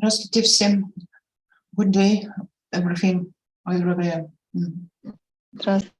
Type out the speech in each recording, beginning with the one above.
Positive sim. Good day, everything. Здравствуйте.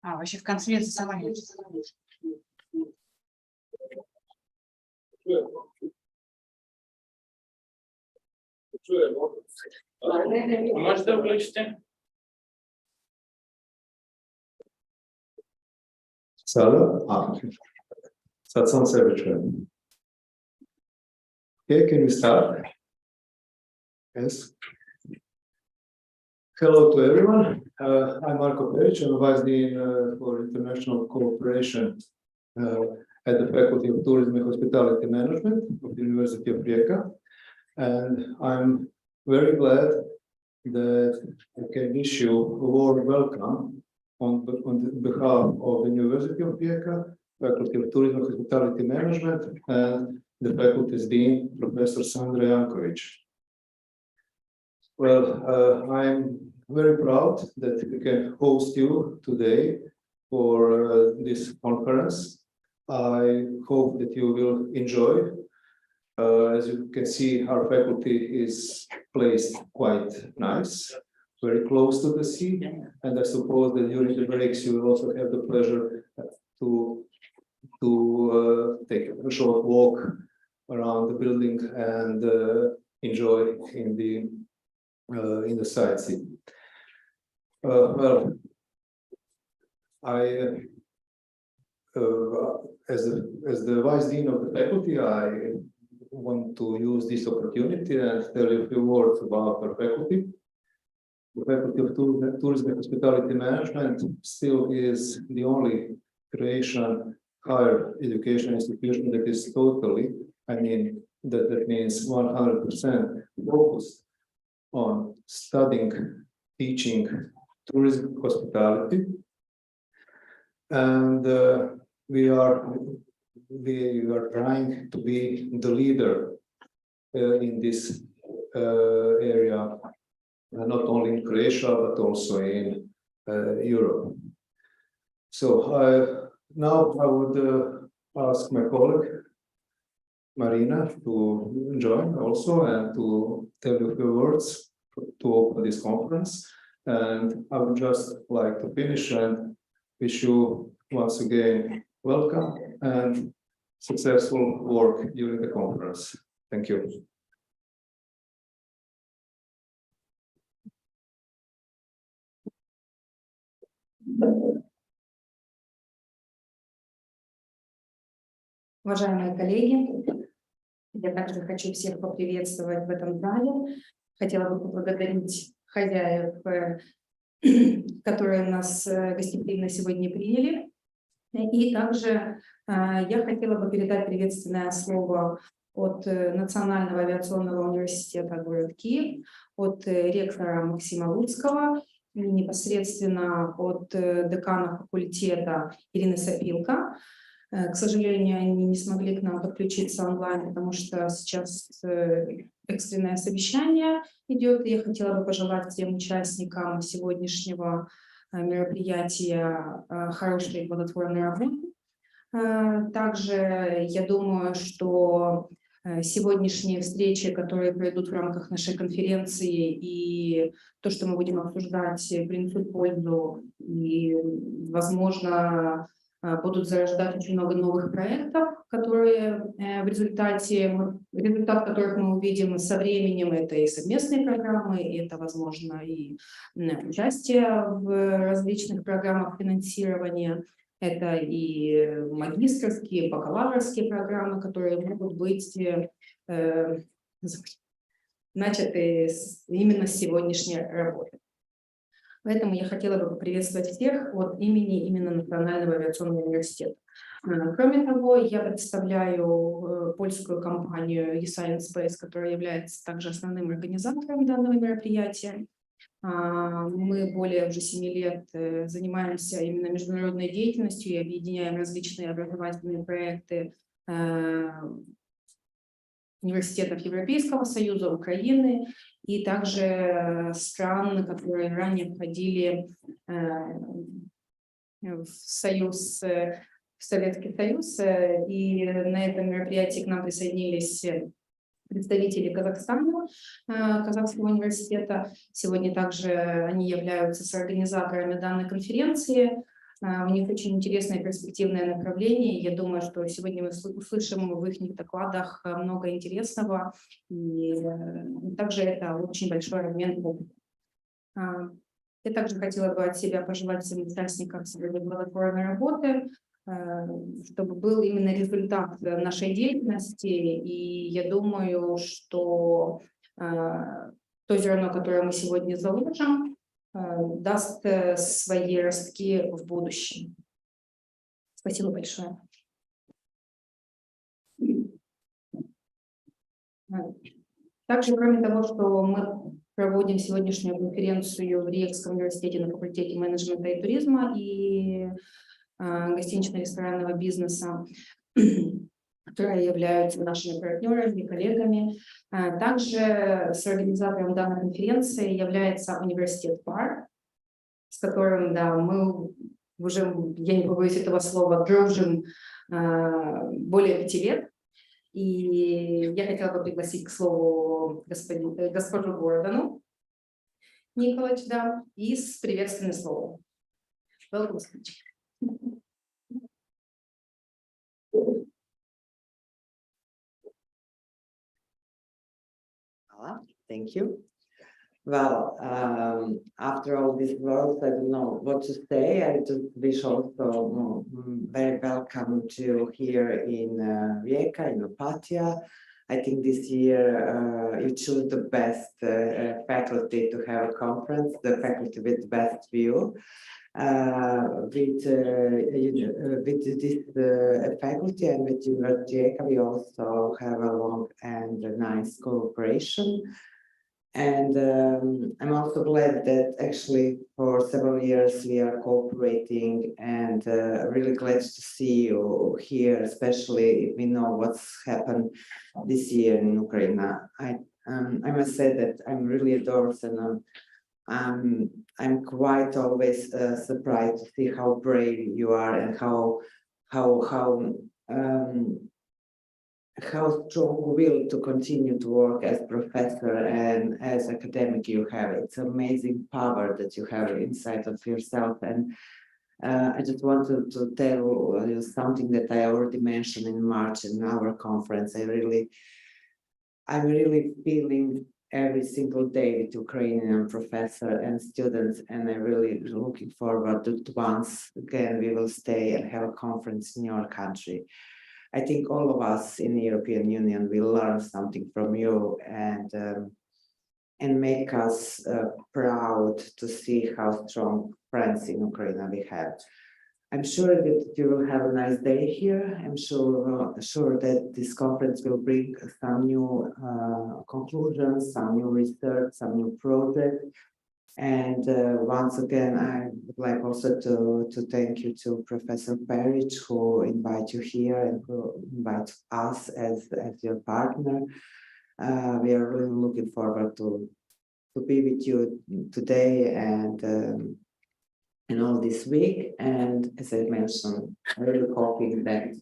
Вообще в конце самолет. Можете включити? That sounds arbitrary. Okay, can we start? Yes. Hello to everyone. I'm Marko Perić. I'm Vice Dean for International Cooperation at the Faculty of Tourism and Hospitality Management of the University of Rijeka. And I'm very glad that I can wish you a warm welcome on behalf of the University of Rijeka, Faculty of Tourism and Hospitality Management, and the faculty's Dean, Professor Sandra Jankovic. Well, I'm very proud that we can host you today for this conference. I hope that you will enjoy. As you can see, our faculty is placed quite nice, very close to the sea, and I suppose that during the breaks you will also have the pleasure to take a short walk around the building and enjoy in the sightseeing. Well, I as the Vice Dean of the faculty, I want to use this opportunity and tell you a few words about our faculty. The Faculty of Tourism and Hospitality Management still is the only Croatian higher education institution that is totally, that means 100% focused on studying, teaching tourism hospitality. And we are trying to be the leader in this area, not only in Croatia, but also in Europe. So now I would ask my colleague, Marina, to join also and to tell you a few words to open this conference. And I would just like to finish and wish you once again welcome and successful work during the conference. Thank you. Уважаемые коллеги, я также хочу всех поприветствовать в этом зале. Хотела бы поблагодарить хозяев, которые нас гостеприимно сегодня приняли. И также я хотела бы передать приветственное слово от Национального авиационного университета города Киев, от ректора Максима Луцкого непосредственно от декана факультета Ирины Сопилко. К сожалению, они не смогли к нам подключиться онлайн, потому что сейчас экстренное совещание идет. Я хотела бы пожелать всем участникам сегодняшнего мероприятия хорошей и плодотворной работы. Также я думаю, что сегодняшние встречи, которые пройдут в рамках нашей конференции, и то, что мы будем обсуждать, принесут пользу и, возможно, будут зарождать очень много новых проектов, которые результат которых мы увидим со временем. Это и совместные программы, и это, возможно, и участие в различных программах финансирования. Это и магистерские, бакалаврские программы, которые могут быть начаты именно с сегодняшней работы. Поэтому я хотела бы поприветствовать всех от имени именно Национального авиационного университета. Кроме того, я представляю польскую компанию eScience, которая является также основным организатором данного мероприятия. Мы более уже 7 лет занимаемся именно международной деятельностью и объединяем различные образовательные проекты университетов Европейского Союза, Украины и также стран, которые ранее входили в Союз, в Советский Союз. И на этом мероприятии к нам присоединились представители Казахстана, Казахского университета. Сегодня также они являются соорганизаторами данной конференции. У них очень интересное перспективное направление. Я думаю, что сегодня мы услышим в их докладах много интересного. И также это очень большой обмен опытом. Я также хотела бы от себя пожелать всем участникам сегодня плодотворной работы, чтобы был именно результат нашей деятельности. И я думаю, что то зерно, которое мы сегодня заложим, даст свои ростки в будущем. Спасибо большое. Также, кроме того, что мы проводим сегодняшнюю конференцию в Риекском университете на факультете менеджмента и туризма и гостинично-ресторанного бизнеса, которые являются нашими партнерами и коллегами. Также с организатором данной конференции является университет ПАР, с которым, да, мы уже, я не побоюсь этого слова, дружим более 5 лет. И я хотела бы пригласить к слову госпожу Гордону Николаевич, да, и с приветственным словом. Welcome speech. Thank you. Well, after all these words, I don't know what to say. I just wish also very welcome to here in Rijeka, in Opatija. I think this year you choose the best faculty to have a conference, the faculty with the best view. With this faculty and with University, we also have a long and nice cooperation. And I'm also glad that actually for several years we are cooperating, and really glad to see you here, especially if we know what's happened this year in Ukraine. I must say that I'm really adored, and I'm quite always surprised to see how brave you are and how strong will to continue to work as professor and as academic you have. It's amazing power that you have inside of yourself. And I just wanted to tell you something that I already mentioned in March in our conference. I'm really feeling every single day with Ukrainian professor and students, and I'm really looking forward to once again we will stay and have a conference in your country. I think all of us in the European Union will learn something from you and make us proud to see how strong friends in Ukraine we have. I'm sure that you will have a nice day here. I'm sure that this conference will bring some new conclusions, some new research, some new projects. And once again, I would like also to thank you to Professor Peric, who invite you here and who invite us as your partner. We are really looking forward to be with you today and all this week. And as I mentioned, I'm really hoping that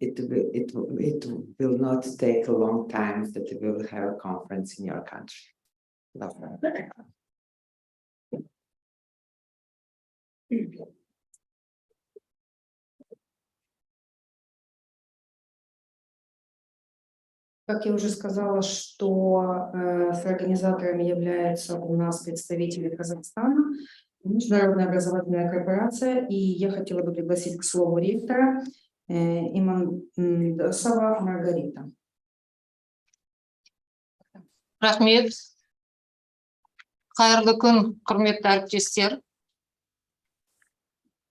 it will not take a long time that we will have a conference in your country. Love that. Как я уже сказала, что с организаторами являются у нас представители Казахстана, Международная образовательная корпорация, и я хотела бы пригласить к слову ректора Имандосова Маргарита. Рахмет. Қайырлы күн, құрметті әріптестер.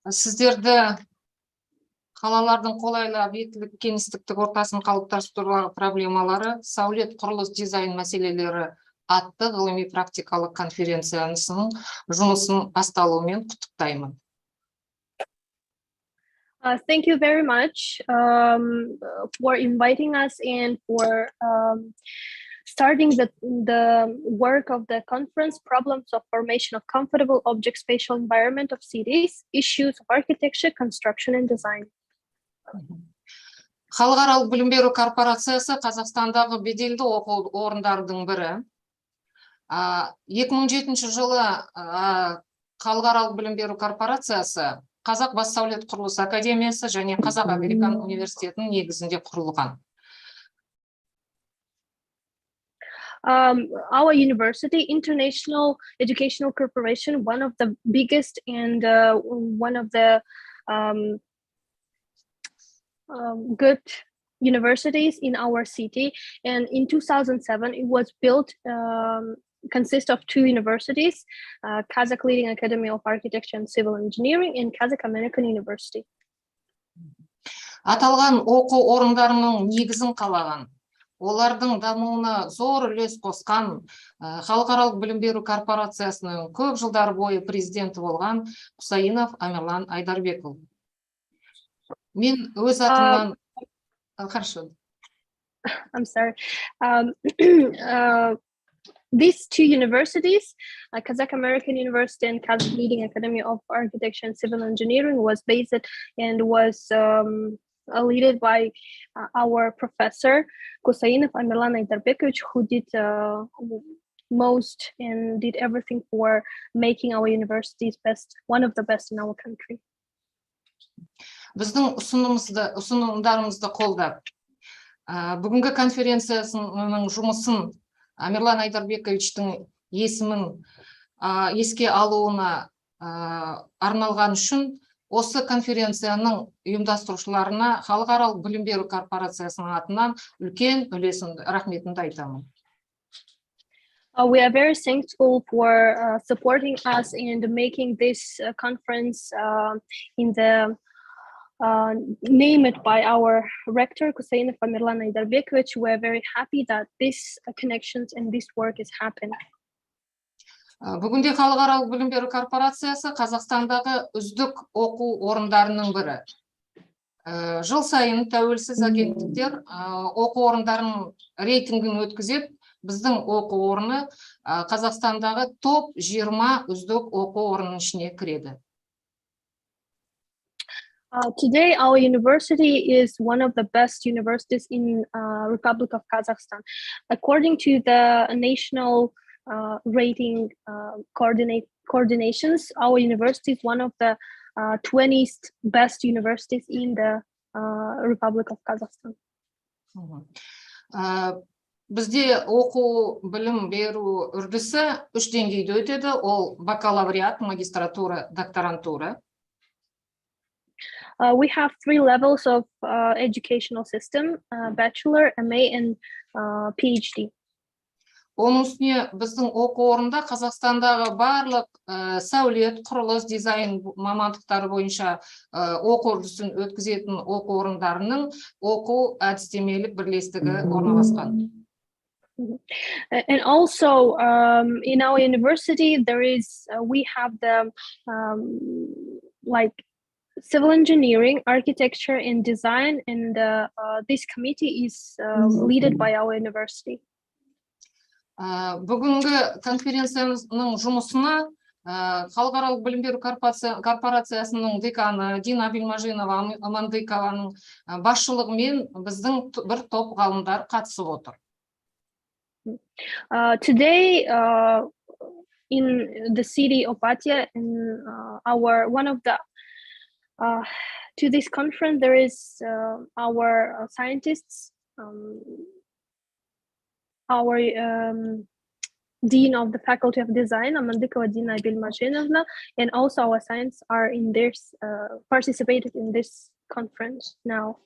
Сіздерді қалалардың қолайлы объектілік кеңістіктік ортасын қалыптастырудағы проблемалары, сәулет құрылыс дизайн мәселелері атты ғылыми практикалық конференциясының жұмысын басталуымен құттықтаймын. Thank you very much for inviting us and for starting the work of the conference, Problems of Formation of Comfortable Object Spatial Environment of Cities, Issues of Architecture, Construction and Design. Халықаралық білім беру корпорациясы Қазақстандағы беделді оқу орындардың бірі. 2007 жылы Халықаралық білім беру корпорациясы Қазақ бас сәулет құрылыс академиясы және Қазақ Американ университетінің негізінде құрылған. Our university, International Educational Corporation, one of the biggest and one of the good universities in our city. And in 2007, it was built, consists of two universities, Kazakh Leading Academy of Architecture and Civil Engineering and Kazakh American University. Аталған оқу орындарының негізін қалаған, олардың дамуына зор үлес қосқан Халықаралық білім беру корпорациясының көп жылдар бойы президенті болған Құсайынов Амирлан Айдарбекұлы. Мен өз атымнан Хорошо. I'm sorry. These two universities, Kazakh American University and Kazakh Leading Academy of Architecture and Civil Engineering, was based and was led by our professor Kusainov Amirlan Aydarbekovich, who did most and did everything for making our universities best, one of the best in our country. Біздің ұсынымдарымызды қолдап, бүгінгі конференциясының жұмысын Амирлан Айдарбековичтің есімін еске алуына арналған үшін осы конференцияның ұйымдастырушыларына Халықаралық білім беру корпорациясының атынан үлкен рахметімді айтамын. We are very thankful for supporting us and making this conference in the named by our rector, Kusainov Amirlan Aydarbekovich. We are very happy that this connections and this work is happening. Бүгінде Халықаралық білім беру корпорациясы Қазақстандағы үздік оқу орындарының бірі. Жыл сайын тәуелсіз агенттіктер оқу орындарының рейтингін өткізіп, біздің оқу орны Қазақстандағы топ 20 үздік оқу орынның ішіне кіреді. Today, our university is one of the best universities in Republic of Kazakhstan. According to the national rating coordinations, our university is one of the 20th best universities in the Republic of Kazakhstan. Бізде оқу білім беру үрдісі 3 деңгейде өтеді. Ол бакалавриат, магистратура, докторантура. We have 3 levels of educational system, bachelor, MA, and PhD. Оның үстіне біздің оқу орында Қазақстандағы барлық сәулет, құрылыс, дизайн мамандықтары бойынша оқу үрдісін өткізетін оқу орындарының оқу әдістемелік бірлестігі орналасқан. And also in our university, there is we have the like civil engineering, architecture, and design, and this committee is led by our university. Бүгінгі конференцияның жұмысына халықаралық білім беру корпорациясының деканы Дина Абильмажинова Амандыкованың басшылығымен біздің бір топ ғалымдар қатысып отыр. Today, in the city of Batya, in one of the to this conference, there is our scientists, our dean of the faculty of design, Amandykova Dina Abильмажиновна, and also our science are in this participated in this conference now.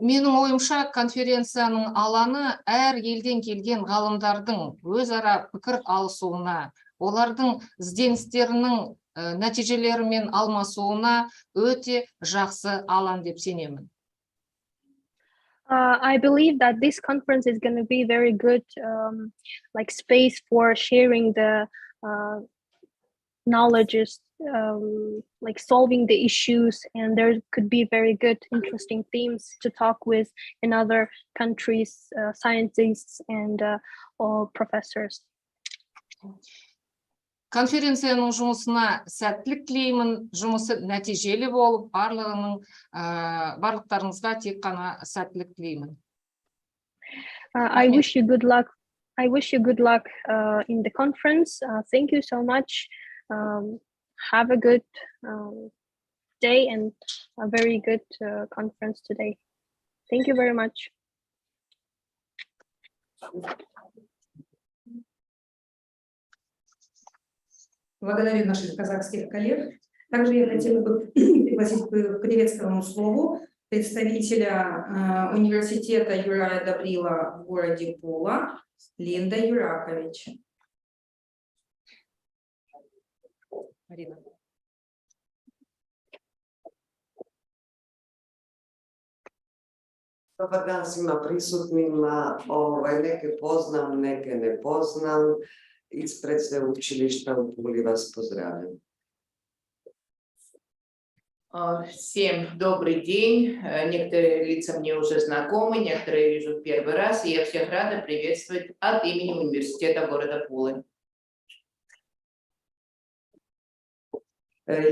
Менің ойымша конференцияның алаңы әр елден келген ғалымдардың өзара пікір алысуына, олардың ізденістерінің нәтижелерімен алмасуына өте жақсы алаң деп сенемін. I believe that this conference is going to be very good, like space for sharing the knowledges, like solving the issues, and there could be very good, interesting themes to talk with in other countries, scientists and professors. Конференцияның жұмысына сәттілік тілеймін, жұмысы нәтижелі болып, барлықтарыңызға тек қана сәттілік тілеймін. I wish you good luck. I wish you good luck in the conference. Thank you so much. Have a good day and a very good conference today. Thank you very much. Благодарю наших казахских коллег. Также я хотела бы пригласить к приветственному слову представителя университета Юрая Добрила в городе Пула, Линда Юракович. Марина. Dobar dan svima prisutnima, neke poznam, neke ne poznam. Ispred sveučilišta u Puli vas pozdravljam. Всем добрый день. Некоторые лица мне уже знакомы, некоторые вижу в первый раз, и я всех рада приветствовать от имени университета города Пулы.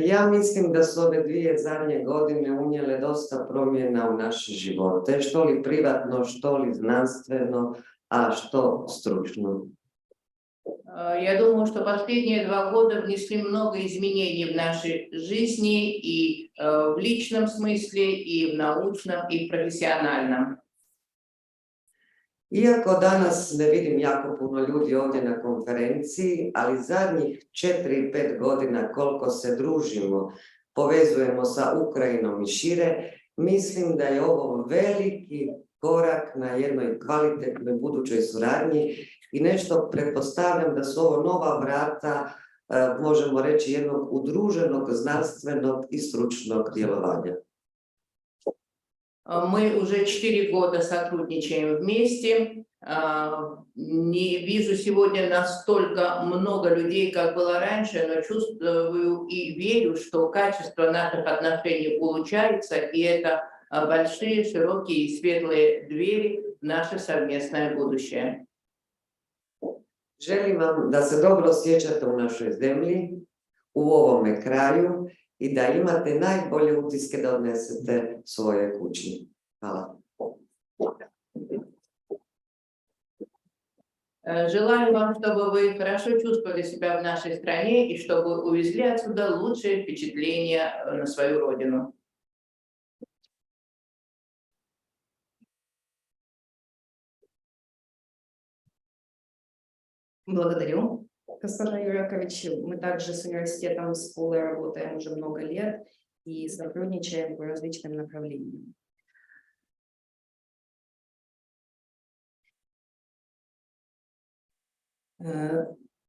Ja mislim da su ove dvije zadnje godine unijele dosta promjena u naše živote, što li privatno, što li znanstveno, a što stručno. Я думаю, что последние 2 года внесли много изменений в нашей жизни и в личном смысле, и в научном, и в профессиональном. Iako danas ne vidim jako puno ljudi ovdje na konferenciji, ali zadnjih 4-5 godina koliko se družimo, povezujemo sa Ukrajinom i šire, mislim da je ovo veliki korak na jednoj kvalitetnoj budućoj suradnji i nešto pretpostavljam da su ovo nova vrata, možemo reći, jednog udruženog znanstvenog i stručnog djelovanja. Мы уже 4 года сотрудничаем вместе. Не вижу сегодня настолько много людей, как было раньше, но чувствую и верю, что качество наших отношений улучшается, и это большие, широкие и светлые двери в наше совместное будущее. Želim vam da se dobro osjećate u našoj zemlji, u ovome kraju, i da imate najbolje utiske da odnesete svoje kući. Hvala. Желаю вам, чтобы вы хорошо чувствовали себя в нашей стране и чтобы увезли отсюда лучшие впечатления на свою родину. Благодарю, госпожа Юракович. Мы также с университетом с Пулой работаем уже много лет и сотрудничаем по различным направлениям.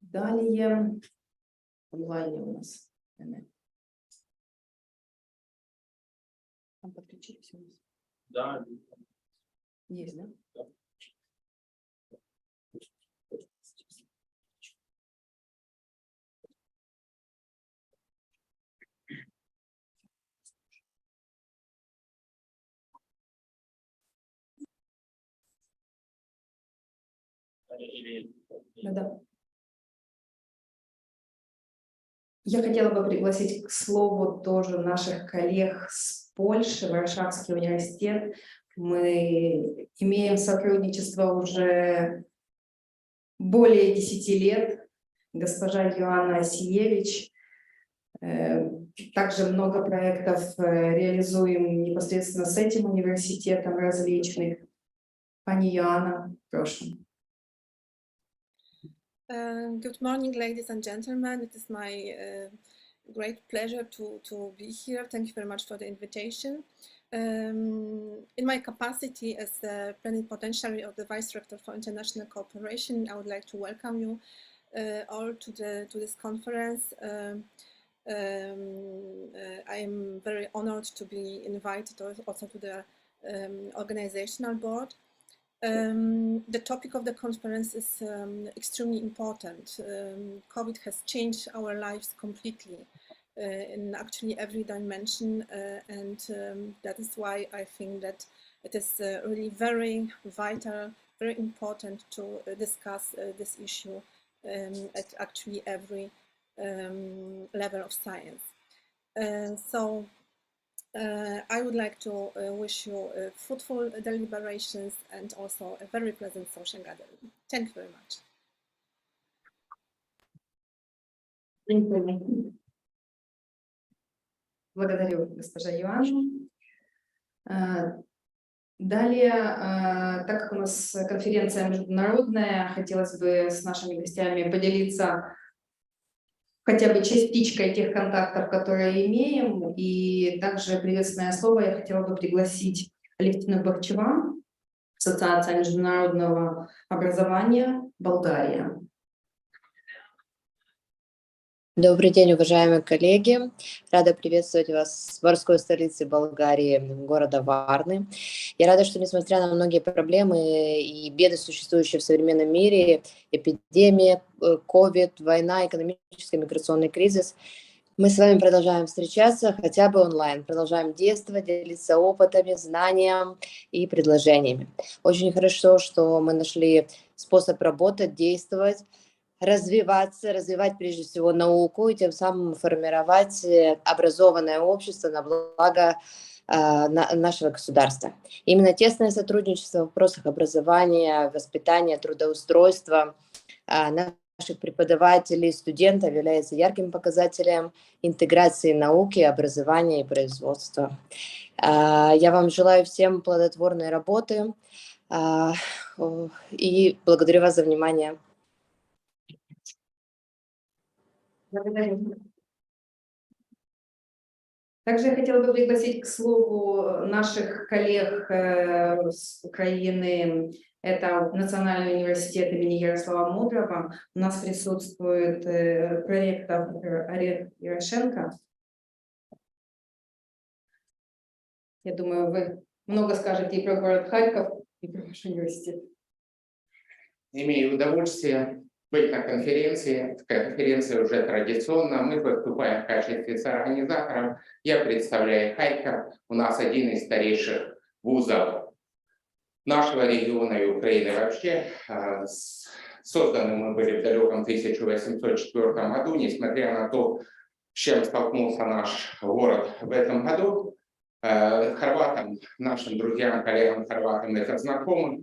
Далее онлайн у нас. Там подключились у нас? Да. Есть, да? Да-да. Я хотела бы пригласить к слову тоже наших коллег с Польши, Варшавский университет. Мы имеем сотрудничество уже более 10 лет. Госпожа Йоанна Асиевич. Также много проектов реализуем непосредственно с этим университетом различных. Пани Йоанна, прошу. Good morning, ladies and gentlemen. It is my great pleasure to be here. Thank you very much for the invitation. In my capacity as the plenipotentiary of the Vice Rector for International Cooperation, I would like to welcome you all to this conference. I am very honored to be invited also to the organizational board. The topic of the conference is extremely important. COVID has changed our lives completely in actually every dimension, and that is why I think that it is really very vital, very important to discuss this issue at actually every level of science. I would like to wish you fruitful deliberations and also a very pleasant social gathering. Thank you very much. Благодарю, госпожа Йоанна. Далее, так как у нас конференция международная, хотелось бы с нашими гостями поделиться хотя бы частичкой тех контактов, которые имеем. И также приветственное слово я хотела бы пригласить Алевтину Бахчеван, Ассоциация международного образования Болгария. Добрый день, уважаемые коллеги. Рада приветствовать вас в морской столице Болгарии, города Варны. Я рада, что несмотря на многие проблемы и беды, существующие в современном мире, эпидемия, COVID, война, экономический миграционный кризис, мы с вами продолжаем встречаться хотя бы онлайн, продолжаем действовать, делиться опытами, знаниями и предложениями. Очень хорошо, что мы нашли способ работать, действовать, развивать прежде всего науку и тем самым формировать образованное общество на благо нашего государства. Именно тесное сотрудничество в вопросах образования, воспитания, трудоустройства наших преподавателей, студентов является ярким показателем интеграции науки, образования и производства. Я вам желаю всем плодотворной работы и благодарю вас за внимание. Благодарю. Также я хотела бы пригласить к слову наших коллег с Украины. Это Национальный университет имени Ярослава Мудрого. У нас присутствует проректор Олег Ярошенко. Я думаю, вы много скажете и про город Харьков, и про ваш университет. Имею удовольствие быть на конференции. Конференция уже традиционна. Мы выступаем в качестве соорганизаторов. Я представляю Харьков. У нас один из старейших вузов нашего региона и Украины вообще. Созданы мы были в далеком 1804 году, несмотря на то, с чем столкнулся наш город в этом году. Хорватам, нашим друзьям, коллегам хорватам это знакомо.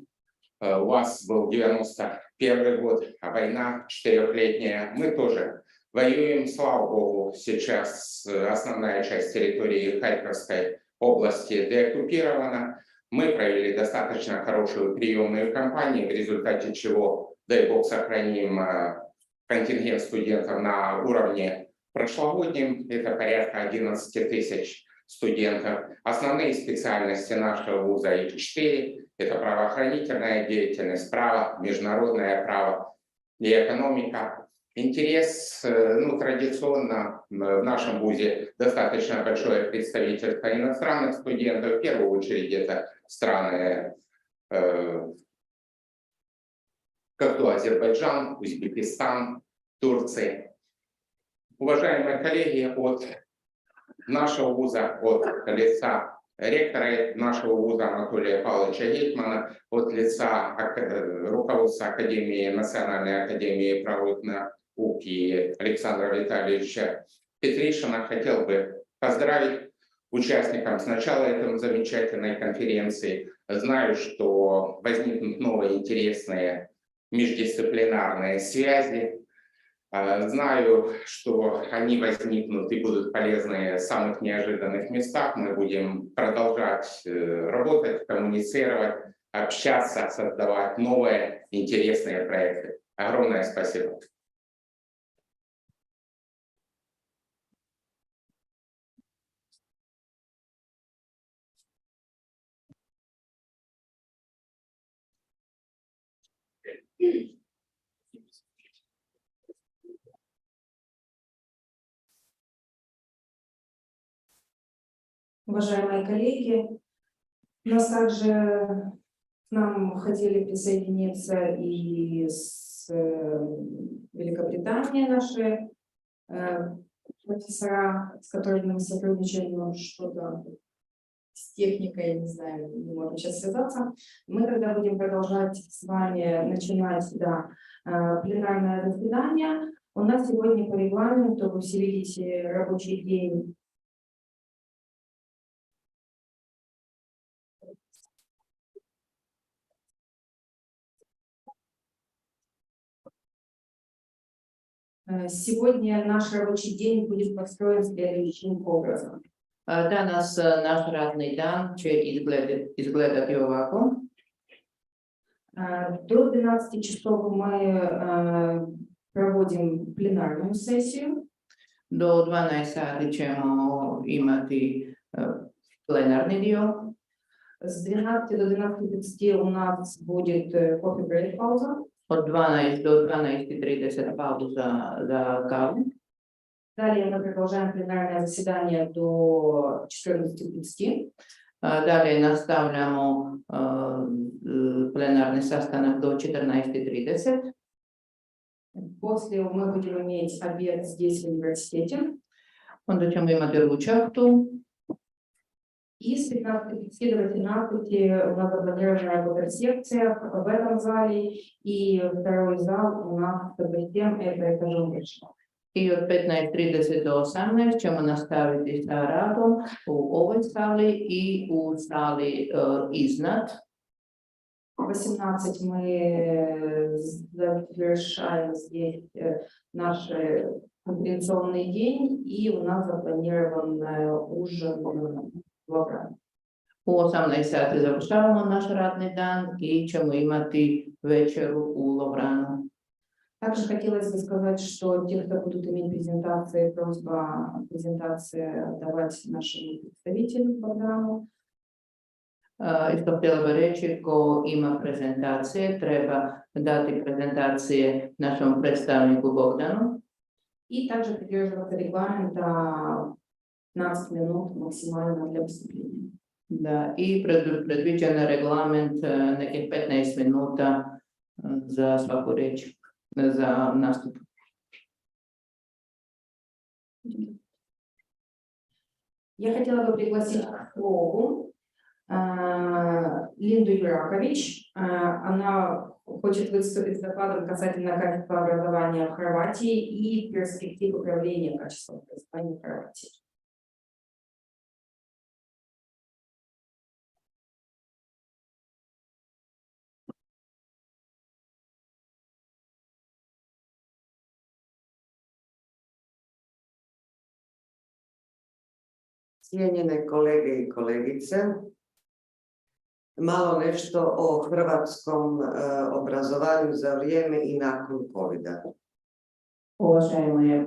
У вас был 91 год, а война 4-летняя. Мы тоже воюем, слава богу, сейчас основная часть территории Харьковской области деоккупирована. Мы провели достаточно хорошую приемную кампанию, в результате чего, дай бог, сохраним контингент студентов на уровне прошлогоднем. Это порядка 11 тысяч студентов. Основные специальности нашего вуза их 4. Это правоохранительная деятельность, право, международное право и экономика. Интерес, традиционно в нашем вузе достаточно большое представительство иностранных студентов. В первую очередь это страны, как то Азербайджан, Узбекистан, Турция. Уважаемые коллеги, от нашего вуза, от лица ректора нашего вуза Анатолия Павловича Гетмана, от лица руководства Академии, Национальной академии правовых наук и Александра Витальевича Петришина хотел бы поздравить участникам с начала этой замечательной конференции. Знаю, что возникнут новые интересные междисциплинарные связи. Знаю, что они возникнут и будут полезны в самых неожиданных местах. Мы будем продолжать работать, коммуницировать, общаться, создавать новые интересные проекты. Огромное спасибо. Уважаемые коллеги, у нас также к нам хотели присоединиться и с Великобритании наши профессора, с которыми мы сотрудничаем, но что-то с техникой, не знаю, не можем сейчас связаться. Мы тогда будем продолжать с вами начинать пленарное заседание. У нас сегодня по регламенту, вы все видите, рабочий день. Сегодня наш рабочий день будет построен следующим образом. Danas naš radni dan će izgledati ovako. До 12 часов мы проводим пленарную сессию. Do 12 sati ćemo imati plenarni dio. С 12 до 12:30 у нас будет coffee break пауза. Od 12 do 12:30 pauza za kavu. Далее мы продолжаем пленарное заседание до 14:30. Dalje nastavljamo plenarni sastanak do 14:30. После мы будем иметь обед здесь в университете. Onda ćemo imati ručak tu. И с 15:30 до 18 у нас запланирована работа в секциях в этом зале. И второй зал у нас совсем это этажом выше. I od 15:30 do 18 ćemo nastaviti sa radom u ovoj sali i u sali iznad. В 18 мы завершаем здесь наш конференционный день, и у нас запланирован ужин в Лавране. U 18 sati završavamo naš radni dan i ćemo imati večeru u Lovranu. Также хотелось бы сказать, что те, кто будут иметь презентации, просьба презентации давать нашему представителю программу. Isto htjela bih reći, ko ima prezentacije, treba dati prezentacije našem predstavniku Bogdanu. И также придерживаться регламента 15 минут максимально для выступления. Da, i predviđen je reglament nekih 15 minuta za svaku reč, za nastup. Я хотела бы пригласить к слову Линду Юракович. Она хочет выступить с докладом касательно качества образования в Хорватии и перспектив управления качеством образования в Хорватии. Cijenjene kolege i kolegice, malo nešto o hrvatskom obrazovanju za vrijeme i nakon COVID-a. Уважаемые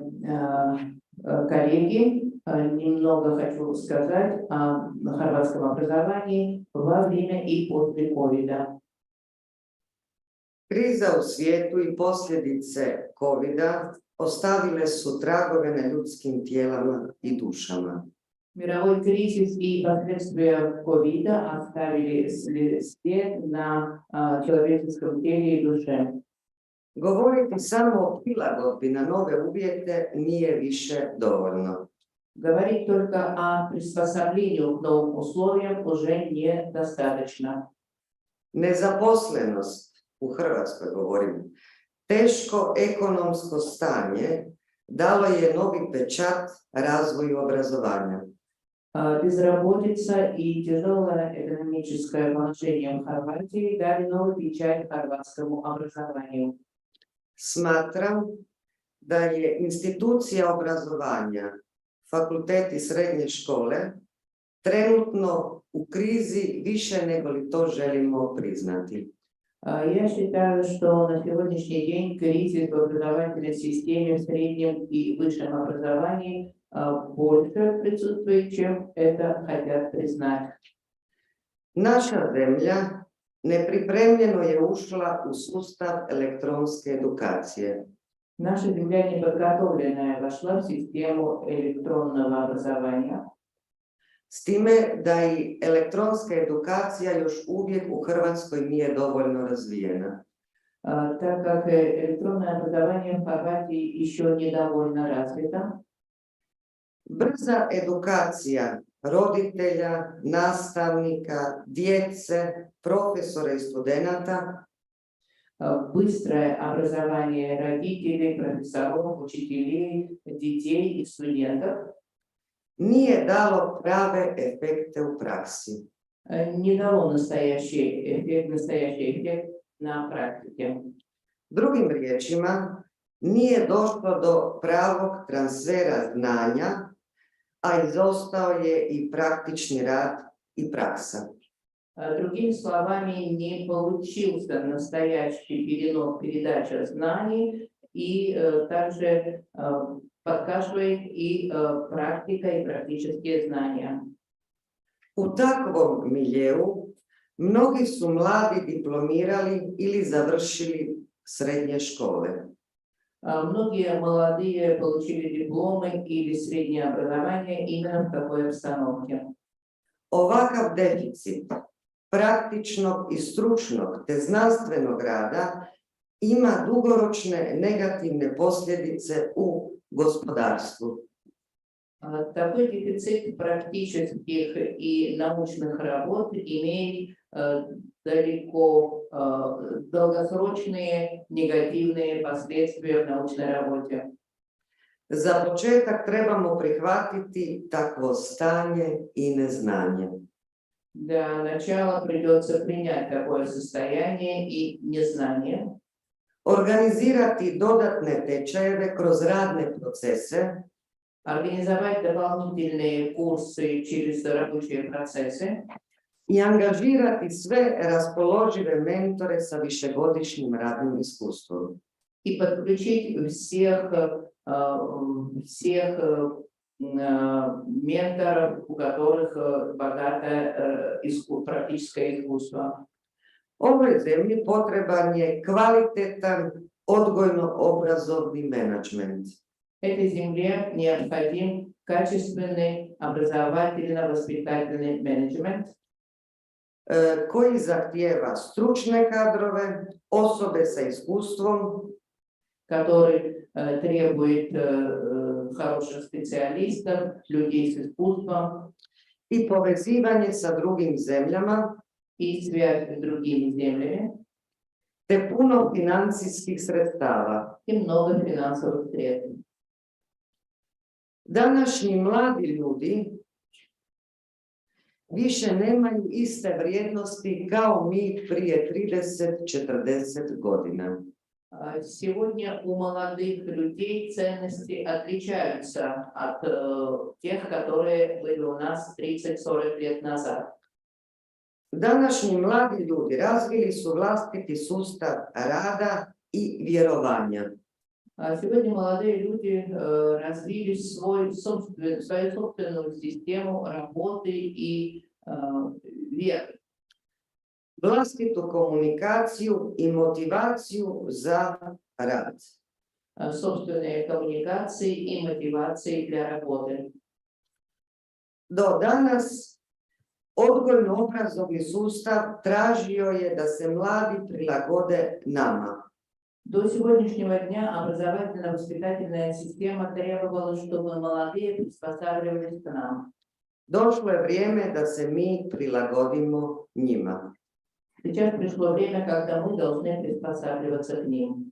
коллеги, немного хочу сказать о хорватском образовании во время и после ковида. Kriza u svijetu i posljedice COVID-a ostavile su tragove na ljudskim tijelama i dušama. Мировой кризис и последствия ковида оставили след на человеческом теле и душе. Govoriti samo o prilagodbi na nove uvjete nije više dovoljno. Говорить только о приспособлении к новым условиям уже недостаточно. Nezaposlenost, u Hrvatskoj govorim, teško ekonomsko stanje dalo je novi pečat razvoju obrazovanja. Безработица и тяжелое экономическое положение в Хорватии дали новый печать хорватскому образованию. Smatram da je institucija obrazovanja, fakulteti i srednje škole, trenutno u krizi više nego li to želimo priznati. Я считаю, что на сегодняшний день кризис в образовательной системе в среднем и высшем образовании больше присутствует, чем это хотят признать. Naša zemlja nepripremljeno je ušla u sustav elektronske edukacije. Наша земля неподготовленная вошла в систему электронного образования. S time da i elektronska edukacija još uvijek u Hrvatskoj nije dovoljno razvijena. Так как электронное образование в Хорватии еще недовольно развито. Brza edukacija roditelja, nastavnika, djece, profesora i studenata Быстрое образование родителей, профессоров, учителей, детей и студентов nije dalo prave efekte u praksi. не дало настоящий эффект на практике. Drugim riječima, nije došlo do pravog transfera znanja, a izostao je i praktični rad i praksa. Другими словами, не получился настоящий передача знаний, и также подкашивает и практика, и практические знания. U takvom miljeu mnogi su mladi diplomirali ili završili srednje škole. Многие молодые получили дипломы или среднее образование именно в такой обстановке. Ovakav deficit praktičnog i stručnog te znanstvenog rada ima dugoročne negativne posljedice u gospodarstvu. Такой дефицит практических и научных работ имеет далеко долгосрочные негативные последствия в научной работе. Za početak trebamo prihvatiti takvo stanje i neznanje. Для начала придется принять такое состояние и незнание. Organizirati dodatne tečajeve kroz radne procese, Организовать дополнительные курсы через рабочие процессы i angažirati sve raspoložive mentore sa višegodišnjim radnim iskustvom. и подключить всех менторов, у которых богатое практическое искусство. Ovoj zemlji potreban je kvalitetan odgojno-obrazovni menadžment. Этой земле необходим качественный образовательно-воспитательный менеджмент, koji zahtijeva stručne kadrove, osobe sa iskustvom, который требует хороших специалистов, людей с искусством i povezivanje sa drugim zemljama, и связь с другими землями, te puno financijskih sredstava. и много финансовых средств. Današnji mladi ljudi više nemaju iste vrijednosti kao mi prije 30-40 godina. Сегодня у молодых людей ценности отличаются от тех, которые были у нас 30-40 лет назад. Današnji mladi ljudi razvili su vlastiti sustav rada i vjerovanja. Сегодня молодые люди развили свою собственную систему работы и веры. Vlastitu komunikaciju i motivaciju za rad. Собственные коммуникации и мотивации для работы. Do danas odgojno-obrazovni sustav tražio je da se mladi prilagode nama. До сегодняшнего дня образовательно-воспитательная система требовала, чтобы молодые приспосабливались к нам. Došlo je vrijeme da se mi prilagodimo njima. Сейчас пришло время, когда мы должны приспосабливаться к ним.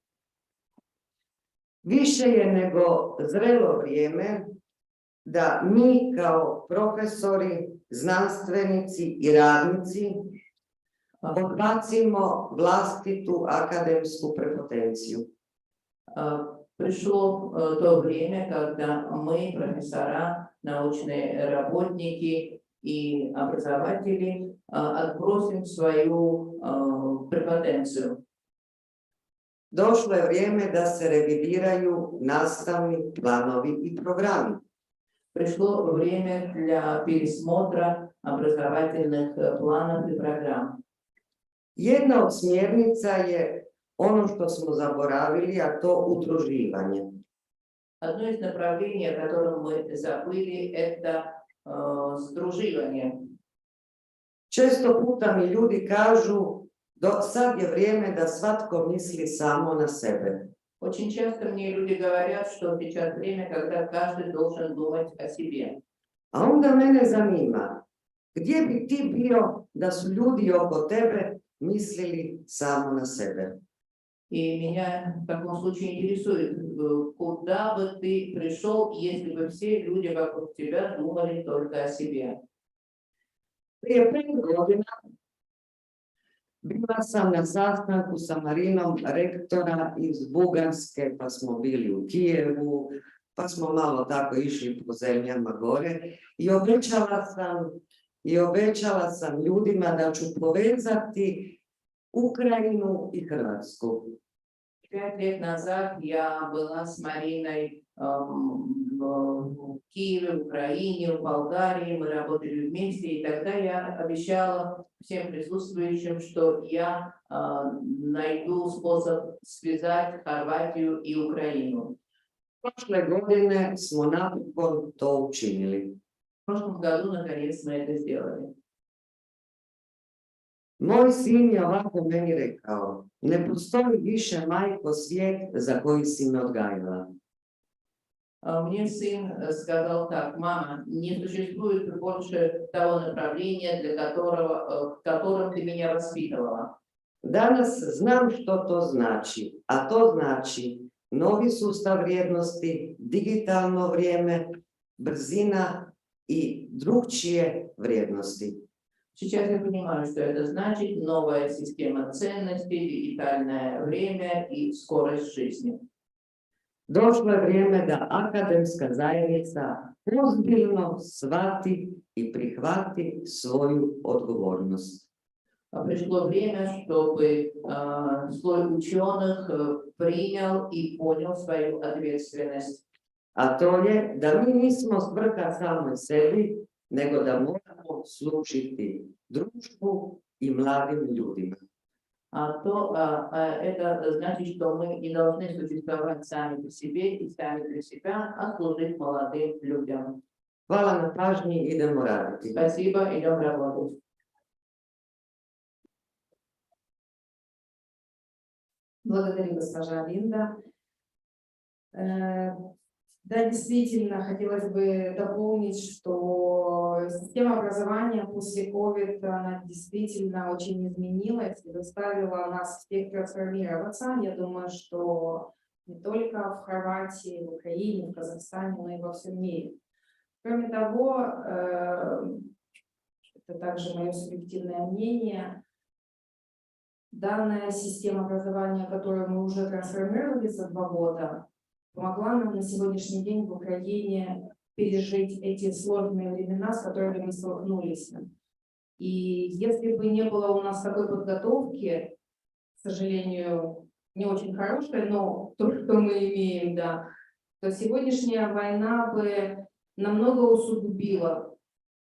Više je nego zrelo vrijeme da mi kao profesori, znanstvenici i radnici odbacimo vlastitu akademsku prepotenciju. Пришло то время, когда мы, профессора, научные работники и образователи, отбросим свою препотенцию. Došlo je vrijeme da se revidiraju nastavni planovi i programi. Пришло время для пересмотра образовательных планов и программ. Jedna od smjernica je ono što smo zaboravili, a to udruživanje. Одно из направлений, о котором мы забыли, это сдруживание. Često puta mi ljudi kažu, sad je vrijeme da svatko misli samo na sebe. Очень часто мне люди говорят, что сейчас время, когда каждый должен думать о себе. A onda mene zanima, gdje bi ti bio da su ljudi oko tebe mislili samo na sebe? И меня в таком случае интересует, куда бы ты пришел, если бы все люди вокруг тебя думали только о себе. Prije 5 godina bila sam na sastanku sa Marinom rektora iz Bugarske, pa smo bili u Kijevu, pa smo malo tako išli po zemljama gore i obećala sam ljudima da ću povezati Ukrajinu i Hrvatsku. 5 лет назад я была с Мариной в Киеве, в Украине, в Болгарии, мы работали вместе, и тогда я обещала всем присутствующим, что я найду способ связать Хорватию и Украину. Prošle godine smo napokon to učinili. В прошлом году, наконец, мы это сделали. Moj sin je ovako meni rekao, ne postoji više, majko, svijet za koji si me odgajala. Мне сын сказал так: мама, не существует больше того направления, в котором ты меня воспитывала. Danas znam što to znači, a to znači novi sustav vrijednosti, digitalno vrijeme, brzina i drugčije vrijednosti. Сейчас я понимаю, что это значит: новая система ценностей, дигитальное время и скорость жизни. Došlo je vrijeme da akademska zajednica ozbiljno shvati i prihvati svoju odgovornost. Пришло время, чтобы слой ученых принял и понял свою ответственность. A to je da mi nismo svrha sami sebi, nego da moramo služiti društvu i mladim ljudima. Это значит, что мы не должны существовать сами по себе и сами для себя, а служить молодым людям. Hvala na pažnji, idemo raditi. Спасибо, идем работать. Благодарю, госпожа Линда. Да, действительно, хотелось бы дополнить, что система образования после COVID, она действительно очень изменилась и заставила нас всех трансформироваться. Я думаю, что не только в Хорватии, в Украине, в Казахстане, но и во всем мире. Кроме того, это также мое субъективное мнение, данная система образования, которую мы уже трансформировали за 2 года, помогла нам на сегодняшний день в Украине пережить эти сложные времена, с которыми мы столкнулись. И если бы не было у нас такой подготовки, к сожалению, не очень хорошей, но то, что мы имеем, да, то сегодняшняя война бы намного усугубила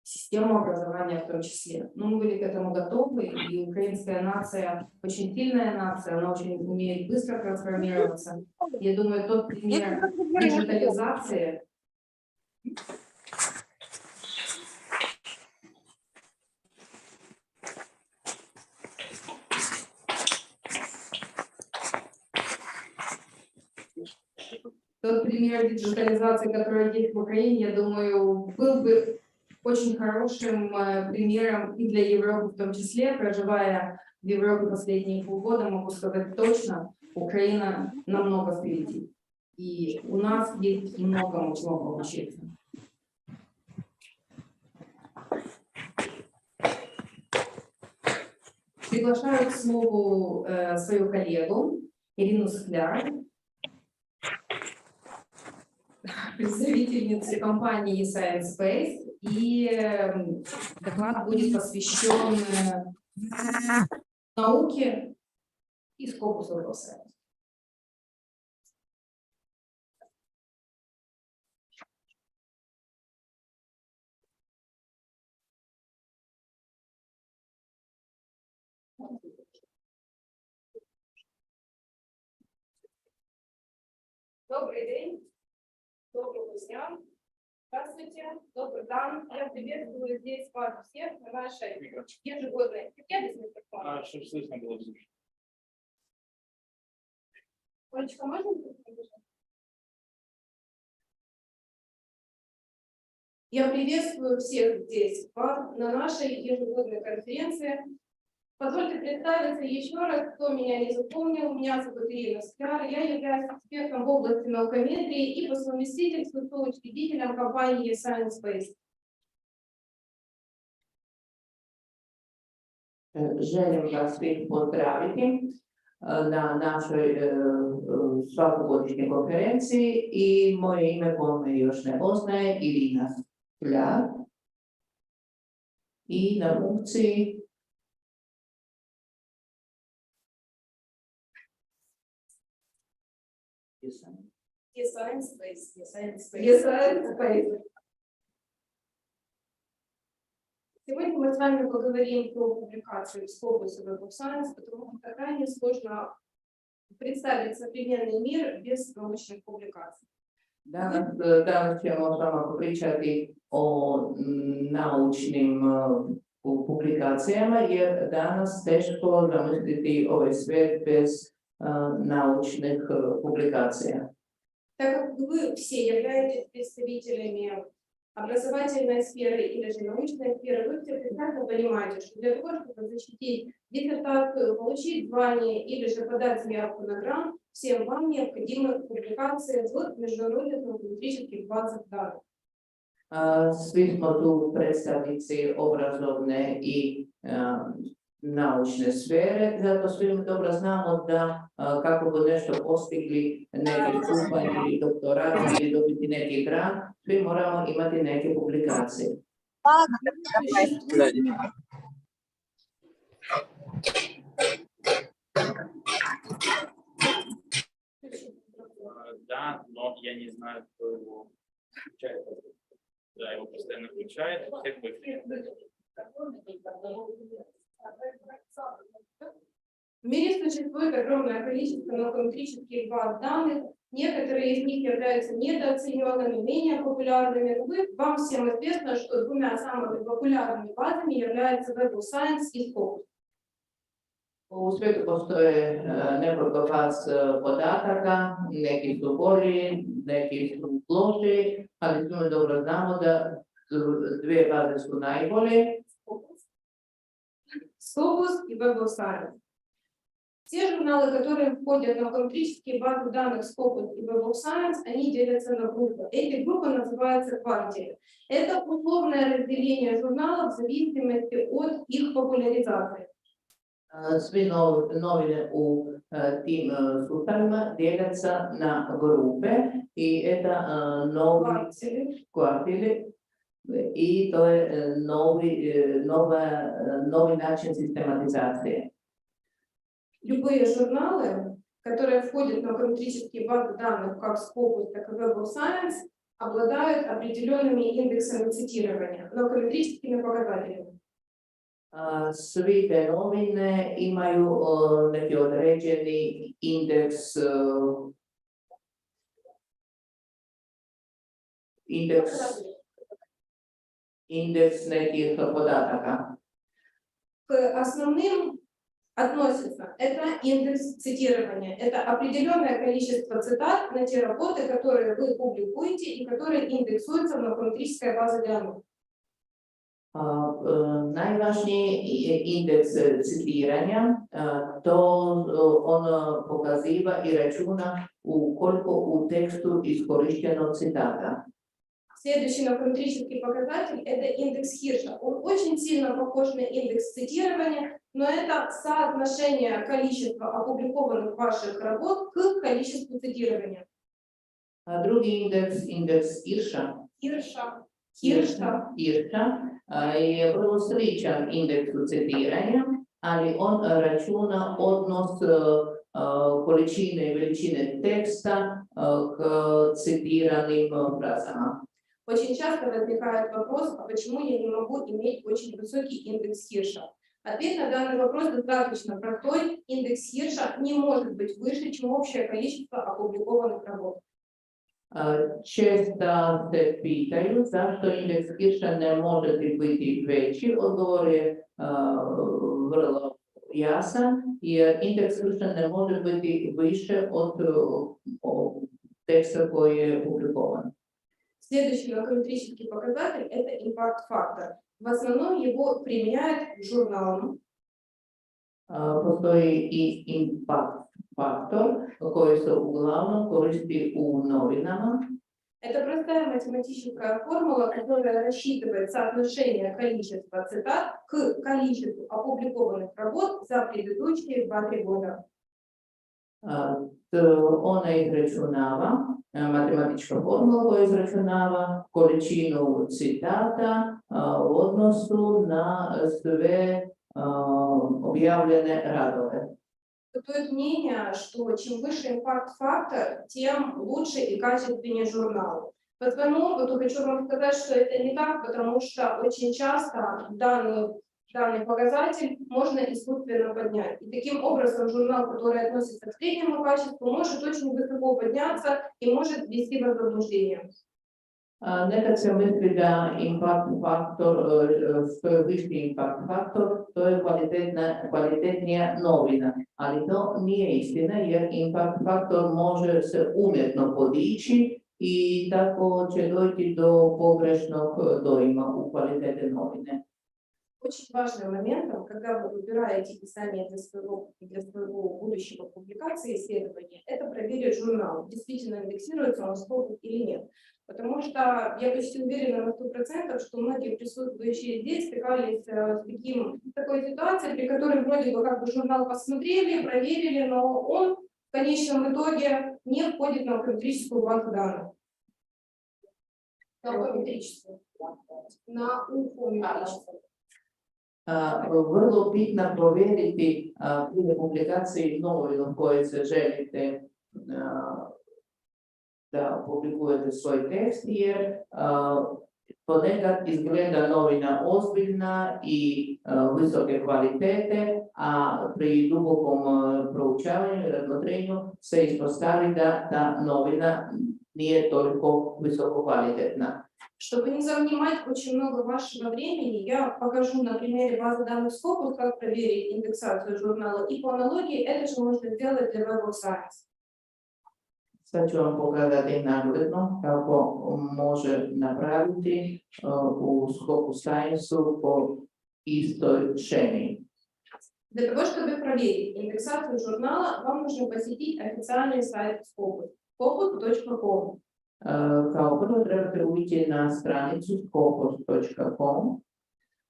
систему образования в том числе. Но мы были к этому готовы, и украинская нация очень сильная нация, она очень умеет быстро трансформироваться. Я думаю, тот пример диджитализации, Тот пример диджитализации, который есть в Украине, я думаю, был бы очень хорошим примером и для Европы в том числе. Проживая в Европе последние полгода, могу сказать точно, Украина намного впереди. И у нас есть многому чего поучиться. Приглашаю к слову свою коллегу Ирину Скляр, представительницу компании Science Space, и доклад будет посвящен науке и скопу вопроса. Добрый день, доброго дня. Здравствуйте, добрый день. Я приветствую здесь вас всех на нашей ежегодной микрофона. Чтобы слышно было все. Олечка, можно? Я приветствую всех здесь вас на нашей ежегодной конференции. Позвольте представиться еще раз, кто меня не запомнил. Меня зовут Ирина Скляр. Я являюсь экспертом в области наукометрии и по совместительству соучредителем компании Science Space. Želim vas svih pozdraviti na našoj svakogodišnjoj konferenciji i moje ime ko me još ne poznaje, Irina Skляр, i na funkciji Science Space. Сегодня мы с вами поговорим про публикацию Scopus и Web of Science, потому что крайне сложно представить современный мир без научных публикаций. Danas ćemo s vama pričati o naučnim publikacijama, jer danas teško zamisliti ovaj svijet bez научных публикаций. Так как вы все являетесь представителями образовательной сферы или же научной сферы, вы все прекрасно понимаете, что для того, чтобы защитить диссертацию, получить звание или же подать заявку на грант, всем вам необходимы публикации в международных наукометрических базах данных. Svi smo tu predstavnici obrazovne i naučne sfere, zato svi dobro znamo da kako bi nešto postigli, neki stupanj ili doktorat ili dobiti neki grant, svi moramo imati neke publikacije. Да, но я не знаю, кто его включает. Да, его постоянно включает, всех выключает. В мире существует огромное количество наукометрических баз данных, некоторые из них являются недооцененными, менее популярными. Вам всем известно, что двумя самыми популярными базами являются Web of Science и Scopus. U svijetu postoje nekoliko baz podataka, neki su bolji, neki su loši, ali svi dobro znamo da dvije baze su najbolje. Scopus и Web of Science. Все журналы, которые входят в наукометрические базы данных Scopus и Web of Science, они делятся на группы. Эти группы называются квартиры. Это условное разделение журналов в зависимости от их популяризации. Svi novine u tim sustavima dijelятся na grupe i это novi kvartili i to je novi način sistematizacije. Любые журналы, которые входят в наукометрические базы данных как Scopus, так и Web of Science, обладают определенными индексами цитирования, наукометрическими показателями. Svi te novine imaju neki određeni indeks nekih podataka. К основным относится. Это индекс цитирования. Это определенное количество цитат на те работы, которые вы публикуете и которые индексуются в макрометрической базе данных. Najvažniji indeks citiranja, to on pokaziva i računa koliko u tekstu iskorišteno citata. Следующий макрометрический показатель – это индекс Хирша. Он очень сильно похож на индекс цитирования, но это соотношение количества опубликованных ваших работ к количеству цитирования. Drugi indeks Hirša je vrlo sličan indeksu citiranja, ali on računa odnos količine i veličine teksta k citiranim frazama. Очень часто возникает вопрос, а почему я не могу иметь очень высокий индекс Хирша? Ответ на данный вопрос достаточно простой. Индекс Хирша не может быть выше, чем общее количество опубликованных работ. Često se pitaju zašto indeks Hirša ne može biti veći. Odgovor je vrlo jasan, jer indeks Hirša ne može biti više od teksta koji je publikovan. Следующий макрометрический показатель – это импакт-фактор. В основном его применяют к журналам. Postoji i impact faktor koji se uglavnom koristi u novinama. Это простая математическая формула, которая рассчитывает соотношение количества цитат к количеству опубликованных работ за предыдущие 2-3 года. Ona izračunava, matematička formula koja izračunava količinu citata u odnosu na sve objavljene radove. Существует мнение, что чем выше импакт-фактор, тем лучше и качественнее журнал. По своему опыту хочу вам сказать, что это не так, потому что очень часто данный показатель можно искусственно поднять. И таким образом журнал, который относится к среднему качеству, может очень высоко подняться и может ввести в заблуждение. Nekad se misli da impact faktor, što je viši impact faktor, to je kvalitetnija novina, ali to nije istina jer impact faktor može se umjetno podići i tako će doći do pogrešnog dojma u kvalitete novine. Очень важным моментом, когда вы выбираете писание для своего будущего публикации исследования, это проверить журнал, действительно индексируется он в скобах или нет. Потому что я почти уверена на 100%, что многие присутствующие здесь стыкались с такой ситуацией, при которой вроде бы как бы журнал посмотрели, проверили, но он в конечном итоге не входит на макрометрическую базу данных. На уфометрическую. Vrlo bitno provjeriti prije publikacije novinu koje se želite da publikujete svoj tekst, jer ponekad izgleda novina ozbiljna i visoke kvalitete, a pri dubokom proučavanju i razmotrenju se ispostavi da ta novina nije toliko visoko kvalitetna. Чтобы не занимать очень много вашего времени, я покажу на примере базы данных Scopus, как проверить индексацию журнала, и по аналогии это же можно сделать для Web of Science. Sad ću vam pokazati nagledno kako može napraviti u sklopu Science-u po istoj šemi. Для того, чтобы проверить индексацию журнала, вам нужно посетить официальный сайт Scopus, scopus.com. Kao prvo trebate ući na stranicu scopus.com.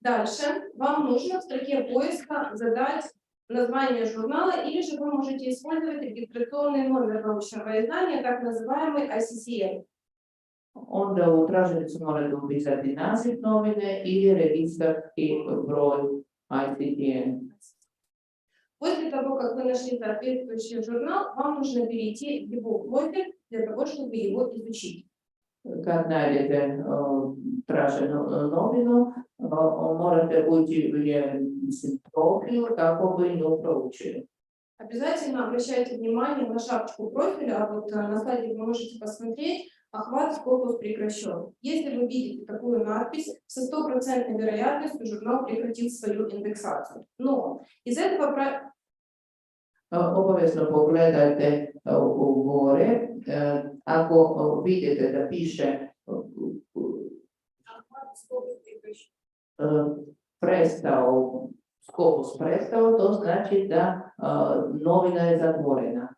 Дальше вам нужно в строке поиска задать название журнала, или же вы можете использовать регистрационный номер научного издания, так называемый ICCN. Onda u tražilicu morate upisati naziv novine ili registarski broj ICCN. После того, как вы нашли соответствующий журнал, вам нужно перейти в его профиль для того, чтобы его изучить. Kad najdete traženu novinu, morate ući u njen profil kako bi nju proučili. Обязательно обращайте внимание на шапочку профиля, а вот на слайде вы можете посмотреть, охват Scopus прекращен. Если вы видите такую надпись, со 100% вероятностью журнал прекратит свою индексацию. Но из этого Obavezno pogledajte gore, ako vidite da piše prestao, Skopus prestao, to znači da novina je zatvorena.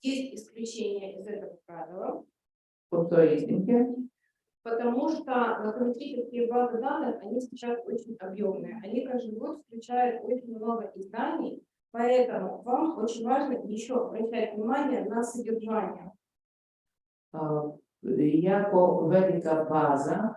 Есть исключение из этого правила, Postoje iznimke, потому что потребительские базы данных, они сейчас очень объемные. Они каждый год включают очень много изданий, поэтому вам очень важно еще обращать внимание на содержание. jako velika baza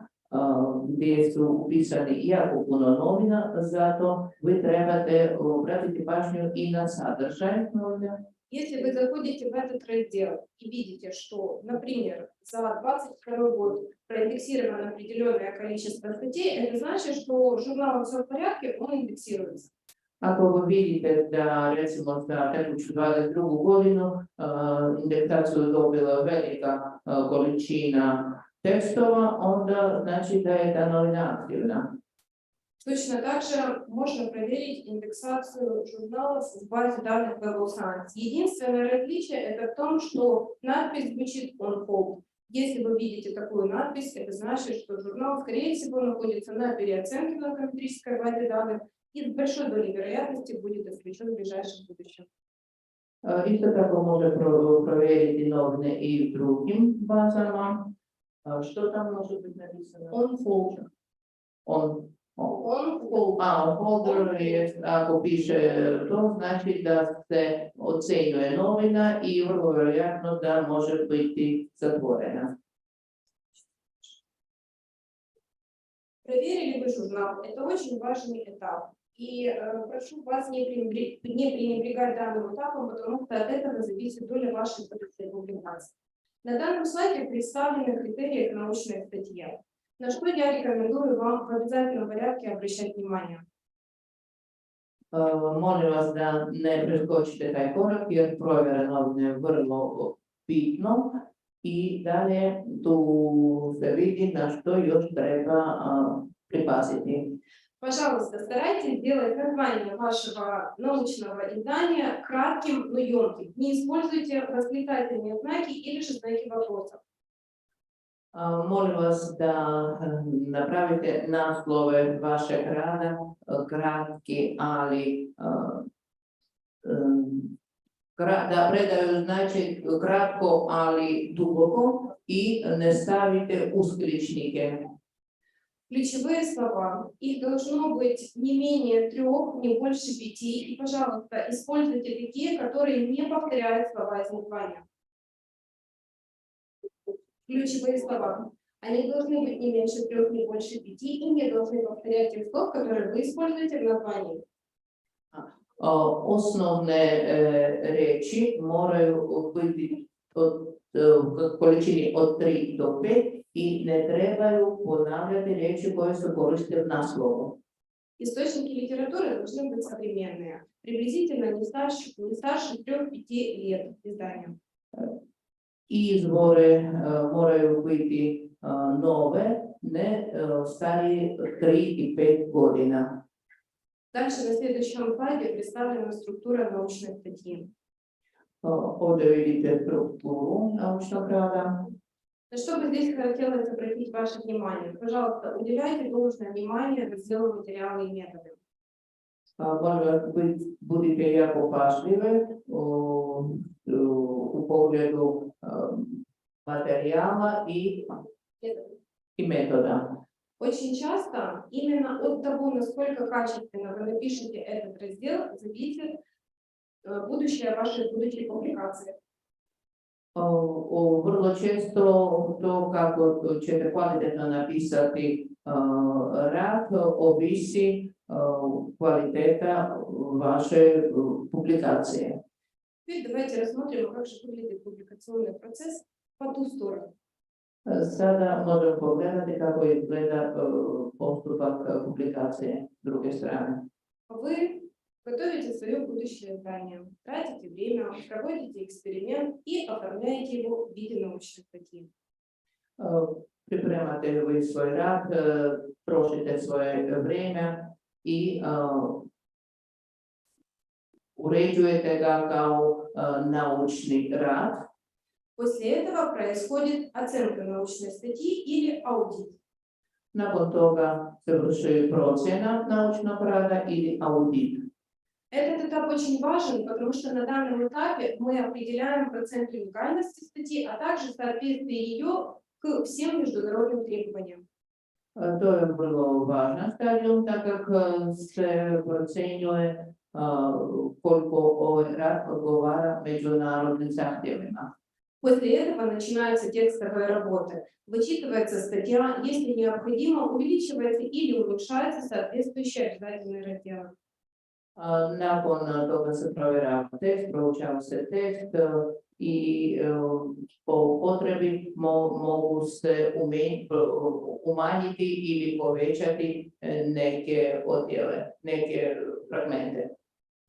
gdje su upisani jako puno novina, zato vi trebate obratiti pažnju i na sadržaj novina. Если вы заходите в этот раздел и видите, что, например, за 2022 год проиндексировано определенное количество статей, это значит, что журнал «Все в порядке», он индексируется. Ako vi vidite da recimo za tekuću 22. godinu indeksaciju dobila velika količina tekstova, onda znači da je ta novina aktivna. Точно так же можно проверить индексацию журналов в базе данных Web of Science. Единственное различие это в том, что надпись звучит on hold. Если вы видите такую надпись, это значит, что журнал, скорее всего, находится на переоценке в наукометрической базе данных и с большой долей вероятности будет исключен в ближайшем будущем. Isto tako može provjeriti novine i u drugim bazama. Što tam može biti napisano? On hold. On hold. Holder je, ako piše to, znači da se ocenjuje novina i vrlo vjerojatno da može biti zatvorena. Проверили вы журнал? Это очень важный этап. И прошу вас не пренебрегать данным этапом, потому что от этого зависит доля вашей будущей публикации. На данном слайде представлены критерии к научной статье, на что я рекомендую вам в обязательном порядке обращать внимание. Molim vas da ne preskočite taj korak jer provjera novine je vrlo bitno i dalje tu se vidi na što još treba pripaziti. Пожалуйста, старайтесь сделать название вашего научного издания кратким, но емким. Не используйте восклицательные знаки или же знаки вопросов. Molim vas da napravite naslove vašeg rada kratki, ali da predaju znači kratko, ali duboko i ne stavite uskličnike. Ключевые слова, их должно быть не менее 3, не больше 5. И, пожалуйста, используйте такие, которые не повторяют слова из названия. Ключевые слова. Они должны быть не меньше 3, не больше 5 и не должны повторять тех слов, которые вы используете в названии. Osnovne reči moraju biti od količini od 3 do 5 i ne trebaju ponavljati riječi koje se koriste u naslovu. Источники литературы должны быть современные, приблизительно не старше 3-5 лет издания. Izvore moraju biti nove, ne starije 3 i 5 godina. Дальше на следующем слайде представлена структура научной статьи. Ovdje vidite strukturu naučnog rada. На что бы здесь хотелось обратить ваше внимание? Пожалуйста, уделяйте должное внимание разделу материалы и методы. Molim vas, budite jako pažljive u pogledu materijala i metoda. Очень часто именно от того, насколько качественно вы напишете этот раздел, зависит будущее вашей будущей публикации. Vrlo često to kako ćete kvalitetno napisati rad ovisi kvaliteta vaše publikacije. Теперь давайте рассмотрим, как же выглядит публикационный процесс по ту сторону. Sada možemo pogledati kako izgleda postupak publikacije s druge strane. Вы готовите свое будущее издание, тратите время, проводите эксперимент и оформляете его в виде научной статьи. Pripremate vi svoj rad, trošite svoje vrijeme i uređujete ga kao naučni rad. После этого происходит оценка научной статьи или аудит. Nakon toga se vrši procjena naučnog rada ili audit. Этот этап очень важен, потому что на данном этапе мы определяем процент уникальности статьи, а также соответствие ее к всем международным требованиям. To je vrlo važan stadijum, tako kako se procjenjuje koliko ovaj rad odgovara međunarodnim zahtjevima. После этого начинается текстовая работа. Вычитывается статья, если необходимо, увеличивается или уменьшается соответствующие обязательные разделы. Nakon toga se provjerava tekst, proučava se tekst i po potrebi mogu se umanjiti ili povećati neke odjele, neke fragmente.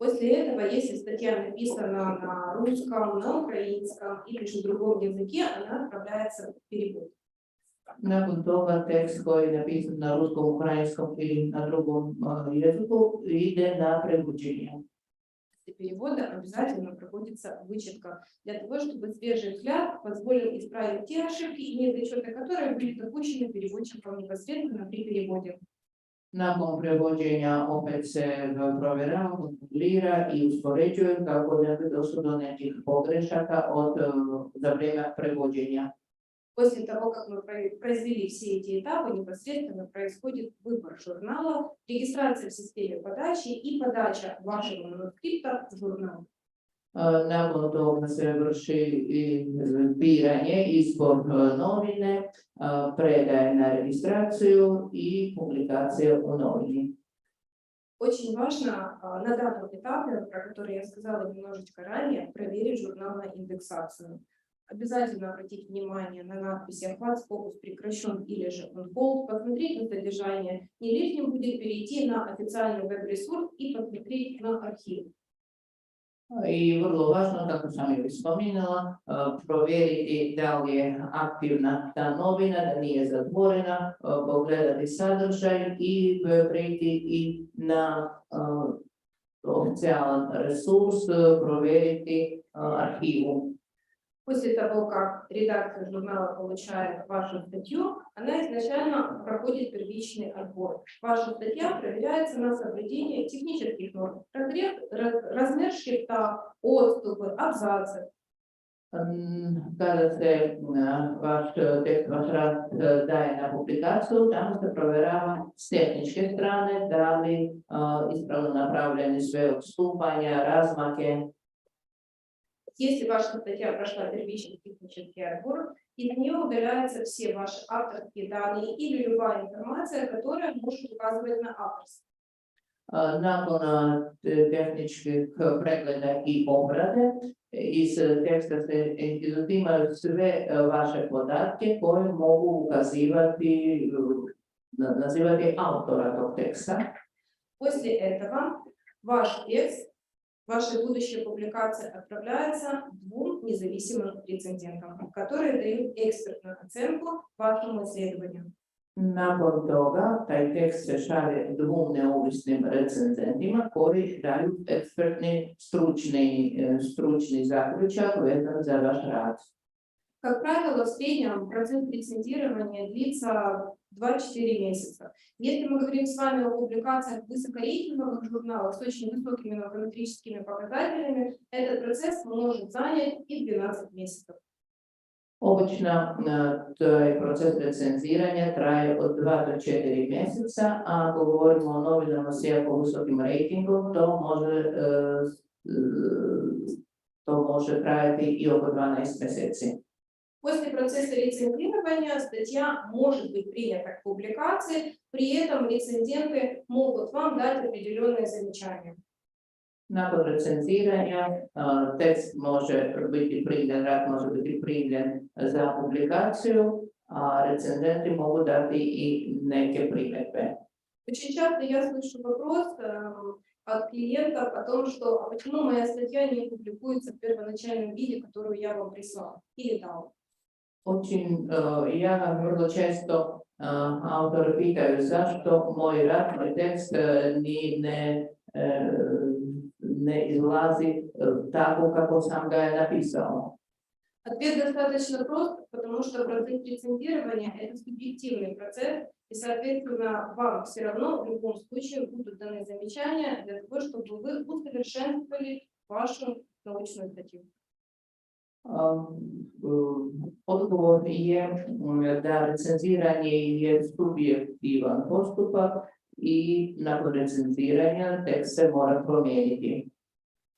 После этого, если статья написана на русском, на украинском или же другом языке, она отправляется в перевод. Nakon toga tekst koji je napisan na ruskom, ukrajinskom ili na drugom jeziku ide na prevođenje. После перевода обязательно проводится вычетка для того, чтобы свежий взгляд позволил исправить те ошибки и недочеты, которые были допущены переводчиком непосредственно при переводе. Nakon prevođenja opet se provjerava, kontrolira i uspoređuje kako ne bi došlo do nekih pogrešaka za vrijeme prevođenja. После того, как мы произвели все эти этапы, непосредственно происходит выбор журнала, регистрация в системе подачи и подача вашего манускрипта в журнал. Nakon toga se vrši biranje, izbor novine, predaje na registraciju i publikacija u novini. Очень важно на данном этапе, про который я сказала немножечко ранее, проверить журнал на индексацию. Обязательно обратить внимание на надписи «Охват фокус прекращен» или же «On hold», посмотреть на содержание. Не лишним будет перейти на официальный веб-ресурс и посмотреть на архив. I vrlo važno, kako sam i spominjala, provjeriti da li je aktivna ta novina, da nije zatvorena, pogledati sadržaj i prejти i na oficijalan resurs, provjeriti arhivu. После того, как редакция журнала получает вашу статью, она изначально проходит первичный отбор. Ваша статья проверяется на соблюдение технических норм, размер шрифта, отступы, абзацы. Kada se vaš tekst, vaš rad daje na publikaciju, tamo se provjerava s tehničke strane da li ispravno napravljeni sve odstupanja, razmake. Если ваша статья прошла первичный технический отбор, из нее удаляются все ваши авторские данные или любая информация, которая может указывать на авторство. Nakon tehničkih pregleda i obrade, iz teksta se izuzimaju sve vaše podatke koje mogu ukazivati, nazivati autora tog teksta. После этого ваш текст, ваша будущая публикация отправляется двум независимым рецензентам, которые дают экспертную оценку вашему исследованию. Nakon toga, taj tekst se šalje dvom neovisnim recenzentima koji daju ekspertni stručni zaključak vezan za vaš rad. Как правило, в среднем процесс рецензирования длится 2-4 месяца. Если мы говорим с вами о публикациях в высокорейтинговых журналах с очень высокими наукометрическими показателями, этот процесс может занять и 12 месяцев. Obično taj proces recenziranja traje od 2 do 4 mjeseca, a ako govorimo o novinama s jako visokim rejtingom, to može trajati i oko 12 mjeseci. После процесса рецензирования статья может быть принята к публикации, при этом рецензенты могут вам дать определенные замечания. Nakon recenziranja tekst može biti primljen, rad može biti primljen za publikaciju, a recenzenti mogu dati i neke primjedbe. Очень часто я слышу вопрос от клиентов о том, что а почему моя статья не публикуется в первоначальном виде, которую я вам прислал или дал. Ja vrlo često autori pitaju zašto moj rad, moj tekst ne izlazi tako kako sam ga je napisao. Ответ достаточно прост, потому что процесс рецензирования – это субъективный процесс, и, соответственно, вам все равно в любом случае будут даны замечания для того, чтобы вы усовершенствовали вашу научную статью. Odgovor je da recenziranje je subjektivan postupak i nakon recenziranja tekst se mora promijeniti.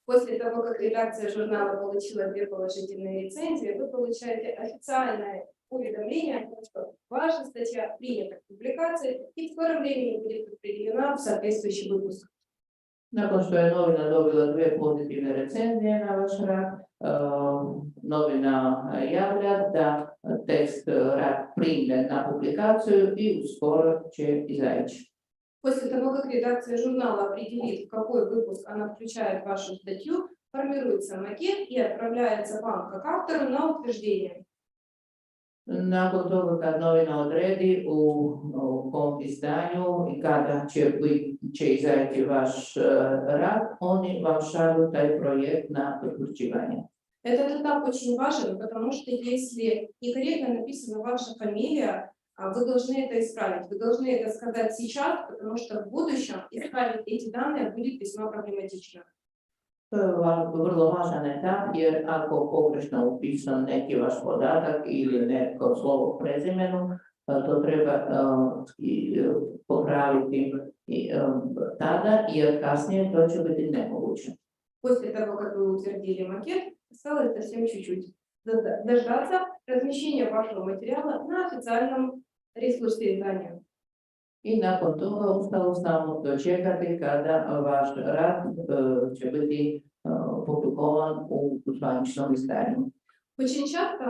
После того, как редакция журнала получила 2 положительные рецензии, вы получаете официальное уведомление о том, что ваша статья принята к публикации и в скором времени будет определена в соответствующий выпуск. Nakon što je novina dobila 2 pozitivne recenzije na vaš rad, novina javlja da tekst rad primljen na publikaciju i uskoro će izaći. После того, как редакция журнала определит, в какой выпуск она включает вашу статью, формируется макет и отправляется вам, как автору, на утверждение. Nakon toga kad novina odredi u kom izdanju i kada će izaći vaš rad, oni vam šalju taj projekt na potvrđivanje. Этот этап очень важен, потому что если некорректно написана ваша фамилия, вы должны это исправить. Вы должны это сказать сейчас, потому что в будущем исправить эти данные будет весьма проблематично. To je vrlo važan etap, jer ako pogrešno upisan neki vaš podatak ili neko slovo prezimenu, to treba popraviti tada, jer kasnije to će biti nemoguće. После того, как вы утвердили макет, осталось совсем чуть-чуть дождаться размещения вашего материала на официальном ресурсе издания. I nakon toga ostalo samo dočekati kada vaš rad će biti publikovan u zvaničnom izdanju. Очень часто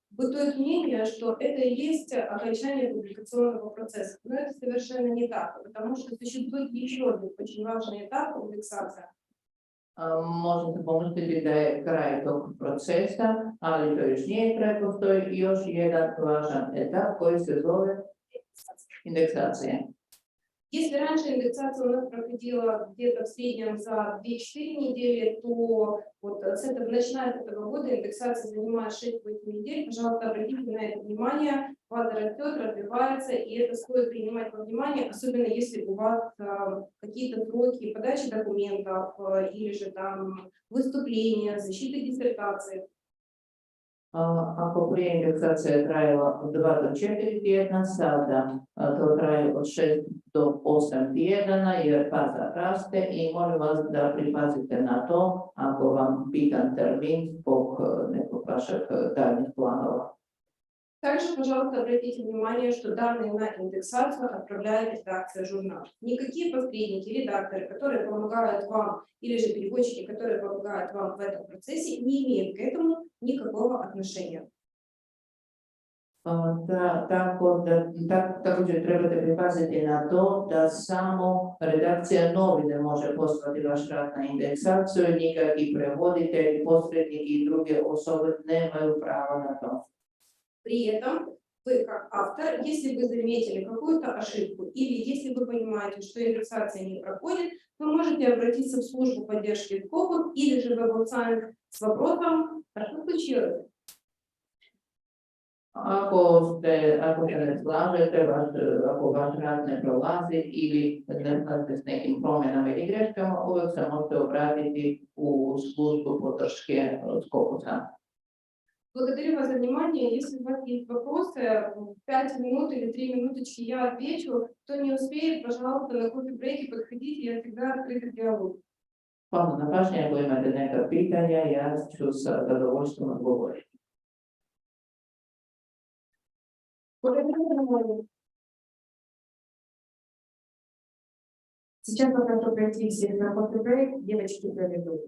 бытует мнение, что это и есть окончание публикационного процесса. Но это совершенно не так, потому что существует еще один очень важный этап – индексация. Možete pomisliti da je kraj tog procesa, ali to još nije kraj, postoji još jedan važan etap koji se zove индексация. Если раньше индексация у нас проходила где-то в среднем за 2-4 недели, то вот начиная с этого года индексация занимает 6-8 недель. Пожалуйста, обратите на это внимание. База растет, развивается, и это стоит принимать во внимание, особенно если у вас какие-то сроки подачи документов или же там выступления, защиты диссертации. Ako prije indeksacija trajala 2 do 4 tjedna, sada to traje od 6 do 8 tjedana jer baza raste i molim vas da pripazite na to ako vam pitan termin zbog nekog vašeg daljnjih planova. Также, пожалуйста, обратите внимание, что данные на индексацию отправляет редакция журнала. Никакие посредники, редакторы, которые помогают вам, или же переводчики, которые помогают вам в этом процессе, не имеют к этому никакого отношения. Također trebate pripaziti na to da samo redakcija novine može poslati vaš rad na indeksaciju, nikakvi prevoditelji, posredniki i druge osobe nemaju pravo na to. При этом вы, как автор, если вы заметили какую-то ошибку или если вы понимаете, что индексация не проходит, вы можете обратиться в службу поддержки COVID или же в веб-сайт с вопросом, что случилось. Ako se ne slažete, ako vaš rad ne prolazi ili ne slažete s nekim promjenama ili greškama, uvijek se možete obratiti u službu podrške Skopusa. Благодарю вас за внимание. Если у вас есть вопросы, 5 минут или 3 минуточки я отвечу. Кто не успеет, пожалуйста, на кофе-брейке подходите, я всегда открыта к диалогу. Hvala na pažnji, ako imate neka pitanja, ja ću sa zadovoljstvom odgovoriti. Сейчас я прошу пройти всех на кофе-брейк, девочки проведут.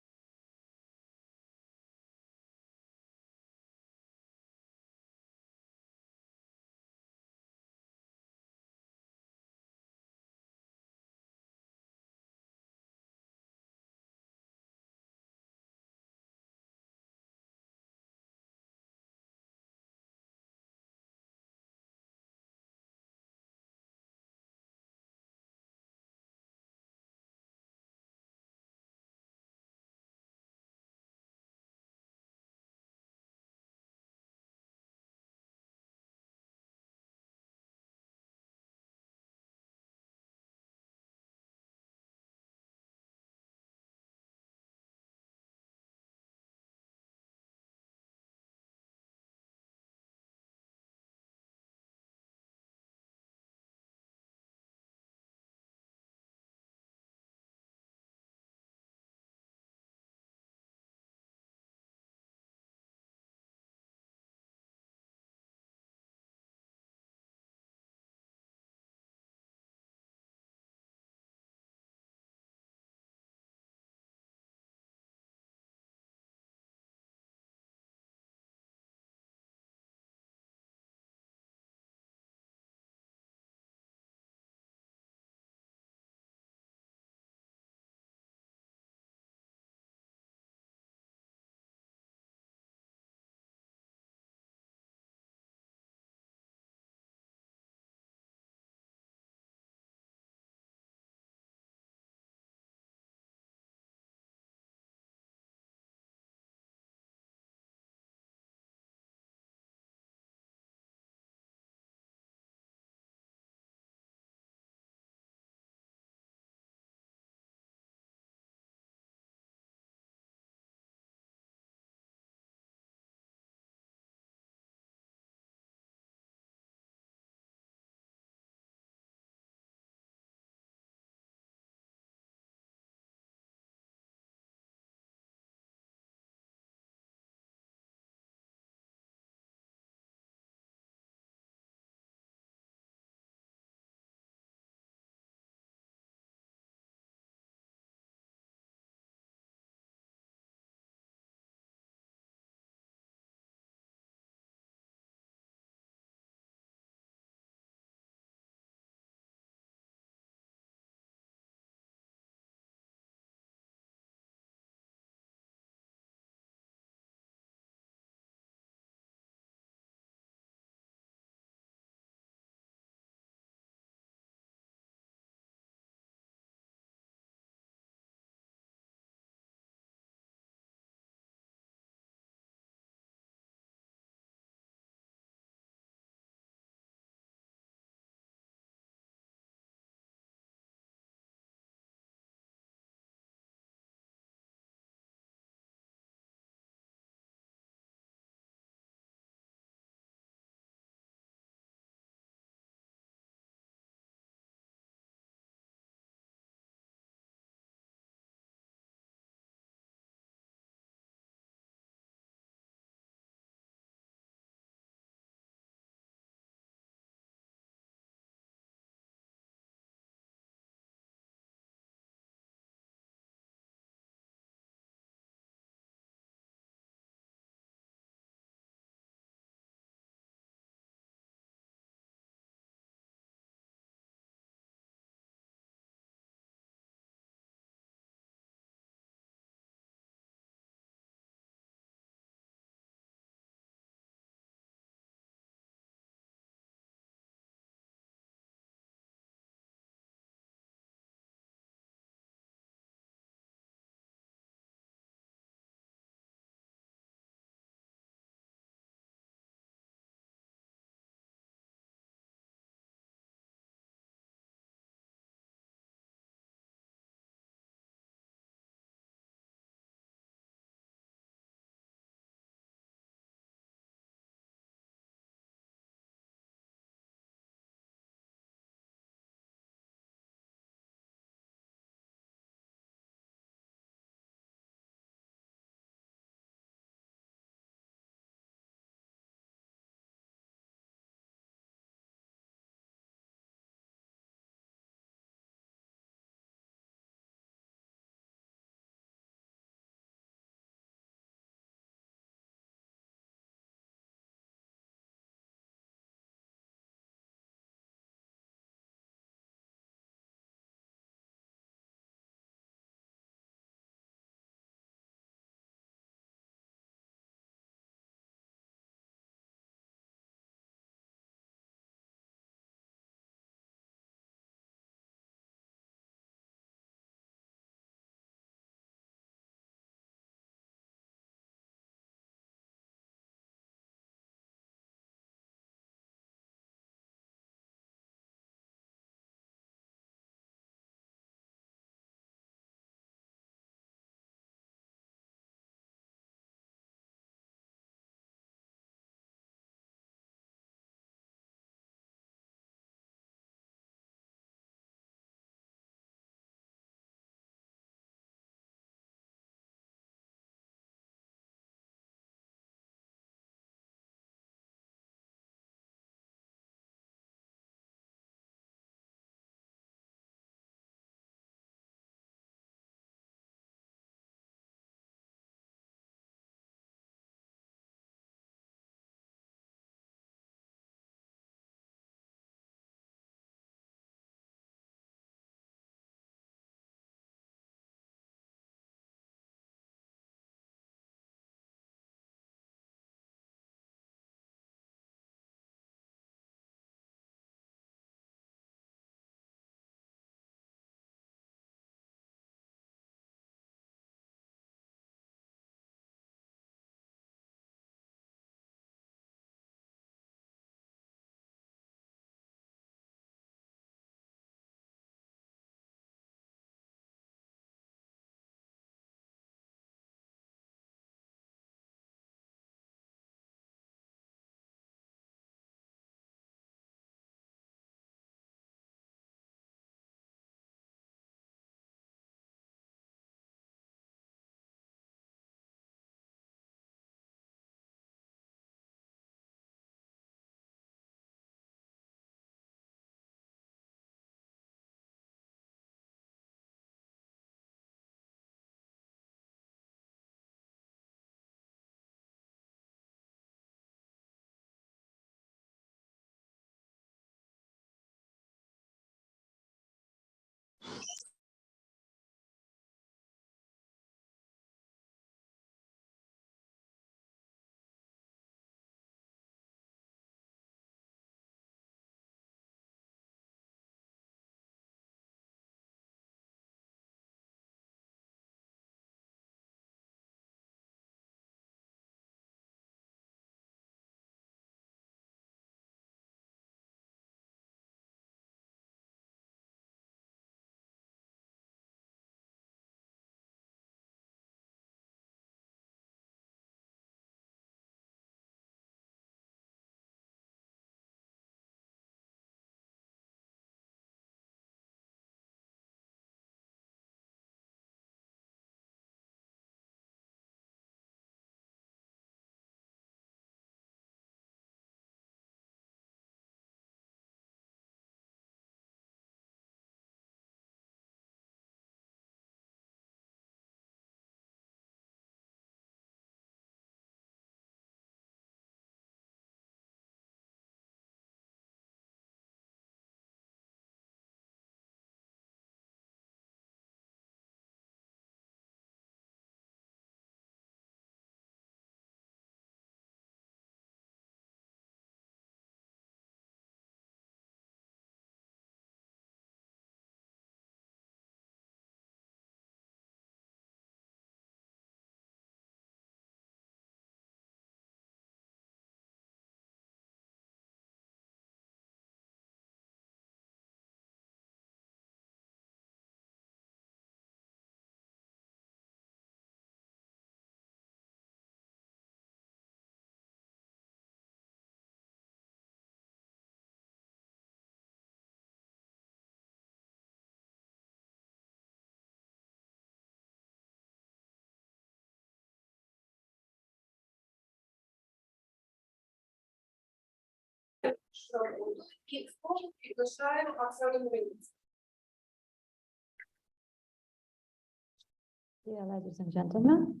Dear ladies and gentlemen,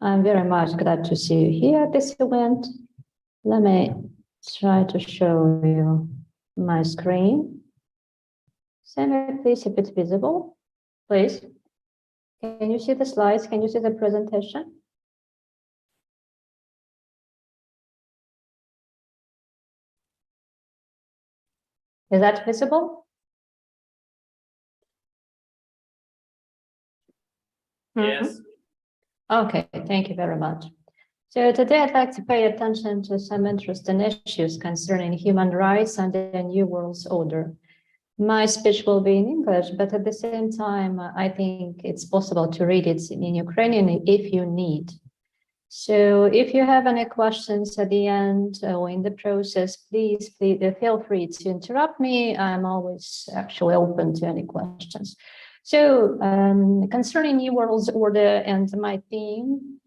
I'm very much glad to see you here at this event. Let me try to show you my screen. Send me please if it's visible, please. Can you see the slides? Can you see the presentation? Is that visible? Yes. Okay, thank you very much. So today I'd like to pay attention to some interesting issues concerning human rights and the New World Order. My speech will be in English, but at the same time, I think it's possible to read it in Ukrainian if you need. So if you have any questions at the end or in the process, please feel free to interrupt me. I'm always actually open to any questions. So concerning New World Order and my theme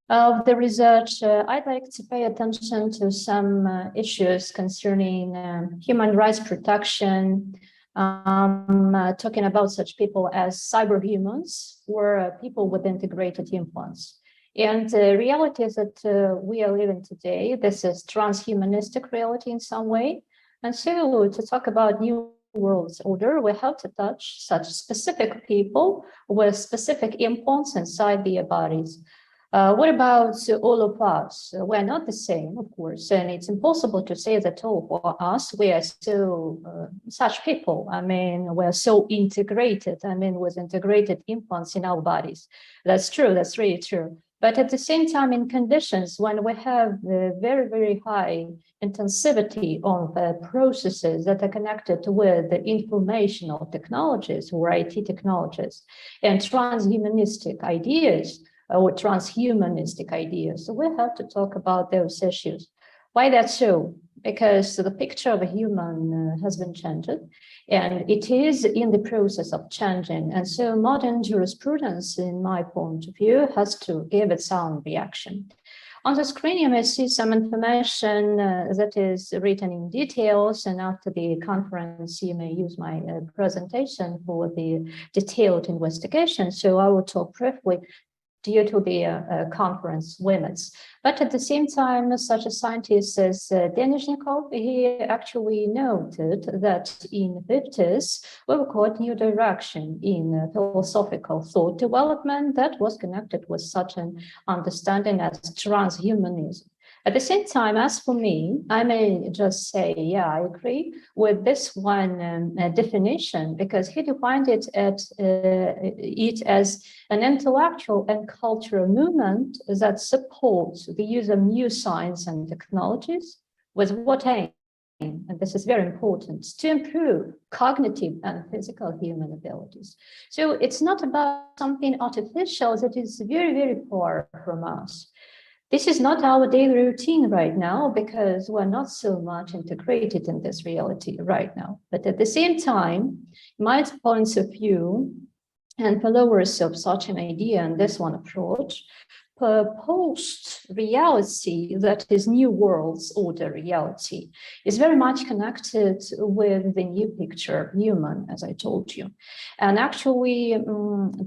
of the research, I'd like to pay attention to some issues concerning human rights protection, talking about such people as cyberhumans or people with integrated influence. And the reality is that we are living today, this is transhumanistic reality in some way. And so to talk about New World Order, we have to touch such specific people with specific implants inside their bodies. What about all of us? We're not the same, of course, and it's impossible to say that all for us, we are so such people. I mean, we're so integrated, with integrated implants in our bodies. That's true, that's really true. But at the same time, in conditions when we have very, very high intensivity of processes that are connected with the informational technologies or IT technologies and transhumanistic ideas, or transhumanistic ideas. So we have to talk about those issues. Why that's so? Because the picture of a human has been changed, and it is in the process of changing. And so modern jurisprudence, in my point of view, has to give its own reaction. On the screen, you may see some information that is written in details, and after the conference, you may use my presentation for the detailed investigation. So I will talk briefly due to the conference limits. But at the same time, such a scientist as Denishnikov, he actually noted that in the 50s, we got new direction in philosophical thought development that was connected with such an understanding as transhumanism. At the same time, as for me, I may just say, yeah, I agree with this one definition, because he defined it as an intellectual and cultural movement that supports the use of new science and technologies with what aim? And this is very important, to improve cognitive and physical human abilities. So it's not about something artificial that is very, very far from us. This is not our daily routine right now because we're not so much integrated in this reality right now. But at the same time, my points of view and followers of such an idea and this one approach proposed reality that is New World Order reality is very much connected with the new picture of human, as I told you. And actually,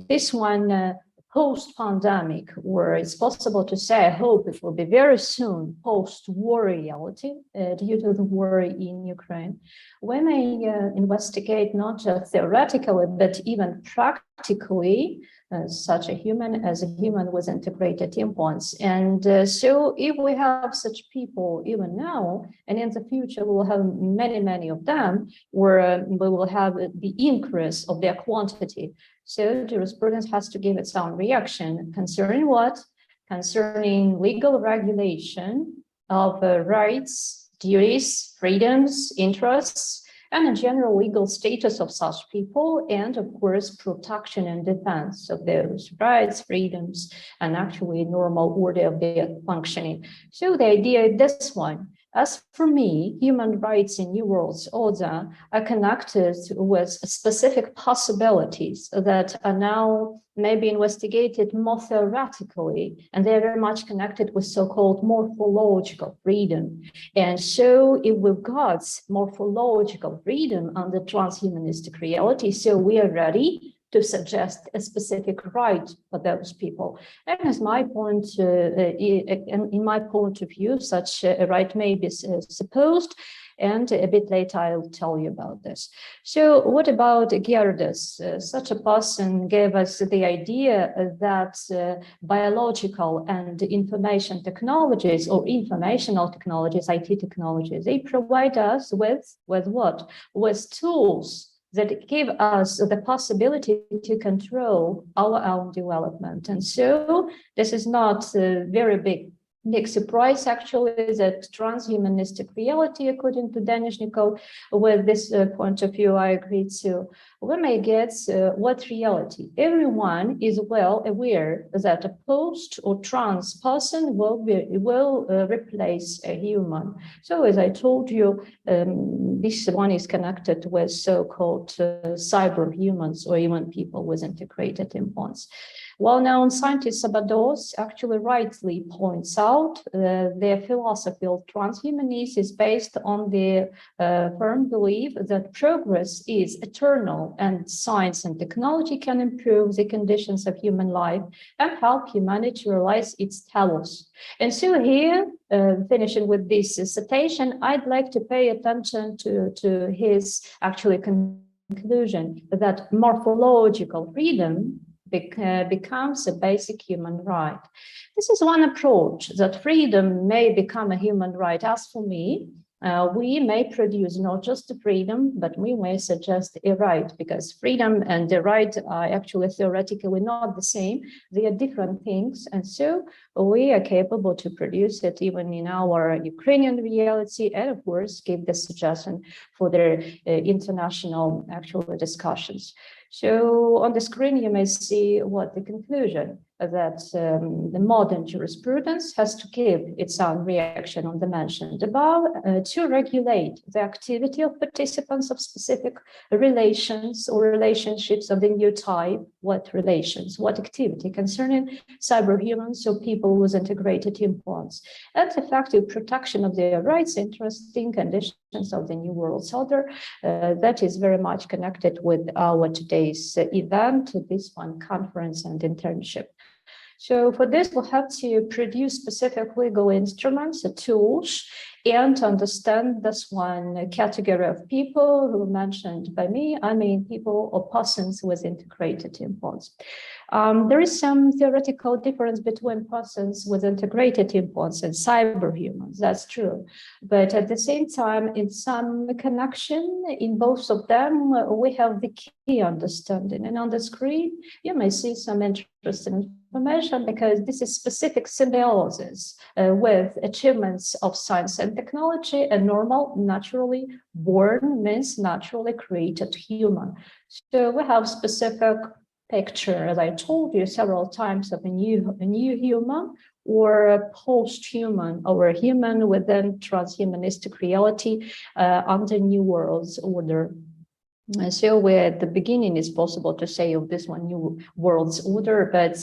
this one post-pandemic, where it's possible to say, I hope it will be very soon, post-war reality due to the war in Ukraine, we may investigate not just theoretically, but even practically such a human as a human with integrated implants. And so if we have such people even now, and in the future we will have many, many of them, where we will have the increase of their quantity. So jurisprudence has to give its own reaction concerning what? Concerning legal regulation of rights, duties, freedoms, interests, and in general legal status of such people, and of course protection and defense of those rights, freedoms, and actually normal order of their functioning. So the idea is this one. As for me, human rights in New World Order are connected with specific possibilities that are now maybe investigated more theoretically, and they're very much connected with so-called morphological freedom. And so if we've got morphological freedom under transhumanistic reality, so we are ready to suggest a specific right for those people. And as my point, in my point of view, such a right may be supposed, and a bit later I'll tell you about this. So what about Gerdes? Such a person gave us the idea that biological and information technologies or informational technologies, IT technologies, they provide us with what? With tools that give us the possibility to control our own development. And so this is not a very big surprise, actually, that transhumanistic reality, according to Denishnikov, with this point of view, I agree too. We may get what reality? Everyone is well aware that a post or trans person will replace a human. So as I told you, this one is connected with so-called cyber humans or even people with integrated implants. Well-known scientist Sabados actually rightly points out their philosophy of transhumanism is based on the firm belief that progress is eternal and science and technology can improve the conditions of human life and help humanity realize its telos. And so here, finishing with this citation, I'd like to pay attention to his actually conclusion that morphological freedom becomes a basic human right. This is one approach that freedom may become a human right. As for me, we may produce not just the freedom, but we may suggest a right, because freedom and the right are actually theoretically not the same. They are different things. And so we are capable to produce it even in our Ukrainian reality, and of course, give the suggestion for their international actual discussions. So on the screen, you may see what the conclusion that the modern jurisprudence has to give its own reaction on the mentioned above to regulate the activity of participants of specific relations or relationships of the new type. What relations, what activity concerning cyberhumans or people with integrated implants, and effective protection of their rights, interests, and conditions of the New World Order. That is very much connected with our today's event, this one, conference and internship. So for this, we'll have to produce specific legal instruments, tools, and understand this one category of people who mentioned by me, I mean people or persons with integrated implants. There is some theoretical difference between persons with integrated implants and cyberhumans, that's true. But at the same time, in some connection in both of them, we have the key understanding. And on the screen, you may see some interesting information because this is specific symbiosis with achievements of science and technology, and normal, naturally born means naturally created human. So we have specific picture, as I told you several times, of a new human or a post-human or a human within transhumanistic reality under New World Order. So where at the beginning it's possible to say of this one New World Order, but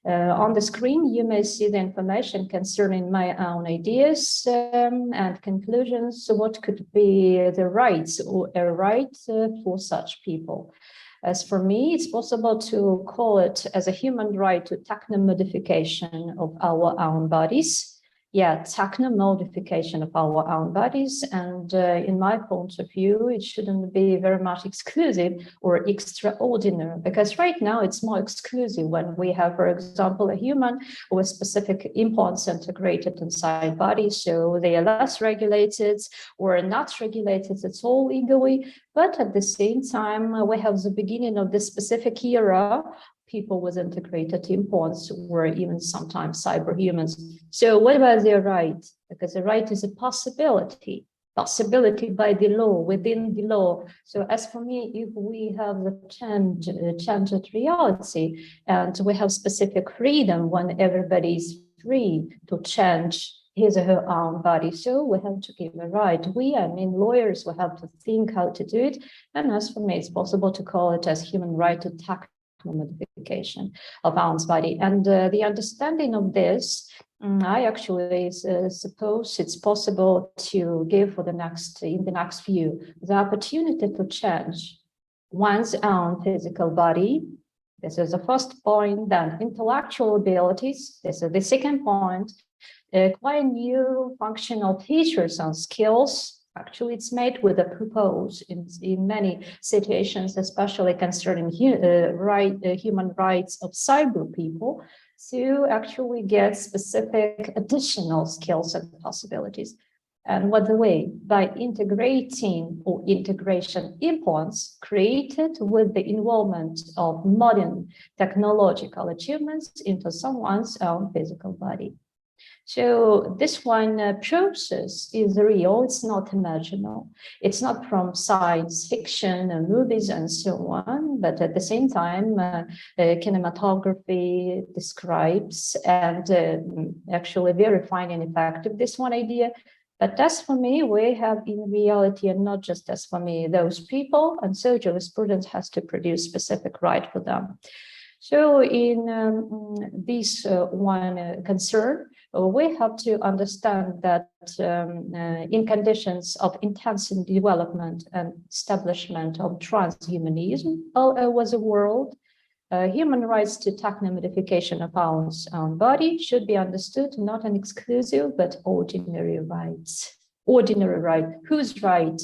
on the screen, you may see the information concerning my own ideas and conclusions. So what could be the rights or a right for such people? As for me, it's possible to call it as a human right to techno-modification of our own bodies. Yeah, techno-modification of our own bodies. And in my point of view, it shouldn't be very much exclusive or extraordinary, because right now it's more exclusive when we have, for example, a human with specific implants integrated inside body. So they are less regulated or not regulated at all legally. But at the same time, we have the beginning of this specific era, people with integrated implants or even sometimes cyberhumans. So what about their right? Because the right is a possibility by the law, within the law. So as for me, if we have the changed reality and we have specific freedom when everybody is free to change his or her own body. So we have to give a right. Lawyers, will have to think how to do it. And as for me, it's possible to call it as human right to tackle modification of one's body. And the understanding of this, I actually suppose it's possible to give in the next view, the opportunity to change one's own physical body. This is the first point. Then intellectual abilities. This is the second point. Acquire new functional features and skills. Actually, it's made with a purpose in many situations, especially concerning human rights of cyber people, to actually get specific additional skills and possibilities. And what the way? By integrating or integration implants created with the involvement of modern technological achievements into someone's own physical body. So this one process is real, it's not imaginal. It's not from science fiction and movies and so on, but at the same time, cinematography describes and actually verifying and effective this one idea. But as for me, we have in reality, and not just as for me, those people, and so jurisprudence has to produce specific right for them. So in this one concern, we have to understand that in conditions of intensive development and establishment of transhumanism all over the world, human rights to techno modification of one's own body should be understood not an exclusive but ordinary rights. Ordinary right. Whose right?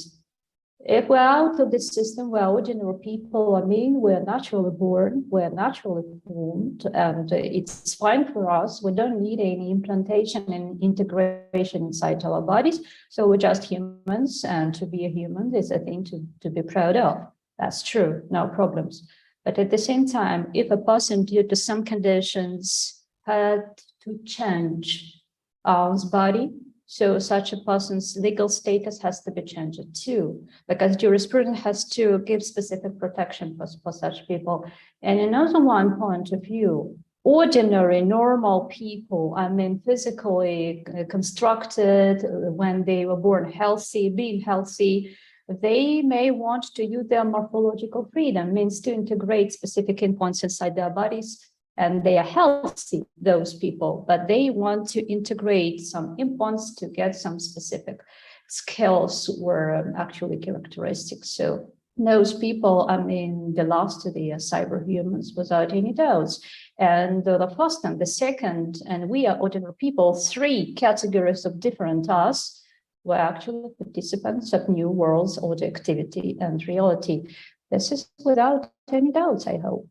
If we're out of this system, we're ordinary people. We're naturally born, we're naturally formed, and it's fine for us. We don't need any implantation and integration inside our bodies. So we're just humans, and to be a human is a thing to be proud of. That's true, no problems. But at the same time, if a person due to some conditions had to change one's body, so such a person's legal status has to be changed too, because jurisprudence has to give specific protection for such people. And another one point of view, ordinary, normal people, physically constructed, when they were born healthy, being healthy, they may want to use their morphological freedom, means to integrate specific implants inside their bodies. And they are healthy, those people, but they want to integrate some implants to get some specific skills or actually characteristics. So those people, belong to the cyber humans without any doubts. And the first and the second, and we are ordinary people, 3 categories of different us, were actually participants of new worlds order activity and reality. This is without any doubts, I hope.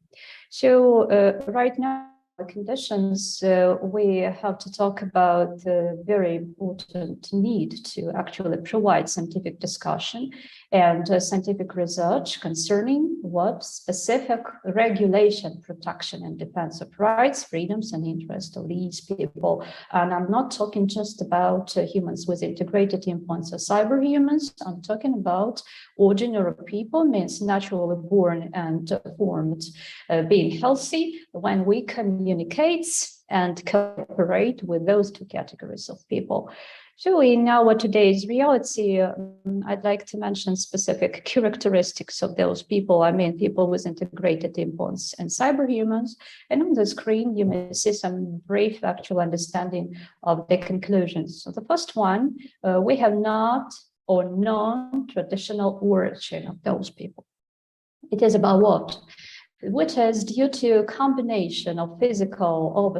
So right now, the conditions, we have to talk about the very important need to actually provide scientific discussion and scientific research concerning what specific regulation, protection, and defense of rights, freedoms, and interests of these people. And I'm not talking just about humans with integrated implants or cyber humans. I'm talking about ordinary people, means naturally born and formed, being healthy when we communicate and cooperate with those 2 categories of people. So in our today's reality, I'd like to mention specific characteristics of those people. People with integrated implants and cyber humans. And on the screen, you may see some brief actual understanding of the conclusions. So the first one, we have not or non-traditional origin of those people. It is about what? Which is due to a combination of the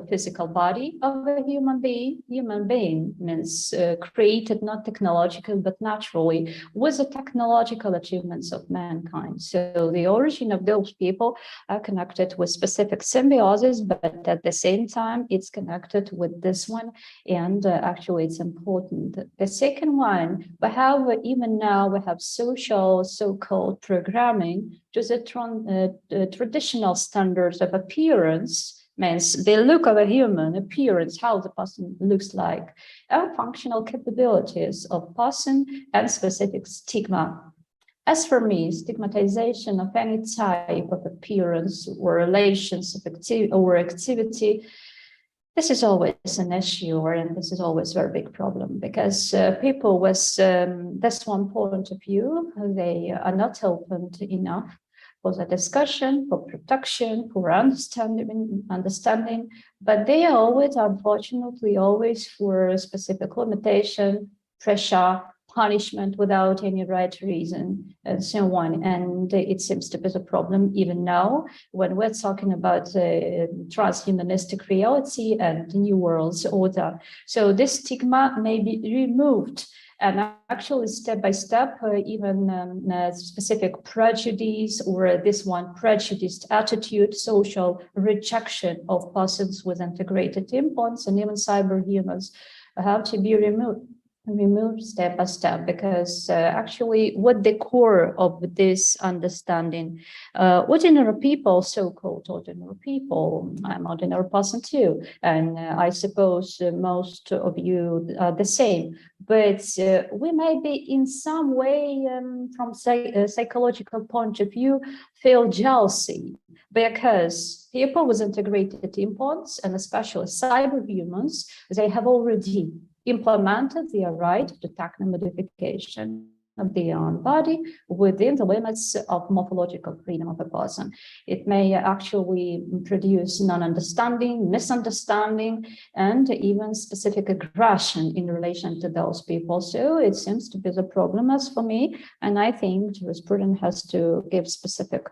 physical body of a human being. Human being means created not technologically, but naturally with the technological achievements of mankind. So the origin of those people are connected with specific symbiosis, but at the same time, it's connected with this one. And actually, it's important. The second one, even now, we have social so-called programming to the traditional standards of appearance, means the look of a human appearance, how the person looks like, and functional capabilities of person and specific stigma. As for me, stigmatization of any type of appearance or relations of activity This is always an issue, and this is always a very big problem, because people with this one point of view, they are not open enough for the discussion, for protection, for understanding, but they are always, unfortunately, always for a specific limitation, pressure, punishment without any right reason, and so on. And it seems to be a problem even now when we're talking about transhumanistic reality and new world's order. So this stigma may be removed, and actually step by step, even specific prejudice or this one prejudiced attitude, social rejection of persons with integrated implants and even cyberhumans have to be removed step by step, because actually what the core of this understanding, ordinary people, so-called ordinary people, I'm ordinary person too, and I suppose most of you are the same, but we may be in some way from psychological point of view feel jealousy, because people with integrated implants and especially cyberhumans, they have already implemented their right to techno modification of their own body within the limits of morphological freedom of a person. It may actually produce non-understanding, misunderstanding, and even specific aggression in relation to those people. So it seems to be the problem as for me, and I think jurisprudence has to give specific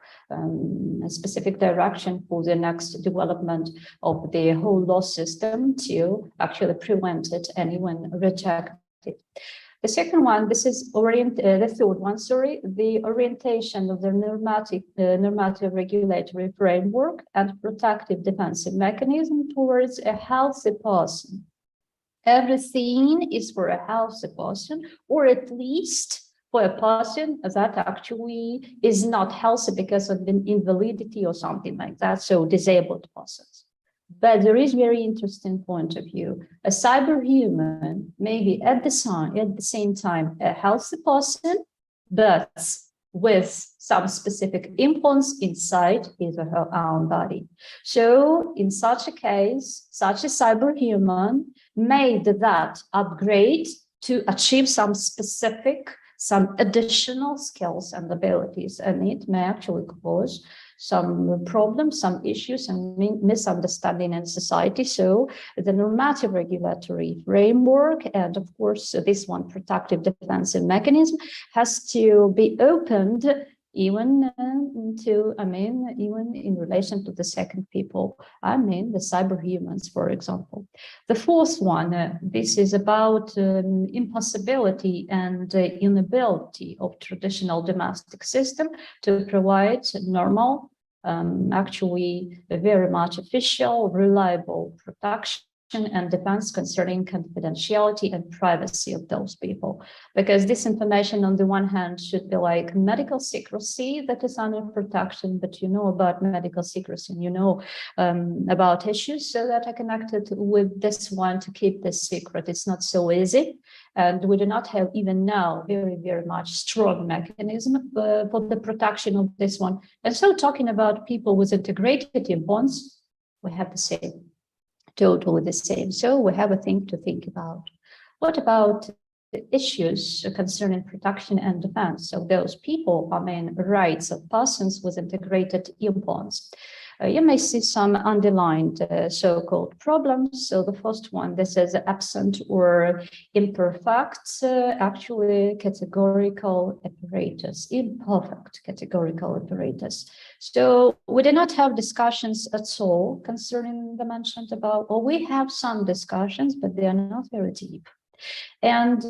direction for the next development of the whole law system to actually prevent it, anyone reject it. The second one, this is the third one, the orientation of the normative regulatory framework and protective defensive mechanism towards a healthy person. Everything is for a healthy person, or at least for a person that actually is not healthy because of an invalidity or something like that, so disabled persons. But there is very interesting point of view. A cyberhuman may be at the same time a healthy person, but with some specific implants inside his or her own body. So in such a case, such a cyberhuman made that upgrade to achieve some additional skills and abilities, and it may actually cause some problems, some issues, and misunderstanding in society. So the normative regulatory framework, and of course this one protective defensive mechanism, has to be opened even even in relation to the second people, the cyberhumans, for example. The fourth one, this is about impossibility and inability of traditional domestic system to provide normal, actually very much official, reliable protection and defense concerning confidentiality and privacy of those people. Because this information on the one hand should be like medical secrecy that is under protection, but you know about medical secrecy and you know about issues that are connected with this one to keep this secret. It's not so easy. And we do not have even now very, very much strong mechanism for the protection of this one. And so talking about people with integrated implants, we have the same. Totally the same. So we have a thing to think about. What about the issues concerning protection and defense of those people, rights of persons with integrated implants? You may see some underlined so-called problems. So the first one, this is absent or imperfect, actually categorical apparatus, imperfect categorical apparatus. So we do not have discussions at all concerning the mentioned above, or we have some discussions, but they are not very deep. And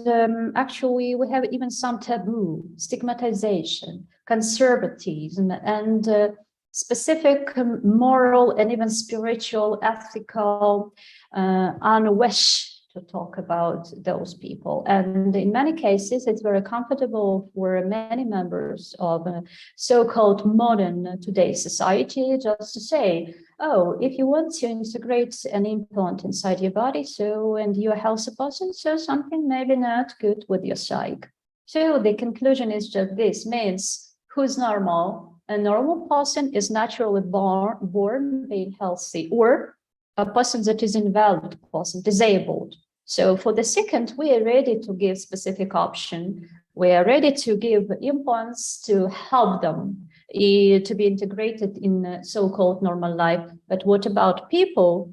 actually, we have even some taboo, stigmatization, conservatism, and specific moral and even spiritual, ethical unwish to talk about those people. And in many cases, it's very comfortable for many members of so-called modern today society just to say, oh, if you want to integrate an implant inside your body, and you're a healthy person, so something maybe not good with your psyche. So the conclusion is just this, means who's normal? A normal person is naturally born being healthy, or a person that is invalid person, disabled. So for the second, we are ready to give specific option. We are ready to give implants to help them to be integrated in so-called normal life. But what about people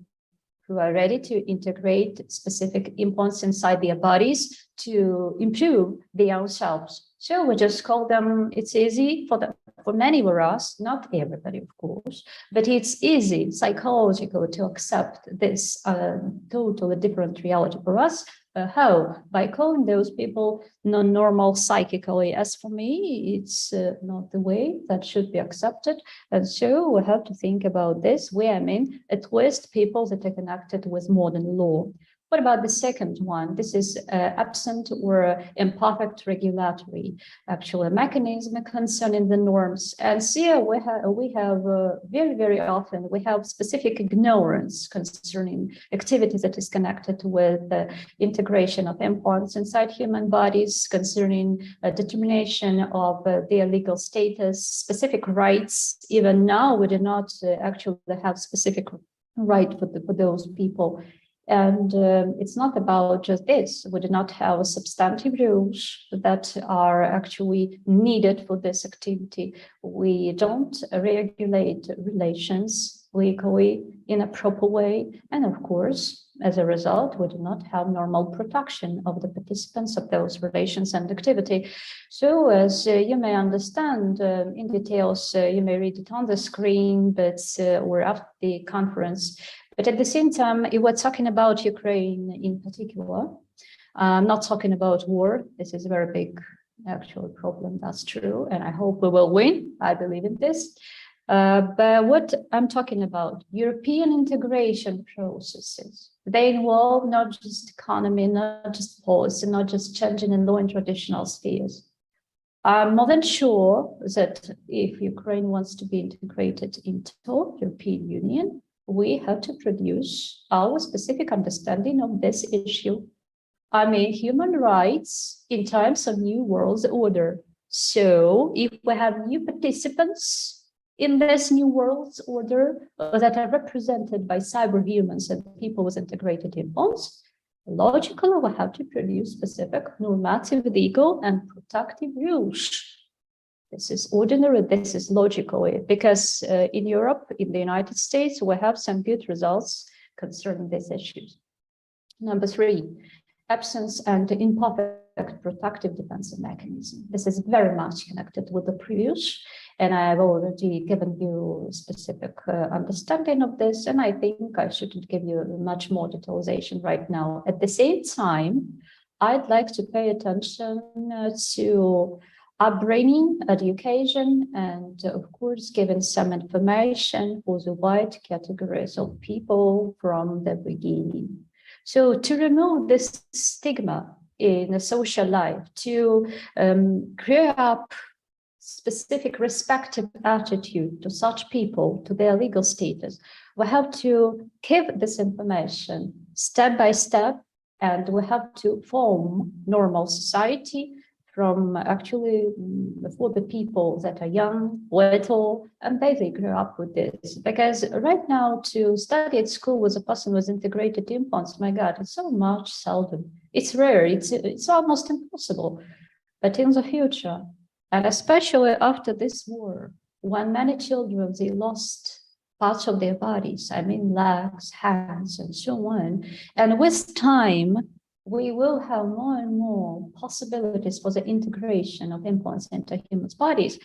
who are ready to integrate specific implants inside their bodies to improve their selves? So we just call them, it's easy for many of us, not everybody, of course, but it's easy psychologically to accept this totally different reality for us. How? By calling those people non-normal psychically. As for me, it's not the way that should be accepted. And so we have to think about this. I mean, at least people that are connected with modern law. What about the second one? This is absent or imperfect regulatory actual mechanism concerning the norms. And here we have very, very often we have specific ignorance concerning activities that is connected with the integration of implants inside human bodies, concerning determination of their legal status, specific rights. Even now, we do not actually have specific right for those people. And it's not about just this. We do not have substantive rules that are actually needed for this activity. We don't regulate relations legally in a proper way. And of course, as a result, we do not have normal protection of the participants of those relations and activity. So as you may understand in details, you may read it on the screen, but or after the conference. But at the same time, if we're talking about Ukraine in particular, I'm not talking about war. This is a very big actual problem, that's true. And I hope we will win. I believe in this. But what I'm talking about, European integration processes, they involve not just economy, not just policy, not just changing in law and traditional spheres. I'm more than sure that if Ukraine wants to be integrated into the European Union, we have to produce our specific understanding of this issue. I mean, human rights in times of new world order. So if we have new participants in this new world order that are represented by cyberhumans and people with integrated implants, logically we have to produce specific normative, legal, and protective rules. This is ordinary, this is logical, because in Europe, in the United States, we have some good results concerning these issues. Number 3, absence and imperfect protective defensive mechanism. This is very much connected with the previous, and I've already given you specific understanding of this, and I think I shouldn't give you much more detailization right now. At the same time, I'd like to pay attention to upbringing, education, and of course, giving some information for the wide categories of people from the beginning. So to remove this stigma in a social life, to create up specific respective attitude to such people, to their legal status, we have to give this information step by step, and we have to form normal society from actually for the people that are young, little, and they grow up with this. Because right now to study at school with a person with integrated implants, my God, it's so much seldom. It's rare, it's almost impossible. But in the future, and especially after this war, when many children, they lost parts of their bodies, I mean legs, hands, and so on. And with time, we will have more and more possibilities for the integration of implants into human bodies.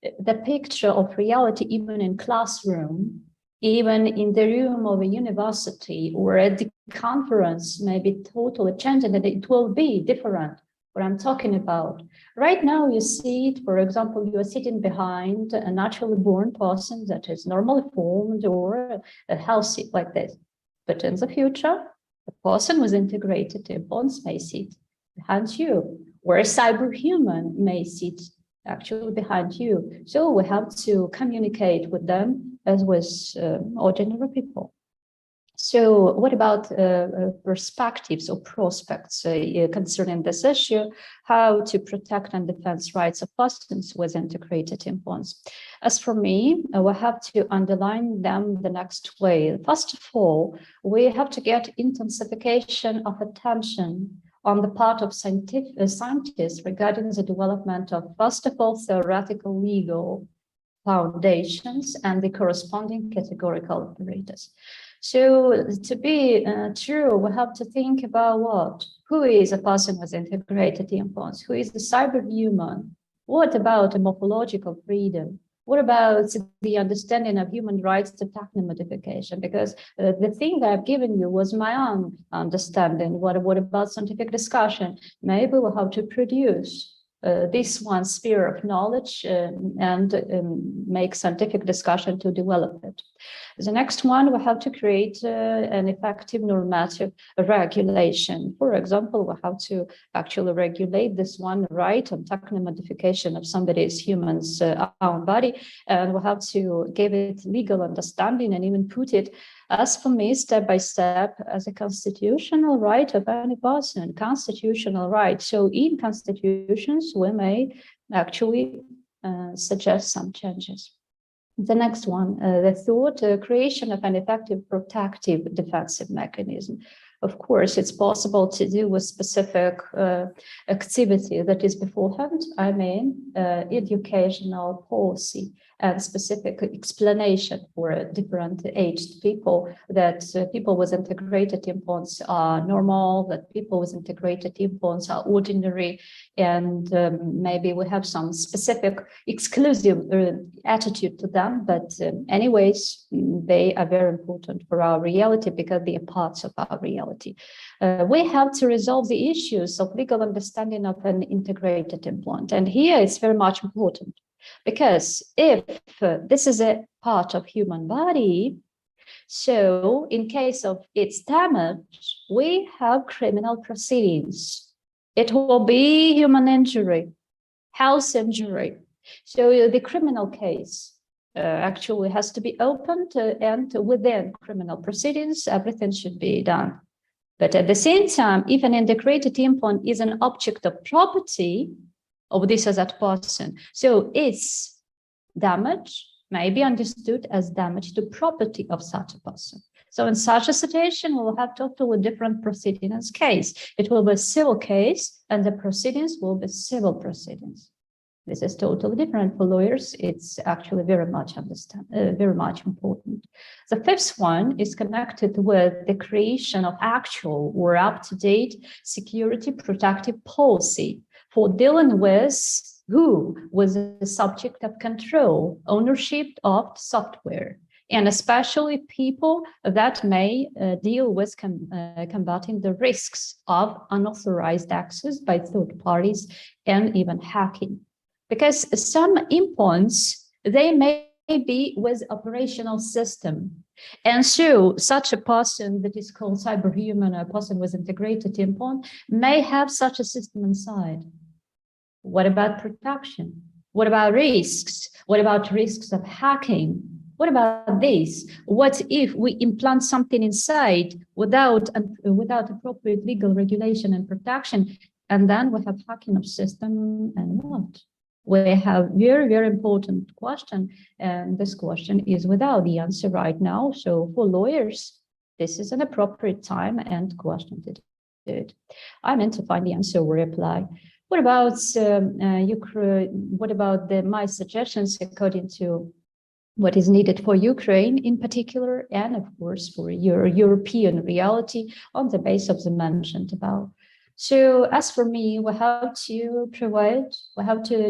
The picture of reality, even in classroom, even in the room of a university or at the conference, may be totally changing, and it will be different. What I'm talking about right now, you see it. For example, you are sitting behind a naturally born person that is normally formed or healthy like this, but in the future, the person with integrated implants may sit behind you, or a cyberhuman may sit actually behind you. So we have to communicate with them as with ordinary people. So what about perspectives or prospects concerning this issue, how to protect and defend rights of persons with integrated implants? As for me, we have to underline them the next way. First of all, we have to get intensification of attention on the part of scientists regarding the development of, first of all, theoretical legal foundations and the corresponding categorical apparatus. So to be true, we have to think about what? Who is a person with integrated implants? Who is the cyberhuman? What about a morphological freedom? What about the understanding of human rights to techno modification? Because the thing that I've given you was my own understanding. What about scientific discussion? Maybe we'll have to produce this one sphere of knowledge and make scientific discussion to develop it. The next one, we have to create an effective normative regulation. For example, we have to actually regulate this one right on techno modification of somebody's human's own body, and we have to give it legal understanding and even put it, as for me, step by step, as a constitutional right of any person, constitutional right. So in constitutions, we may actually suggest some changes. The next one, the third, creation of an effective protective defensive mechanism. Of course, it's possible to do with specific activity that is beforehand. I mean, educational policy and specific explanation for different aged people, that people with integrated implants are normal, that people with integrated implants are ordinary, and maybe we have some specific exclusive attitude to them, but anyways, they are very important for our reality because they are parts of our reality. We have to resolve the issues of legal understanding of an integrated implant, and here it's very much important. Because if this is a part of human body, so in case of its damage, we have criminal proceedings. It will be human injury, health injury. So the criminal case actually has to be opened, and within criminal proceedings, everything should be done. But at the same time, if an integrated implant is an object of property of this or that person, so its damage may be understood as damage to property of such a person. So in such a situation, we'll have totally different proceedings case. It will be a civil case, and the proceedings will be civil proceedings. This is totally different for lawyers. It's actually very much important. The fifth one is connected with the creation of actual or up-to-date security protective policy for dealing with who was the subject of control, ownership of software, and especially people that may deal with combating the risks of unauthorized access by third parties and even hacking. Because some implants, they may be with operational system. And so such a person that is called cyberhuman, a person with integrated implant, may have such a system inside. What about protection? What about risks? What about risks of hacking? What about this? What if we implant something inside without appropriate legal regulation and protection, and then we have hacking of system and what? We have very, very important question, and this question is without the answer right now. So for lawyers, this is an appropriate time and question to do it. I meant to find the answer or reply. What about my suggestions according to what is needed for Ukraine in particular, and of course for your European reality on the basis of the mentioned above? So as for me, we have to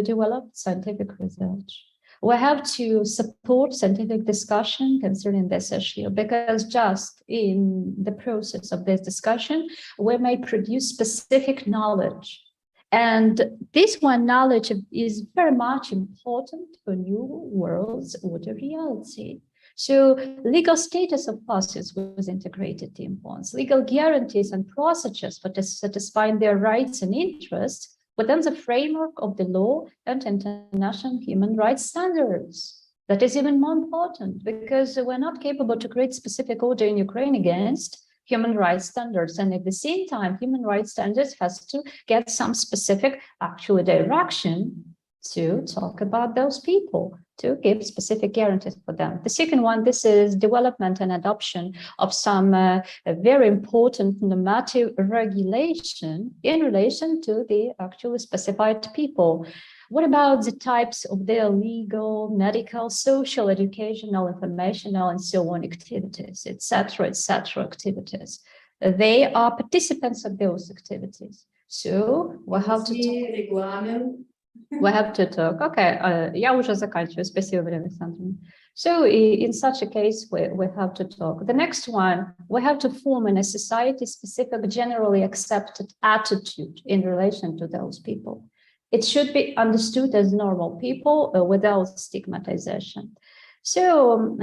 develop scientific research. We have to support scientific discussion concerning this issue, because just in the process of this discussion, we may produce specific knowledge. And this one knowledge is very much important for new world's order reality. So legal status of persons with integrated implants, legal guarantees and procedures for satisfying their rights and interests within the framework of the law and international human rights standards. That is even more important because we're not capable to create specific order in Ukraine against human rights standards. And at the same time, human rights standards has to get some specific actual direction to talk about those people, to give specific guarantees for them. The second one, this is development and adoption of some very important normative regulation in relation to the actually specified people. What about the types of their legal, medical, social, educational, informational, and so on activities, etc., activities? They are participants of those activities. So we have to talk. We have to talk. Okay, я уже заканчиваю. Спасибо, Мария Александровна. So in such a case, we have to talk. The next one, we have to form in a society-specific, generally accepted attitude in relation to those people. It should be understood as normal people without stigmatization. So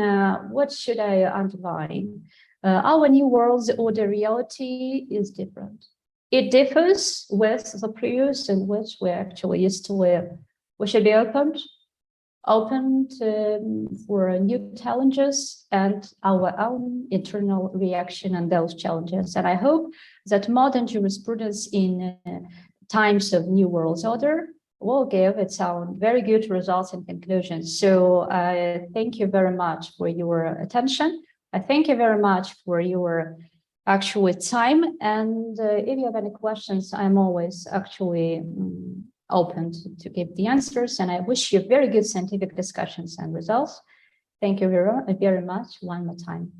what should I underline? Our new world's order reality is different. It differs with the previous in which we actually used to live. We should be open for new challenges and our own internal reaction on those challenges. And I hope that modern jurisprudence in times of new world order will give its own very good results and conclusions. So I thank you very much for your attention. I thank you very much for your actual time. And if you have any questions, I'm always actually open to give the answers. And I wish you very good scientific discussions and results. Thank you very much one more time.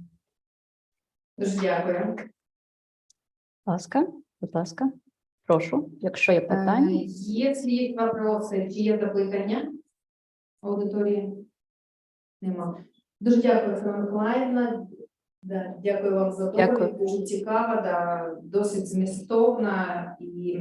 Дякую. Будь ласка. Прошу, якщо є питання. Если есть вопросы, чи є запитання аудиторії? Нема. Дуже дякую, Оксана Миколаївна. Да, дякую вам за доповідь. Дуже цікаво, да, досить змістовно і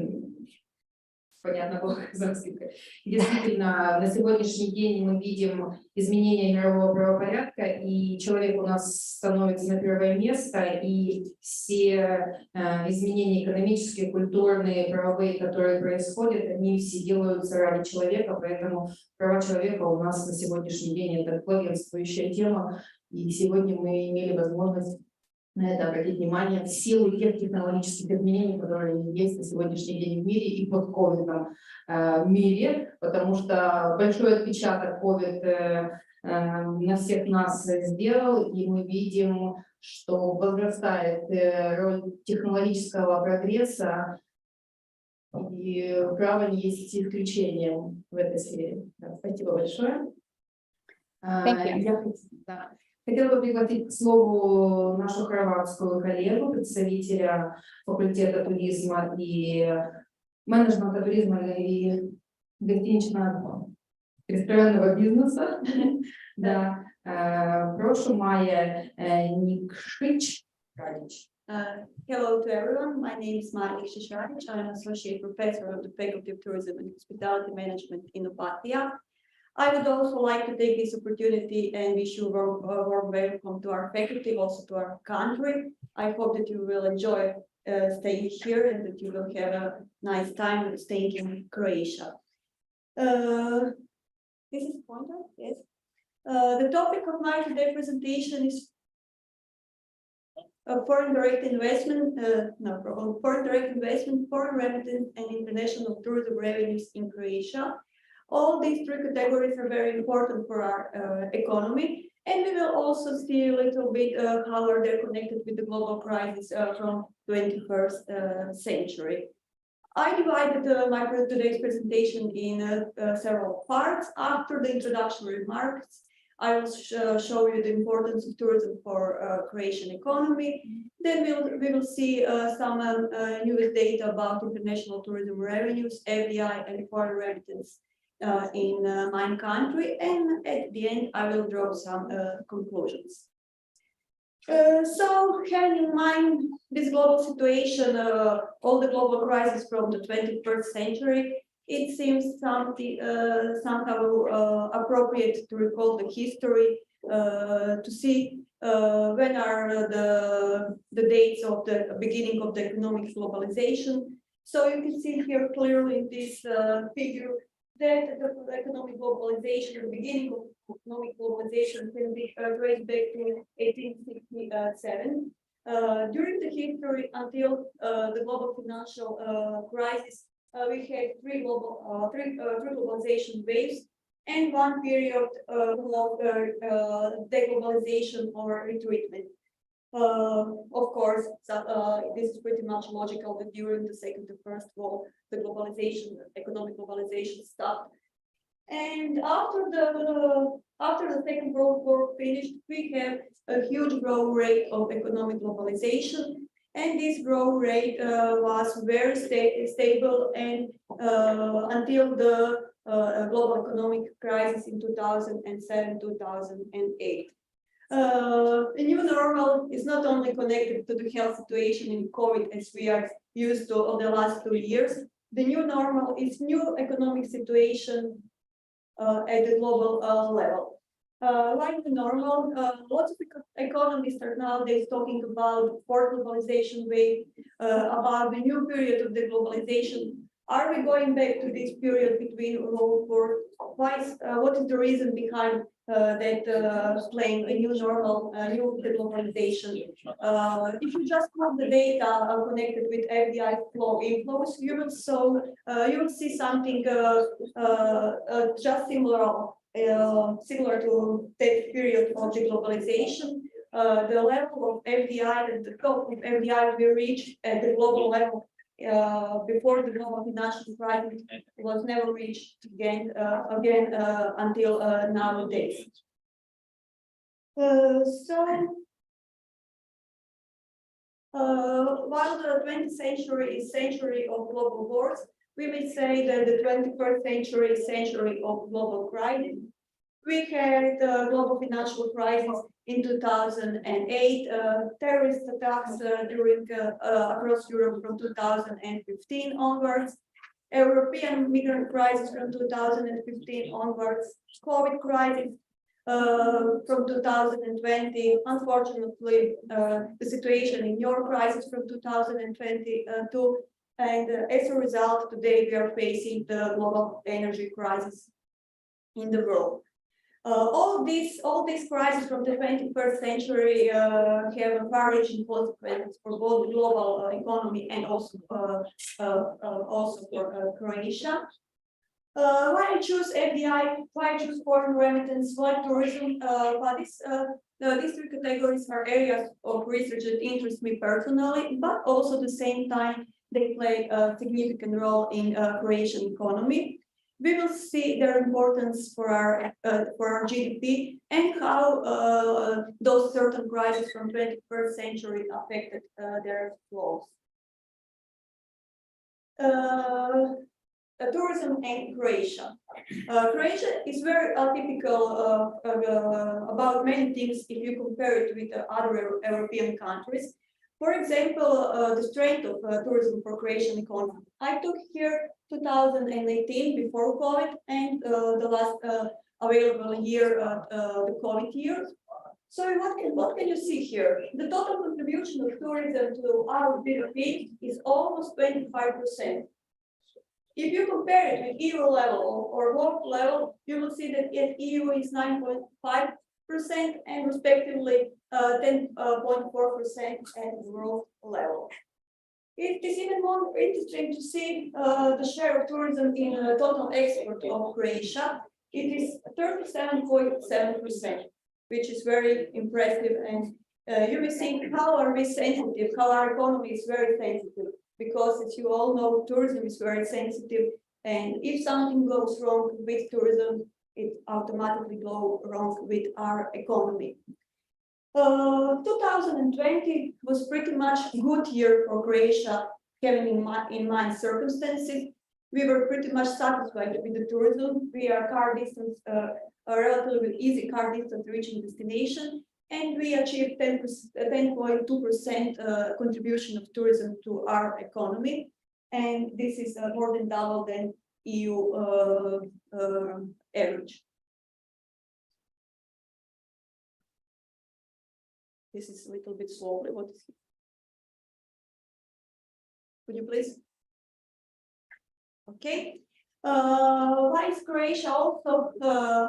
понятно было, сколько. Действительно, на сегодняшний день мы видим изменение мирового правопорядка, и человек у нас становится на первое место, и все изменения экономические, культурные, правовые, которые происходят, они все делаются ради человека, поэтому права человека у нас на сегодняшний день это главенствующая тема, и сегодня мы имели возможность на это обратить внимание в силу тех технологических изменений, которые есть на сегодняшний день в мире и под ковидом мире, потому что большой отпечаток ковид на всех нас сделал, и мы видим, что возрастает роль технологического прогресса, и право не есть исключением в этой сфере. Да, спасибо большое. Хотела бы пригласить к слову нашу хорватскую коллегу, представителя факультета туризма и менеджмента туризма и гостиничного ресторанного бизнеса. Да. Прошу, Майя Никшич. Hello to everyone. My name is Maja Nikšić. I'm an associate professor of the Faculty of Tourism and Hospitality Management in Opatija. I would also like to take this opportunity and wish you a warm welcome to our faculty, also to our country. I hope that you will enjoy staying here and that you will have a nice time staying in Croatia. This is pointer, yes. The topic of my today's presentation is foreign direct investment, foreign direct investment, foreign remittance, and international tourism revenues in Croatia. All these three categories are very important for our economy, and we will also see a little bit how are they connected with the global crisis from 21st century. I divided today's presentation in several parts. After the introductory remarks, I will show you the importance of tourism for Croatian economy. Then we will see some newest data about international tourism revenues, FDI, and foreign remittance in my country, and at the end I will draw some conclusions. So having in mind this global situation, all the global crisis from the 21st century, it seems somehow appropriate to recall the history, to see when are the dates of the beginning of the economic globalization. So you can see here clearly in this figure that the economic globalization, the beginning of economic globalization, can be traced back to 1867. During the history until the global financial crisis, we had three globalization waves and one period of deglobalization or retreatment. Of course, this is pretty much logical that during the Second and First World, the globalization, economic globalization stopped. And after the Second World War finished, we have a huge growth rate of economic globalization, and this growth rate was very stable and until the global economic crisis in 2007-2008. The new normal is not only connected to the health situation in COVID as we are used to over the last 2 years. The new normal is new economic situation at the global level. Like the normal, lots of economists are nowadays talking about fourth globalization wave, about the new period of the globalization. Are we going back to this period between World War? What is the reason behind that claim a new normal, new globalization? If you just put the data connected with FDI flow inflows, you will see something just similar to that period of deglobalization. The level of FDI, the top of FDI we reached at the global level before the global financial crisis was never reached again until nowadays. While the 20th century is century of global wars, we may say that the 21st century is century of global crisis. We had the global financial crisis in 2008, terrorist attacks during across Europe from 2015 onwards, European migrant crisis from 2015 onwards, COVID crisis from 2020. Unfortunately, the situation in your crisis from 2022, and as a result, today we are facing the global energy crisis in the world. All these crises from the 21st century have far-reaching consequences for both the global economy and also for Croatia. Why I choose FDI? Why I choose foreign remittance? Why tourism? These three categories are areas of research that interest me personally, but also at the same time they play a significant role in Croatian economy. We will see their importance for our GDP and how those certain crises from 21st century affected their flows. Tourism and Croatia. Croatia is very atypical about many things if you compare it with other European countries. For example, the strength of tourism for Croatian economy. I took here 2018 before COVID and the last available year, the COVID year. So what can you see here? The total contribution of tourism to our GDP is almost 25%. If you compare it with EU level or world level, you will see that EU is 9.5% and respectively 10.4% at world level. It is even more interesting to see the share of tourism in total export of Croatia. It is 37.7%, which is very impressive. And you will see how are we sensitive, how our economy is very sensitive, because as you all know, tourism is very sensitive. And if something goes wrong with tourism, it automatically goes wrong with our economy. 2020 was pretty much a good year for Croatia, having in mind circumstances. We were pretty much satisfied with the tourism. We are car distance, a relatively easy car distance reaching destination, and we achieved 10.2% contribution of tourism to our economy. And this is more than double than EU average. This is a little bit slowly. What is it? Could you please? Okay. Why is Croatia also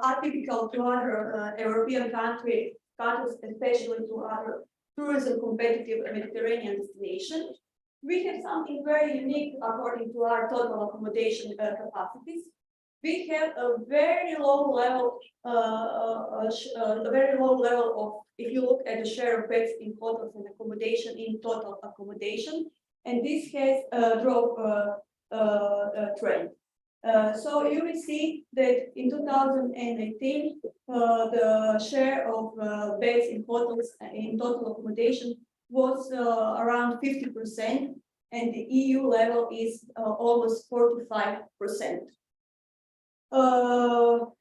atypical to other European countries, especially to other tourism competitive Mediterranean destinations? We have something very unique according to our total accommodation capacities. We have a very low level, of, if you look at the share of beds in hotels and accommodation in total accommodation, and this has a drop trend. So you will see that in 2018, the share of beds in hotels in total accommodation was around 50%, and the EU level is almost 45%.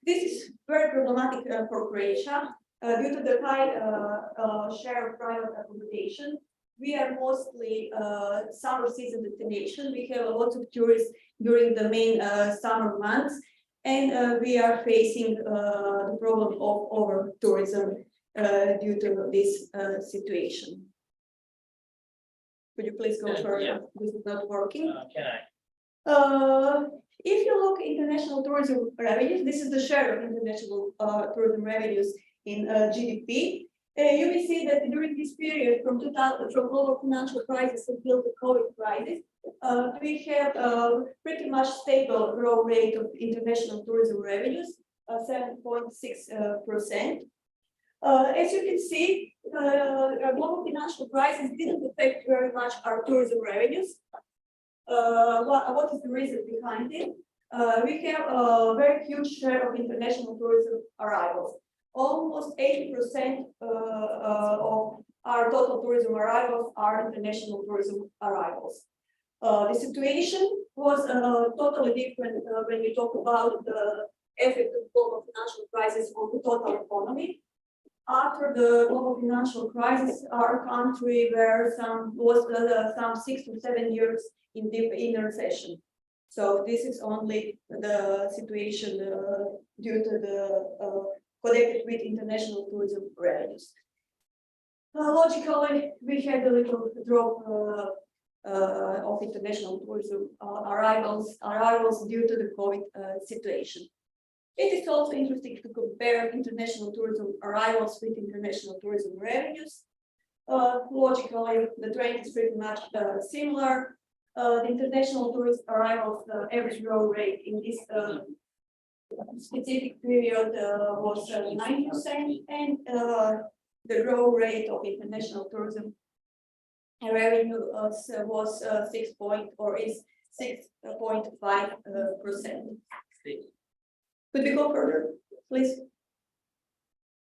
This is very problematic for Croatia due to the high share of private accommodation. We are mostly summer season destination. We have a lot of tourists during the main summer months, and we are facing the problem of over tourism due to this situation. Could you please go further? Yeah. This is not working. Can I? If you look at international tourism revenues, this is the share of international tourism revenues in GDP. You will see that during this period from global financial crisis until the COVID crisis, we have a pretty much stable growth rate of international tourism revenues, 7.6%. As you can see, global financial crisis didn't affect very much our tourism revenues. What is the reason behind it? We have a very huge share of international tourism arrivals. Almost 80% of our total tourism arrivals are international tourism arrivals. The situation was totally different when we talk about the effect of global financial crisis on the total economy. After the global financial crisis, our country was some 6 to 7 years in recession. So this is only the situation due to the connected with international tourism revenues. Logically, we had a little drop of international tourism arrivals due to the COVID situation. It is also interesting to compare international tourism arrivals with international tourism revenues. Logically, the trend is pretty much similar. The international tourist arrivals average growth rate in this specific period was 9%, and the growth rate of international tourism revenue was 6.5%. Could we go further, please?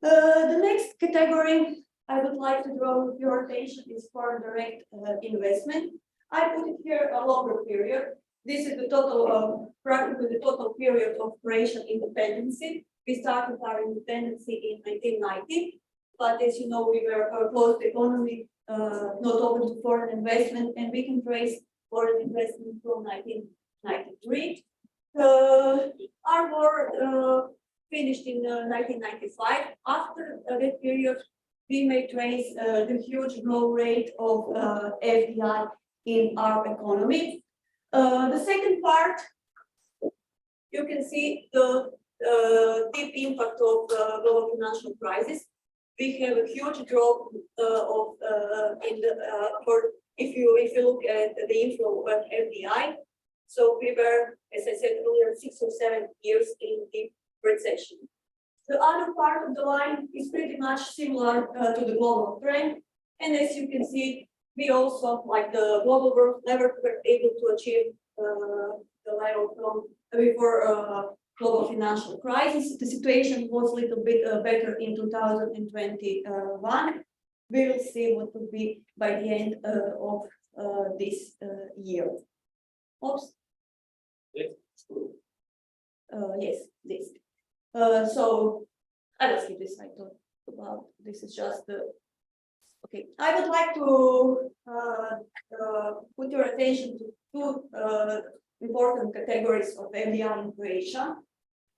The next category I would like to draw your attention is foreign direct investment. I put it here a longer period. This is the total, practically the total period of Croatian independence. We started our independence in 1990, but as you know, we were a closed economy, not open to foreign investment, and we can trace foreign investment from 1993. Our war finished in 1995. After that period, we may trace the huge growth rate of FDI in our economy. The second part, you can see the deep impact of the global financial crisis. We have a huge drop of in the if you look at the inflow of FDI. So we were, as I said earlier, 6 or 7 years in deep recession. The other part of the line is pretty much similar to the global trend, and as you can see, we also, like the global world, never were able to achieve the level from before global financial crisis. The situation was a little bit better in 2021. We will see what will be by the end of this year. Oops. Yes, this. So I will skip this. I talked about this. Is just the. Okay, I would like to put your attention to two important categories of FDI in Croatia.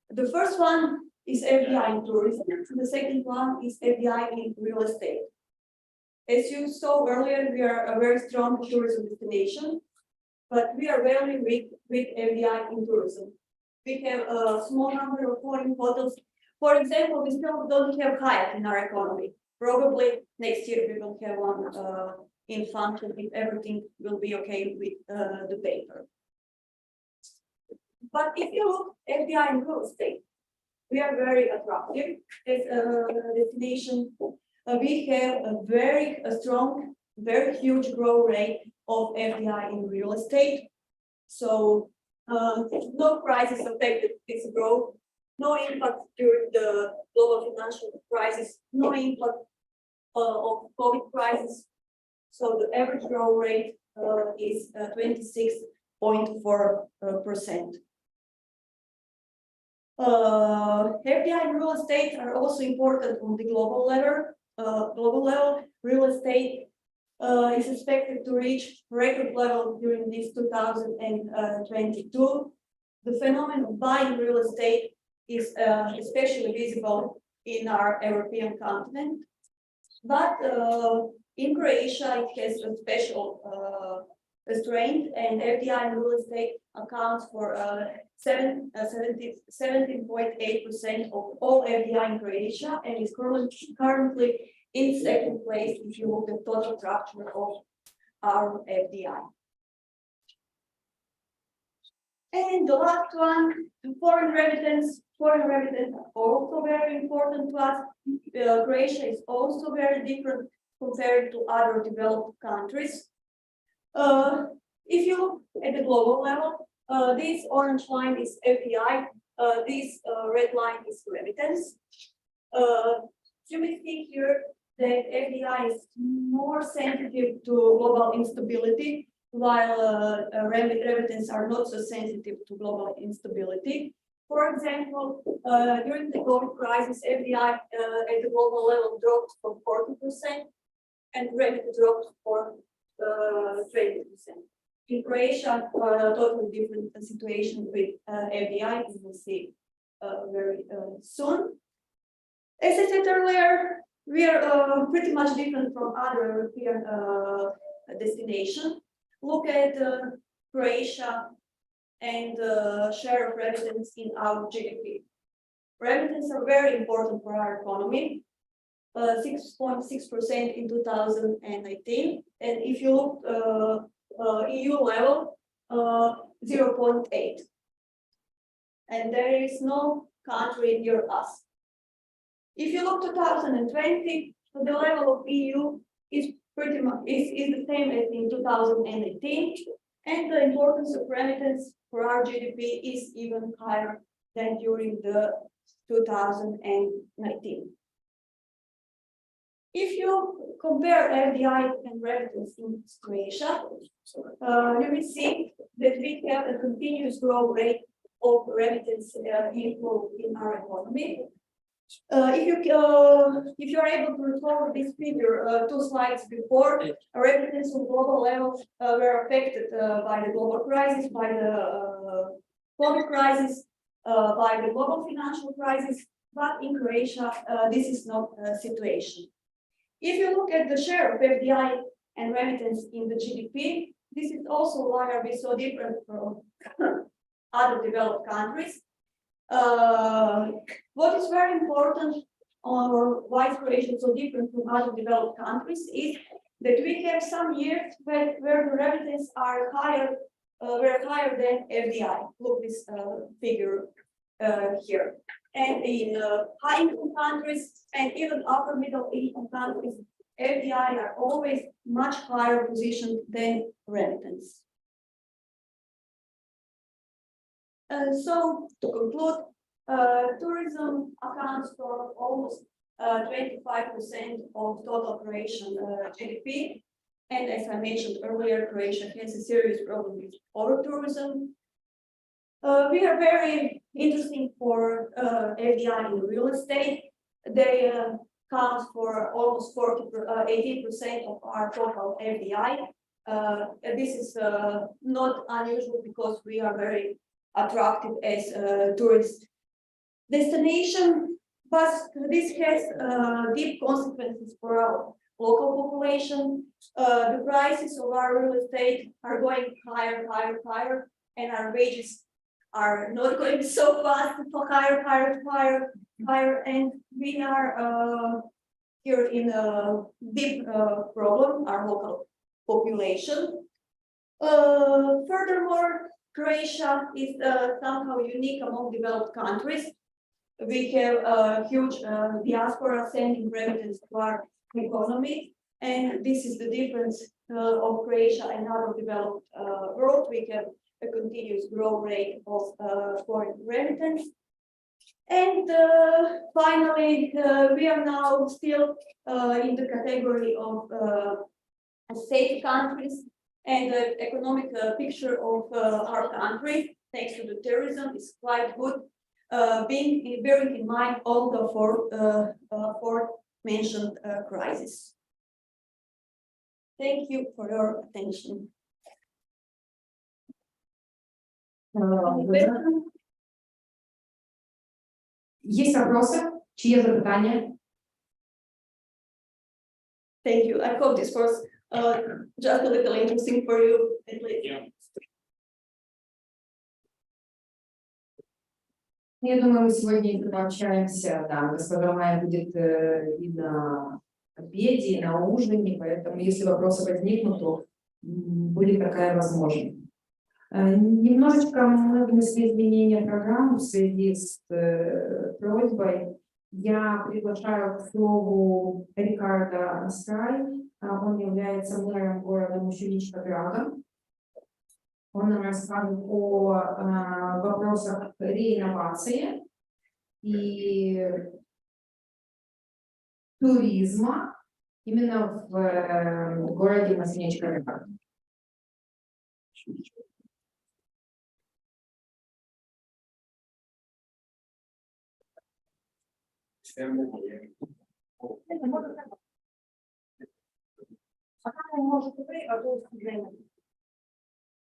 The first one is FDI in tourism. The second one is FDI in real estate. As you saw earlier, we are a very strong tourism destination, but we are very weak with FDI in tourism. we have a small number of foreign hotels. For example, we still don't have Hyatt in our economy. Probably next year we will have one in function if everything will be okay with the paper. But if you look at FDI in real estate, we are very attractive as a destination. We have a very strong, very huge growth rate of FDI in real estate. So no crisis affected this growth, no impact during the global financial crisis, no impact of COVID crisis. So the average growth rate is 26.4%. FDI and real estate are also important on the global level. Real estate is expected to reach record level during this 2022. The phenomenon of buying real estate is especially visible in our European continent, but in Croatia it has a special strength, and FDI in real estate accounts for 17.8% of all FDI in Croatia, and is currently in second place if you look at total structure of our FDI. And the last one, foreign remittance. Foreign remittance are also very important to us. Croatia is also very different compared to other developed countries. If you look at the global level, this orange line is FDI, this red line is remittance. You may see here that FDI is more sensitive to global instability, while remittance are not so sensitive to global instability. For example, during the COVID crisis, FDI at the global level dropped from 40%, and remittance dropped for 20%. In Croatia, totally different situation with FDI, as we'll see very soon. As I said earlier, we are pretty much different from other European destinations. Look at Croatia and share of remittance in our GDP. Remittances are very important for our economy. 6.6% in 2019, and if you look EU level, 0.8, and there is no country near us. If you look 2020, the level of EU is pretty much is the same as in 2018, and the importance of remittance for our GDP is even higher than during the 2019. If you compare FDI and remittance in Croatia, you will see that we have a continuous growth rate of remittance inflow in our economy. If you are able to recall this figure 2 slides before, remittance on global level were affected by the global crisis, by the COVID crisis, by the global financial crisis, but in Croatia this is not a situation. If you look at the share of FDI and remittance in the GDP, this is also why are we so different from other developed countries. What is very important, or why Croatia is so different from other developed countries, is that we have some years where the remittances are higher, were higher than FDI. Look this figure here. And in high-income countries and even upper middle-income countries, FDI are always much higher position than remittance. So to conclude, tourism accounts for almost 25% of total Croatian GDP. And as I mentioned earlier, Croatia has a serious problem with over-tourism. We are very interesting for FDI in real estate. They count for almost 18% of our total FDI. This is not unusual because we are very attractive as a tourist destination, but this has deep consequences for our local population. The prices of our real estate are going higher, higher, higher, and our wages are not going so fast for higher, and we are here in a deep problem, our local population. Furthermore, Croatia is somehow unique among developed countries. We have a huge diaspora sending remittance to our economy, and this is the difference of Croatia and other developed world. We have a continuous growth rate of foreign remittance. And finally, we are now still in the category of safe countries, and the economic picture of our country, thanks to the tourism, is quite good, bearing in mind all the aforementioned crises. Thank you for your attention. Есть вопросы? Чьи запитания? Thank you. I hope this was just a little interesting for you. Я думаю, мы сегодня пообщаемся, да, госпожа Майя будет и на обеде, и на ужине, поэтому если вопросы возникнут, то будет такая возможность. Немножечко мы внесли изменения в программу в связи с просьбой. Я приглашаю к слову Рикардо Астрай. Он является мэром города Мушеничка-Драга. Он нам расскажет о вопросах реинновации и туризма именно в городе Мушеничка-Драга.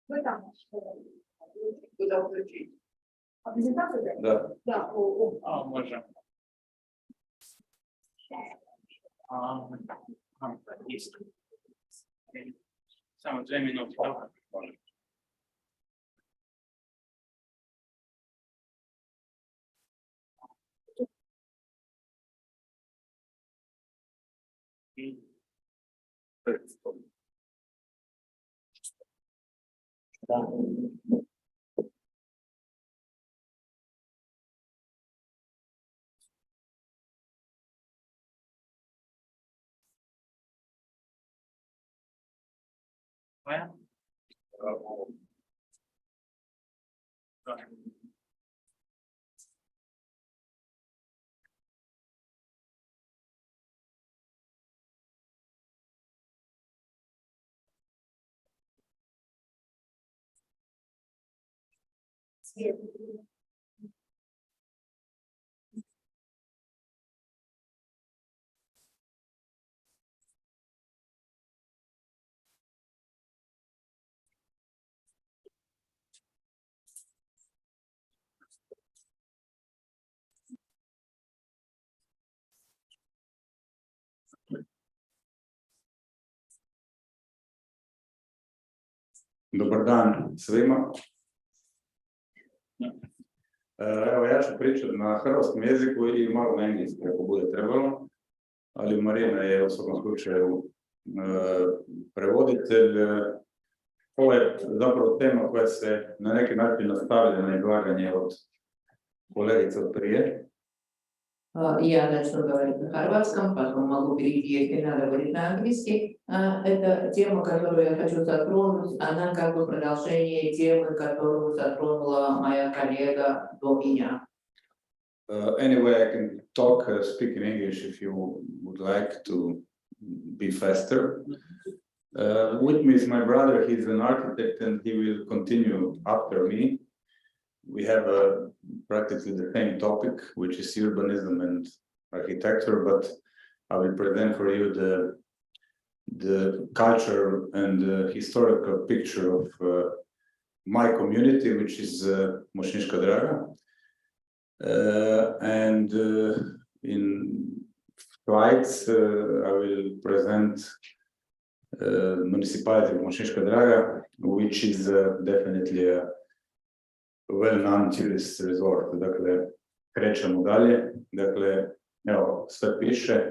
Вы там куда включить? Презентацию? Да. Да. Можем. Есть. Самые 2 минуты. Да? Можем. Да. Dobar dan svima. Evo ja ću pričati na hrvatskom jeziku i malo na engleskom ako bude trebalo, ali Marina je u svakom slučaju prevoditelj. Ovo je zapravo tema koja se na neki način nastavlja na izlaganje od kolegice od prije. Я начну говорить на хорватском, потом могу перейти, если надо, говорить на английский. Это тема, которую я хочу затронуть, она как бы продолжение темы, которую затронула моя коллега до меня. Anyway, I can speak in English if you would like to be faster. With me is my brother, he's an architect and he will continue after me. We have practically the same topic, which is urbanism and architecture, but I will present for you the culture and the historical picture of my community, which is Mošnička Draga. And in slides, I will present municipality of Mošnička Draga, which is definitely well-known tourist resort. Dakle, krećemo dalje. Dakle, evo, sve piše.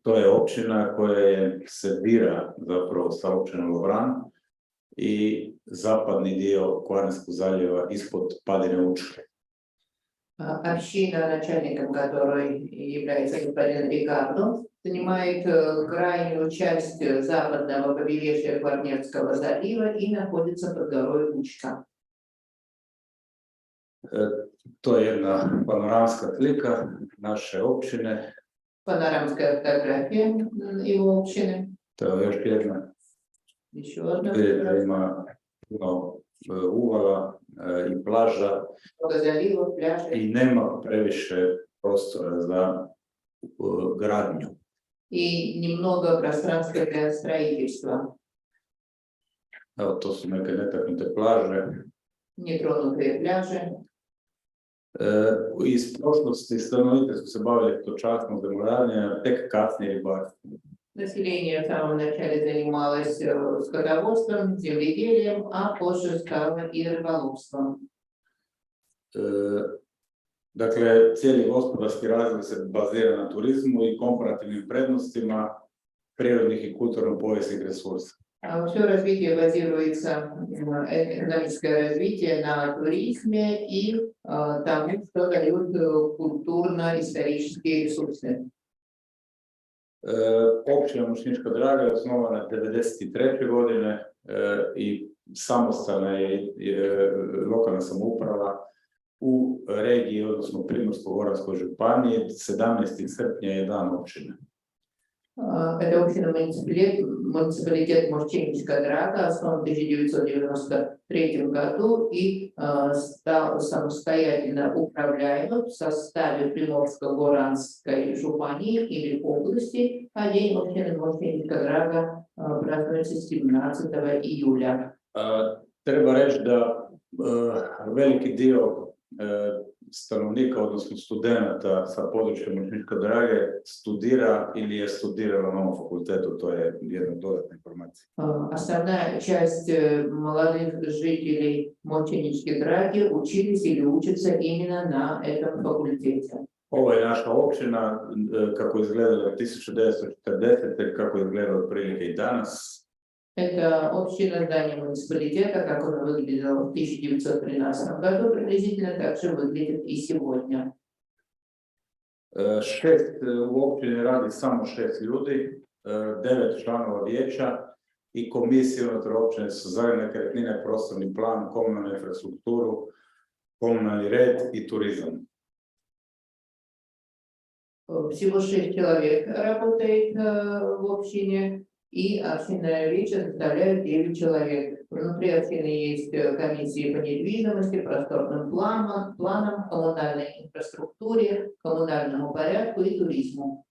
To je općina koja se bira zapravo sa općinom Lovran i zapadni dio Kvarnerskog zaljeva ispod padine Učke. Община, начальником которой является господин Рикардо, занимает крайнюю часть западного побережья Кварнерского залива и находится под горой Учка. To je jedna panoramska slika naše općine. Панорамская фотография его общины. To je još jedna. Еще одна Gdje фотография. ima puno uvala i plaža Много заливов, пляжей. i nema previše prostora za gradnju. И немного пространства для строительства. Evo, to su neke netaknute plaže. Нетронутые пляжи. Iz prošlosti stanovnici su se bavili stočarstvom, zemljoradnjom, tek kasnije ribarstvom. Население в самом начале занималось скотоводством, земледелием, а позже стало и рыболовством. Dakle, cijeli gospodarski razvoj se bazira na turizmu i komparativnim prednostima prirodnih i kulturno-povijesnih resursa. Все развитие базируется, экономическое развитие на туризме и тому, что дают культурно-исторические ресурсы. Općina Mošnička Draga je osnovana 1993. godine i samostalna je lokalna samouprava u regiji, odnosno Primorsko-goranskoj županiji. 17. srpnja je dan općine. Это община муниципалитет Мурчинская Драга, основан в 1993 году и стал самостоятельно управляемым в составе Приморско-Горанской жупании или области, а день общины Мурчинская Драга празднуется 17 июля. Treba reći da veliki dio stanovnika, odnosno studenata sa područja Mošničke Drage studira ili je studiralo na ovom fakultetu, to je jedna dodatna informacija. Основная часть молодых жителей Мурчинской Драги учились или учатся именно на этом факультете. Ovo je naša općina, kako izgledala 1940. kako izgleda otprilike i danas. Это община здания муниципалитета, как он выглядел в 1913 году, приблизительно так же выглядит и сегодня. U općini radi samo 6 ljudi, 9 članova vijeća i komisije unutar općine su za nekretnine, prostorni plan, komunalnu infrastrukturu, komunalni red i turizam. Всего 6 человек работает в общине, и общинная вечер составляет 9 человек. Внутри общины есть комиссии по недвижимости, просторным планам, коммунальной инфраструктуре, коммунальному порядку и туризму.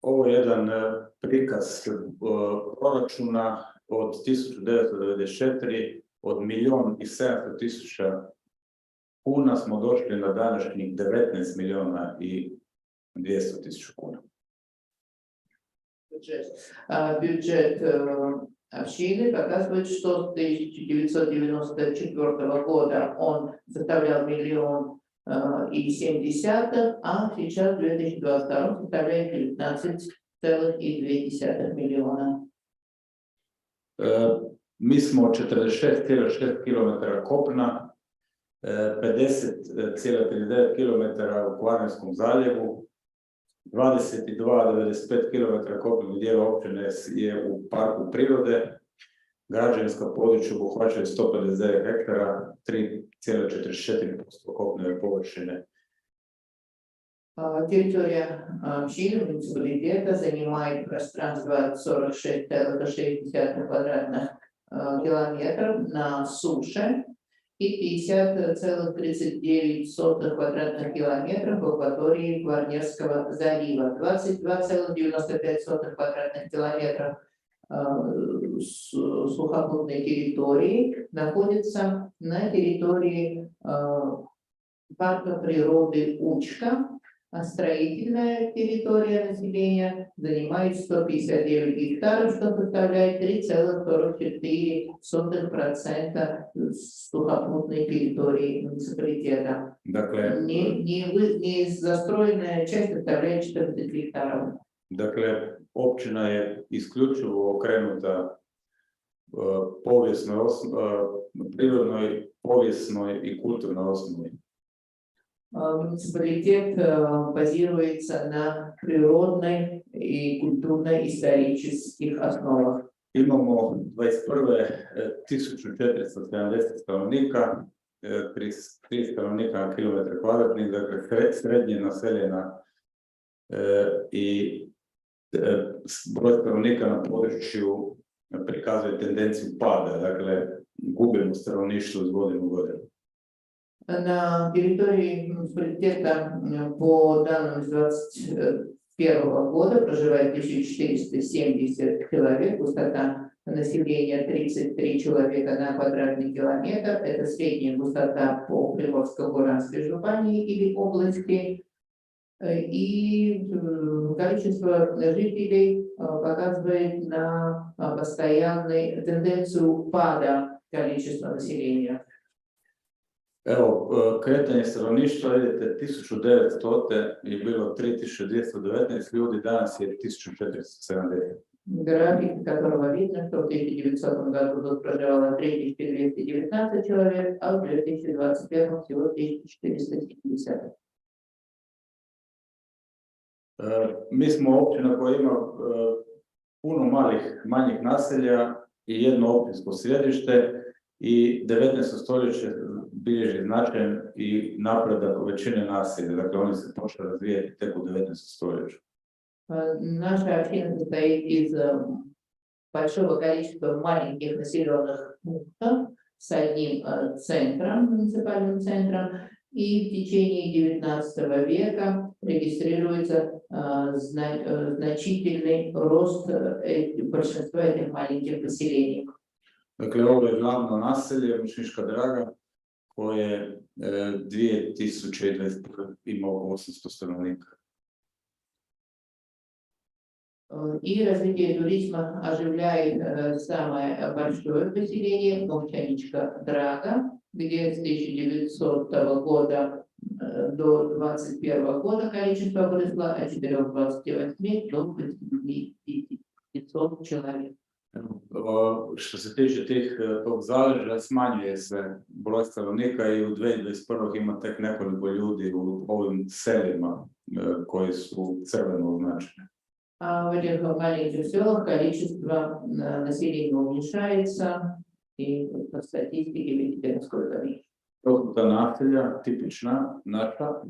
Ovo je jedan prikaz proračuna od 1994, od 1.700.000 kuna smo došli na današnjih 19.200.000 kuna. Бюджет общины показывает, что с 1994 года он составлял 1,7 миллиона, а сейчас в 2022 составляет 19,2 миллиона. Mi smo 46,6 km kopna, 50,39 km u Kvarnerskom zaljevu, 22,95 km kopnenog dijela općine je u parku prirode, građevinska područja obuhvaćaju 159 hektara, 3,44% kopnene površine. Территория общины муниципалитета занимает пространство от 46,6 квадратных километров на суше и 50,39 квадратных километров в акватории Кварнерского залива, 22,95 квадратных километров сухопутной территории находится на территории парка природы Учка, А строительная территория населения занимает 159 гектаров, что составляет 3,44% сухопутной территории муниципалитета. Dakle, Не застроенная часть составляет 14 гектаров. dakle, općina je isključivo okrenuta povijesnoj, prirodnoj, povijesnoj i kulturnoj osnovi. Муниципалитет базируется на природной и культурно-исторических основах. Imamo 21. 1470 stanovnika, 33 stanovnika na kilometar kvadratnih, dakle srednje naseljena i broj stanovnika na području prikazuje tendenciju pada, dakle gubimo stanovništvo iz godine u godinu. На территории муниципалитета по данным с 2021 года проживает 1470 человек, густота населения 33 человека на квадратный километр. Это средняя густота по Приморско-Горанской губернии или области. И количество жителей показывает на постоянную тенденцию пада количества населения. Evo, kretanje stanovništva, vidite, 1900. je bilo 3219 ljudi, danas je 1470. График, которого видно, что в 1900 году тут проживало 3219 человек, а в 2021 всего 1470. Mi smo općina koja ima puno manjih naselja i jedno općinsko središte i 19. stoljeće bilježi značajan i napredak većine naselja, dakle oni se počeli razvijati tek u 19. stoljeću. Наша община состоит из большого количества маленьких населенных пунктов с одним центром, муниципальным центром, и в течение 19 века регистрируется значительный рост большинства этих маленьких поселений. Dakle, ovo je glavno naselje, Mušniška Draga, koje 2021 ima oko 800 stanovnika. И развитие туризма оживляет самое большое поселение Молчаничка Драга, где с 1900 года до 2021 года количество выросло от 428 до 500 человек. Što se tiče tog zaleža, smanjuje se broj stanovnika i u 2021. ima tek nekoliko ljudi u ovim selima koji su crveno označene. А в этих маленьких селах количество населения уменьшается, и по статистике видите, насколько меньше. To su ta naselja, tipična naša.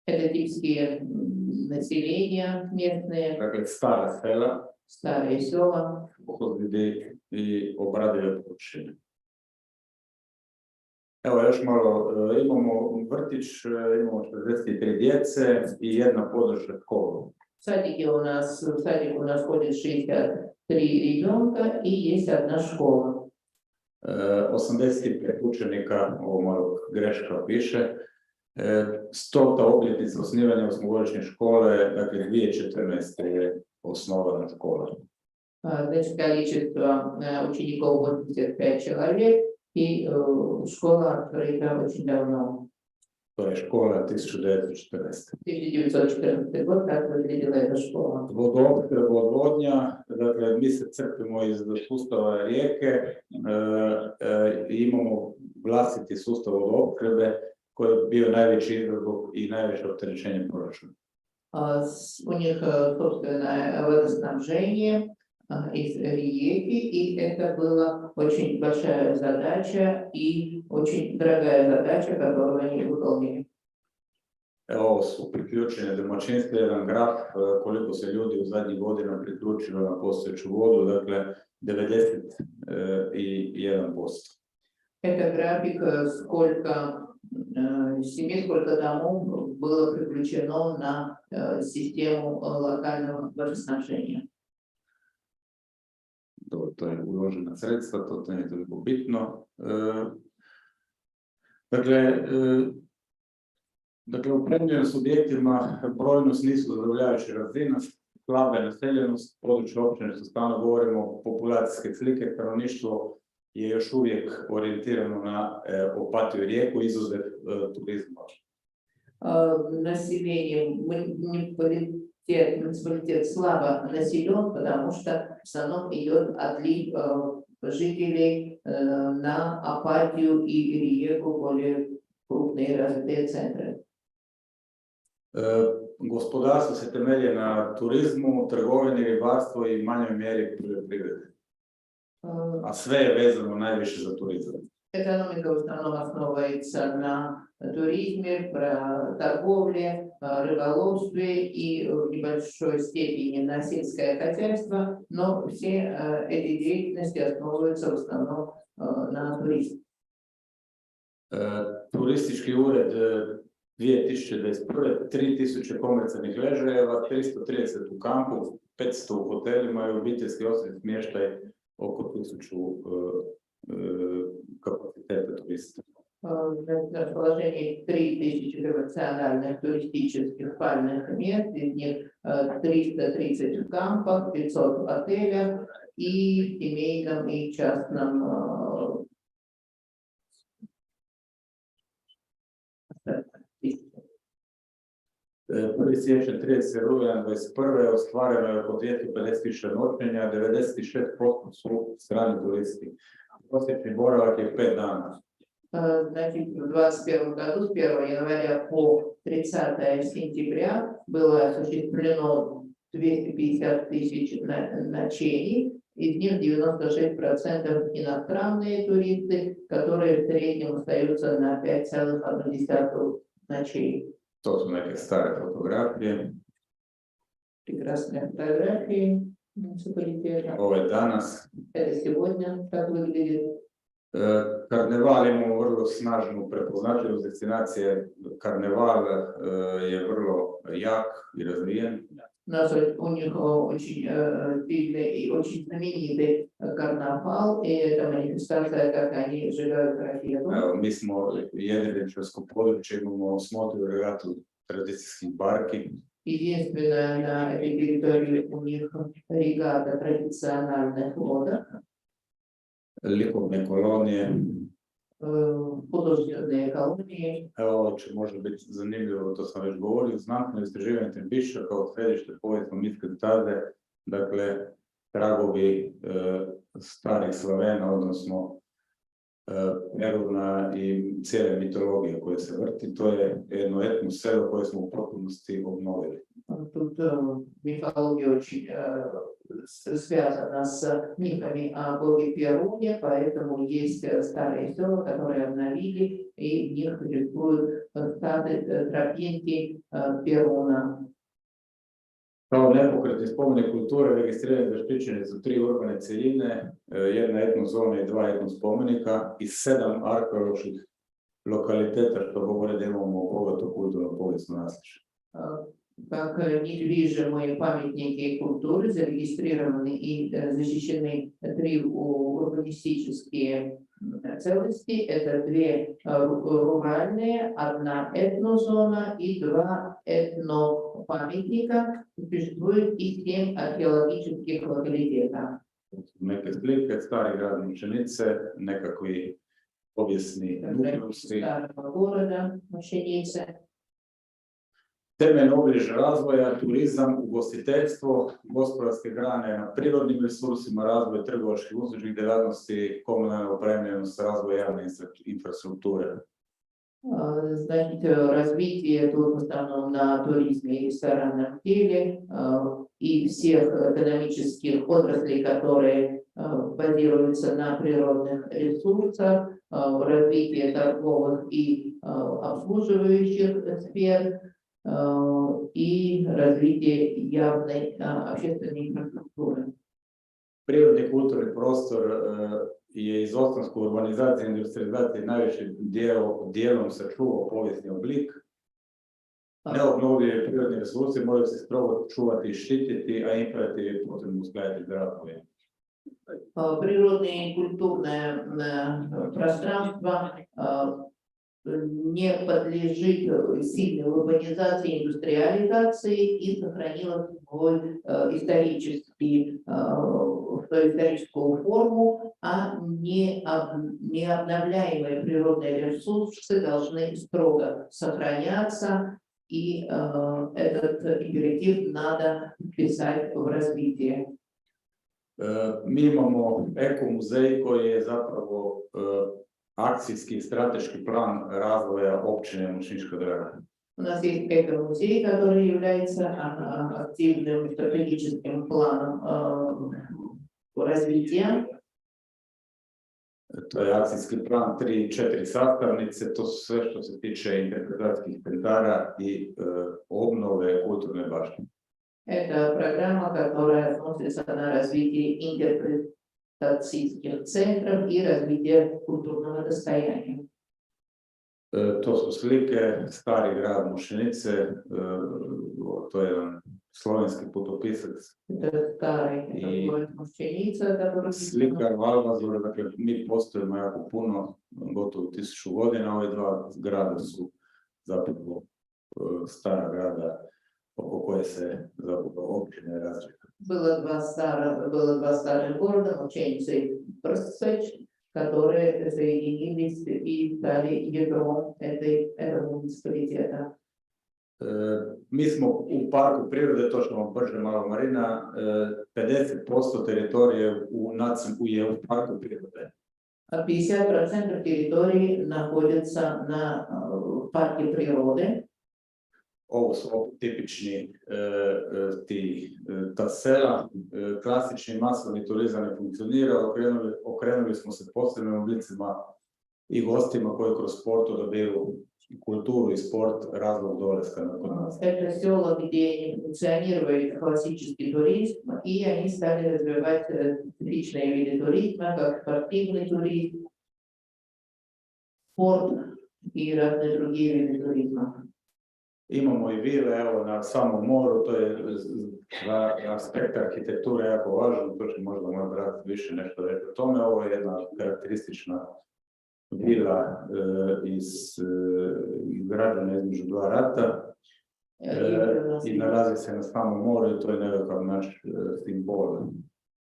Это типские населения местные. Dakle, stara sela. Старые села. Pohodvide i obradive površine. Evo još malo, imamo vrtić, imamo 43 djece i jedna područna škola. В садику у нас ходит 63 ребенка и есть одна школа. 85 učenika, ovo malo greška piše, 100. obljetnica osnivanja osmogodišnje škole, dakle 2014. je osnovana škola. Значит, количество учеников 85 человек, и школа открыта очень давно. To je škola 1914. 1914 год, как выглядела эта школа. Vodovodnja, dakle mi se crpimo iz sustava rijeke, imamo vlastiti sustav vodoopskrbe koji je bio najveći izazov i najveće opterećenje proračuna. У них собственное водоснабжение из реки, и это была очень большая задача и очень дорогая задача, которую они выполнили. Evo su priključene domaćinstva, jedan graf koliko se ljudi u zadnjih godina priključilo na postojeću vodu, dakle 91%. Это график, сколько семей, сколько домов было приключено на систему локального водоснабжения. To je uložena sredstva, to nije toliko bitno. Dakle, Dakle, u prenudnim subjektima brojnost nisu zadovoljavajuća razina, slaba je naseljenost, područje općine što stalno govorimo, populacijske slike, stanovništvo je još uvijek orijentirano na Opatiju i Rijeku, izuzev turizma. Население, муниципалитет слабо населен, потому что в основном идет отлив жителей на Апатию и Риеку, более крупные развитые центры. Gospodarstvo se temelji na turizmu, trgovini, ribarstvu i manjoj mjeri poljoprivredi. A sve je vezano najviše za turizam. Экономика в основном основывается на туризме, торговле, рыболовстве и в небольшой степени на сельское хозяйство, но все эти деятельности основываются в основном на туризме. Turistički ured 2021. 3000 komercijalnih ležajeva, 330 u kampu, 500 u hotelima i obiteljski osnovni smještaj oko 1000 kapaciteta turista. На расположении 3000 коммерциальных туристических спальных мест, из них 330 в кампах, 500 в отелях и семейном и частном. Prvi siječanj 30. rujan 21. ostvareno je oko 250.000 noćenja, 96% su strani turisti. Prosječni boravak je 5 dana. Значит, в 2021 году с 1 января по 30 сентября было осуществлено 250 тысяч ночений, из них 96% иностранные туристы, которые в среднем остаются на 5,1 ночей. To su neke stare fotografije. Прекрасные фотографии муниципалитета. Ovo je danas. Это сегодня как выглядит. Karneval imamo vrlo snažnu prepoznatljivost destinacije. Karneval je vrlo jak i razvijen. У них очень сильный и очень знаменитый карнавал, и это манифестация, как они сжигают ракету. Mi smo jedriličarsko područje, imamo smotru regatu tradicijskih barki. Единственное, на этой территории у них регата традициональных лодок. Likovne kolonije. Художественные колонии. Evo, može biti zanimljivo, to sam već govorio, znanstveno istraživanje Trbiša kao središte povijesno-mitske staze, dakle, tragovi starih Slavena, odnosno Peruna i cijele mitologije koje se vrti, to je jedno etno selo koje smo u potpunosti obnovili. Тут мифология очень связана с мифами о боге Перуне, поэтому есть старые села, которые обновили, и в них существуют тропинки Перуна. Kao nepokretni spomenik kulture registrirani zaštićeni su 3 urbane cjeline, jedna etnozona i 2 etnospomenika i 7 arheoloških lokaliteta, što govore da imamo bogato kulturno povijesno nasljeđe. Как недвижимые памятники культуры зарегистрированы и защищены 3 урбанистические целости. Это 2 руральные, 1 этнозона и 2 этнопамятника. Существует и 7 археологических локалитетов. Neke slike, stari grad Mučenice, nekakvi povijesni nukleosi. Старого города Mučenice. Temelj obilježja razvoja, turizam, ugostiteljstvo, gospodarske grane na prirodnim resursima, razvoj trgovačkih uslužnih djelatnosti, komunalna opremljenost, razvoj javne infrastrukture. Значит, развитие тут в основном на туризме и ресторанном деле и всех экономических отраслей, которые базируются на природных ресурсах, развитие торговых и обслуживающих сфер, и развитие явной общественной инфраструктуры. Prirodni kulturni prostor je iz ostanku urbanizacije i industrializacije najvećim dijelom sačuvao povijesni oblik. Neobnovljivi prirodni resursi moraju se strogo čuvati i štititi, a imperativ je potrebno uskladiti zdravlje. Природное и культурное пространство не подлежит сильной урбанизации, индустриализации и сохранила свой свою историческую форму, а необновляемые природные ресурсы должны строго сохраняться, и этот императив надо вписать в развитие. Mi imamo ekomuzej koji je zapravo akcijski strateški plan razvoja općine Mošnička Draga. У нас есть эко-музей, который является активным стратегическим планом развития. To je akcijski plan 3-4 sastavnice, to su sve što se tiče interpretacijskih centara i obnove kulturne baštine. Это программа, которая относится на развитие интерпретационных центров и развитие культурного достояния. To su slike, stari grad Mošenice, to je jedan slovenski putopisac. Это старый город Mošćenica, который... Slikar Valvazor, dakle, mi postojimo jako puno, gotovo 1000 godina, ove dva grada su zapravo stara grada oko koje se zapravo općine razvijaju. Было два старых города, Mošćenica и Bršć, которые соединились и стали ядром этого муниципалитета. Mi smo u parku prirode, točno brže malo Marina, 50% teritorije je u parku prirode. 50% территории находится на парке природы. Ovo su tipični ta sela, klasični masovni turizam ne funkcionira, okrenuli smo se posebnim oblicima i gostima koji kroz sport dobiju kulturu и спорт разлог долеска на код нас. Это села, где не функционирует классический туризм, и они стали развивать специфичные виды туризма, как спортивный туризм, спорт и разные другие виды туризма. Imamo i vile, evo, na samom moru, to je za aspekt arhitekture jako važno, to će možda moj brat više nešto reći o tome. Ovo je jedna karakteristična vila izgrađena između dva rata i nalazi se na samom moru i to je nekakav naš simbol.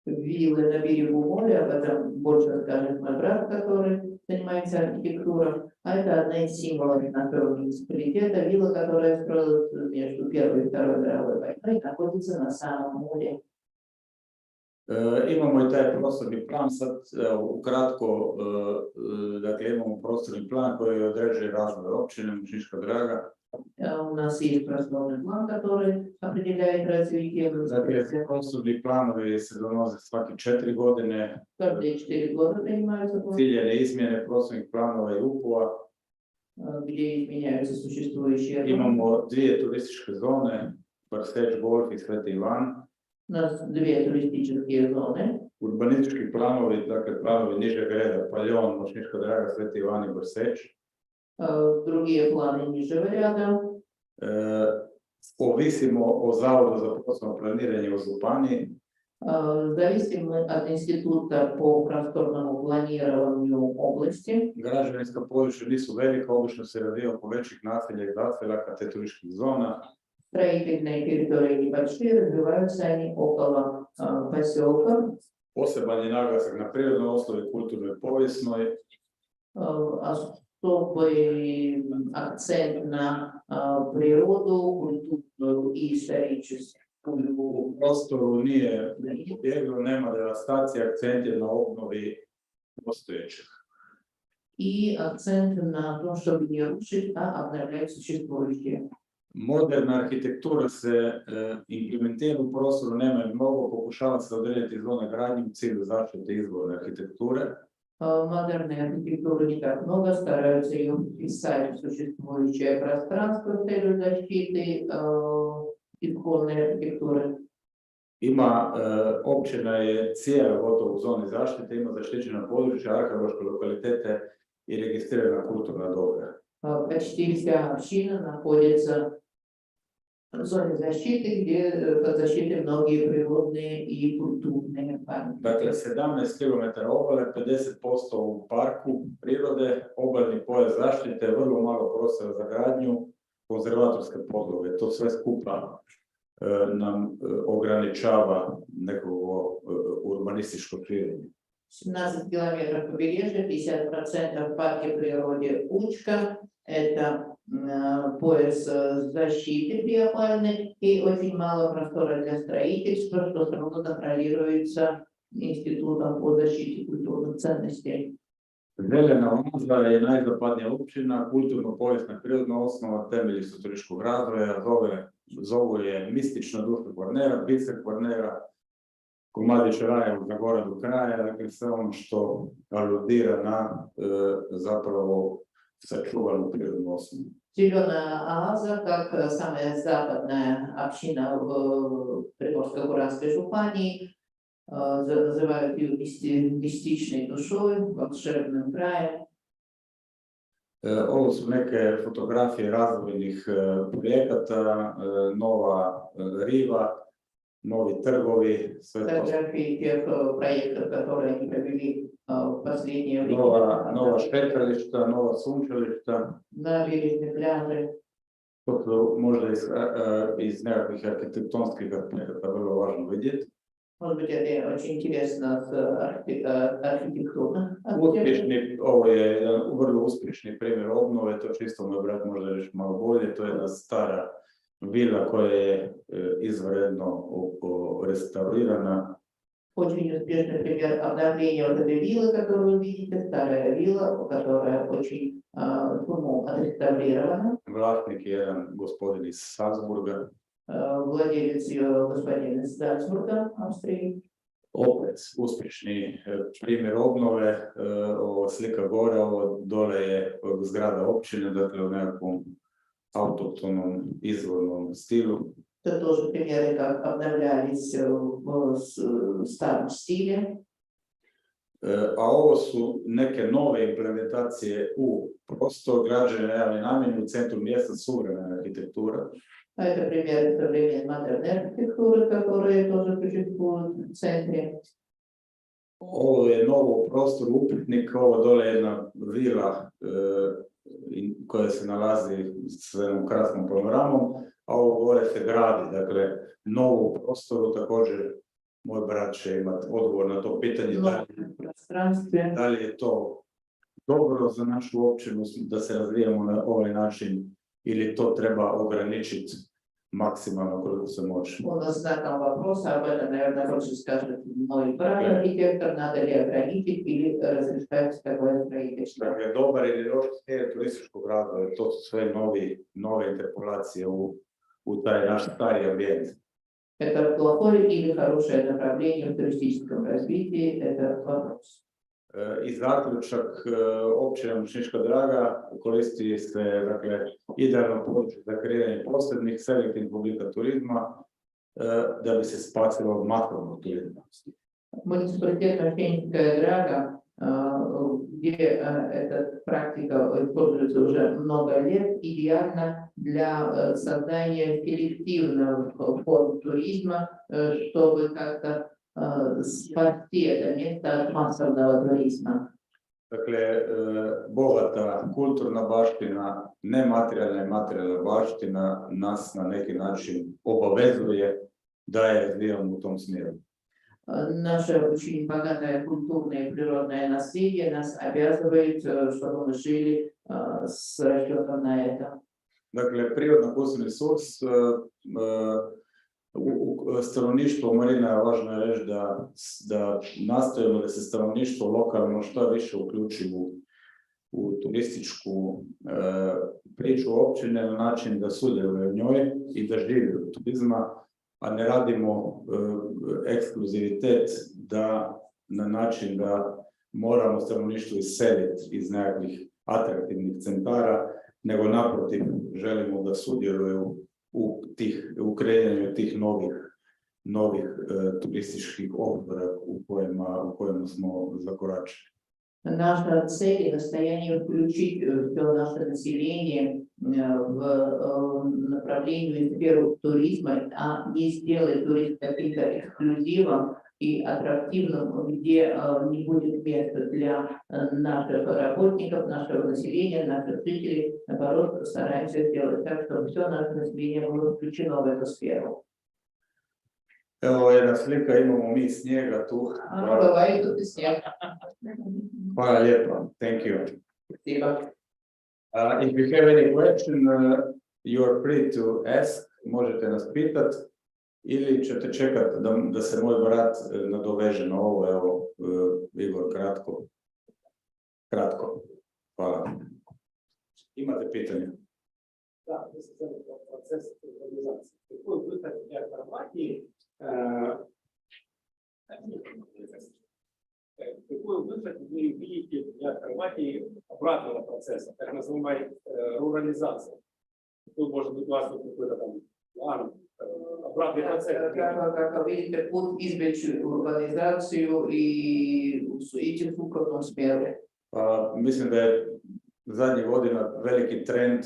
Виллы на берегу моря, об этом больше расскажет мой брат, который занимается архитектурой. А это одна из символов нашего муниципалитета. Вилла, которая строилась между Первой и Второй мировой войной, находится на самом море. Imamo i taj prostorni plan, sad ukratko, dakle imamo prostorni plan koji određuje razvoj općine Mošnička Draga. У нас есть просторный план, который определяет развитие. Dakle, prostorni planovi se donose svake 4 godine. Каждые 4 года принимаются планы. Ciljene izmjene prostornih planova i UPU-a. Gdje izmjenjaju существующие. Imamo dvije turističke zone, Brseč, Golf i Sveti Ivan. У нас две туристические зоны. Urbanistički planovi, dakle planovi nižeg reda, Paljon, Mošnička Draga, Sveti Ivan i Brseč. Другие планы нижнего ряда. Ovisimo o Zavodu za prostorno planiranje u županiji. Зависим от института по просторному планированию области. Građevinska područja nisu velika, obično se radi oko većih naselja i zaselaka te turističkih zona. Строительные территории небольшие, развиваются они около поселка. Poseban je naglasak na prirodnoj osnovi, kulturnoj i povijesnoj. Особый акцент на природу, культурную и историческую. U prostoru nije bjeglo, nema devastacije, akcent je na obnovi postojećeg. И акцент на том, чтобы не рушить, а обновлять существующее. Moderna arhitektura se implementira u prostoru, nema je mnogo, pokušava se odrediti zone gradnje u cilju zaštite izvorne arhitekture. Модерной архитектуры не так много, стараются ее вписать в существующее пространство с целью защиты исконной архитектуры. Ima općina je cijela gotovo u zoni zaštite, ima zaštićena područja, arheološke lokalitete i registrirana kulturna dobra. Почти вся община находится зоны защиты, где под защитой многие природные и культурные парки. Dakle, 17 km obale, 50% u parku prirode, obalni pojas zaštite, vrlo malo prostora za gradnju, konzervatorske podloge. To sve skupa nam ograničava nekovo urbanističko širenje. 17 километров побережья, 50% в парке природы Учка, это пояс защиты биопальной и очень мало простора для строительства, что строго контролируется Институтом по защите культурных ценностей. Zelena Oaza je najzapadnija općina, kulturno-povijesna prirodna osnova, temelji su turističkog razvoja, zovu je mistična duša Kvarnera, biser Kvarnera, komadić raja za gora do kraja, dakle sve ono što aludira na zapravo sačuvanu prirodnu osnovu. Зеленая Оаза, как самая западная община в Приморско-Куранской жупании, называют ее мистичной душой, волшебным краем. Ovo su neke fotografije razvojnih projekata, nova riva, novi trgovi, sve to. Фотографии тех проектов, которые они провели в последнее время. Nova šetališta, nova sunčališta. Nabережные пляжи. To su možda iz nekakvih arhitektonskih aspekata vrlo važno vidjeti. Может быть, это очень интересно с архитектурных Uspješni, ovo je jedan vrlo uspješni primjer obnove, to čisto moj brat može reći malo bolje, to je jedna stara vila koja je izvanredno restaurirana. Очень успешный пример обновления вот этой виллы, которую вы видите, старая вилла, которая очень отреставрирована. Vlasnik je jedan gospodin iz Salzburga. Владелец ее господин из Зальцбурга, Австрии. Opet uspješni primjer obnove, ovo slika gore, ovo dole je zgrada općine, dakle u nekakvom autohtonom izvornom stilu. Это тоже примеры, как обновлялись в старом стиле. A ovo su neke nove implementacije u prostor građene javne namjene u centru mjesta suvremena arhitektura. А это примеры современной модерной архитектуры, которые тоже существуют в центре. Ovo je novo u prostoru upitnik, ovo dole je jedna vila koja se nalazi s jednom krasnom panoramom, a ovo gore se gradi, dakle novo u prostoru. Također moj brat će imati odgovor na to pitanje da li je to dobro za našu općinu da se razvijamo na ovaj način ili to treba ograničiti maksimalno koliko se može. У нас знаком вопроса, об этом, наверное, больше скажет мой брат архитектор, надо ли ограничить или разрешать такое строительство. Dakle, dobar ili loš smjer turističkog razvoja, to su sve nove interpolacije u taj naš stari ambijent. Это плохое или хорошее направление в туристическом развитии, это вопрос. I zaključak, općina Mušnička Draga koristi se, dakle, idealno područje za kreiranje posebnih selektivnih oblika turizma da bi se spasilo od masovnog turizma. Муниципалитет Мошенническая Драга, где эта практика используется уже много лет, идеально для создания селективных форм туризма, чтобы как-то spasti это место от массового туризма. Dakle, bogata kulturna baština, nematerijalna i materijalna baština nas na neki način obavezuje da je razvijamo u tom smjeru. Наше очень богатое культурное и природное наследие нас обязывает, чтобы мы жили с расчетом на это. Dakle, prirodno-kulturni resurs, stanovništvo Marina, važno je reći da nastojimo da se stanovništvo lokalno što više uključi u turističku priču općine na način da sudjeluje u njoj i da živi od turizma, a ne radimo ekskluzivitet na način da moramo stanovništvo iseliti iz nekakvih atraktivnih centara, nego naprotiv želimo da sudjeluju u kreiranju tih novih turističkih odbora u kojima smo zakoračili. Наша цель и настояние включить все наше население в направлении сферу туризма, а не сделать туризм каким-то эксклюзивом и аттрактивным, где не будет места для наших работников, нашего населения, наших жителей. Наоборот, стараемся сделать так, чтобы все наше население было включено в эту сферу. Evo jedna slika, imamo mi snijega tu. Бывает тут и снег. Hvala lijepo. Thank you. Спасибо. If you have any question, you are free to ask. Možete nas pitati ili ćete čekati da se moj brat nadoveže na ovo. Evo, Igor, kratko. Hvala. Imate pitanje? Да, процесс организации. Какой выход для Хорватии? Какой выход вы видите для Хорватии обратного процесса, так называемой рурализации? Какой может быть у вас какой-то там план, обратный процесс? Как видите, путь избежать урбанизацию и идти в suprotnom smjeru. Mislim da je zadnjih godina veliki trend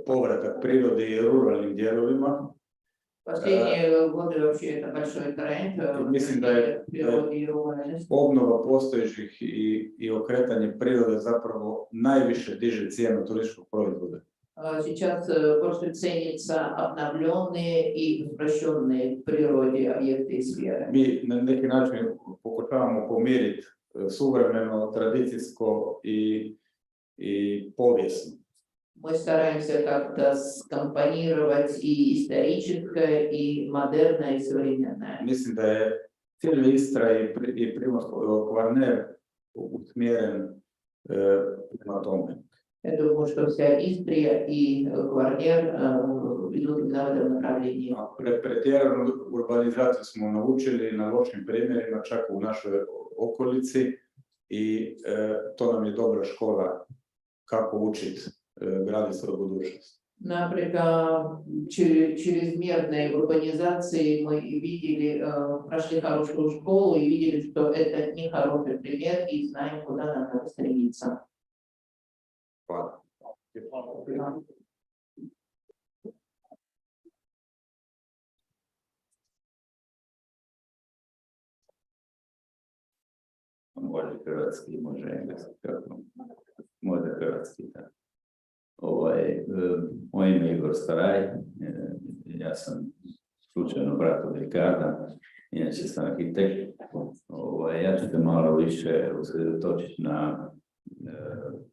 povratak prirodi i ruralnim dijelovima. Последние годы вообще это большой тренд. Mislim da je obnova postojećih i okretanje prirode zapravo najviše diže cijenu turističkog proizvoda. Сейчас больше ценятся обновленные и возвращенные к природе объекты и сферы. Mi na neki način pokušavamo pomiriti suvremeno, tradicijsko i povijesno. Мы стараемся как-то скомпонировать и историческое, и модерное, и современное. Mislim da je cijeli Istra i Primorsko Kvarner usmjeren prema tome. Я думаю, что вся Истрия и Кварнер идут именно в этом направлении. Pretjeranu urbanizaciju smo naučili na lošim primjerima, čak u našoj okolici, i to nam je dobra škola kako učiti graditi svoju budućnost. Например, чрезмерной урбанизации мы видели, прошли хорошую школу и видели, что это не хороший пример, и знаем, куда нам надо стремиться. Hvala. Može hrvatski, može engleski, kako? Može hrvatski, da. Moje ime je Igor Staraj, ja sam slučajno brat od Ricarda, inače sam arhitekt. Ja ću te malo više usredotočiti na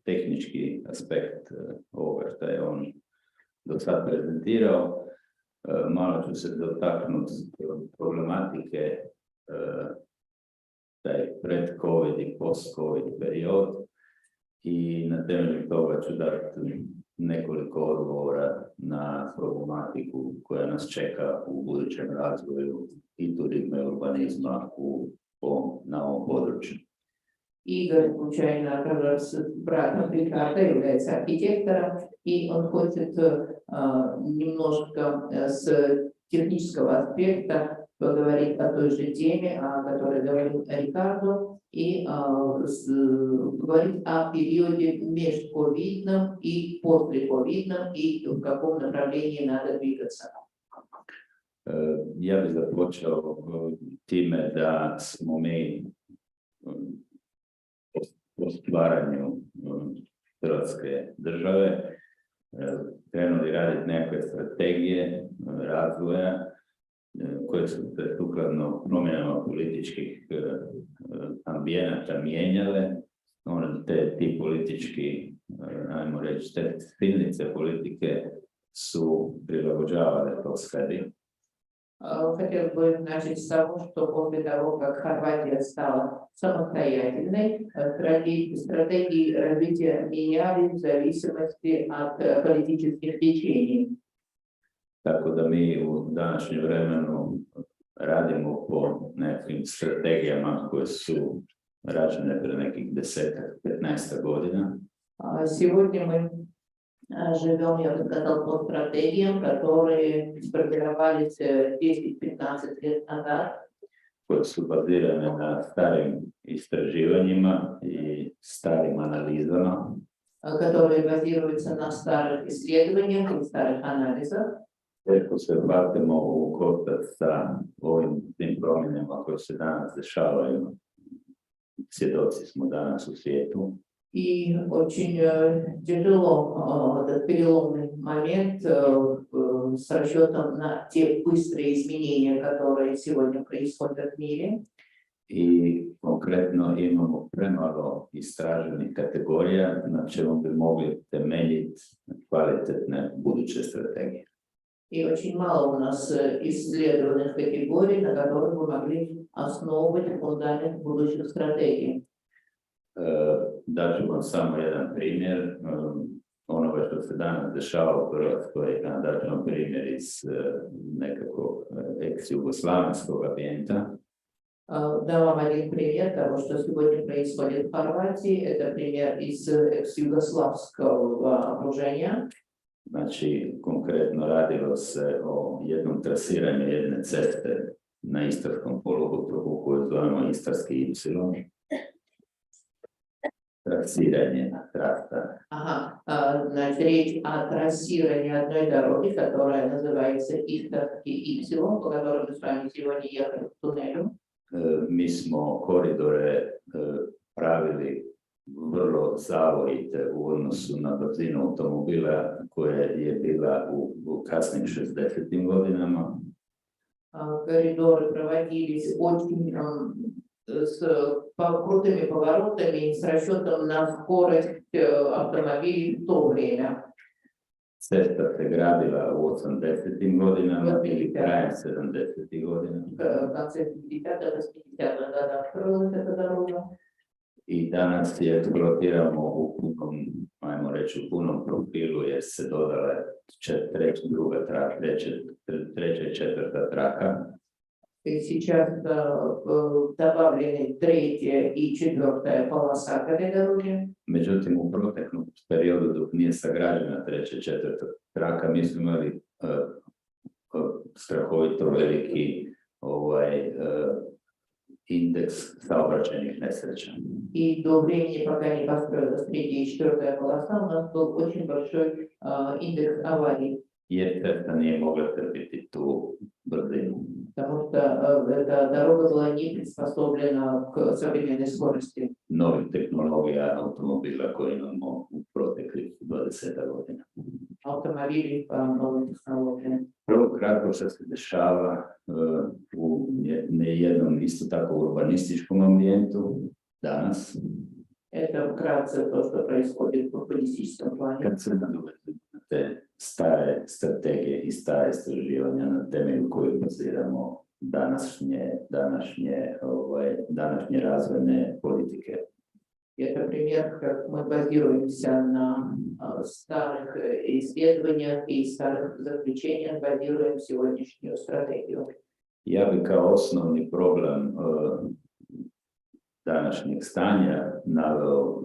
tehnički aspekt ovoga što je on do sad prezentirao. Malo ću se dotaknuti problematike taj pred-Covid i post-Covid period i na temelju toga ću dati nekoliko odgovora na problematiku koja nas čeka u budućem razvoju i turizma i urbanizma na ovom području. Игорь, случайно, оказался братом Рикардо, является архитектором, и он хочет немножко с технического аспекта поговорить о той же теме, о которой говорил Рикардо, и говорить о периоде межковидном и постковидном, и в каком направлении надо двигаться. Ja bih započeo time da smo mi po stvaranju Hrvatske države krenuli raditi nekakve strategije razvoja koje su se sukladno promjenama političkih ambijenata mijenjale. Ti politički, ajmo reći, te silnice politike su prilagođavale to sebi. Хотел бы начать с того, что после того, как Хорватия стала самостоятельной, стратегии развития менялись в зависимости от политических течений. Tako da mi u današnjem vremenu radimo po nekim strategijama koje su rađene pre nekih 10-15 godina. Сегодня мы живем, я бы сказал, по стратегиям, которые сформировались 10-15 лет назад. koje su bazirane na starim istraživanjima i starim analizama. Которые базируются на старых исследованиях и старых анализах. Teško se hvatimo u koštac sa ovim tim promjenama koje se danas dešavaju. Svjedoci smo danas u svijetu. И очень тяжело этот переломный момент с расчетом на те быстрые изменения, которые сегодня происходят в мире. I konkretno imamo premalo istraženih kategorija na čemu bi mogli temeljiti kvalitetne buduće strategije. И очень мало у нас исследованных категорий, на которых мы могли основывать фундамент будущих стратегий. Daću vam samo jedan primjer onoga što se danas dešava u Hrvatskoj. Daću vam primjer iz nekakvog ex-jugoslavenskog ambijenta. Дам вам один пример того, что сегодня происходит в Хорватии. Это пример из экс-югославского окружения. Znači, konkretno radilo se o jednom trasiranju jedne ceste na Istarskom poluotoku koju zovemo Istarski ipsilon. Трасирование, трасса. Ага, значит, речь о трассировании одной дороги, которая называется Истарский Ипсилон, по которой мы с вами сегодня ехали в туннелю. Mi smo koridore pravili vrlo zavojite u odnosu na brzinu automobila koja je bila u kasnim 60. godinama. Коридоры проводились очень с крутыми поворотами, с расчетом на скорость автомобилей в то время. Cesta se gradila u 80. godinama ili krajem 70. godina. В конце 70-х, 80-х годах строилась эта дорога. I danas je eksploatiramo u punom, ajmo reći, u punom profilu jer se dodala treća i četvrta traka. И сейчас добавлены третья и четвертая полоса к этой дороге. Međutim, u proteklom periodu dok nije sagrađena treća i četvrta traka, mi smo imali strahovito veliki indeks saobraćajnih nesreća. И до времени, пока не построилась третья и четвертая полоса, у нас был очень большой индекс аварий. Jer cesta nije mogla trpiti tu brzinu. Потому что эта дорога была не приспособлена к современной скорости. Novih tehnologija automobila koje imamo u proteklih 20 godina. Automobili pa nove tehnologije. Prvo kratko što se dešava u jednom isto tako urbanističkom ambijentu danas. Это вкратце то, что происходит в урбанистическом плане. Kad se nadovezujemo na te stare strategije i stare istraživanja na temelju kojih baziramo današnje razvojne politike. Это пример, как мы базируемся на старых исследованиях и старых заключениях, базируем сегодняшнюю стратегию. Ja bi kao osnovni problem današnjeg stanja naveo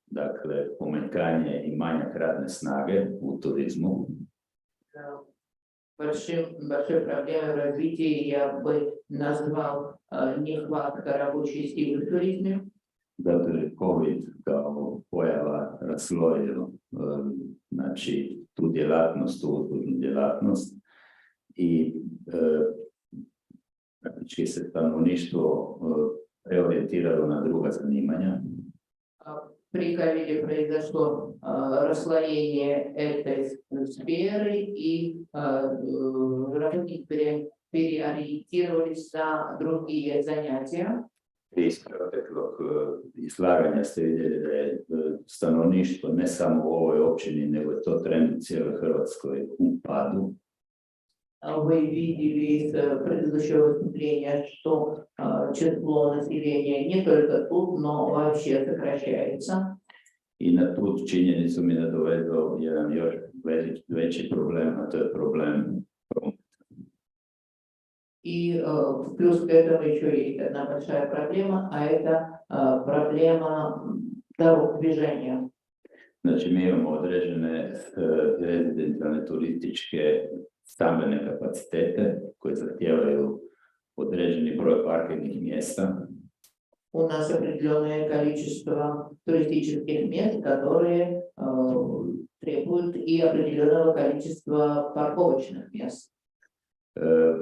dakle pomanjkanje i manjak radne snage u turizmu. Большой проблемой развития я бы назвал нехватка рабочей силы в туризме. Zato je COVID kao pojava raslojio znači tu djelatnost, tu uslužnu djelatnost i praktički se stanovništvo preorijentiralo na druga zanimanja. При ковиде произошло расслоение этой сферы, и работники переориентировались на другие занятия. Iz proteklog izlaganja ste vidjeli da je stanovništvo ne samo u ovoj općini, nego je to trend u cijeloj Hrvatskoj u padu. Вы видели из предыдущего выступления, что число населения не только тут, но вообще сокращается. I na tu činjenicu mi nadovezao jedan još veći problem, a to je problem prometa. И плюс к этому еще есть одна большая проблема, а это проблема дорог движения. Znači, mi imamo određene rezidencijalne turističke stambene kapacitete koje zahtijevaju određeni broj parkirnih mjesta. У нас определенное количество туристических мест, которые требуют и определенного количества парковочных мест.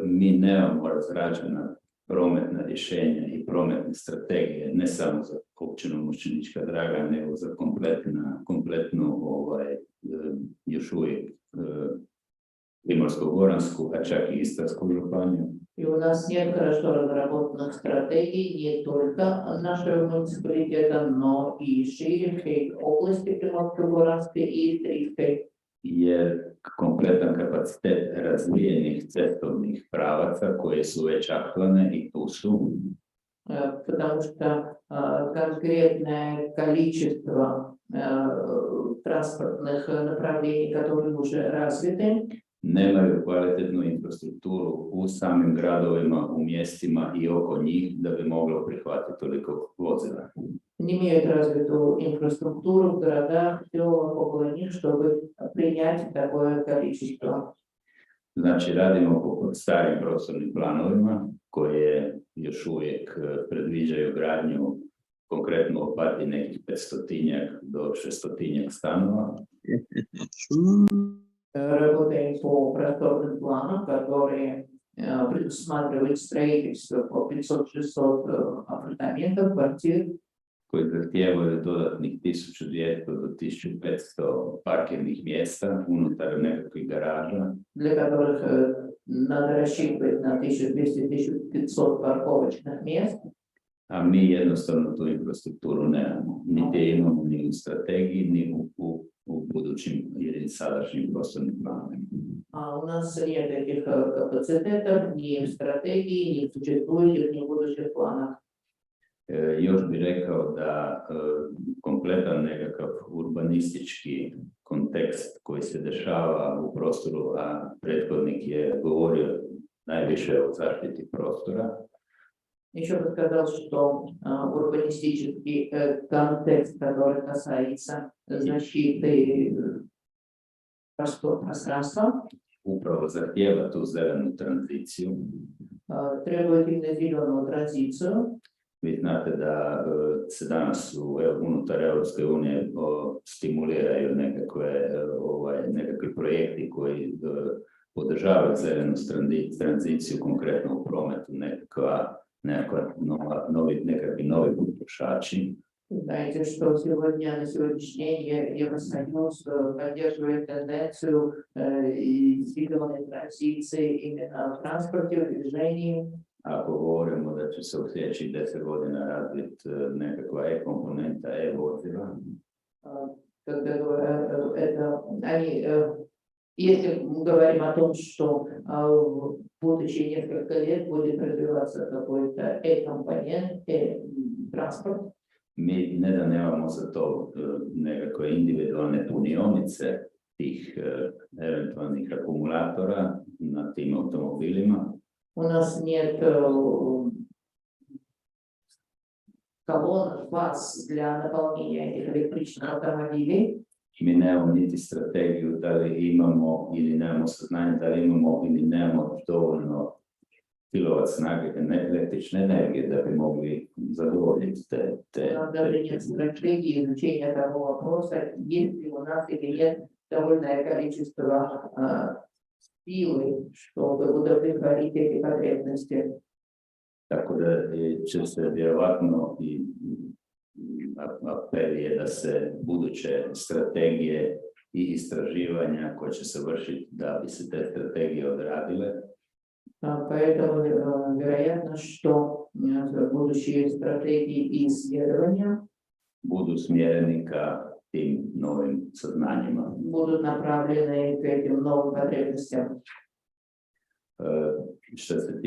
Mi nemamo razrađena prometna rješenja i prometne strategije, ne samo za općinu Mošćenička Draga, nego za kompletnu još uvijek Primorsko-goransku, a čak i Istarsku županiju. И у нас нет хорошо разработанных стратегий не только нашего муниципалитета, но и шире всей области Приморsko-goranske и Истрийской. Jer kompletan kapacitet razvijenih cestovnih pravaca koje su već aktualne i tu su. Потому что конкретное количество транспортных направлений, которые уже развиты, nemaju kvalitetnu infrastrukturu u samim gradovima, u mjestima i oko njih da bi moglo prihvatiti toliko vozila. не имеют развитую инфраструктуру в городах, селах, около них, чтобы принять такое количество. Znači, radimo po starim prostornim planovima koje još uvijek predviđaju gradnju konkretno u Opatiji nekih 500 do 600 stanova. Работаем по просторным планам, которые предусматривают строительство по 500-600 апартаментов, квартир, koji zahtijevaju dodatnih 1200 do 1500 parkirnih mjesta unutar nekakvih garaža. для которых надо рассчитывать на 1200-1500 парковочных мест. A mi jednostavno tu infrastrukturu nemamo. Niti je imamo ni u strategiji, ni u budućim ili sadašnjim prostornim planovima. А у нас нет таких капацитетов ни в стратегии, ни в существующих, ни в будущих планах. Još bih rekao da kompletan nekakav urbanistički kontekst koji se dešava u prostoru, a prethodnik je govorio najviše o zaštiti prostora. Еще бы сказал, что урбанистический контекст, который касается защиты пространства, upravo zahtijeva tu zelenu tranziciju. требует именно зеленую транзицию. Vi znate da se danas unutar Europske unije stimuliraju nekakvi projekti koji podržavaju zelenu tranziciju, konkretno u prometu, nekakvi novi potrošači. Знаете, что сегодня, на сегодняшний день Евросоюз поддерживает тенденцию зеленой транзиции именно в транспорте, в движении. Ako govorimo da će se u sljedećih 10 godina razviti nekakva e-komponenta e-vozila, если мы говорим о том, что в будущие несколько лет будет развиваться какой-то e-компонент, e-транспорт, mi ne da nemamo za to nekakve individualne punionice tih eventualnih akumulatora na tim automobilima. У нас нет колонн, фаз для наполнения этих электричных автомобилей. Mi nemamo niti strategiju da li imamo ili nemamo saznanje da li imamo ili nemamo dovoljno kilovat snage električne energije da bi mogli zadovoljiti te. Даже нет стратегии изучения того вопроса, есть ли у нас или нет довольное количество силы, чтобы удовлетворить эти потребности. Tako da će se vjerovatno i apel je da se buduće strategije i istraživanja koje će se vršiti da bi se te strategije odradile. Поэтому вероятно, что будущие стратегии и исследования budu smjereni ka tim novim saznanjima. Будут направлены к этим новым потребностям. Što se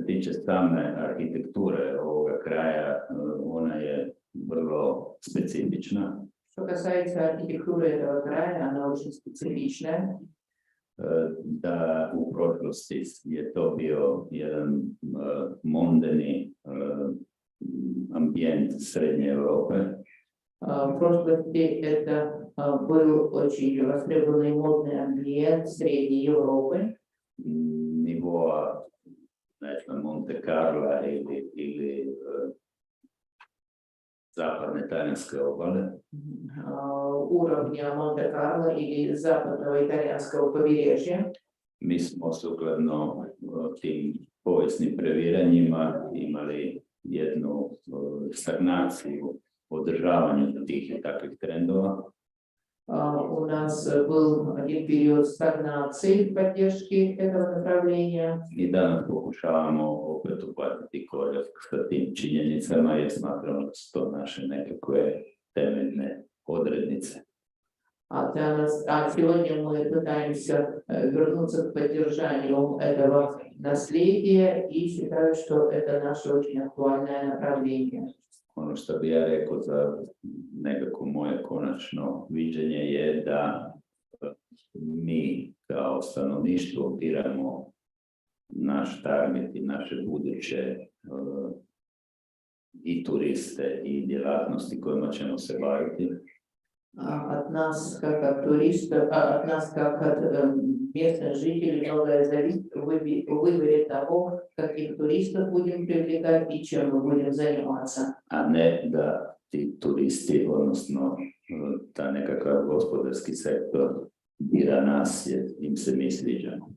tiče same arhitekture ovoga kraja, ona je vrlo specifična. Что касается архитектуры этого края, она очень специфичная. Da u prošlosti je to bio jedan mondeni ambijent Srednje Europe. В прошлости это был очень востребованный модный амбиент Средней Европы. Nivoa ne znam, Monte Carla ili zapadne talijanske obale. Уровня Монте-Карло или западного итальянского побережья. Mi smo sukladno tim povijesnim previranjima imali jednu stagnaciju u održavanju tih i takvih trendova. У нас был один период стагнации в поддержке этого направления. I danas pokušavamo opet uhvatiti korak sa tim činjenicama jer smatramo da su to naše nekakve temeljne odrednice. А сегодня мы пытаемся вернуться к поддержанию этого наследия и считаю, что это наше очень актуальное направление. Ono što bi ja rekao za nekako moje konačno viđenje je da mi kao stanovništvo biramo naš target i naše buduće i turiste i djelatnosti kojima ćemo se baviti. От нас, как от туристов, от нас, как от местных жителей, многое зависит в выборе того, каких туристов будем привлекать и чем мы будем заниматься. A ne da ti turisti, odnosno ta nekakav gospodarski sektor bira nas jer im se mi sviđamo.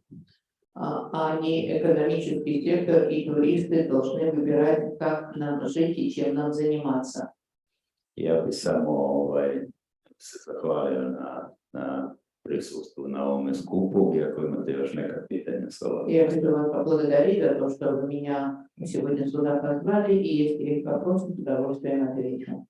А не экономический сектор и туристы должны выбирать, как нам жить и чем нам заниматься. Ja bi samo se zahvalio na prisustvu na ovome skupu, i ako imate još neka pitanja s ovog. Я хочу вас поблагодарить за то, что вы меня сегодня сюда позвали, и если есть вопросы, с удовольствием отвечу.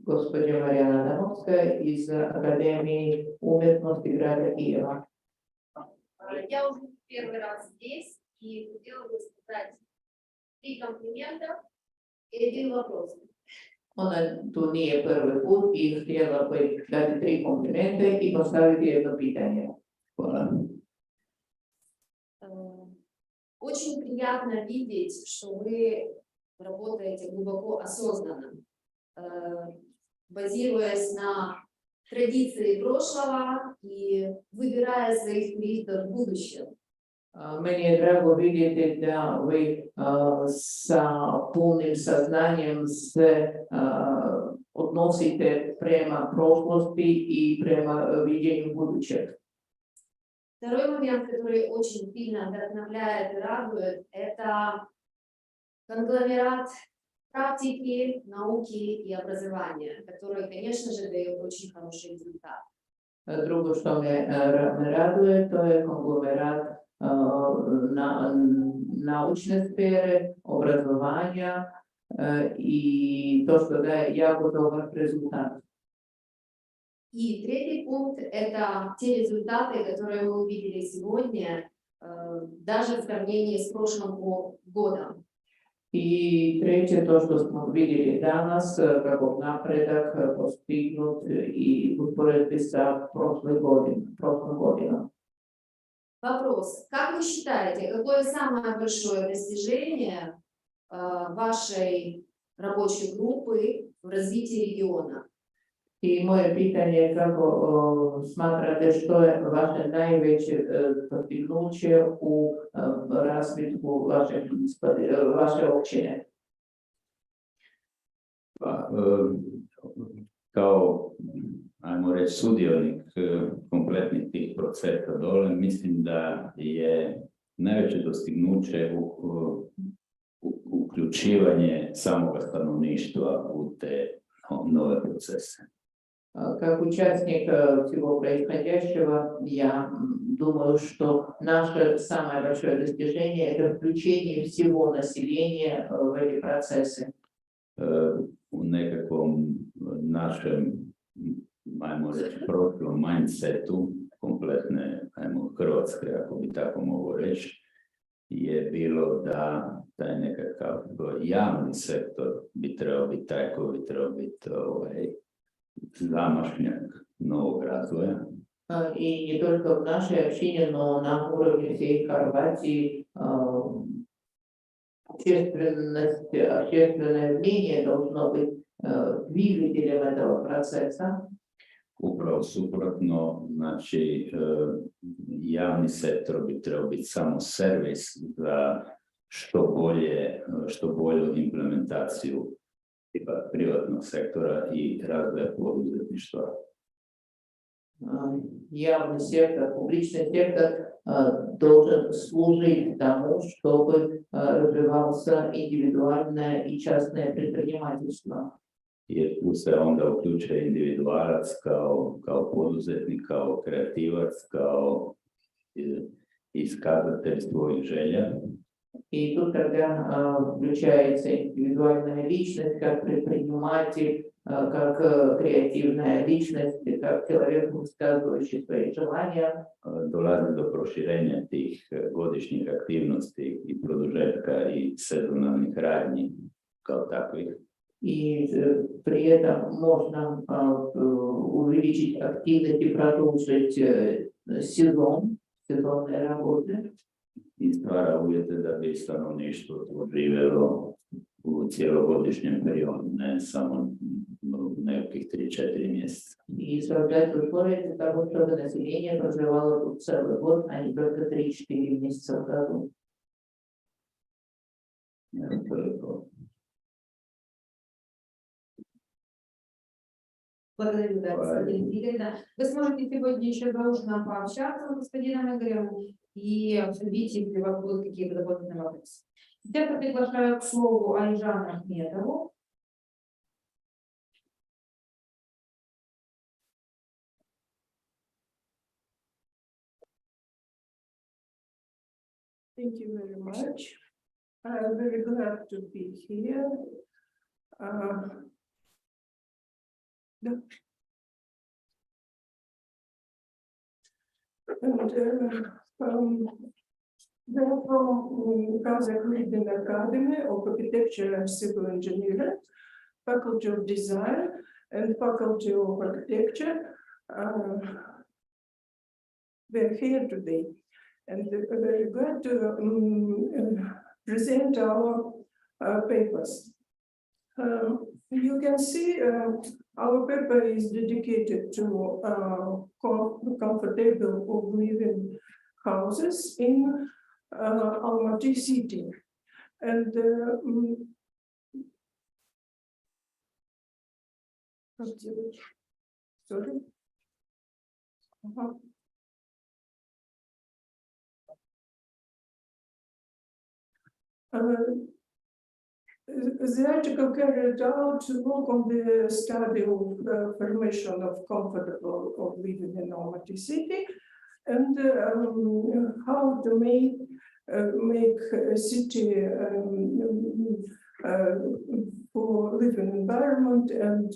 Господи Марьяна Адамовская из Академии уместности града Киева. Я уже первый раз здесь и хотела бы сказать 3 комплимента и 1 вопрос. Она тут не первый путь и хотела бы дать 3 комплимента и поставить 1 питание. Очень приятно видеть, что вы работаете глубоко осознанно, базируясь на традиции прошлого и выбирая своих туристов в будущем. Meni je drago vidjeti da vi sa punim saznanjem se odnosite prema prošlosti i prema viđenju budućeg. Второй момент, который очень сильно вдохновляет и радует, это конгломерат практики, науки и образования, который, конечно же, дает очень хороший результат. Drugo što me raduje, to je konglomerat naučne sfere, obrazovanja и то, что daje jako dobar rezultat. И третий пункт – это те результаты, которые мы увидели сегодня, даже в сравнении с прошлым годом. I treće, to što smo vidjeli danas, kako napredak postignut i usporediti sa prošlom godinom. Вопрос. Как вы считаете, какое самое большое достижение вашей рабочей группы в развитии региона? I moje pitanje je kako smatrate što je vaše najveće postignuće u razvitku vaše općine? Pa, kao, ajmo reći, sudionik kompletnih tih procesa dole, mislim da je najveće dostignuće uključivanje samoga stanovništva u te nove procese. Как участник всего происходящего, я думаю, что наше самое большое достижение – это включение всего населения в эти процессы. U nekakvom našem, ajmo reći, prošlom mindsetu, kompletne, ajmo, Hrvatske, ako bi tako mogu reći, je bilo da taj nekakav javni sektor bi trebao biti taj koji bi trebao biti zamašnjak novog razvoja. И не только в нашей общине, но на уровне всей Хорватии общественное мнение должно быть двигателем этого процесса. Upravo suprotno, znači javni sektor bi trebao biti samo servis za što bolju implementaciju tipa privatnog sektora i razvoja poduzetništva. Явный сектор, публичный сектор должен служить тому, чтобы развивался индивидуальное и частное предпринимательство. Jer tu se onda uključuje individualac kao poduzetnik, kao kreativac, kao iskazatelj svojih želja. И тут тогда включается индивидуальная личность, как предприниматель, как креативная личность, как человек, высказывающий свои желания. Dolazi do proširenja tih godišnjih aktivnosti i produžetka i sezonalnih radnji kao takvih. И при этом можно увеличить активность и продолжить сезонные работы. I stvara uvjete da bi stanovništvo živjelo u cijelogodišnjem periodu, ne samo nekakvih 3-4 mjeseca. И создать условия для того, чтобы население проживало тут целый год, а не только 3-4 месяца в году. Благодарю, да, господин Игорь. Да. Вы сможете сегодня еще заочно пообщаться с господином Игорем и обсудить, если у вас будут какие-то дополнительные вопросы. Сейчас я приглашаю к слову Айжана Ахмедову. Thank you very much. I'm very glad to be here. They're from Kazakh Leading Academy of Architecture and Civil Engineering, Faculty of Design and Faculty of Architecture. They're here today, and we're very glad to present our papers. You can see our paper is dedicated to comfortable living houses in Almaty city. And sorry. The article carried out to work on the study of formation of comfortable of living in Almaty city and how to make a city for living environment and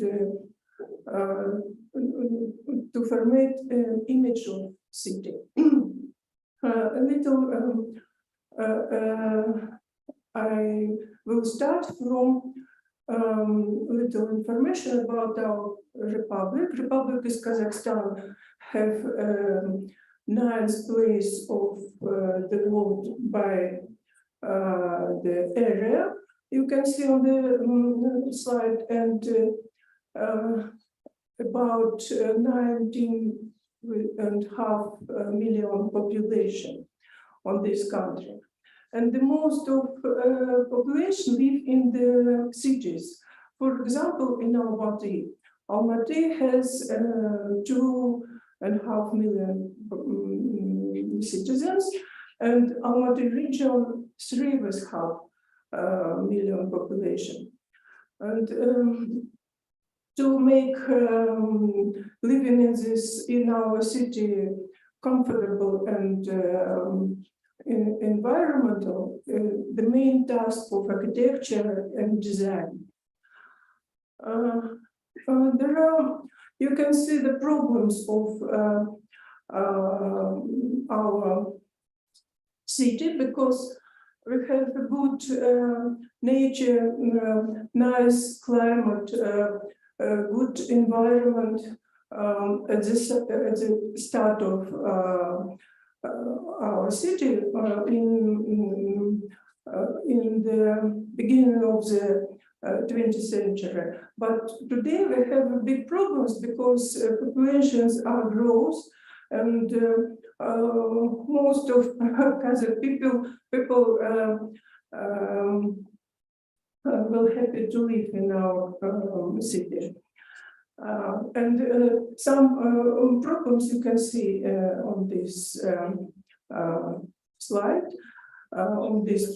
to formate an image of city. A little I will start from little information about our republic. Republic is Kazakhstan have ninth place of the world by the area. You can see on the slide, and about 19.5 million population on this country. And the most of population live in the cities. For example, in Almaty. Almaty has 2.5 million citizens, and Almaty region 3.5 million population. And to make living in our city comfortable and environmental, the main task of architecture and design. You can see the problems of our city, because we have a good nature, nice climate, good environment at the start of our city in in the beginning of the 20th century. But today we have big problems because populations are growth, and most of Kazakh people will happy to live in our city. And some problems you can see on this slide, on this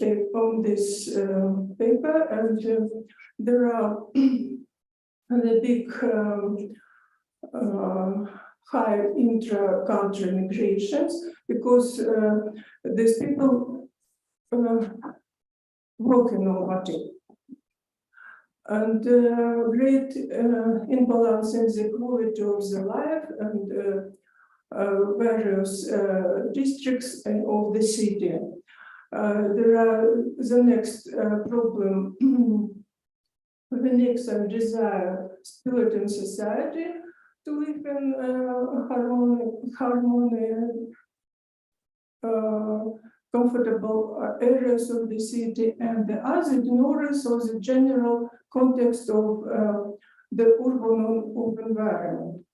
paper, and there are the big high intra-country migrations because these people working on money. And great imbalance in the quality of the life and various districts of the city. There are the next problem, the next desire spirit in society to live in harmony, comfortable areas of the city, and the other ignorance of the general context of the urban environment.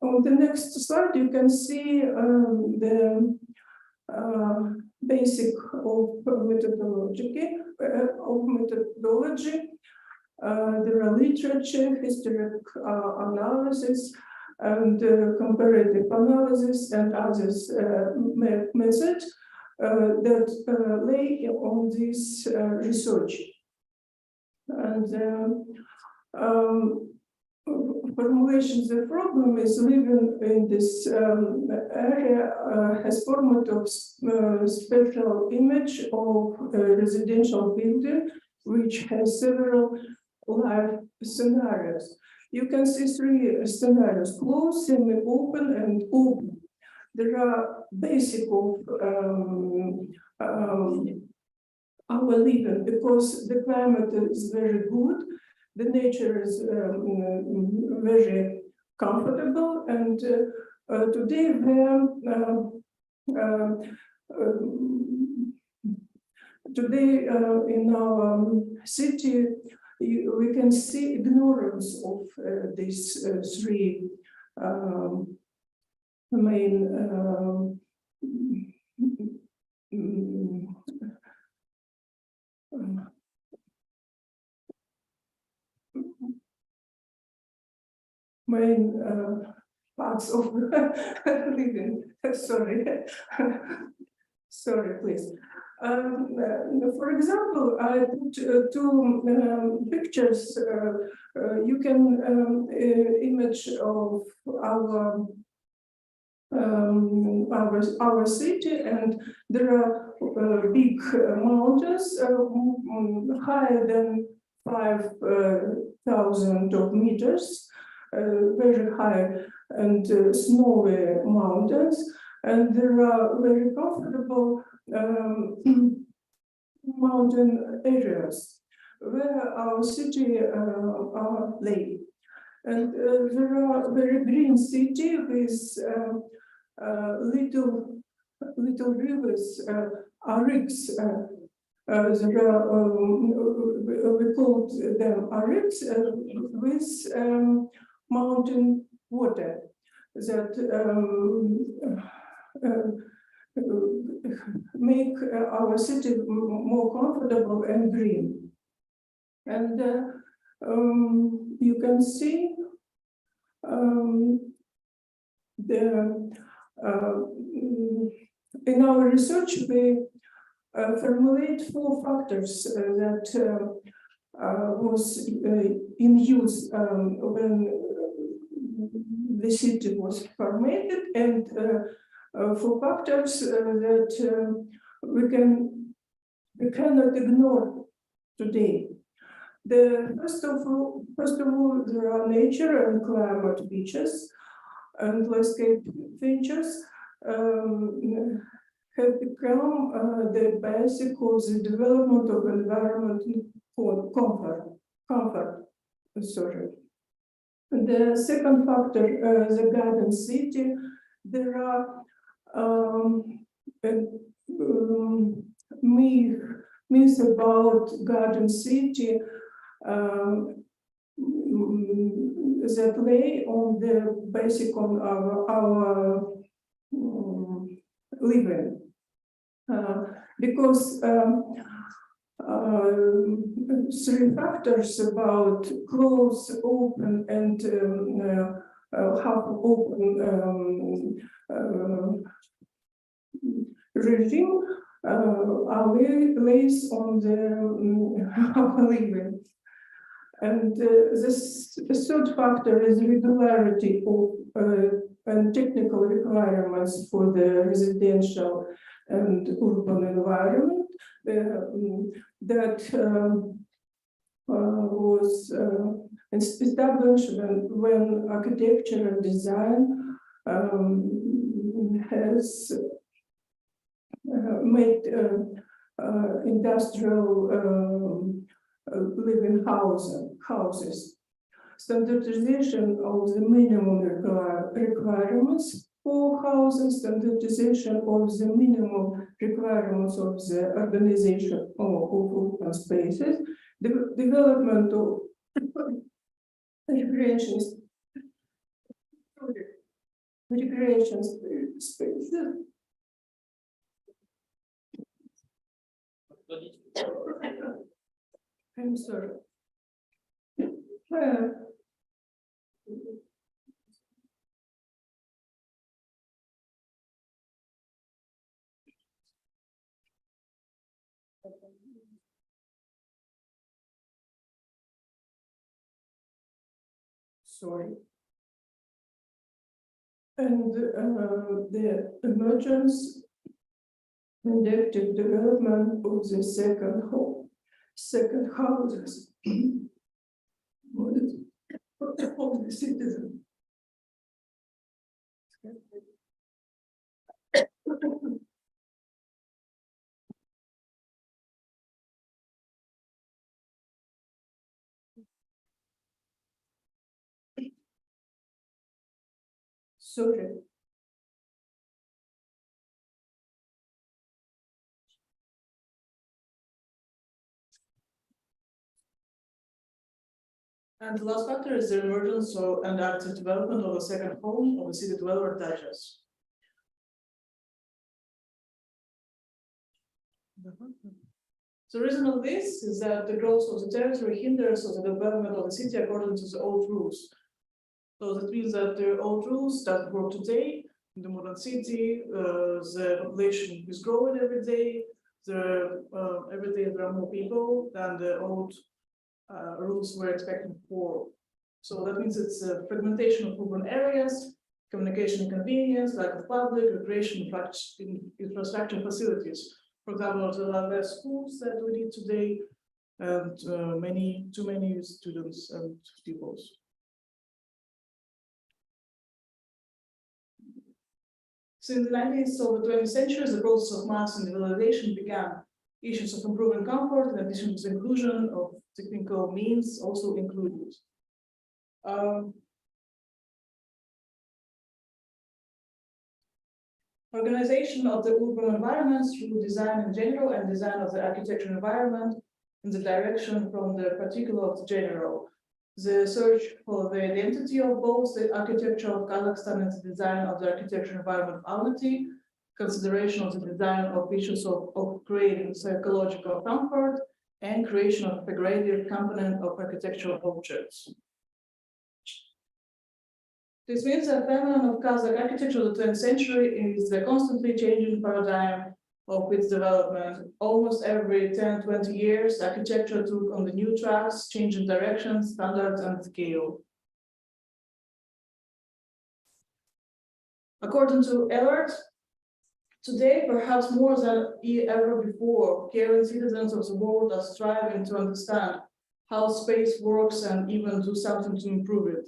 On the next slide, you can see the basic of methodology. There are literature, historic analysis, and comparative analysis, and others methods that lay on this research. And formulation, the problem is living in this area has format of spatial image of residential building, which has several life scenarios. You can see three scenarios: closed, semi-open, and open. There are basic of our living because the climate is very good, the nature is very comfortable, and today in our city we can see ignorance of these three main parts of living. Sorry, please. For example, I put two pictures. You can image of our city, and there are big mountains higher than 5,000 meters, very high and snowy mountains, and there are very comfortable mountain areas where our city lay. And there are very green city with little rivers, ariks. There are, we called them ariks with mountain water that make our city more comfortable and green. And you can see in our research we formulate 4 factors that was in use when the city was formatted, and 4 factors that we cannot ignore today. First of all, there are nature and climate features, and landscape features have become the basic of the development of environmental comfort. Sorry. The second factor, the garden city, there are myths about garden city that lay on the basic on our living, because three factors about close, open, and half open regime are lays on the our living. And this third factor is regularity of and technical requirements for the residential and urban environment that was established when architecture and design has made industrial living houses. Standardization of the minimum requirements for housing, standardization of the minimum requirements of the organization of open spaces, the development of recreation spaces. I'm sorry. Sorry. And the emergence and active development of the second houses of the citizen. Sorry. And the last factor is the emergence and active development of the second home of the city dweller digest. The reason of this is that the growth of the territory hinders the development of the city according to the old rules. So that means that the old rules that work today in the modern city, the population is growing every day. Every day there are more people than the old rules were expecting for. So that means it's a fragmentation of urban areas, communication inconvenience, lack of public, recreation infrastructure facilities. For example, there are less schools that we need today, and too many students and pupils. So in the 90s of the 20th century, the process of mass individualization began. Issues of improving comfort, in addition to the inclusion of technical means, also included. Organization of the urban environments through design in general and design of the architectural environment in the direction from the particular of the general. The search for the identity of both the architecture of Kazakhstan and the design of the architectural environment of Almaty, consideration of the design of issues of creating psychological comfort, and creation of integrated component of architectural objects. This means that phenomenon of Kazakh architecture of the 20th century is the constantly changing paradigm of its development. Almost every 10-20 years, architecture took on the new tracks, changing directions, standards, and scale. According to Ellert, today, perhaps more than ever before, caring citizens of the world are striving to understand how space works and even do something to improve it.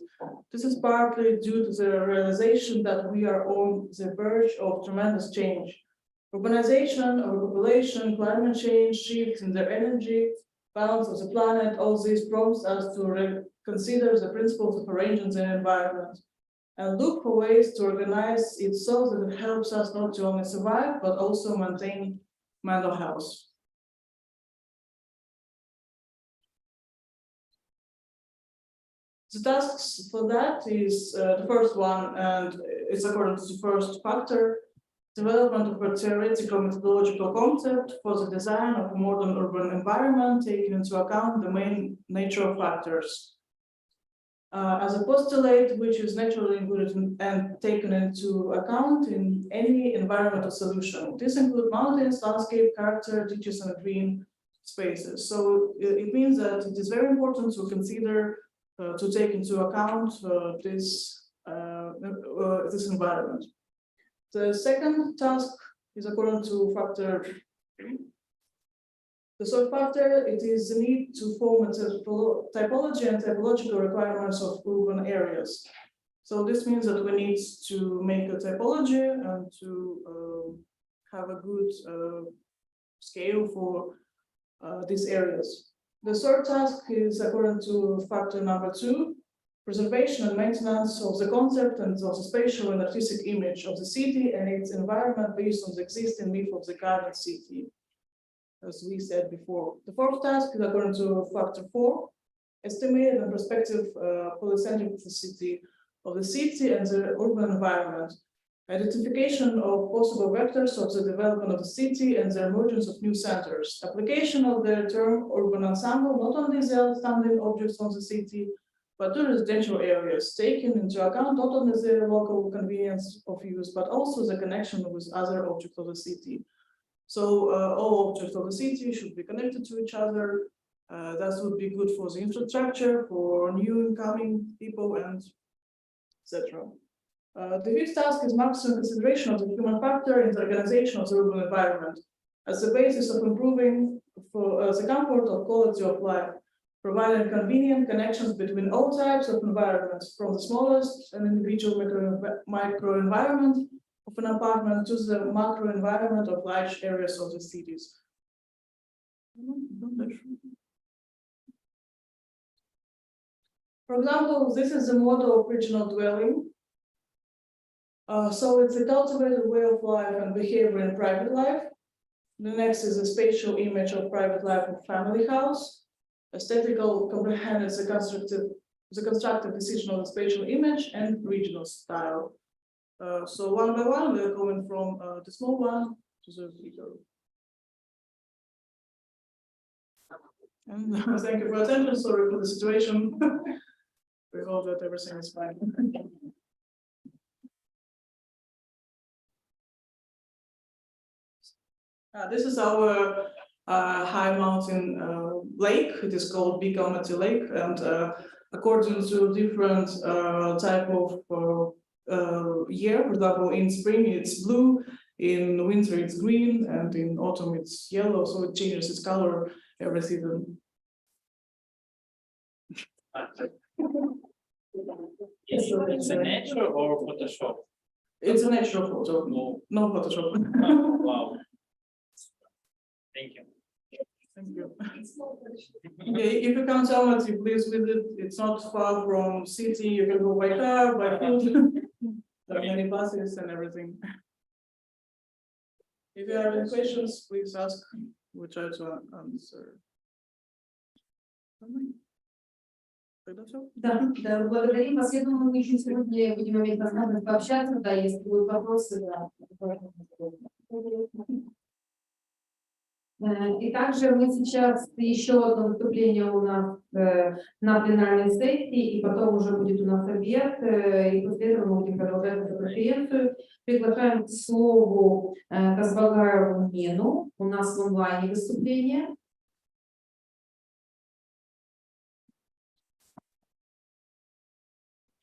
This is partly due to the realization that we are on the verge of tremendous change. Urbanization, overpopulation, climate change, shifts in the energy balance of the planet, all these prompts us to reconsider the principles of arranging the environment. and look for ways to organize it so that it helps us not to only survive, but also maintain mental health. The tasks for that is the first one, and it's according to the first factor, development of a theoretical methodological concept for the design of a modern urban environment, taking into account the main natural factors. As a postulate, which is naturally included and taken into account in any environmental solution. This includes mountains, landscape, character, ditches, and green spaces. So it means that it is very important to consider, to take into account this environment. The second task is according to factor 3. The third factor, it is the need to form a typology and typological requirements of urban areas. So this means that we need to make a typology and to have a good scale for these areas. The third task is according to factor number 2, preservation and maintenance of the concept and of the spatial and artistic image of the city and its environment based on the existing myth of the garden city, as we said before. The fourth task is according to factor 4, estimated and prospective polycentricity of the city and the urban environment, identification of possible vectors of the development of the city and the emergence of new centers, application of the term urban ensemble, not only the outstanding objects of the city, but to residential areas, taking into account not only the local convenience of use, but also the connection with other objects of the city. So all objects of the city should be connected to each other. That would be good for the infrastructure, for new incoming people, and etc. The fifth task is maximum consideration of the human factor in the organization of the urban environment as the basis of improving for the comfort of quality of life, providing convenient connections between all types of environments, from the smallest and individual microenvironment of an apartment to the macro environment of large areas of the cities. For example, this is the model of regional dwelling. So it's a cultivated way of life and behavior in private life. The next is a spatial image of private life of family house. Aesthetical comprehends the constructive decision of the spatial image and regional style. So one by one, we're going from the small one to the bigger. And thank you for attention. Sorry for the situation. We hope that everything is fine. This is our high mountain lake. It is called Big Almaty Lake, and according to different type of year, for example, in spring it's blue, in winter it's green, and in autumn it's yellow. So it changes its color every season. It's a natural or Photoshop? It's a natural photo. No Photoshop. Wow. Thank you. Thank you. Okay, if you come to Almaty, please visit. It's not far from city. You can go by car, by foot. There are many buses and everything. If you have any questions, please ask. We'll try to answer. Да, да, благодарим вас. Я думаю, мы еще сегодня будем иметь возможность пообщаться, да, если будут вопросы, да. И также мы сейчас еще одно выступление у нас на пленарной сессии, и потом уже будет у нас обед, и после этого мы будем продолжать эту конференцию. Приглашаем к слову Казбагаеву Нину. У нас в онлайне выступление.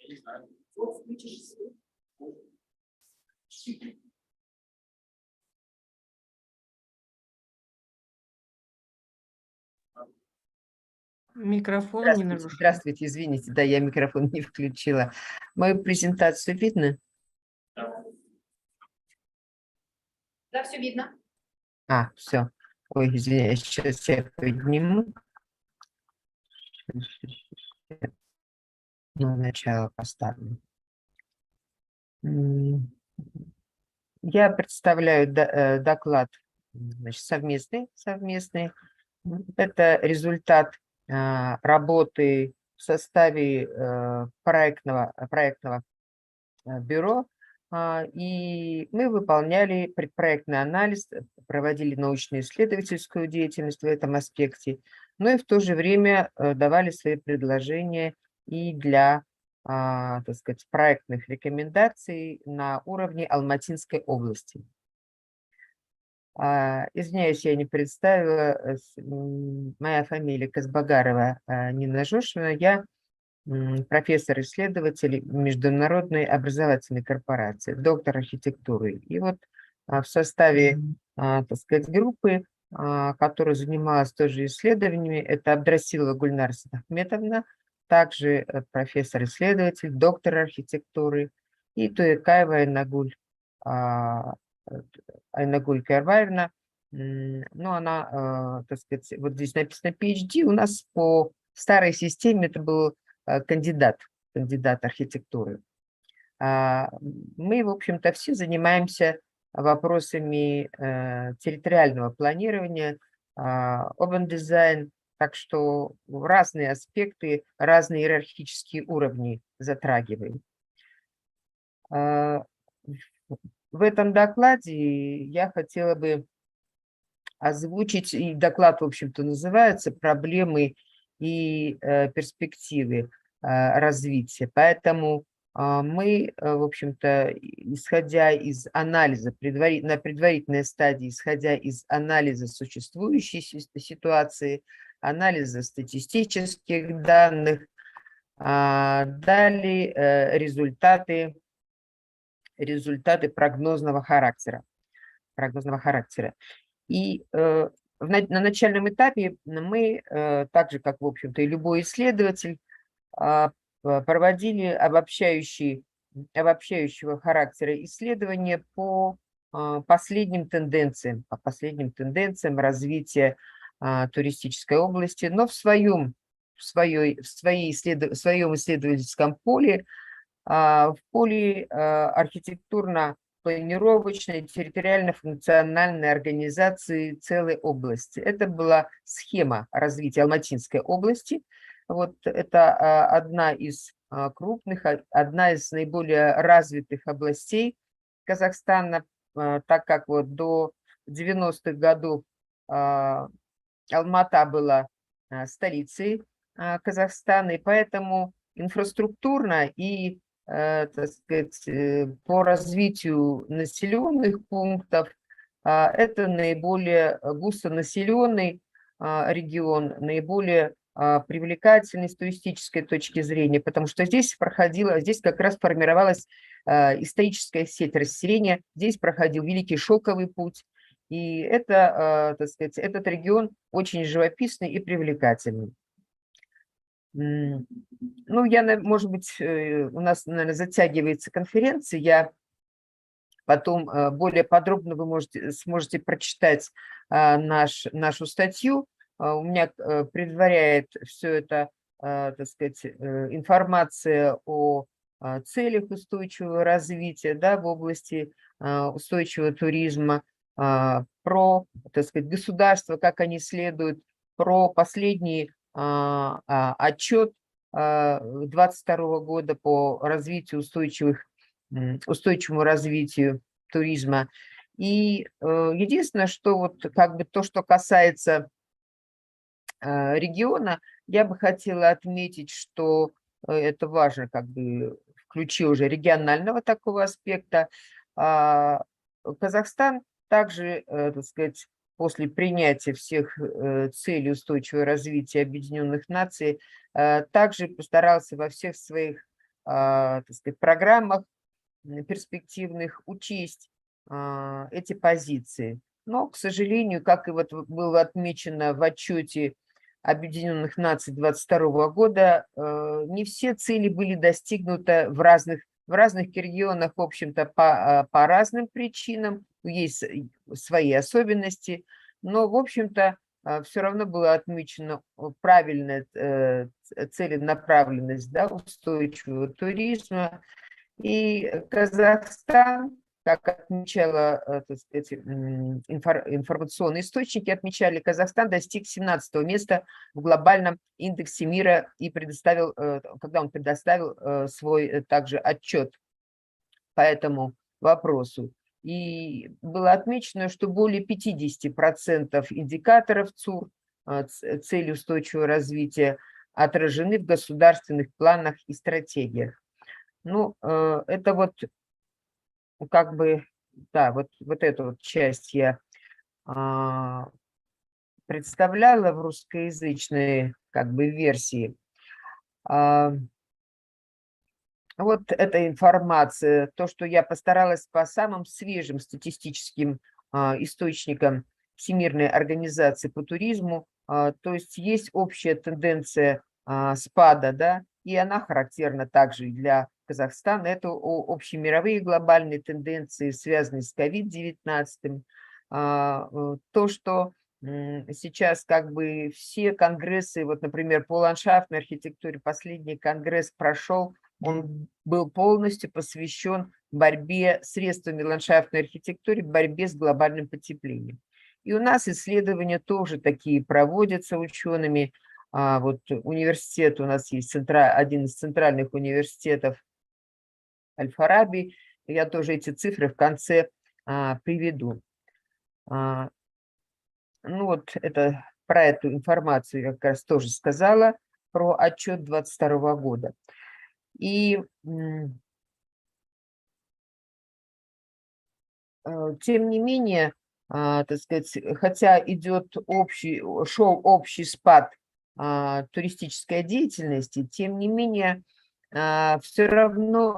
Я не знаю. Микрофон не нарушен. Здравствуйте, извините, да, я микрофон не включила. Мою презентацию видно? Да, все видно. Все. Ой, извиняюсь, сейчас я подниму. Ну, начало поставлю. Я представляю доклад, значит, совместный. Это результат работы в составе проектного бюро. И мы выполняли предпроектный анализ, проводили научно-исследовательскую деятельность в этом аспекте, но и в то же время давали свои предложения и для, так сказать, проектных рекомендаций на уровне Алматинской области. Извиняюсь, я не представила, моя фамилия Казбагарова Нина Жошина, я профессор-исследователь Международной образовательной корпорации, доктор архитектуры. И вот в составе, так сказать, группы, которая занималась тоже исследованиями, это Абдрасилова Гульнара Ахметовна, также профессор-исследователь, доктор архитектуры, и Туекаева Айнагуль Карбаевна. Ну, она, так сказать, вот здесь написано PhD, у нас по старой системе это был кандидат архитектуры. Мы, в общем-то, все занимаемся вопросами территориального планирования, urban design, так что разные аспекты, разные иерархические уровни затрагиваем. В этом докладе я хотела бы озвучить, и доклад, в общем-то, называется «Проблемы и перспективы развития». Поэтому мы, в общем-то, исходя из анализа, на предварительной стадии, исходя из анализа существующей ситуации, анализа статистических данных, дали результаты прогнозного характера. И на начальном этапе мы, так же, как, в общем-то, и любой исследователь, проводили обобщающего характера исследования по последним тенденциям развития туристической области, но в своем исследовательском поле, в поле архитектурно-планировочной, территориально-функциональной организации целой области. Это была схема развития Алматинской области. Вот это одна из крупных, одна из наиболее развитых областей Казахстана, так как вот до 90-х годов Алмата была столицей Казахстана, и поэтому инфраструктурно и, так сказать, по развитию населенных пунктов это наиболее густонаселенный регион, наиболее привлекательный с туристической точки зрения, потому что здесь как раз формировалась историческая сеть расселения, здесь проходил Великий Шелковый путь, и это, так сказать, этот регион очень живописный и привлекательный. Ну, может быть, у нас, наверное, затягивается конференция, я потом более подробно вы сможете прочитать нашу статью. У меня предваряет все это, так сказать, информация о целях устойчивого развития, да, в области устойчивого туризма, про, так сказать, государства, как они следуют, про последний отчет 2022 года по развитию устойчивому развитию туризма. И единственное, что вот как бы то, что касается региона, я бы хотела отметить, что это важно как бы в ключе уже регионального такого аспекта. Казахстан также, так сказать, после принятия всех целей устойчивого развития Объединенных Наций, также постарался во всех своих, так сказать, программах перспективных учесть эти позиции. Но, к сожалению, как и вот было отмечено в отчете Объединенных Наций 2022 года, не все цели были достигнуты в разных регионах, в общем-то, по разным причинам, есть свои особенности, но, в общем-то, все равно было отмечено правильная целенаправленность, да, устойчивого туризма. И Казахстан как отмечала, так сказать, информационные источники, отмечали, Казахстан достиг 17-го места в глобальном индексе мира и предоставил, когда он предоставил свой также отчет по этому вопросу. И было отмечено, что более 50% индикаторов ЦУР, цели устойчивого развития, отражены в государственных планах и стратегиях. Ну, это вот как бы, да, вот эту вот часть я представляла в русскоязычной как бы версии. Вот эта информация, то, что я постаралась по самым свежим статистическим источникам Всемирной организации по туризму, то есть общая тенденция спада, да, и она характерна также и для Казахстана. Это общемировые глобальные тенденции, связанные с COVID-19. То, что сейчас как бы все конгрессы, вот, например, по ландшафтной архитектуре последний конгресс прошел, он был полностью посвящен борьбе средствами ландшафтной архитектуры, борьбе с глобальным потеплением. И у нас исследования тоже такие проводятся учеными. Вот университет у нас есть, один из центральных университетов Аль-Фараби. Я тоже эти цифры в конце приведу. Ну вот это, про эту информацию я как раз тоже сказала, про отчет 2022 года. И тем не менее, так сказать, хотя шел общий спад туристической деятельности, тем не менее, все равно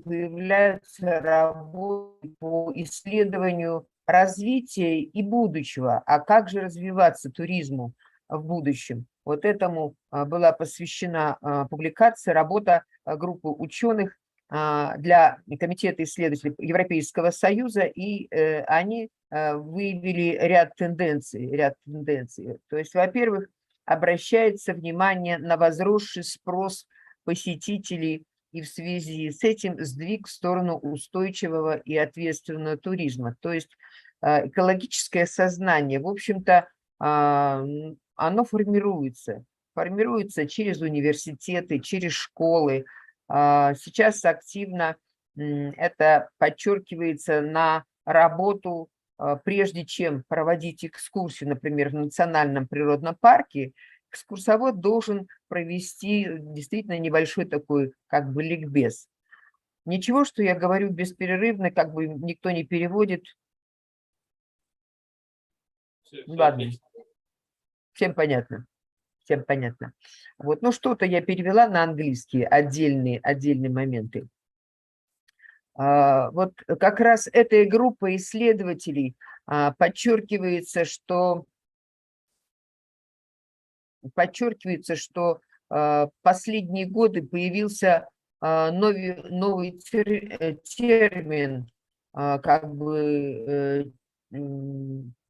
появляются работы по исследованию развития и будущего. А как же развиваться туризму в будущем? Вот этому была посвящена публикация, работа группы ученых для Комитета исследователей Европейского Союза, и они выявили ряд тенденций. То есть, во-первых, обращается внимание на возросший спрос посетителей и в связи с этим сдвиг в сторону устойчивого и ответственного туризма. То есть экологическое сознание, в общем-то, оно формируется через университеты, через школы. Сейчас активно это подчеркивается на работу, прежде чем проводить экскурсию, например, в национальном природном парке, экскурсовод должен провести действительно небольшой такой как бы ликбез. Ничего, что я говорю бесперерывно, как бы никто не переводит. Ладно, всем понятно. Всем понятно. Вот, ну что-то я перевела на английский, отдельные моменты. Вот как раз этой группой исследователей подчеркивается, что последние годы появился новый термин, как бы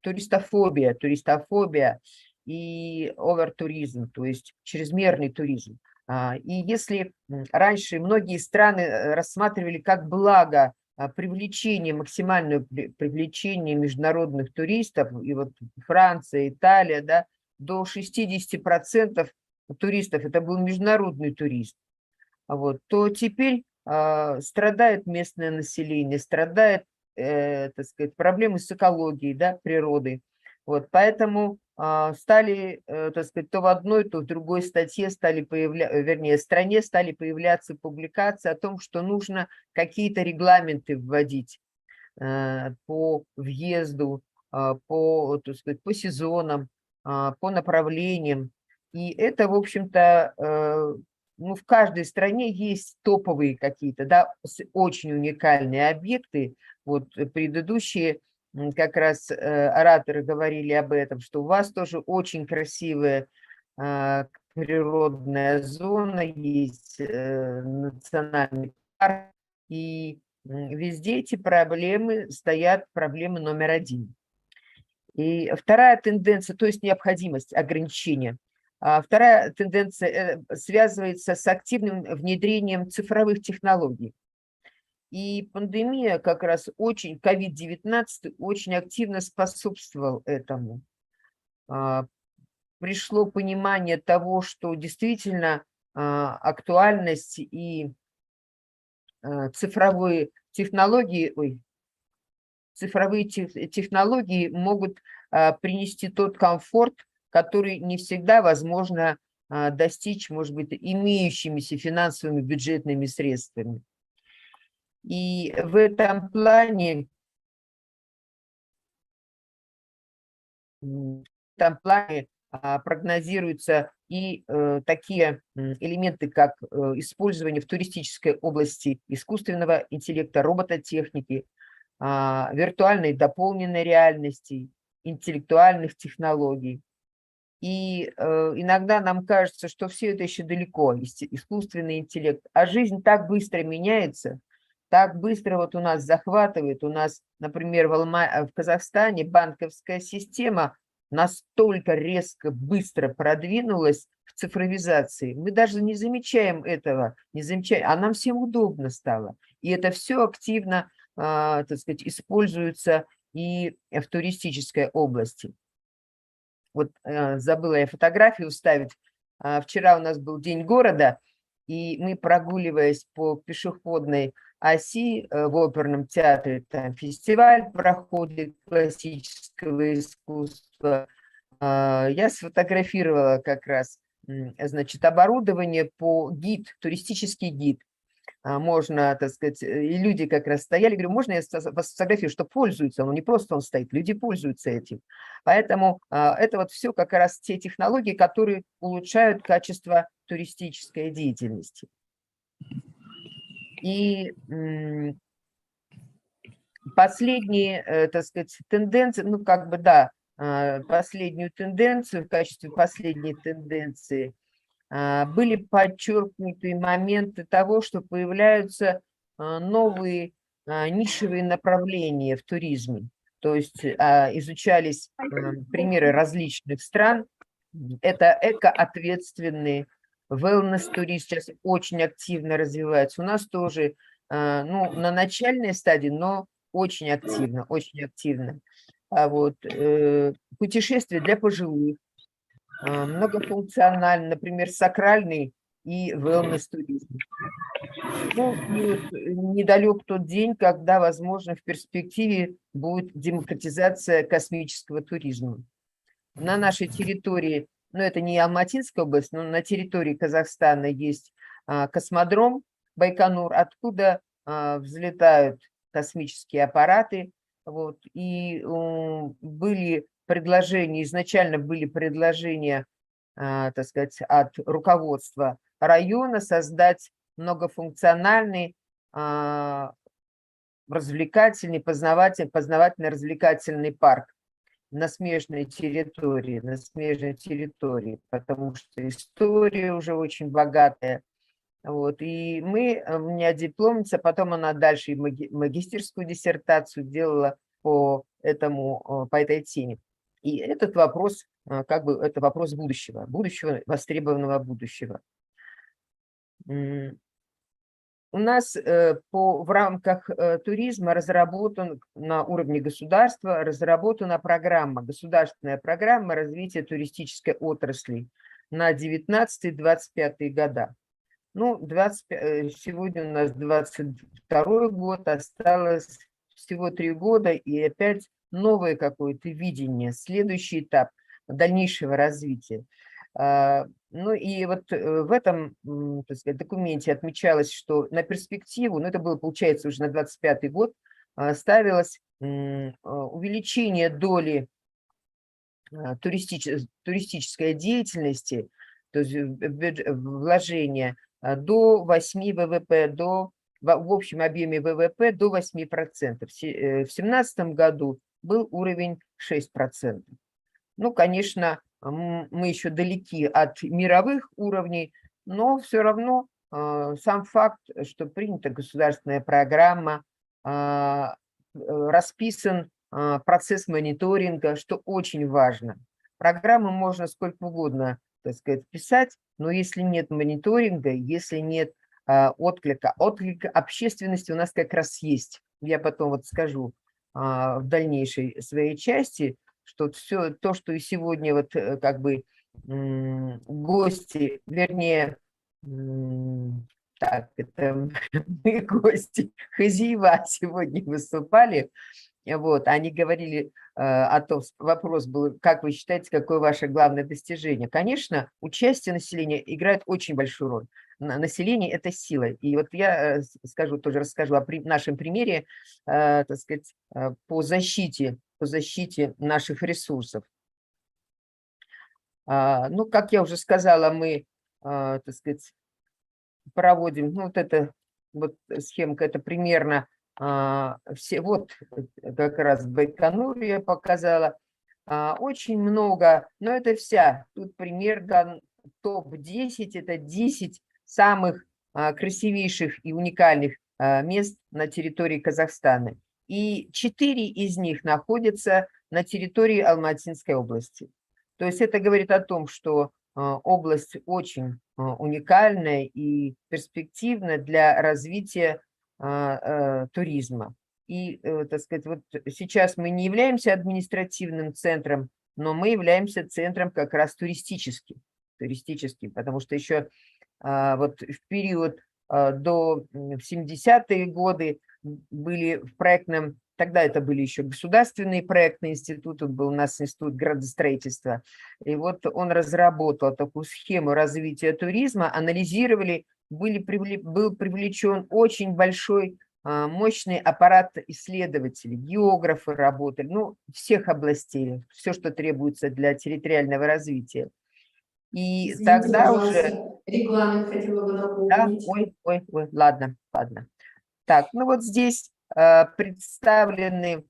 туристофобия и овертуризм, то есть чрезмерный туризм. И если раньше многие страны рассматривали как благо максимальное привлечение международных туристов, и вот Франция, Италия, да, до 60% туристов это был международный турист, вот, то теперь страдает местное население, страдает, так сказать, проблемы с экологией, да, природы. Вот, поэтому стали, так сказать, то в одной, то в другой статье стране стали появляться публикации о том, что нужно какие-то регламенты вводить по въезду, так сказать, по сезонам, по направлениям. И это, в общем-то, ну, в каждой стране есть топовые какие-то, да, очень уникальные объекты. Вот предыдущие как раз ораторы говорили об этом, что у вас тоже очень красивая природная зона, есть национальный парк, и везде эти проблемы стоят, проблемы номер один. И вторая тенденция, то есть необходимость ограничения. Вторая тенденция связывается с активным внедрением цифровых технологий. И пандемия как раз очень, COVID-19 очень активно способствовал этому. Пришло понимание того, что действительно актуальность и цифровые технологии могут принести тот комфорт, который не всегда возможно достичь, может быть, имеющимися финансовыми бюджетными средствами. И в этом плане прогнозируются и такие элементы, как использование в туристической области искусственного интеллекта, робототехники, виртуальной дополненной реальности, интеллектуальных технологий. И иногда нам кажется, что все это еще далеко, искусственный интеллект, а жизнь так быстро меняется, так быстро вот у нас захватывает. У нас, например, в Казахстане банковская система настолько резко, быстро продвинулась в цифровизации. Мы даже не замечаем этого, а нам всем удобно стало. И это все активно, так сказать, используется и в туристической области. Вот забыла я фотографию вставить. Вчера у нас был День города, и мы, прогуливаясь по пешеходной оси в оперном театре, там фестиваль проходит классического искусства, я сфотографировала как раз, значит, оборудование по туристический гид. Можно, так сказать, и люди как раз стояли, говорю, можно я вас сфотографирую, что пользуются, не просто он стоит, люди пользуются этим. Поэтому это вот все как раз те технологии, которые улучшают качество туристической деятельности. И последние, так сказать, тенденции, последнюю тенденцию, в качестве последней тенденции были подчеркнуты моменты того, что появляются новые нишевые направления в туризме. То есть изучались примеры различных стран. Это экоответственные, wellness-туризм сейчас очень активно развивается. У нас тоже на начальной стадии, но очень активно, очень активно. Путешествия для пожилых, многофункциональный, например, сакральный и wellness-туризм. Недалек тот день, когда, возможно, в перспективе будет демократизация космического туризма. На нашей территории, это не Алматинская область, но на территории Казахстана есть космодром Байконур, откуда взлетают космические аппараты. И были предложения, изначально были предложения, так сказать, от руководства района создать многофункциональный, развлекательный, познавательно-развлекательный парк на смежной территории, потому что история уже очень богатая. И у меня дипломница, потом она дальше и магистерскую диссертацию делала по этой теме. И этот вопрос, это вопрос будущего, востребованного будущего. У нас в рамках туризма на уровне государства разработана государственная программа развития туристической отрасли на 19-25 года. Сегодня у нас 22 год, осталось всего 3 года, и опять новое какое-то видение, следующий этап дальнейшего развития. И вот в этом, так сказать, документе отмечалось, что на перспективу, это было, получается, уже на 25 год, ставилось увеличение доли туристической деятельности, то есть вложения до 8 ВВП, в общем объеме ВВП до 8%. В 2017 году был уровень 6%. Конечно, мы еще далеки от мировых уровней, но все равно сам факт, что принята государственная программа, расписан процесс мониторинга, что очень важно. Программу можно сколько угодно, так сказать, писать, но если нет мониторинга, если нет отклика. Отклик общественности у нас как раз есть. Я потом вот скажу в дальнейшей своей части, что все то, что и сегодня вот как бы гости, вернее, так, это мы гости, хозяева сегодня выступали, вот, они говорили о том, вопрос был, как вы считаете, какое ваше главное достижение? Конечно, участие населения играет очень большую роль. Население – это сила. И вот я расскажу о нашем примере, так сказать, по защите наших ресурсов. Ну, как я уже сказала, мы, так сказать, проводим, ну, вот эта вот схемка, это примерно все, вот как раз Байконур я показала, очень много, но это вся, тут пример дан, топ-10, это 10 самых красивейших и уникальных мест на территории Казахстана. И 4 из них находятся на территории Алматинской области. То есть это говорит о том, что область очень уникальная и перспективная для развития туризма. И, так сказать, вот сейчас мы не являемся административным центром, но мы являемся центром как раз туристическим, потому что еще вот в период до 70-е годы были в проектном, тогда это были еще государственные проектные институты, был у нас институт градостроительства, и вот он разработал такую схему развития туризма, анализировали, был привлечен очень большой, мощный аппарат исследователей, географы работали, ну, всех областей, все, что требуется для территориального развития. И Извините, тогда пожалуйста, уже... регламент хотела бы Да? напомнить. Ой, ладно. Так, ну вот здесь представлены,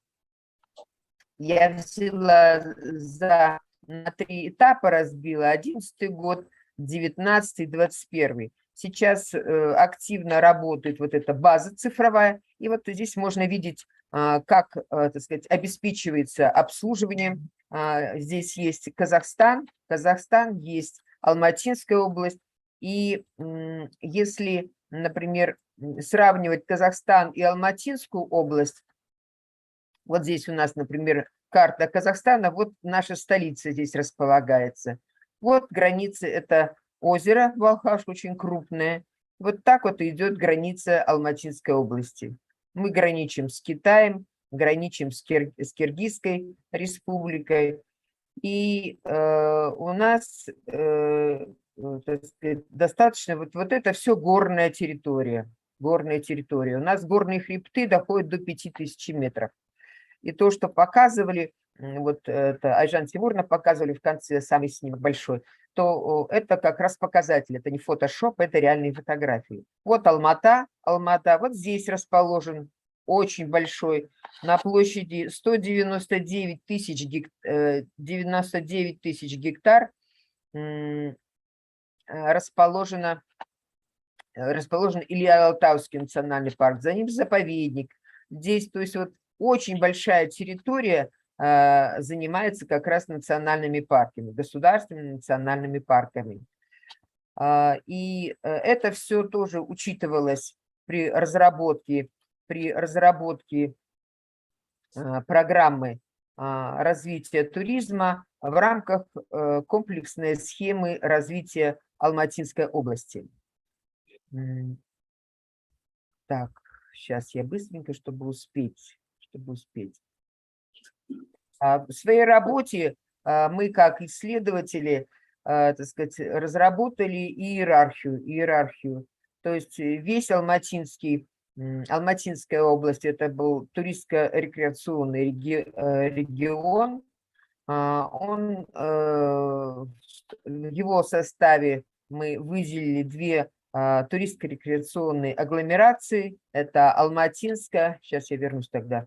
я взяла на 3 этапа разбила, 11-й год, 19-й, 21-й. Сейчас активно работает вот эта база цифровая, и вот здесь можно видеть, как, так сказать, обеспечивается обслуживание. Здесь есть Казахстан, есть Алматинская область, и если, например, сравнивать Казахстан и Алматинскую область, вот здесь у нас, например, карта Казахстана, вот наша столица здесь располагается. Вот граница, это озеро Балхаш, очень крупное. Вот так вот идет граница Алматинской области. Мы граничим с Китаем, граничим с Киргизской республикой. И у нас так сказать, достаточно, вот это все горная территория. У нас горные хребты доходят до 5000 метров. И то, что показывали, вот это Айжан Тимурна показывали в конце, самый снимок большой, то это как раз показатель, это не фотошоп, это реальные фотографии. Вот Алмата, вот здесь расположен, очень большой, на площади 199 тысяч гектар, расположен Илья-Алтайский национальный парк, за ним заповедник. Здесь, то есть вот очень большая территория занимается как раз национальными парками, государственными национальными парками. И это все тоже учитывалось при разработке программы развития туризма в рамках комплексной схемы развития Алматинской области. Так, сейчас я быстренько, чтобы успеть. В своей работе мы, как исследователи, так сказать, разработали иерархию. То есть весь Алматинская область, это был туристско-рекреационный регион. В его составе мы выделили 2 туристско-рекреационные агломерации. Это Алматинская, сейчас я вернусь тогда,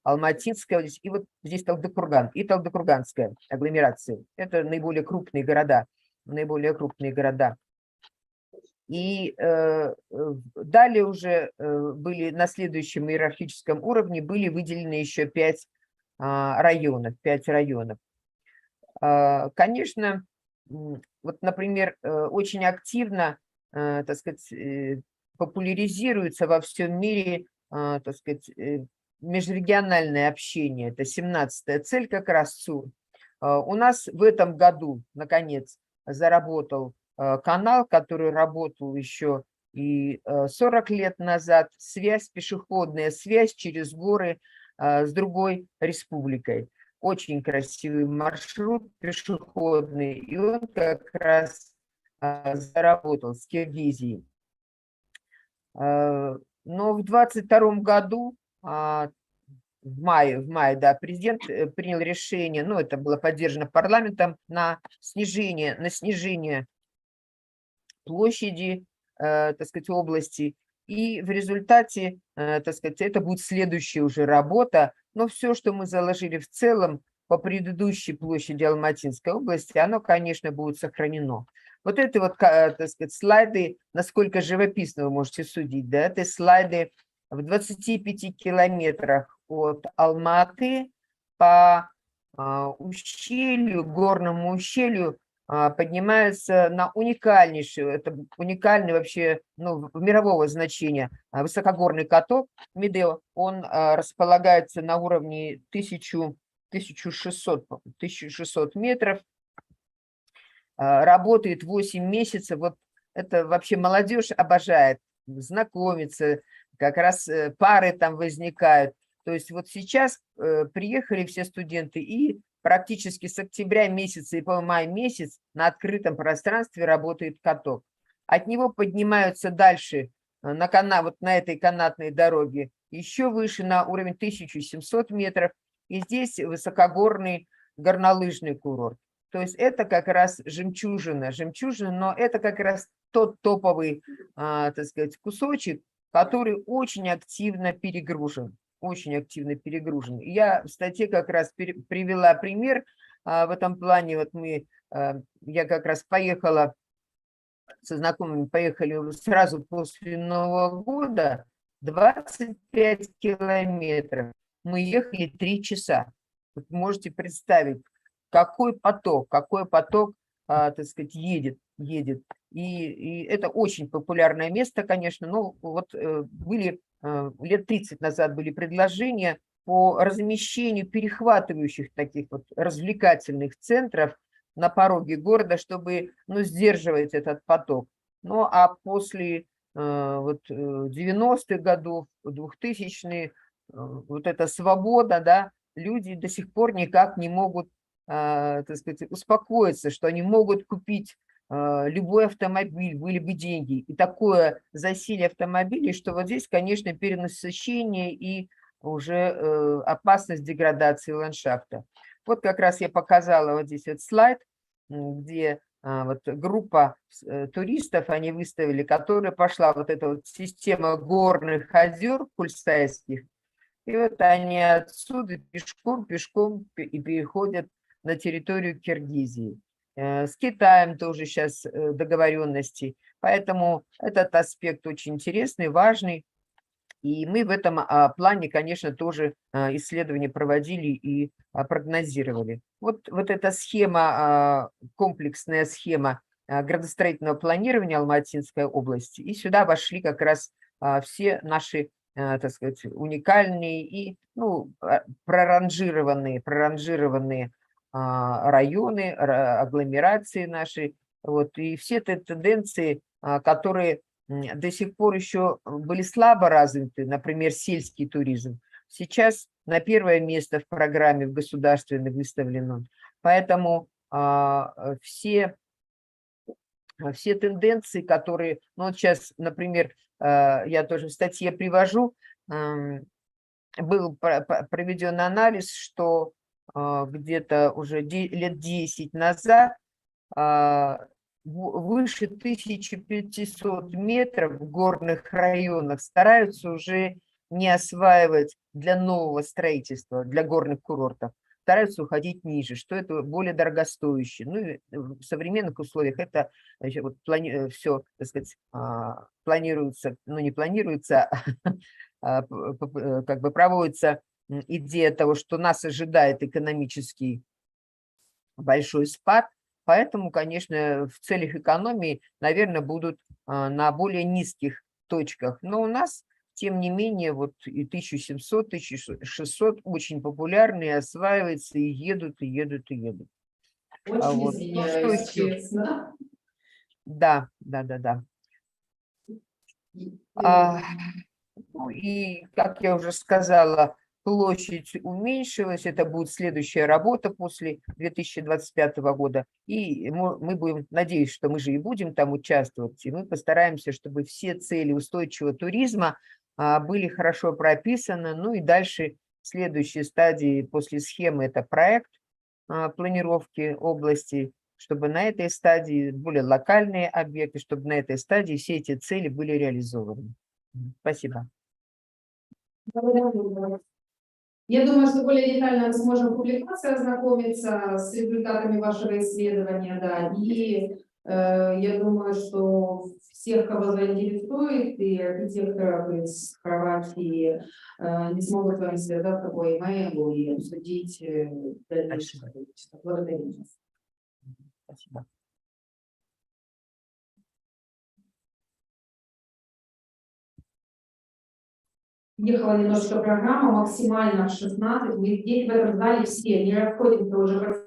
Алматинская, и вот здесь Талдыкурган, и Талдыкурганская агломерация. Это наиболее крупные города. И далее уже были на следующем иерархическом уровне были выделены еще 5 районов. Конечно, вот, например, очень активно, так сказать, популяризируется во всем мире, так сказать, межрегиональное общение. Это 17-я цель как раз ЦУР. У нас в этом году, наконец, заработал канал, который работал еще и 40 лет назад, связь, пешеходная связь через горы с другой республикой. Очень красивый маршрут пешеходный, и он как раз заработал с Киргизией. Но в 2022 году, в мае, да, президент принял решение, ну, это было поддержано парламентом, на снижение площади, так сказать, области. И в результате, так сказать, это будет следующая уже работа. Но все, что мы заложили в целом по предыдущей площади Алматинской области, оно, конечно, будет сохранено. Вот это вот, так сказать, слайды, насколько живописно вы можете судить, да, это слайды в 25 километрах от Алматы по ущелью, горному ущелью, поднимается на уникальнейший, это уникальный вообще, ну, мирового значения, высокогорный каток Медео. Он располагается на уровне 1600 метров, работает 8 месяцев. Вот это вообще молодежь обожает знакомиться, как раз пары там возникают. То есть вот сейчас приехали все студенты, и практически с октября месяца и по май месяц на открытом пространстве работает каток. От него поднимаются дальше вот на этой канатной дороге еще выше, на уровень 1700 метров. И здесь высокогорный горнолыжный курорт. То есть это как раз жемчужина, но это как раз тот топовый, так сказать, кусочек, который очень активно перегружен. Очень активно перегружен. Я в статье как раз привела пример в этом плане. Вот я как раз поехала со знакомыми, поехали сразу после Нового года, 25 километров. Мы ехали 3 часа. Вы можете представить, какой поток, так сказать, едет. И это очень популярное место, конечно. Но вот были лет 30 назад были предложения по размещению перехватывающих таких вот развлекательных центров на пороге города, чтобы, ну, сдерживать этот поток. Ну, а после вот 90-х годов, 2000-х, вот эта свобода, да, люди до сих пор никак не могут, так сказать, успокоиться, что они могут купить любой автомобиль, были бы деньги. И такое засилие автомобилей, что вот здесь, конечно, перенасыщение и уже опасность деградации ландшафта. Вот как раз я показала вот здесь вот слайд, где вот группа туристов, они выставили, которая пошла вот эта вот система горных озер кульсайских. И вот они отсюда пешком и переходят на территорию Киргизии. С Китаем тоже сейчас договоренности. Поэтому этот аспект очень интересный, важный. И мы в этом плане, конечно, тоже исследования проводили и прогнозировали. Вот эта схема, комплексная схема градостроительного планирования Алматинской области. И сюда вошли как раз все наши, так сказать, уникальные и, ну, проранжированные районы, агломерации наши. Вот, и все те тенденции, которые до сих пор еще были слабо развиты, например, сельский туризм, сейчас на первое место в программе в государственной выставлено. Поэтому все тенденции, которые, ну вот сейчас, например, я тоже в статье привожу, был проведен анализ, что где-то уже лет 10 назад выше 1500 метров в горных районах стараются уже не осваивать для нового строительства, для горных курортов, стараются уходить ниже, что это более дорогостоящее. Ну, и в современных условиях это вот все, так сказать, планируется, ну не планируется, как бы проводится идея того, что нас ожидает экономический большой спад. Поэтому, конечно, в целях экономии, наверное, будут на более низких точках, но у нас, тем не менее, вот и 1700, 1600 очень популярны, и осваиваются, и едут, и едут, и едут. Очень Вот. Ну, что извиняюсь, еще? честно. Да. Ну и, как я уже сказала, площадь уменьшилась, это будет следующая работа после 2025 года, и мы будем, надеюсь, что мы же и будем там участвовать, и мы постараемся, чтобы все цели устойчивого туризма были хорошо прописаны, ну и дальше следующие стадии после схемы – это проект планировки области, чтобы на этой стадии более локальные объекты, чтобы на этой стадии все эти цели были реализованы. Спасибо. Я думаю, что более детально мы сможем в публикации ознакомиться с результатами вашего исследования, да, и я думаю, что всех, кого заинтересует, и архитекторов из Хорватии не смогут с вами связаться по имейлу и обсудить дальнейшее сотрудничество. Благодарю вас. Спасибо. Ехала немножко программа, максимально в 16. Мы здесь в этом зале все, не расходимся уже.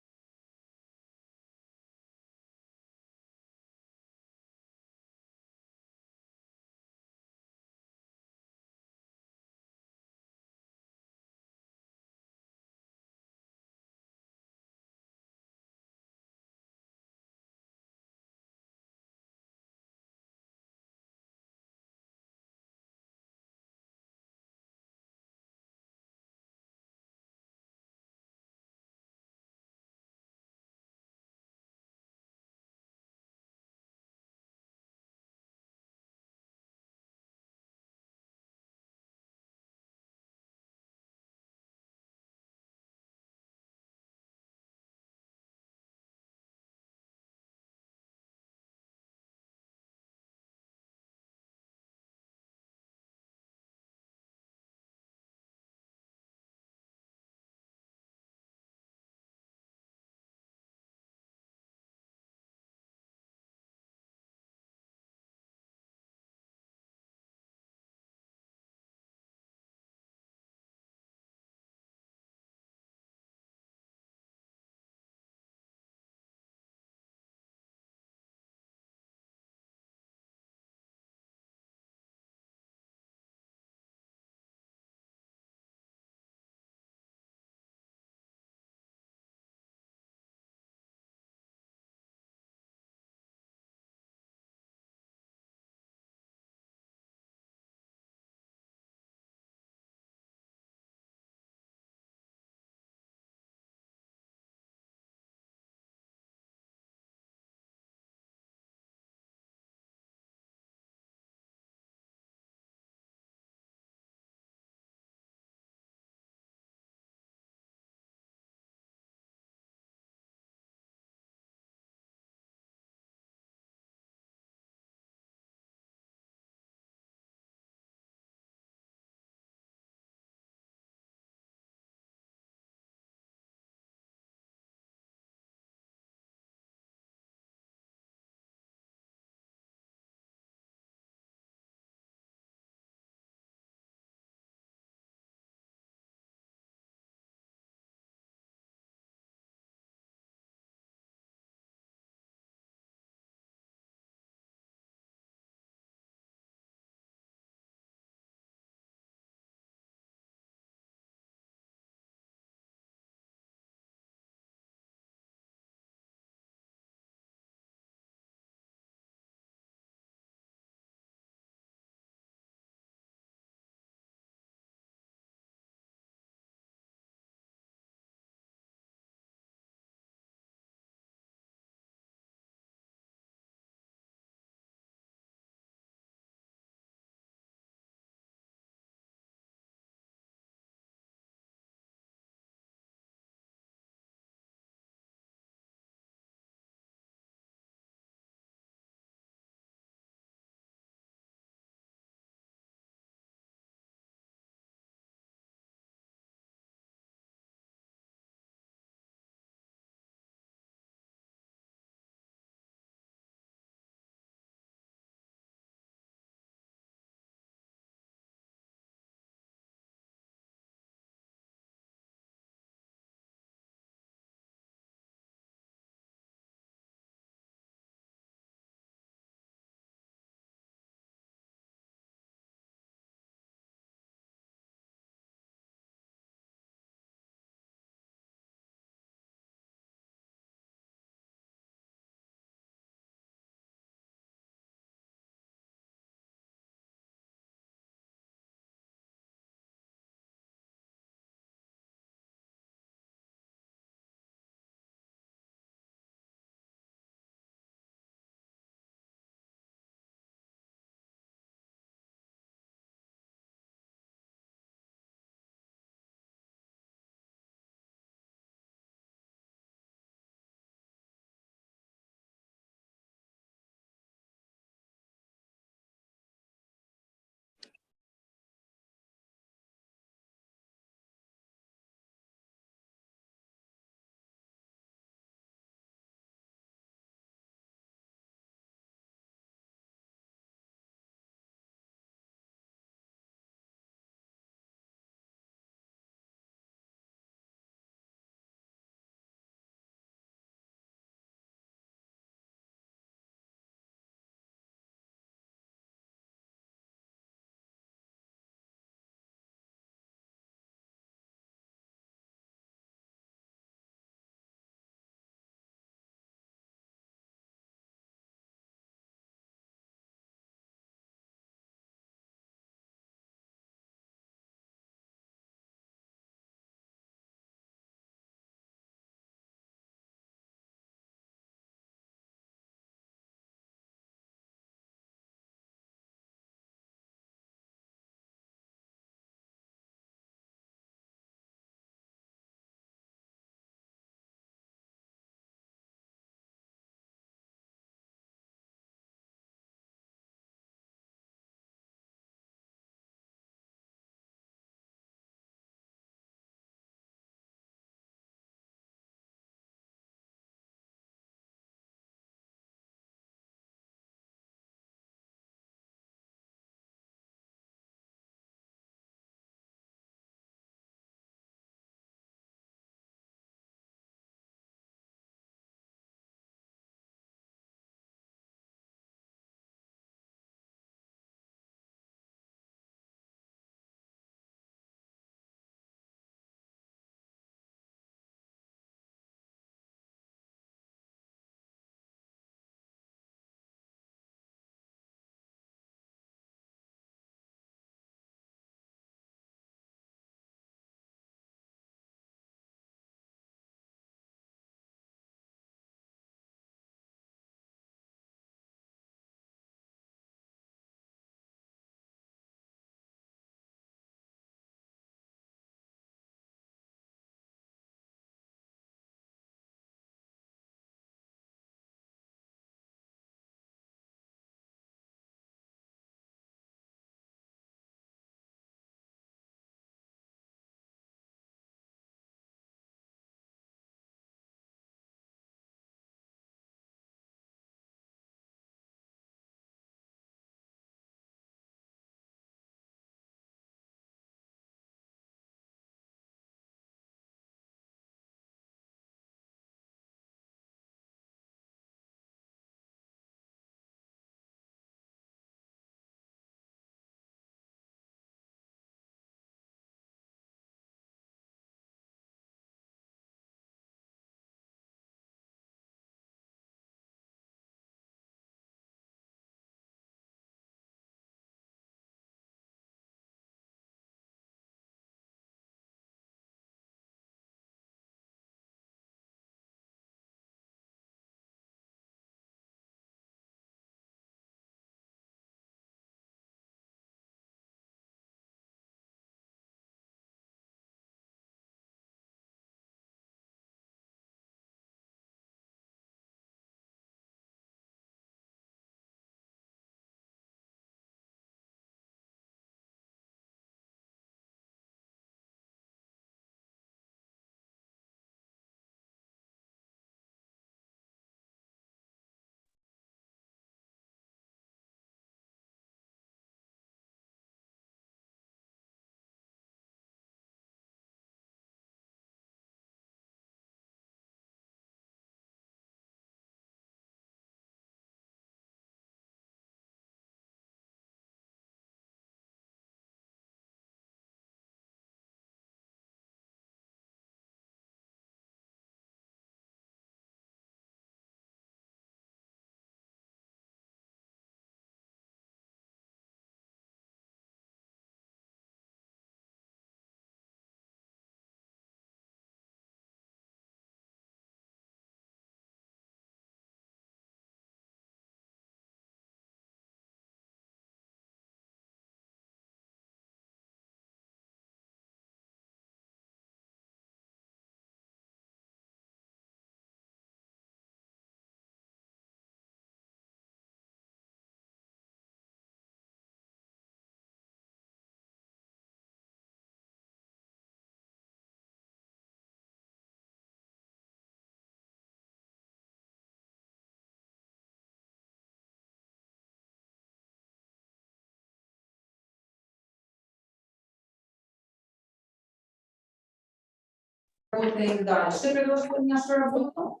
работаем дальше, продолжим нашу работу.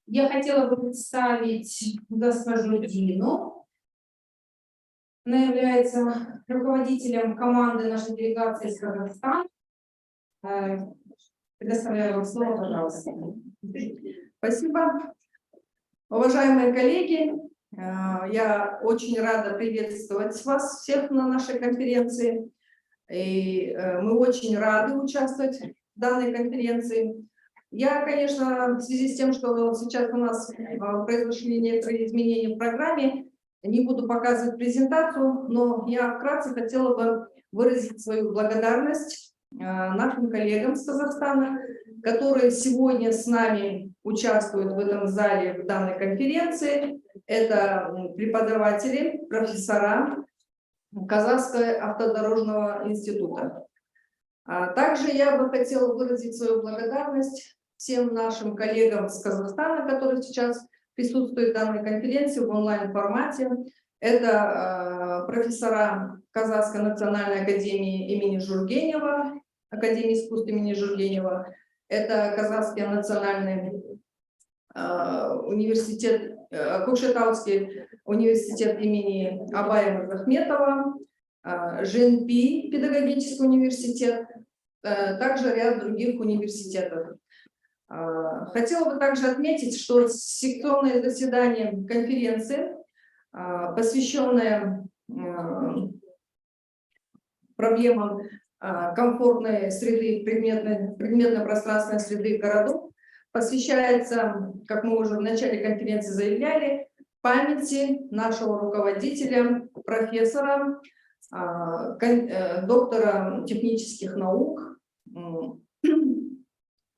Я хотела бы представить госпожу Дину. Она является руководителем команды нашей делегации из Казахстана. Предоставляю вам слово, пожалуйста. Спасибо. Уважаемые коллеги, я очень рада приветствовать вас всех на нашей конференции. И мы очень рады участвовать в данной конференции. Я, конечно, в связи с тем, что сейчас у нас произошли некоторые изменения в программе, не буду показывать презентацию, но я вкратце хотела бы выразить свою благодарность нашим коллегам с Казахстана, которые сегодня с нами участвуют в этом зале, в данной конференции. Это преподаватели, профессора Казахского автодорожного института. Также я бы хотела выразить свою благодарность всем нашим коллегам с Казахстана, которые сейчас присутствуют в данной конференции в онлайн-формате. Это профессора Казахской национальной академии имени Жургенева, Академии искусств имени Жургенева. Это Казахский национальный университет, Кокшетауский университет имени Абая Мырзахметова, ЖНП педагогический университет, также ряд других университетов. Хотела бы также отметить, что секционное заседание конференции, посвященное проблемам комфортной среды, предметно-пространственной среды городов, посвящается, как мы уже в начале конференции заявляли, памяти нашего руководителя, профессора, доктора технических наук,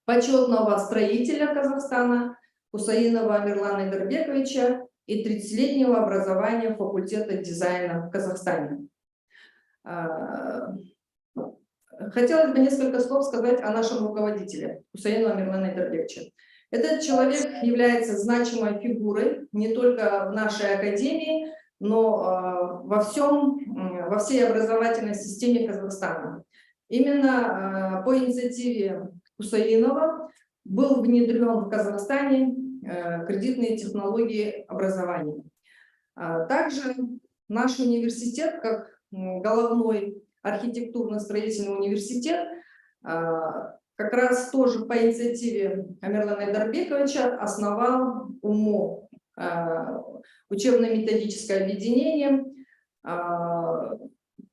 почетного строителя Казахстана Хусаинова Амирлана Айдарбековича и 30-летнего образования факультета дизайна в Казахстане. Хотелось бы несколько слов сказать о нашем руководителе Хусаину Амирлана Айдарбековиче. Этот человек является значимой фигурой не только в нашей академии, но во всей образовательной системе Казахстана. Именно по инициативе Хусаинова был внедрен в Казахстане кредитные технологии образования. Также наш университет, как головной архитектурно-строительный университет, как раз тоже по инициативе Амирлана Айдарбековича основал УМО, учебно-методическое объединение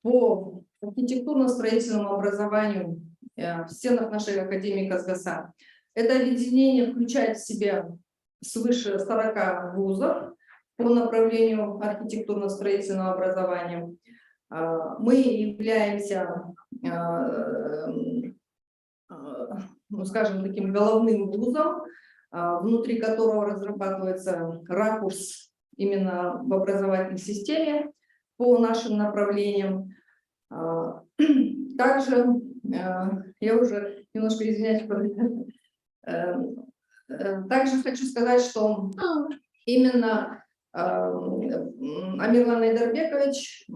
по архитектурно-строительному образованию в стенах нашей Академии Казгаса. Это объединение включает в себя свыше 40 вузов по направлению архитектурно-строительного образования. Мы являемся, ну, скажем, таким головным вузом, внутри которого разрабатывается ракурс именно в образовательной системе по нашим направлениям. Также, я уже немножко извиняюсь, также хочу сказать, что именно Амирлан Айдарбекович,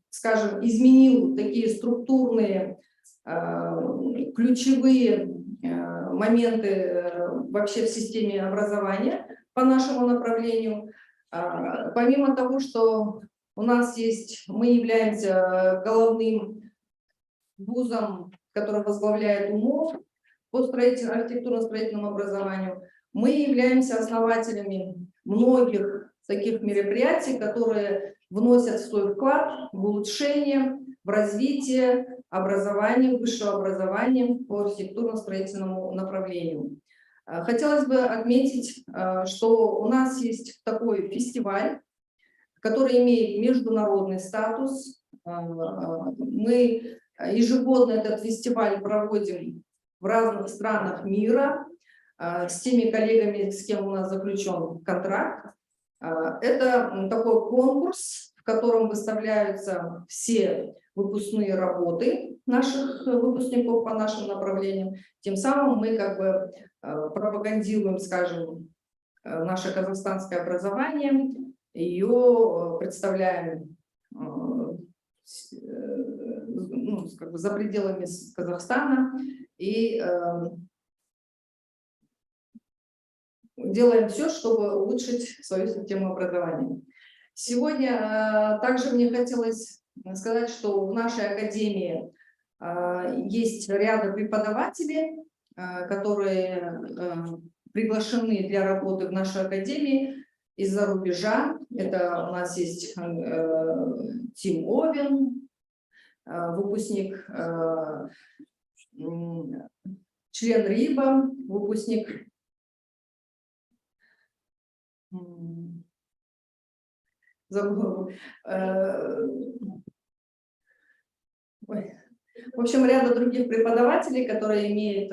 скажем, изменил такие структурные, ключевые моменты вообще в системе образования по нашему направлению. Помимо того, что у нас есть, мы являемся головным вузом, который возглавляет УМО по архитектурно-строительному образованию, мы являемся основателями многих таких мероприятий, которые вносят свой вклад в улучшение, в развитие образования, высшего образования по архитектурно-строительному направлению. Хотелось бы отметить, что у нас есть такой фестиваль, который имеет международный статус. Мы ежегодно этот фестиваль проводим в разных странах мира с теми коллегами, с кем у нас заключен контракт. Это такой конкурс, в котором выставляются все выпускные работы наших выпускников по нашим направлениям. Тем самым мы как бы пропагандируем, скажем, наше казахстанское образование, ее представляем ну, как бы за пределами Казахстана и делаем все, чтобы улучшить свою систему образования. Сегодня также мне хотелось сказать, что в нашей академии есть ряд преподавателей, которые приглашены для работы в нашей академии из-за рубежа. Это у нас есть Тим Овен, выпускник, член РИБа, выпускник в общем, ряда других преподавателей, которые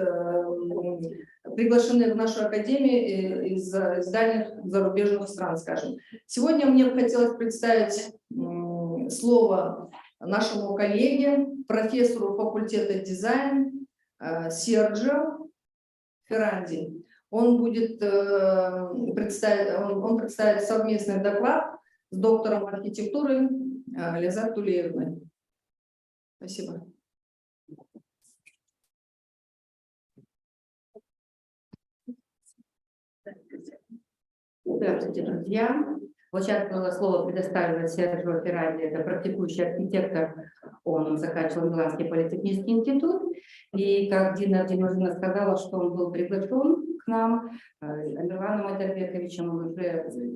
приглашены в нашу академию из дальних зарубежных стран, скажем. Сегодня мне бы хотелось представить слово нашему коллеге, профессору факультета дизайна Серджио Ферранди. Он представит совместный доклад с доктором архитектуры Лязат Тулеевной. Спасибо. Здравствуйте, друзья. Вот сейчас было слово предоставлено Серджио Ферранди, это практикующий архитектор, он заканчивал Миланский политехнический институт, и как Дина Владимировна сказала, что он был приглашен к нам, Амирланом Айдарбековичем,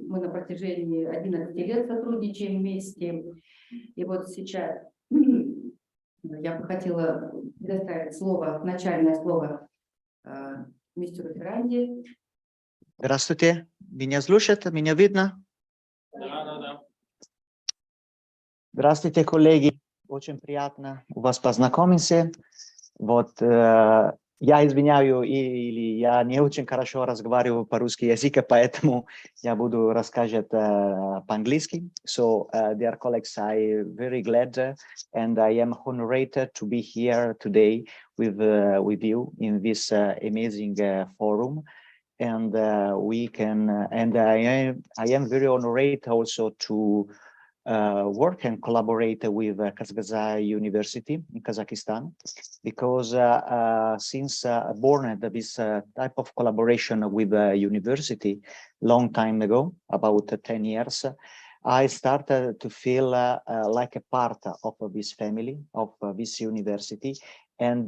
мы на протяжении 11 лет сотрудничаем вместе, и вот сейчас я бы хотела предоставить слово, начальное слово мистеру Ферранди. Здравствуйте, меня слышат, меня видно? Да. Здравствуйте, коллеги, очень приятно у вас познакомиться. Вот, я извиняю, или я не очень хорошо разговариваю по-русски языке, поэтому я буду рассказывать по-английски. So, dear colleagues, I'm very glad and I am honored to be here today with you in this amazing forum. And we can, and I am very honored also to work and collaborate with Kazakh University in Kazakhstan, because since born this type of collaboration with the university long time ago, about 10 years, I started to feel like a part of this family, of this university. And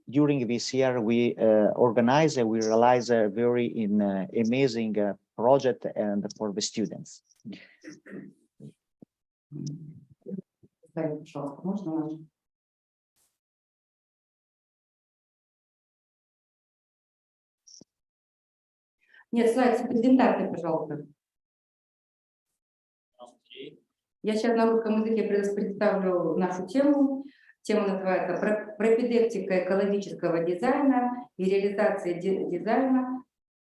during this year, we organize and we realize a very amazing project and for the students. Нет, слайд с презентацией, пожалуйста. Я сейчас на русском языке представлю нашу тему. Тема называется «Пропедевтика экологического дизайна и реализация дизайна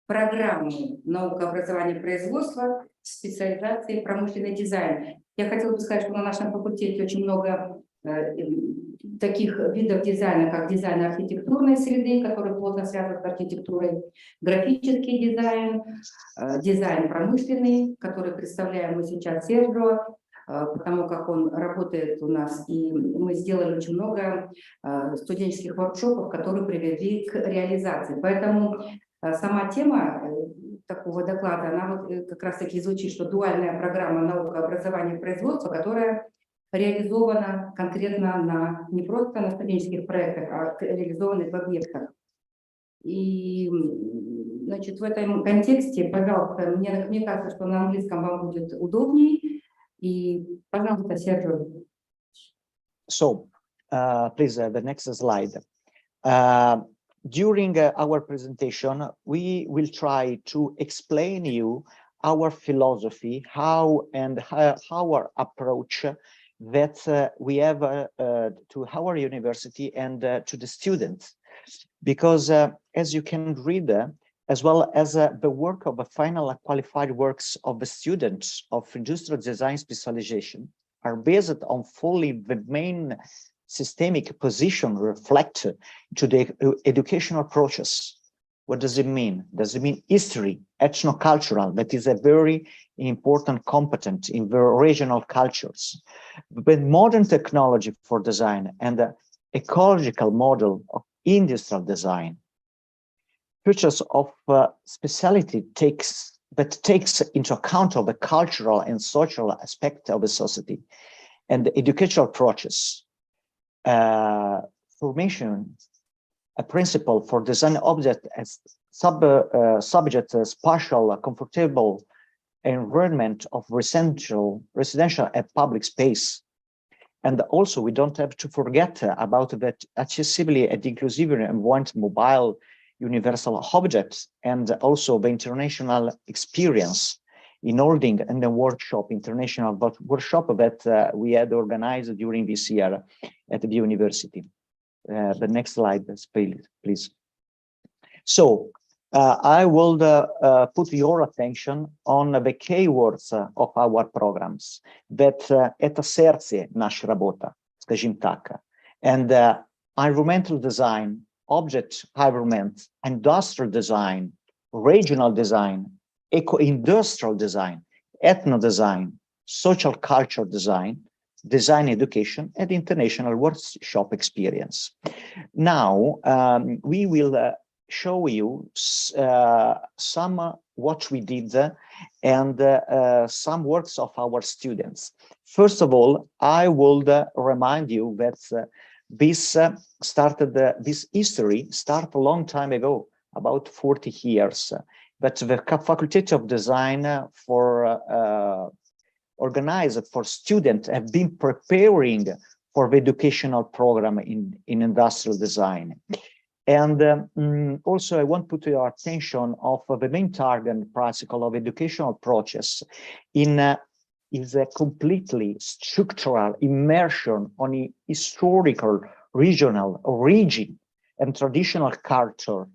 программы наука, образования и производства в специализации промышленный дизайн». Я хотела бы сказать, что на нашем факультете очень много таких видов дизайна, как дизайн архитектурной среды, который плотно связан с архитектурой, графический дизайн, дизайн промышленный, который представляем мы сейчас Серджио, потому как он работает у нас, и мы сделали очень много студенческих воркшопов, которые привели к реализации. Поэтому сама тема такого доклада, она вот как раз таки звучит, что дуальная программа наука, образования и производства, которая реализована конкретно не просто на студенческих проектах, а реализована в объектах. И, значит, в этом контексте, пожалуйста, мне кажется, что на английском вам будет удобнее. И, пожалуйста, Серджио. So, please, the next slide. During our presentation, we will try to explain you our philosophy, how our approach that we have to our university and to the students. Because as you can read, as well as the work of the final qualified works of the students of industrial design specialization are based on fully the main systemic position reflected to the educational process What does it mean? Does it mean history, ethno-cultural? That is a very important component in the regional cultures. But modern technology for design and the ecological model of industrial design, features of speciality takes into account of the cultural and social aspect of the society and the educational process. Formation a principle for design object as subject spatial comfortable environment of residential and public space. And also we don't have to forget about that accessibility and inclusivity and want mobile universal objects, and also the international experience in holding and the workshop, international workshop that we had organized during this year at the university. The next slide, please. So I will put your attention on the keywords of our programs that at the serce nash rabota, skажем так, and environmental design, object environment, industrial design, regional design, eco-industrial design, ethno-design, social culture design, design education, and international workshop experience. Now, we will show you some what we did and some works of our students. First of all, I would remind you that this history started a long time ago, about 40 years. But the Faculty of Design for organized for students have been preparing for the educational program in industrial design. And also I want to put your attention of the main target and practical of educational process is a completely structural immersion on a historical, regional origin and traditional culture,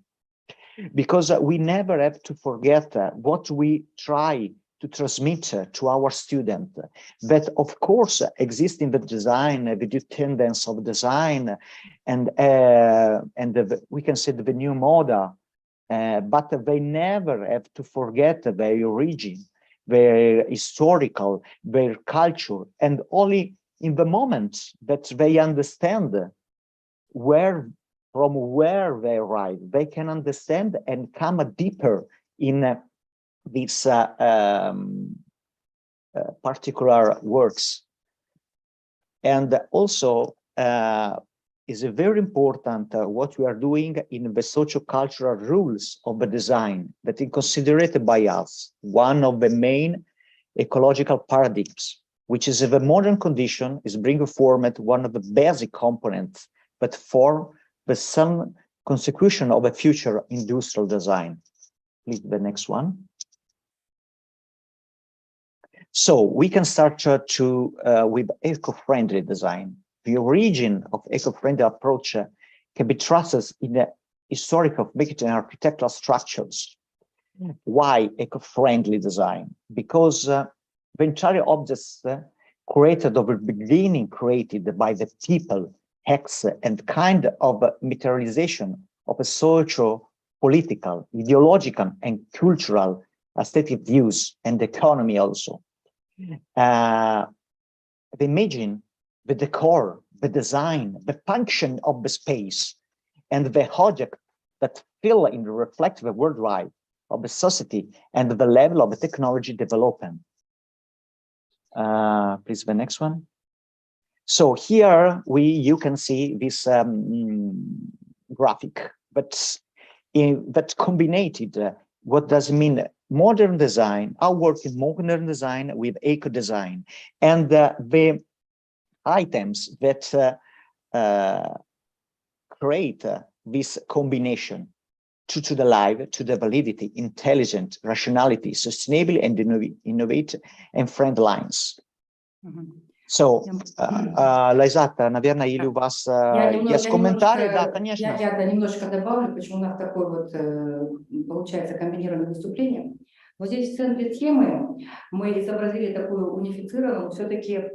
because we never have to forget what we try to transmit to our students, that of course exist in the design, the tendency of design, and we can say the new model, but they never have to forget their origin, their historical, their culture, and only in the moment that they understand from where they arrive, they can understand and come deeper in these particular works. And also is very important what we are doing in the socio-cultural rules of the design that is considered by us one of the main ecological paradigms, which is the modern condition is bringing forward one of the basic components but for the some consecution of a future industrial design. Please, the next one. So we can start with eco-friendly design. The origin of eco-friendly approach can be traced in the historic of making architectural structures. Why eco-friendly design? Because the entire objects created over the beginning created by the people, acts and kind of materialization of a socio-political, ideological and cultural aesthetic views and economy also. The imagine, the decor, the design, the function of the space, and the object that fill in the reflect the worldwide of the society and the level of the technology development. Please, the next one. So here you can see this graphic, but combined, what does it mean? Modern design, our work in modern design with eco design, and the items that create this combination to the life, to the validity, intelligent, rationality, sustainable and innovate and friend lines. So, Лайзата, наверное, или у вас есть комментарии? Да, конечно. Я немножко добавлю, почему у нас такое вот получается комбинированное выступление. Вот здесь в центре темы мы изобразили такую унифицированную все-таки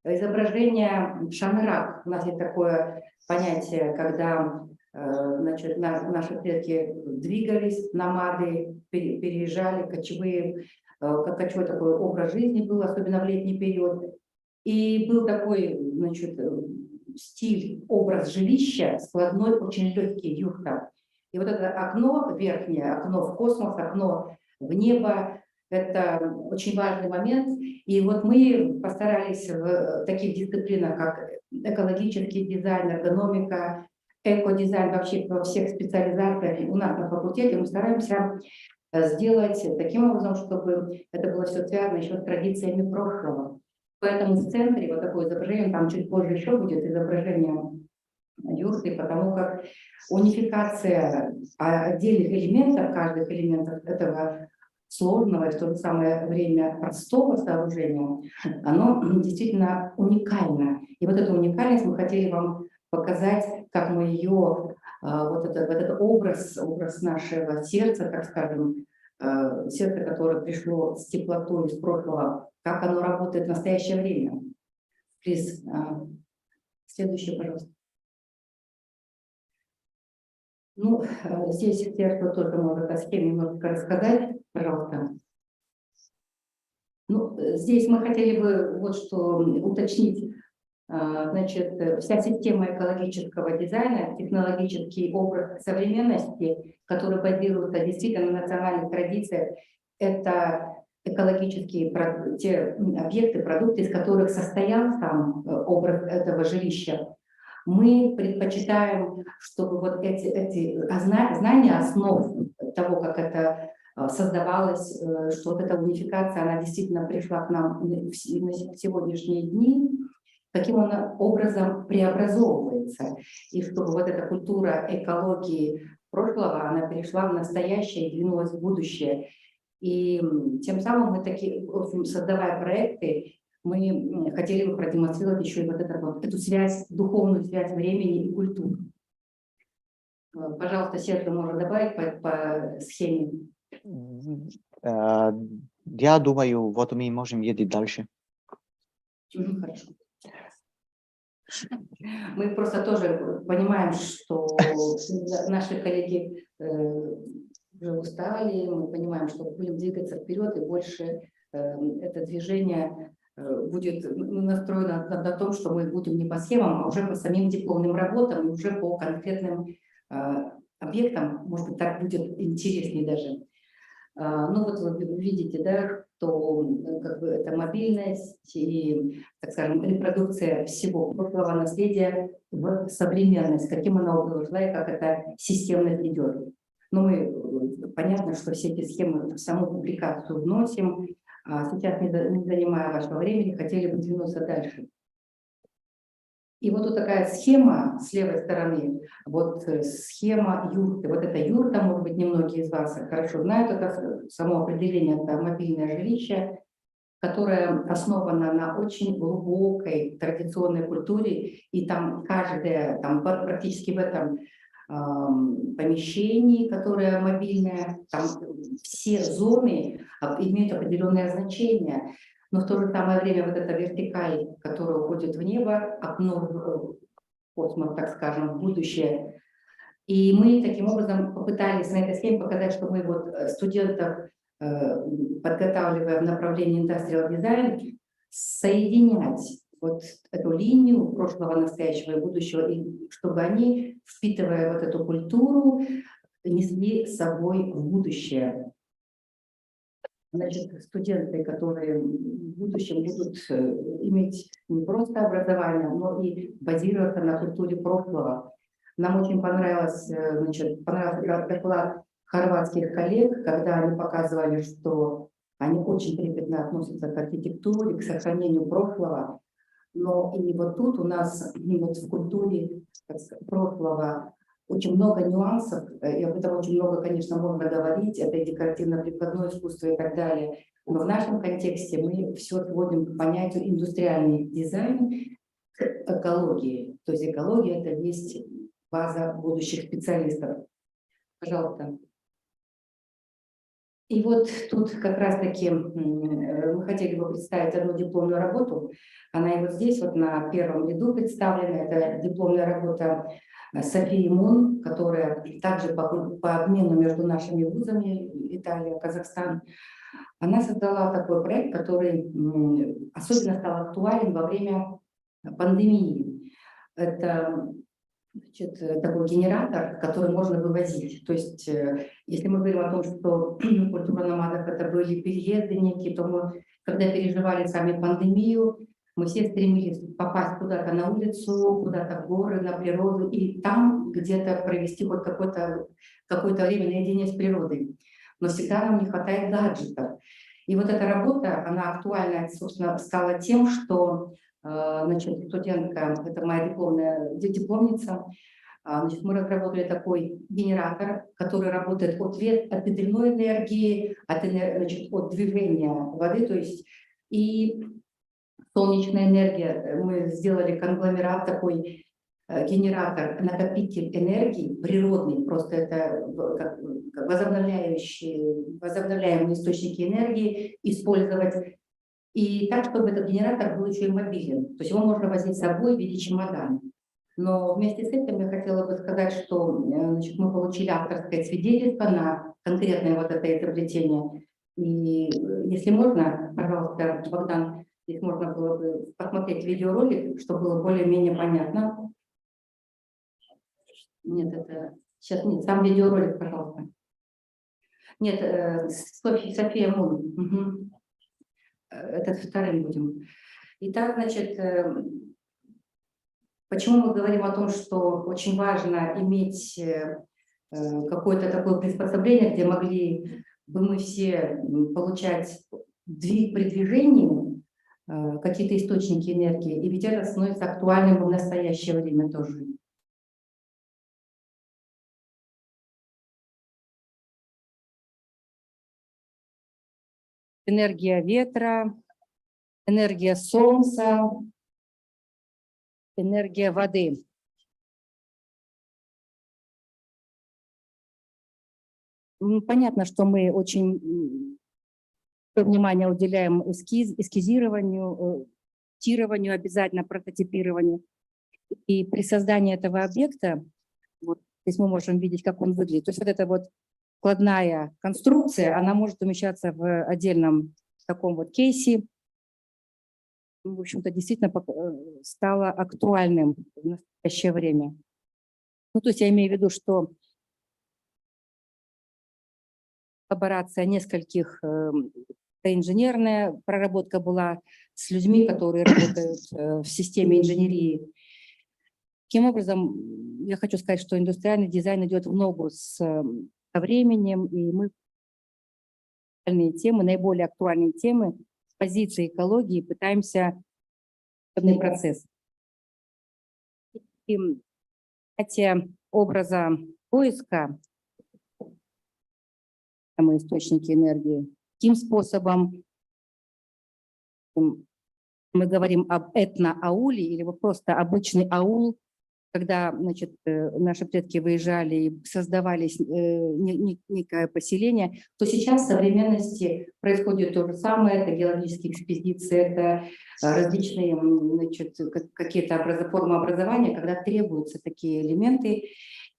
изображение шанрак. У нас есть такое понятие, когда Значит, наши предки двигались, намады, переезжали, кочевые, кочевой такой образ жизни был, особенно в летний период. И был такой, значит, стиль, образ жилища, складной, очень легкий, юрта. И вот это окно верхнее, окно в космос, окно в небо, это очень важный момент. И вот мы постарались в таких дисциплинах, как экологический дизайн, эргономика, экодизайн, вообще во всех специализациях у нас на факультете мы стараемся сделать таким образом, чтобы это было все связано еще с традициями прошлого. Поэтому в центре вот такое изображение, там чуть позже еще будет изображение юрты, потому как унификация отдельных элементов, каждых элементов этого сложного и в то же самое время простого сооружения, оно действительно уникально. И вот эту уникальность мы хотели вам показать, как мы ее, вот этот образ нашего сердца, так скажем, сердце, которое пришло с теплотой из прошлого, как оно работает в настоящее время. Плиз, следующее, пожалуйста. Ну, здесь сердце только может о схеме немножко рассказать, пожалуйста. Ну, здесь мы хотели бы вот что уточнить. Значит, вся система экологического дизайна, технологический образ современности, который базируется действительно на национальных традициях, это экологические те объекты, продукты, из которых состоял сам образ этого жилища. Мы предпочитаем, чтобы вот эти знания основ того, как это создавалось, что вот эта унификация, она действительно пришла к нам в сегодняшние дни, каким он образом преобразовывается, и чтобы вот эта культура экологии прошлого, она перешла в настоящее и двинулась в будущее. И тем самым мы создавая проекты, мы хотели бы продемонстрировать еще и вот эту связь, духовную связь времени и культуры. Пожалуйста, Сергей, можно добавить по схеме? Я думаю, вот мы можем ехать дальше. Хорошо. Мы просто тоже понимаем, что наши коллеги уже устали, мы понимаем, что будем двигаться вперед, и больше это движение будет настроено на том, что мы будем не по схемам, а уже по самим дипломным работам, и уже по конкретным объектам, может быть, так будет интереснее даже. Ну вот вы видите, да, что как бы это мобильность и, так скажем, репродукция всего прошлого наследия в современность, каким оно должна и как эта системность идет. Но мы, понятно, что все эти схемы в саму публикацию вносим, а сейчас, не занимая вашего времени, хотели бы двинуться дальше. И вот такая схема с левой стороны, вот схема юрты. Вот эта юрта, может быть, немногие из вас хорошо знают, это само определение, это мобильное жилище, которое основано на очень глубокой традиционной культуре, и там каждое, там практически в этом помещении, которое мобильное, там все зоны имеют определенное значение. Но в то же самое время вот эта вертикаль, которая уходит в небо, окно в космос, так скажем, в будущее. И мы таким образом попытались на этой схеме показать, что мы вот студентов, подготавливая в направлении индустриал дизайн, соединять вот эту линию прошлого, настоящего и будущего, и чтобы они, впитывая вот эту культуру, несли с собой в будущее. Значит, студенты, которые в будущем будут иметь не просто образование, но и базироваться на культуре прошлого. Нам очень понравился доклад хорватских коллег, когда они показывали, что они очень трепетно относятся к архитектуре, к сохранению прошлого. Но и вот тут у нас вот в культуре прошлого очень много нюансов, и об этом очень много, конечно, можно говорить, это и декоративно-прикладное искусство и так далее. Но в нашем контексте мы все сводим к понятию индустриальный дизайн к экологии. То есть экология – это есть база будущих специалистов. Пожалуйста. И вот тут как раз-таки мы хотели бы представить одну дипломную работу. Она и вот здесь вот на первом ряду представлена. Это дипломная работа Софии Мун, которая также по обмену между нашими вузами, Италия, Казахстан, она создала такой проект, который особенно стал актуален во время пандемии. Это, значит, такой генератор, который можно вывозить. То есть, если мы говорим о том, что культура номадов это были переезды некие, то мы, когда переживали сами пандемию, мы все стремились попасть куда-то на улицу, куда-то в горы, на природу, и там где-то провести хоть какое-то время наедине с природой. Но всегда нам не хватает гаджетов. И вот эта работа, она актуальна, собственно, стала тем, что значит, студентка, это моя дипломница, значит, мы разработали такой генератор, который работает от ветряной энергии, значит, от движения воды, то есть и солнечная энергия. Мы сделали конгломерат такой, генератор, накопитель энергии природный, просто это возобновляемые источники энергии использовать. И так, чтобы этот генератор был еще и мобилен. То есть его можно возить с собой в виде чемодана. Но вместе с этим я хотела бы сказать, что значит, мы получили авторское свидетельство на конкретное вот это изобретение. И если можно, пожалуйста, Богдан, если можно было бы посмотреть видеоролик, чтобы было более-менее понятно. Нет, это... Сейчас нет, сам видеоролик, пожалуйста. Нет, София Мун. Угу. Этот вторым будем. Итак, значит, почему мы говорим о том, что очень важно иметь какое-то такое приспособление, где могли бы мы все получать при движении какие-то источники энергии, и ведь это становится актуальным в настоящее время тоже. Энергия ветра, энергия солнца, энергия воды. Понятно, что мы очень внимание уделяем эскизированию, тированию, обязательно прототипированию. И при создании этого объекта, вот здесь мы можем видеть, как он выглядит. То есть вот эта вот складная конструкция, она может умещаться в отдельном таком вот кейсе. В общем-то, действительно стало актуальным в настоящее время. Ну, то есть я имею в виду, что коллаборация нескольких, инженерная проработка была с людьми, которые работают в системе инженерии. Таким образом, я хочу сказать, что индустриальный дизайн идет в ногу со временем, и мы наиболее актуальные темы с позиции экологии пытаемся в процесс. И понятие образа поиска источники энергии. Таким способом мы говорим об этноауле или вот просто обычный аул, когда, значит, наши предки выезжали и создавались некое поселение, то сейчас в современности происходит то же самое, это геологические экспедиции, это различные, значит, какие-то формы образования, когда требуются такие элементы,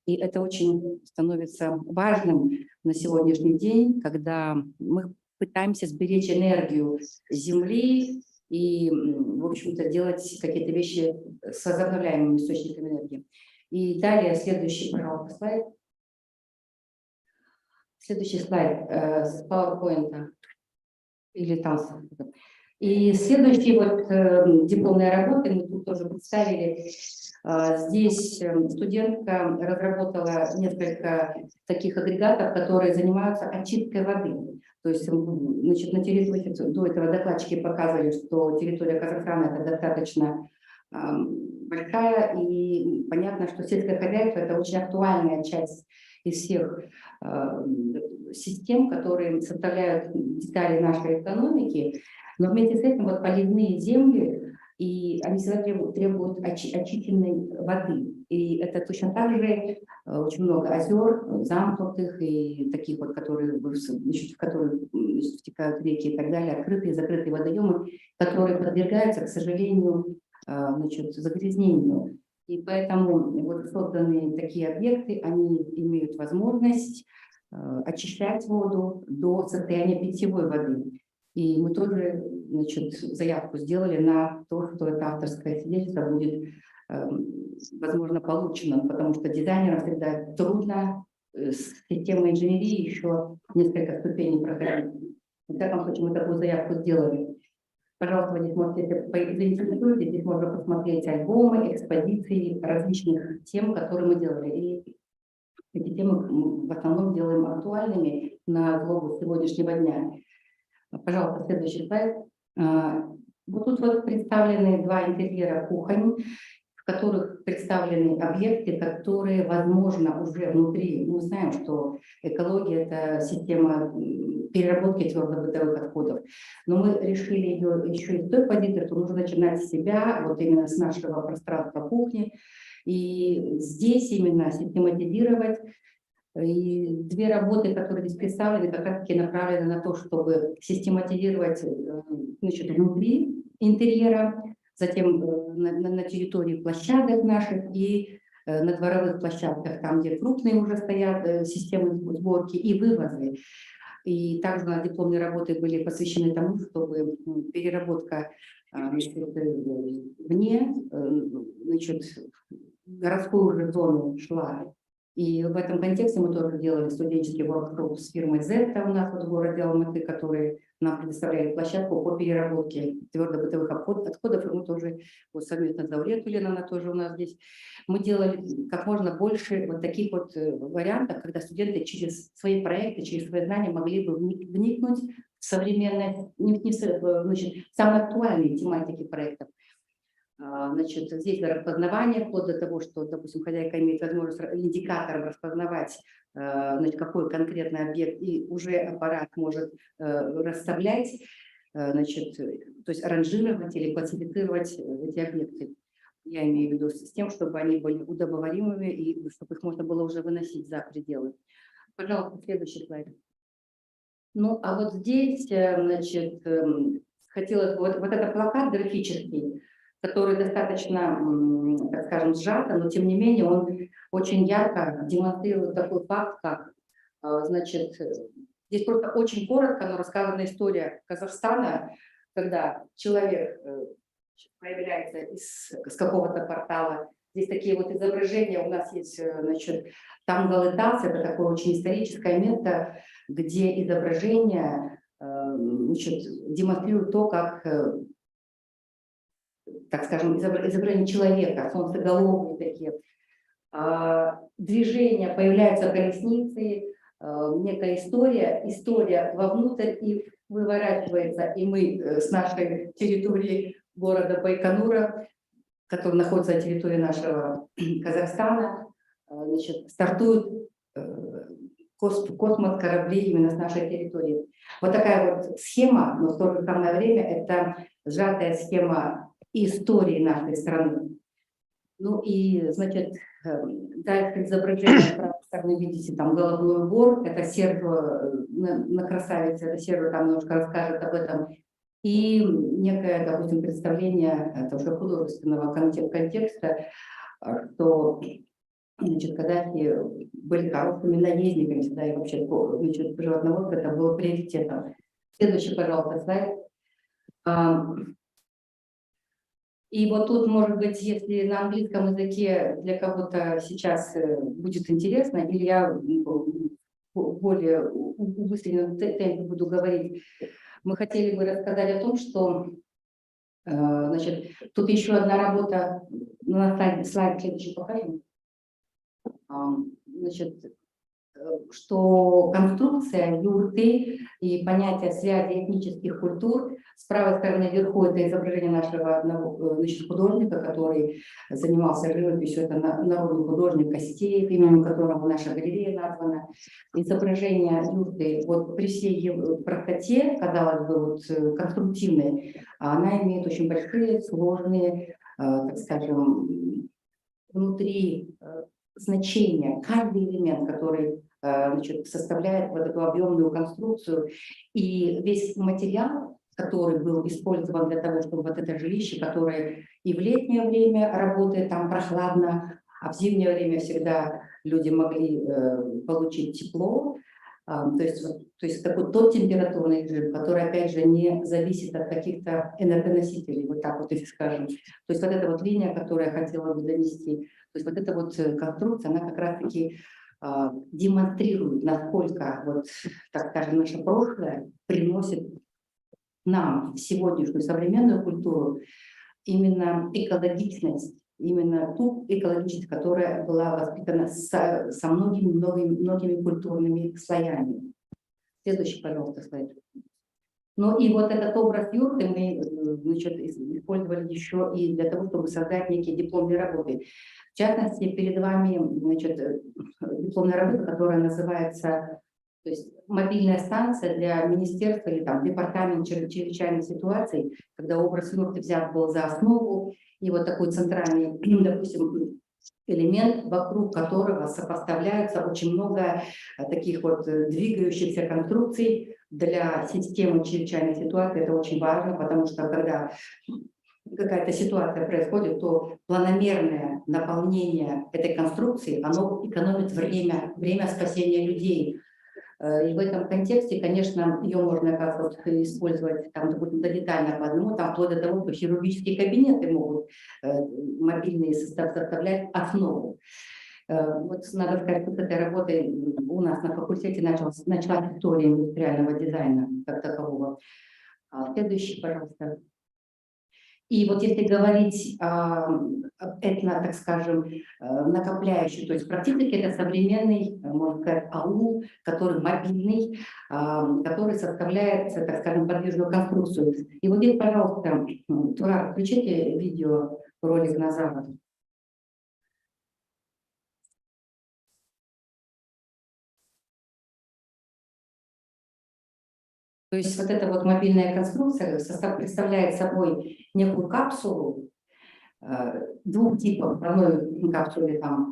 и это очень становится важным на сегодняшний день, когда мы пытаемся сберечь энергию Земли, и, в общем-то, делать какие-то вещи с возобновляемыми источниками энергии. И далее, следующий, пожалуйста, слайд. Следующий слайд с PowerPoint. Или там. И следующий вот дипломная работа, мы тут тоже представили. Здесь студентка разработала несколько таких агрегатов, которые занимаются очисткой воды. То есть, значит, на территории, до этого докладчики показывали, что территория Казахстана это достаточно большая, и понятно, что сельское хозяйство это очень актуальная часть из всех систем, которые составляют детали нашей экономики, но вместе с этим вот поливные земли, и они всегда требуют очищенной воды. И это точно так же очень много озер, замкнутых и таких вот, значит, в которые втекают реки и так далее, открытые, закрытые водоемы, которые подвергаются, к сожалению, значит, загрязнению. И поэтому вот созданные такие объекты, они имеют возможность очищать воду до состояния питьевой воды. И мы тоже, значит, заявку сделали на то, что это авторское свидетельство будет, возможно, получено, потому что дизайнерам всегда трудно с системой инженерии еще несколько ступеней проходить. В таком случае мы такую заявку сделали. Пожалуйста, здесь можете, если здесь можно посмотреть альбомы, экспозиции различных тем, которые мы делали. И эти темы мы в основном делаем актуальными на злобу сегодняшнего дня. Пожалуйста, следующий слайд. Вот тут вот представлены два интерьера кухонь, в которых представлены объекты, которые, возможно, уже внутри. Мы знаем, что экология – это система переработки твердобытовых отходов. Но мы решили ее еще и с той позиции, что нужно начинать с себя, вот именно с нашего пространства кухни. И здесь именно систематизировать. И две работы, которые здесь представлены, как раз-таки направлены на то, чтобы систематизировать, значит, внутри интерьера, затем на территории площадок наших и на дворовых площадках, там, где крупные уже стоят системы сборки и вывозы. И также у нас дипломные работы были посвящены тому, чтобы переработка вне, значит, городскую уже зону шла. И в этом контексте мы тоже делали студенческий воркшоп с фирмой Zeta у нас вот в городе Алматы, которые нам предоставляли площадку по переработке твердобытовых отходов. И мы тоже вот совместно с Заурет, она тоже у нас здесь. Мы делали как можно больше вот таких вот вариантов, когда студенты через свои проекты, через свои знания могли бы вникнуть в современные, значит, самые актуальные тематики проектов. Значит, здесь распознавание, вплоть до того, что, допустим, хозяйка имеет возможность индикатором распознавать, значит, какой конкретный объект, и уже аппарат может расставлять, значит, то есть ранжировать или классифицировать эти объекты. Я имею в виду с тем, чтобы они были удобоваримыми и чтобы их можно было уже выносить за пределы. Пожалуйста, следующий слайд. Ну, а вот здесь, значит, хотелось бы, вот этот плакат графический, который достаточно, так скажем, сжато, но тем не менее он очень ярко демонстрирует такой факт, как, значит, здесь просто очень коротко, но рассказана история Казахстана, когда человек появляется с какого-то портала. Здесь такие вот изображения у нас есть, значит, Тамгалытас, это такое очень историческое место, где изображения, значит, демонстрируют то, как, так скажем, изображение человека, солнцеголовые такие. Движения, появляются колесницы, некая история вовнутрь и выворачивается. И мы с нашей территории города Байконура, который находится на территории нашего Казахстана, значит, стартуют космос-корабли именно с нашей территории. Вот такая вот схема, но в то же самое время это сжатая схема истории нашей страны. Ну и, значит, дальше изображение правой стороны, видите, там головной убор, это Серго на красавице, это Серго там немножко расскажет об этом. И некое, допустим, представление, это уже художественного контекста, что, значит, Каддафи были хорошими наездниками всегда, и вообще, значит, животноводство это было приоритетом. Следующий, пожалуйста, слайд. И вот тут, может быть, если на английском языке для кого-то сейчас будет интересно, или я более убыстренном темпе буду говорить, мы хотели бы рассказать о том, что, значит, тут еще одна работа, на слайд следующий покажем, значит, что конструкция юрты и понятие связи этнических культур. С правой стороны вверху это изображение нашего одного, значит, художника, который занимался живописью, это народный художник Костеев, именем которого наша галерея названа. Изображение юрты, вот при всей ее простоте, казалось бы, вот, конструктивной, она имеет очень большие, сложные, так скажем, внутри значения, каждый элемент, который значит, составляет вот эту объемную конструкцию, и весь материал, который был использован для того, чтобы вот это жилище, которое и в летнее время работает там прохладно, а в зимнее время всегда люди могли получить тепло. То есть такой тот температурный режим, который, опять же, не зависит от каких-то энергоносителей, вот так вот, если скажем. То есть вот эта вот линия, которую я хотела бы донести, то есть вот эта вот конструкция, она как раз-таки демонстрирует, насколько, вот, так скажем, наше прошлое приносит нам в сегодняшнюю современную культуру именно экологичность, именно ту экологичность, которая была воспитана со многими культурными слоями. Следующий, пожалуйста, слайд. Ну и вот этот образ юрты мы, значит, использовали еще и для того, чтобы создать некие дипломные работы. В частности, перед вами, значит, дипломная работа, которая называется, то есть мобильная станция для министерства или там департамент чрезвычайных ситуаций, когда образ юрты взят был за основу, и вот такой центральный, допустим, элемент, вокруг которого сопоставляются очень много таких вот двигающихся конструкций для системы чрезвычайной ситуации. Это очень важно, потому что когда какая-то ситуация происходит, то планомерное наполнение этой конструкции, оно экономит время спасения людей. И в этом контексте, конечно, ее можно как-то использовать там, допустим, детально по одному, там, вплоть до того, что хирургические кабинеты могут мобильные составлять основу. Вот надо сказать, что с этой работой у нас на факультете началась история индустриального дизайна как такового. Следующий, пожалуйста. И вот если говорить так скажем, накопляющий, то есть практически это современный, можно сказать, аул, который мобильный, который составляет, так скажем, подвижную конструкцию. И вот здесь, пожалуйста, Турар, включите видео, ролик назад. То есть вот эта вот мобильная конструкция представляет собой некую капсулу двух типов. В одной капсуле там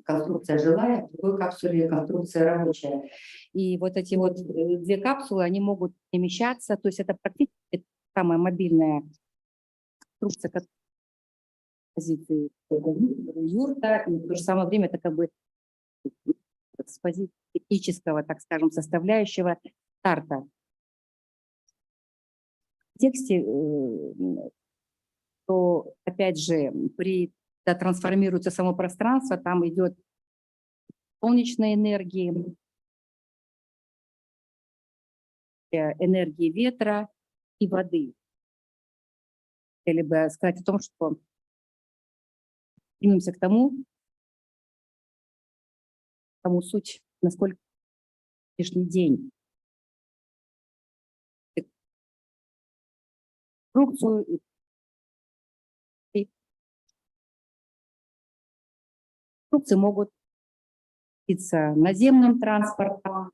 конструкция жилая, в другой капсуле конструкция рабочая. И вот эти вот две капсулы, они могут перемещаться. То есть это практически самая мобильная конструкция, как позиции юрта, и в то же самое время это как бы с позиции технического, так скажем, составляющего старта. В тексте, то, опять же, когда трансформируется само пространство, там идет солнечной энергии, энергии ветра и воды. Хотели бы сказать о том, что стремимся к тому суть, насколько сегодняшний день конструкцию конструкции могут являться наземным транспортом,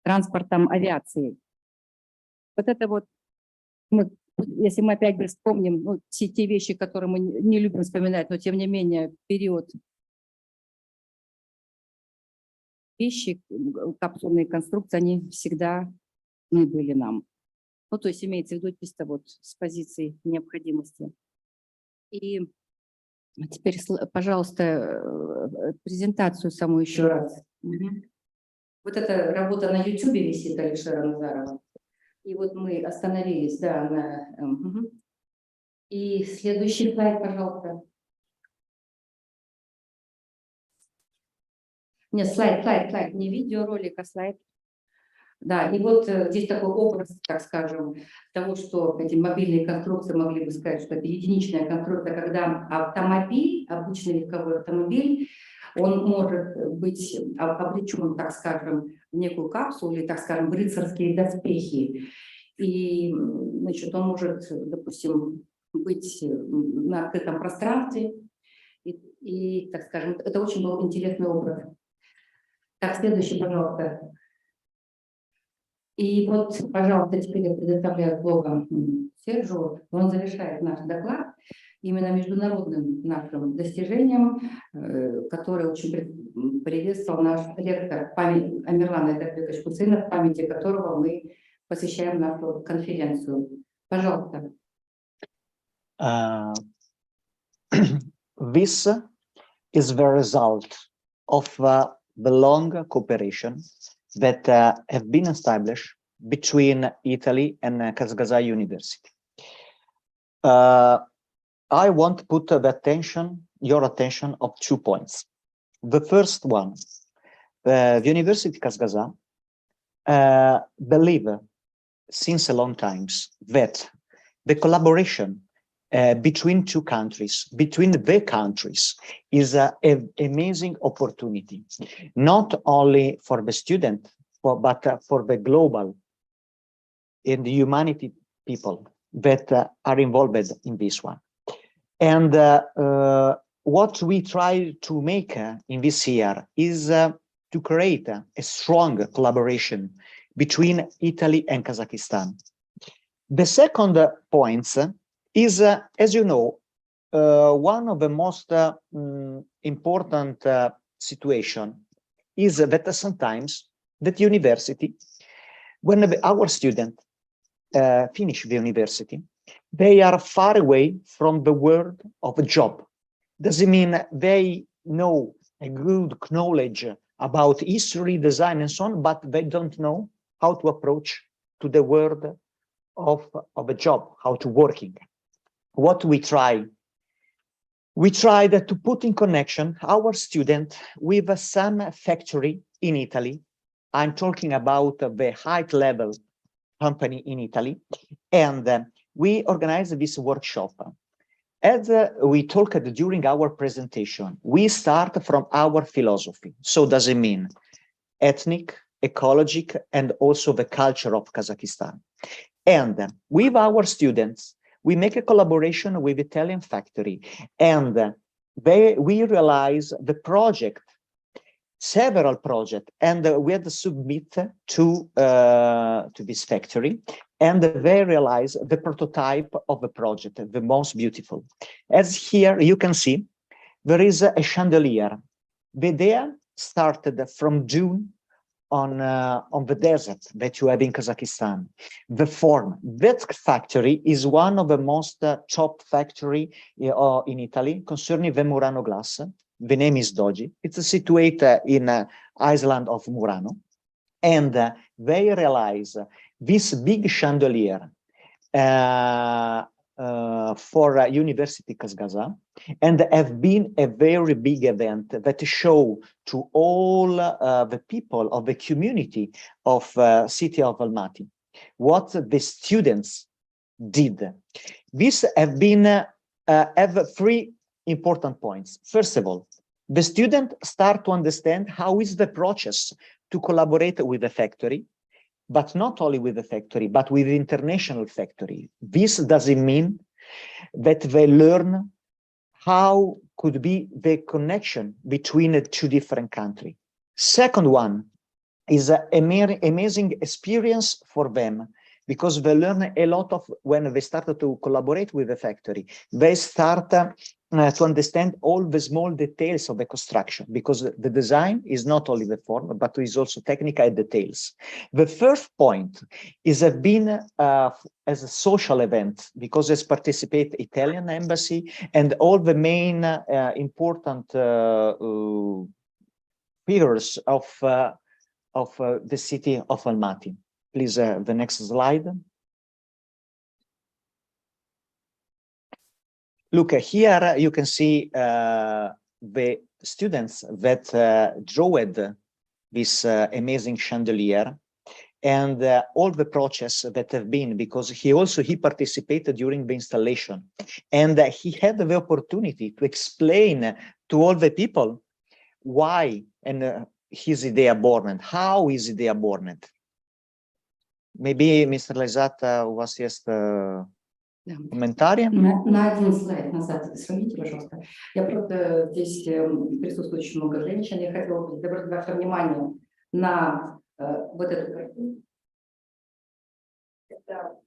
транспортом авиации. Вот это вот, если мы опять вспомним все те вещи, которые мы не любим вспоминать, но тем не менее период вещи, капсульные конструкции, они всегда были нам. Ну, то есть имеется в виду чисто вот с позиции необходимости. И теперь, пожалуйста, презентацию саму еще раз. Вот эта работа на YouTube висит Алишера Назарова. И вот мы остановились, да, на... И следующий слайд, пожалуйста. Нет, слайд, не видеоролик, а слайд. Да, и вот здесь такой образ, так скажем, того, что эти мобильные конструкции, могли бы сказать, что это единичная конструкция, когда автомобиль, обычный легковой автомобиль, он может быть обречен, так скажем, в некую капсулу или, так скажем, в рыцарские доспехи. И, значит, он может, допустим, быть на открытом пространстве. И, так скажем, это очень был интересный образ. Так, следующий, пожалуйста. И вот, пожалуйста, теперь я предоставляю слово Сержу, он завершает наш доклад. именно международным нашим достижениям, которые очень приветствовал наш ректор Амирлан Айдарбекович Куцинов, в памяти которого мы посвящаем нашу конференцию. Пожалуйста. This is the result of the long cooperation that have been established between Italy and Kazakh University. I want to put your attention of 2 points. The first one, the University Kazakh believe since a long time that the collaboration between two countries, between the countries, is an amazing opportunity, not only for the student, but for the global and the humanity people that are involved in this one. And what we try to make in this year is to create a strong collaboration between Italy and Kazakhstan. The second point is, as you know, one of the most important situation is that sometimes that university, when our students finish the university, they are far away from the world of a job. Doesn't mean they know a good knowledge about history, design, and so on, but they don't know how to approach to the world of a job, how to working. What we tried to put in connection our student with some factory in Italy. I'm talking about the high level company in Italy, and we organized this workshop. As we talked during our presentation, we start from our philosophy. So does it mean ethnic, ecologic, and also the culture of Kazakhstan. And with our students, we make a collaboration with Italian factory, and we realize the project, several projects, and we had to submit to this factory, and they realize the prototype of the project, the most beautiful. As here you can see, there is a chandelier. The idea started from June on the desert that you have in Kazakhstan. The form, that factory is one of the most top factory in Italy concerning the Murano glass. The name is Doji. It's situated in island of Murano. And they realize this big chandelier for University Kazakh, and have been a very big event that show to all the people of the community of city of Almaty what the students did. This have been have 3 important points. First of all, the student start to understand how is the process to collaborate with the factory, but not only with the factory, but with the international factory. This doesn't mean that they learn how could be the connection between the 2 different countries. Second one is an amazing experience for them, because they learn a lot of when they started to collaborate with the factory. They start to understand all the small details of the construction, because the design is not only the form, but is also technical details. The first point is been as a social event, because it's participate Italian embassy and all the main important figures of the city of Almaty. Please, the next slide. Look, here you can see the students that drew this amazing chandelier, and all the process that have been, because he participated during the installation, and he had the opportunity to explain to all the people why and his idea born and how his idea born. Maybe Mr. Лайзат, у вас есть комментарии? На один слайд назад сравните, пожалуйста. Я просто здесь присутствует очень много женщин. Я хотела бы обратить ваше внимание на вот эту картину. Это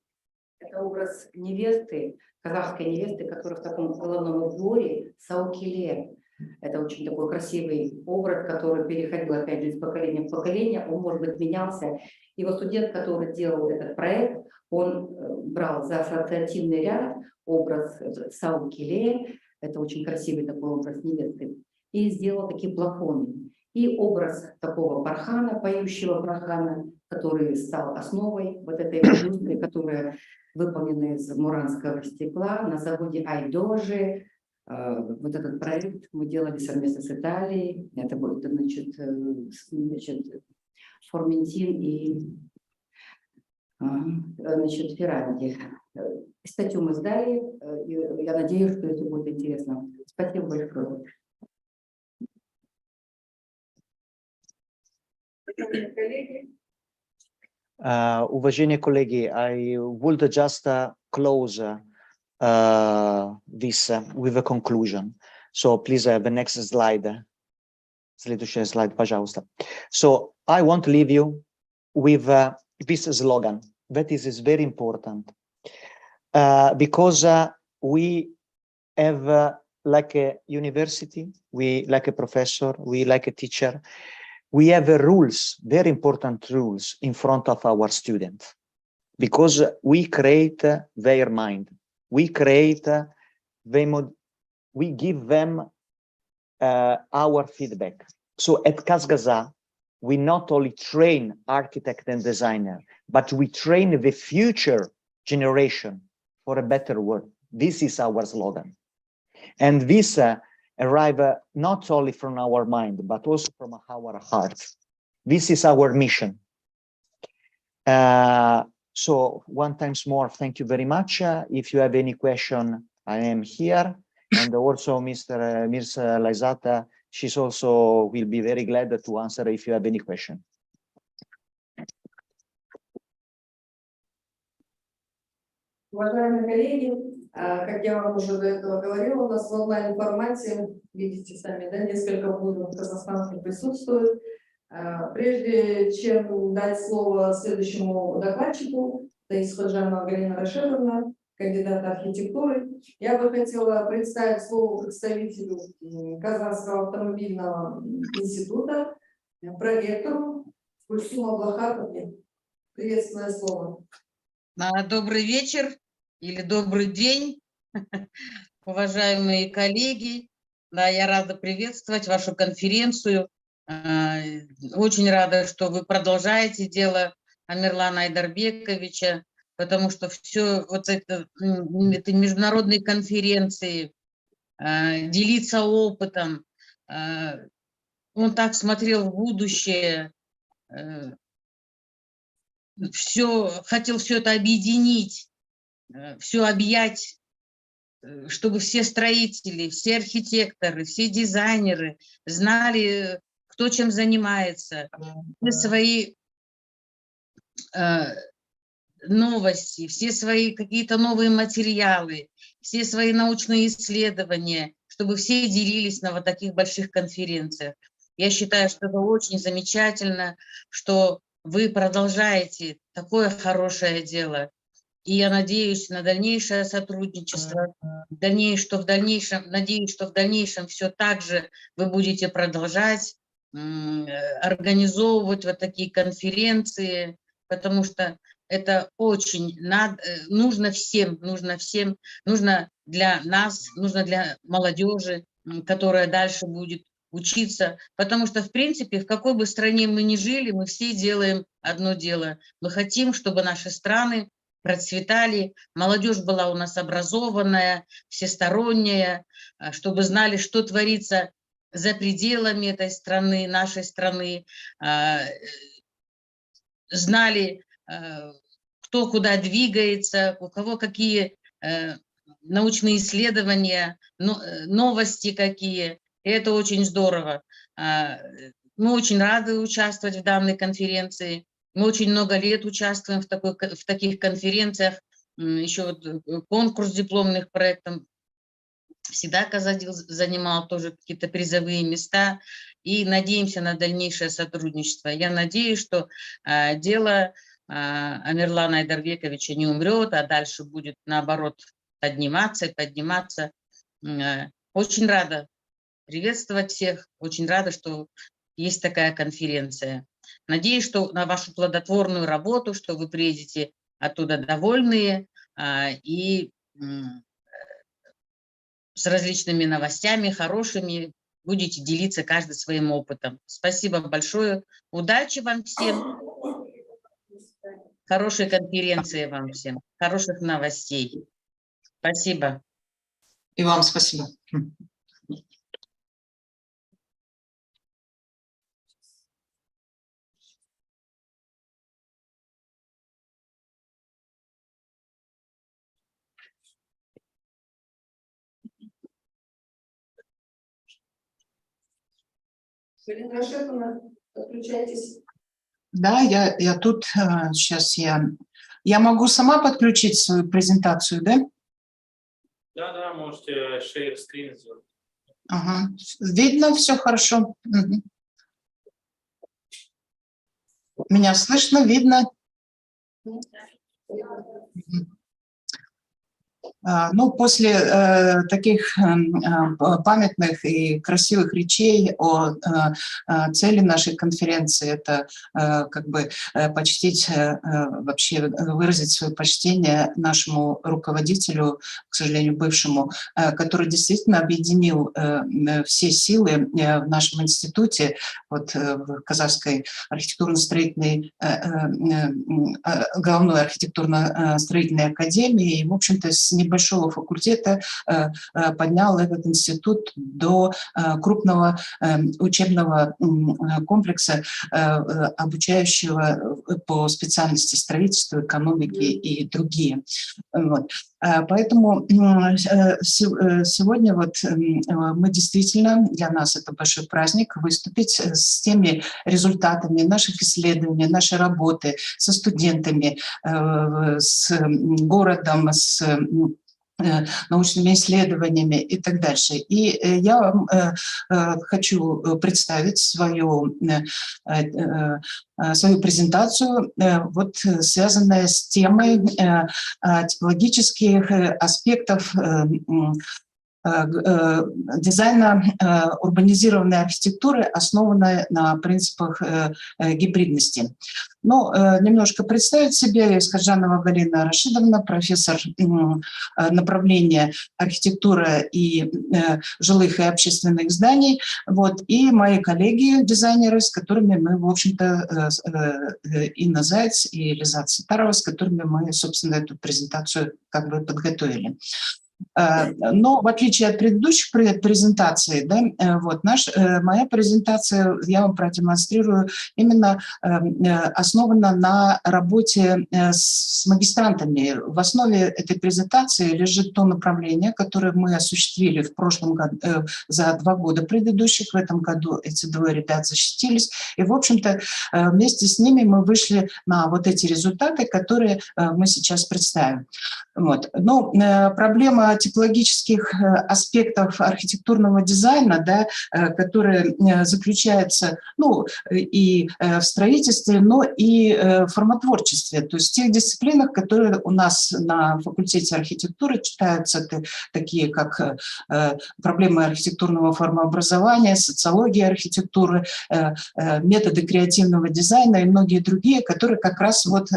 Это образ невесты, казахской невесты, которая в таком головном уборе саукиле. Это очень такой красивый образ, который переходил, опять же, из поколения в поколение. Он, может быть, менялся. И вот студент, который делал этот проект, он брал за ассоциативный ряд образ саукиле. Это очень красивый такой образ невесты. И сделал такие плафоны. И образ такого бархана, поющего бархана, который стал основой вот этой люстры, которая выполнена из муранского стекла на заводе Айдожи. Вот этот проект мы делали совместно с Италией. Это будет, значит, форментин и значит, Ферранди. Статью мы сдали, и я надеюсь, что это будет интересно. Спасибо большое. Уважаемые коллеги, I would just close this with a conclusion. So please have the next slide. Следующий слайд, пожалуйста. So I want to leave you with this slogan. That is very important because we have like a university, we like a professor, we like a teacher. We have rules, very important rules in front of our students because we create their mind. We create them, we give them our feedback. So at Kazgaza, we not only train architect and designer, but we train the future generation for a better world. This is our slogan. And this arrive not only from our mind, but also from our heart. This is our mission. So one times more, thank you very much. If you have any question, I am here. And also Mr. Mirza Laizata, she's also will be very glad to answer if you have any question. Уважаемые коллеги, как я вам уже до этого говорила, у нас в онлайн-формате, видите сами, да, несколько вузов казахстанских присутствует. Прежде чем дать слово следующему докладчику, это Исхаджанова Галина Рашидовна, кандидат архитектуры, я бы хотела представить слово представителю Казанского автомобильного института, проректору Гульсуму Аблахатовне. Приветственное слово. Добрый вечер или добрый день, уважаемые коллеги. Да, я рада приветствовать вашу конференцию. Очень рада, что вы продолжаете дело Амирлана Айдарбековича, потому что все вот это международные конференции, делиться опытом. Он так смотрел в будущее, хотел все это объединить, все объять, чтобы все строители, все архитекторы, все дизайнеры знали, кто чем занимается, все свои новости, все свои какие-то новые материалы, все свои научные исследования, чтобы все делились на вот таких больших конференциях. Я считаю, что это очень замечательно, что вы продолжаете такое хорошее дело. И я надеюсь на дальнейшее сотрудничество, надеюсь, что в дальнейшем все так же вы будете продолжать организовывать вот такие конференции, потому что это очень нужно всем, нужно для нас, нужно для молодежи, которая дальше будет учиться, потому что, в принципе, в какой бы стране мы ни жили, мы все делаем одно дело. Мы хотим, чтобы наши страны процветали, молодежь была у нас образованная, всесторонняя, чтобы знали, что творится за пределами этой страны, нашей страны, знали, кто куда двигается, у кого какие научные исследования, новости какие. И это очень здорово. Мы очень рады участвовать в данной конференции. Мы очень много лет участвуем в таких конференциях. Еще вот конкурс дипломных проектов всегда Казадил занимал тоже какие-то призовые места. И надеемся на дальнейшее сотрудничество. Я надеюсь, что дело Амирлана Айдарбековича не умрет, а дальше будет, наоборот, подниматься и подниматься. Очень рада приветствовать всех, очень рада, что есть такая конференция. Надеюсь, что на вашу плодотворную работу, что вы приедете оттуда довольные и с различными новостями, хорошими, будете делиться каждый своим опытом. Спасибо большое. Удачи вам всем. Хорошей конференции вам всем. Хороших новостей. Спасибо. И вам спасибо. Галина Рашидовна, подключайтесь. Да, я тут сейчас я могу сама подключить свою презентацию, да? Да, можете share screen сделать. Ага. Видно, все хорошо. Угу. Меня слышно, видно? Ну, после таких памятных и красивых речей о цели нашей конференции, это как бы почтить, вообще выразить свое почтение нашему руководителю, к сожалению, бывшему, который действительно объединил все силы в нашем институте, вот в Казахской архитектурно-строительной, главной архитектурно-строительной академии, и, в общем-то, с небольшого факультета поднял этот институт до крупного учебного комплекса, обучающего по специальности строительства, экономики и другие. Вот. Поэтому сегодня вот мы действительно, для нас это большой праздник, выступить с теми результатами наших исследований, нашей работы со студентами, с городом, с научными исследованиями и так дальше. И я вам хочу представить свою презентацию, вот связанную с темой типологических аспектов дизайна урбанизированной архитектуры, основанной на принципах гибридности. Ну, немножко представить себе. Я Искаджанова Галина Рашидовна, профессор направления архитектура и жилых и общественных зданий. Вот, и мои коллеги-дизайнеры, с которыми мы, в общем-то, Инна Заяц и Лиза Цитарова, с которыми мы, собственно, эту презентацию как бы подготовили. Но в отличие от предыдущих презентаций, да, вот моя презентация, я вам продемонстрирую, именно основана на работе с магистрантами. В основе этой презентации лежит то направление, которое мы осуществили в прошлом году, за 2 года предыдущих. В этом году эти 2 ребят защитились. И, в общем-то, вместе с ними мы вышли на вот эти результаты, которые мы сейчас представим. Вот. Но проблема типологических аспектов архитектурного дизайна, да, которая заключается, ну, и в строительстве, но и в формотворчестве, то есть в тех дисциплинах, которые у нас на факультете архитектуры читаются, такие как проблемы архитектурного формообразования, социология архитектуры, методы креативного дизайна и многие другие, которые как раз вот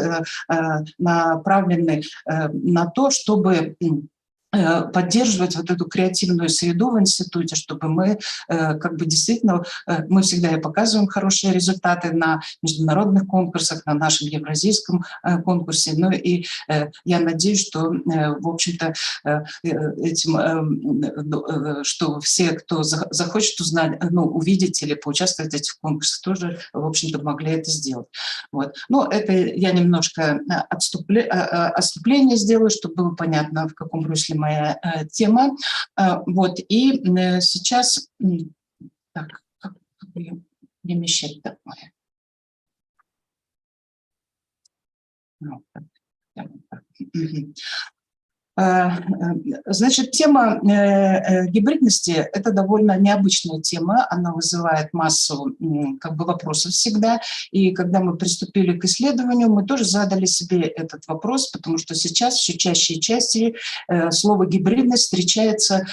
направлены на то, чтобы поддерживать вот эту креативную среду в институте, чтобы мы как бы действительно, мы всегда и показываем хорошие результаты на международных конкурсах, на нашем евразийском конкурсе. Ну и я надеюсь, что, в общем-то, этим, что все, кто захочет узнать, ну, увидеть или поучаствовать в этих конкурсах, тоже, в общем-то, могли это сделать. Вот. Но это я немножко отступление сделаю, чтобы было понятно, в каком русле моя тема. Вот. И сейчас... Так, как перемещать такое? Значит, тема гибридности – это довольно необычная тема, она вызывает массу как бы вопросов всегда, и когда мы приступили к исследованию, мы тоже задали себе этот вопрос, потому что сейчас все чаще и чаще слово «гибридность» встречается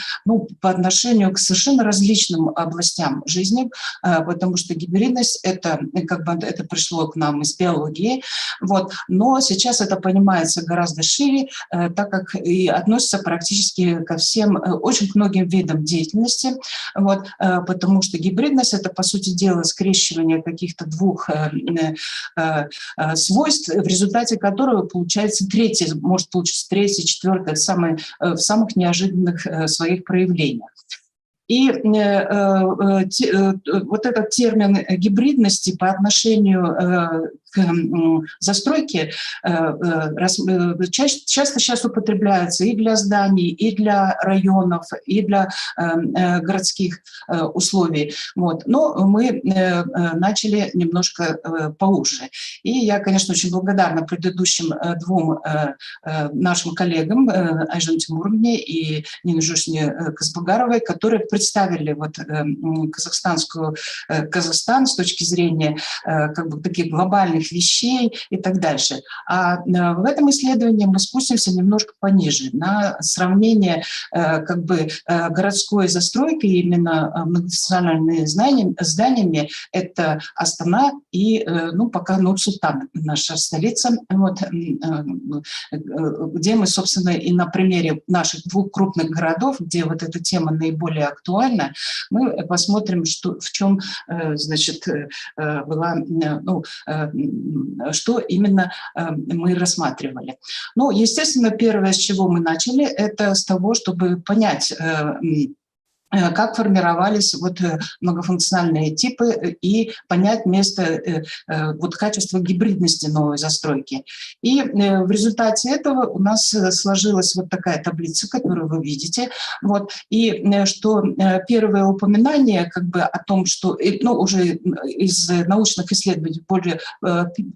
по отношению к совершенно различным областям жизни, потому что гибридность – это как бы это пришло к нам из биологии, вот, но сейчас это понимается гораздо шире, так как и относится практически ко всем, очень к многим видам деятельности, вот, потому что гибридность – это, по сути дела, скрещивание каких-то двух свойств, в результате которого получается третье, может получиться третье, четвертое, в самых неожиданных своих проявлениях. И вот этот термин гибридности по отношению к застройке часто сейчас употребляется и для зданий, и для районов, и для городских условий. Вот. Но мы начали немножко поуже. И я, конечно, очень благодарна предыдущим двум нашим коллегам, Айжан Тимуровне и Нине Жушне Казбугаровой, которые представили вот Казахстан с точки зрения как бы таких глобальных вещей и так дальше. А в этом исследовании мы спустимся немножко пониже на сравнение как бы городской застройки, именно многофункциональными зданиями. Это Астана и, пока Нур-Султан, наша столица, вот, где мы, собственно, и на примере наших двух крупных городов, где вот эта тема наиболее актуальна, мы посмотрим, в чем, значит, была, что именно мы рассматривали. Ну, естественно, первое, с чего мы начали, это с того, чтобы понять, как формировались вот многофункциональные типы и понять место, вот качество гибридности новой застройки. И в результате этого у нас сложилась вот такая таблица, которую вы видите. Вот. И что первое упоминание как бы о том, что уже из научных исследований более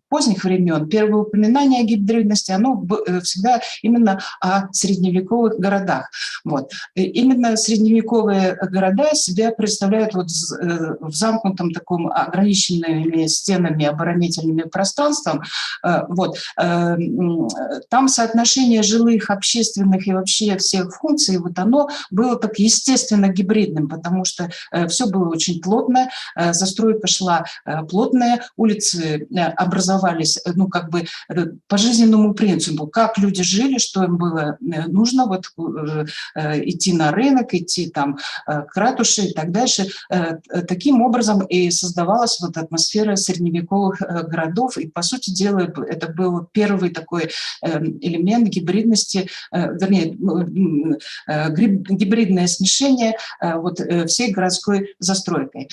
поздних времен, первое упоминание о гибридности, оно всегда именно о средневековых городах. Вот. Именно средневековые города себя представляют вот в замкнутом таком ограниченными стенами оборонительными пространством. Вот. Там соотношение жилых, общественных и вообще всех функций, вот оно было так естественно гибридным, потому что все было очень плотно, застройка шла плотная, улицы образовались, как бы по жизненному принципу, как люди жили, что им было нужно, вот идти на рынок, идти там к ратуше и так дальше. Таким образом и создавалась вот атмосфера средневековых городов. И, по сути дела, это был первый такой элемент гибридности, вернее, гибридное смешение вот всей городской застройкой.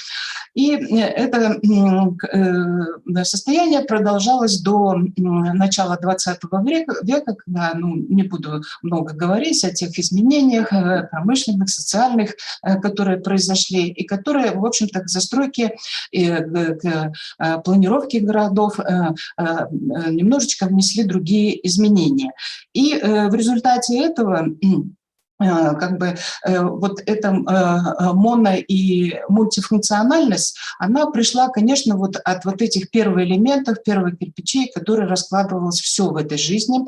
И это состояние продолжалось до начала 20 века, когда, не буду много говорить о тех изменениях промышленных, социальных, которые произошли и которые, в общем-то, к застройке и к планировке городов немножечко внесли другие изменения. И в результате этого как бы вот эта моно- и мультифункциональность, она пришла, конечно, вот от вот этих первых элементов, первых кирпичей, которые раскладывалось все в этой жизни.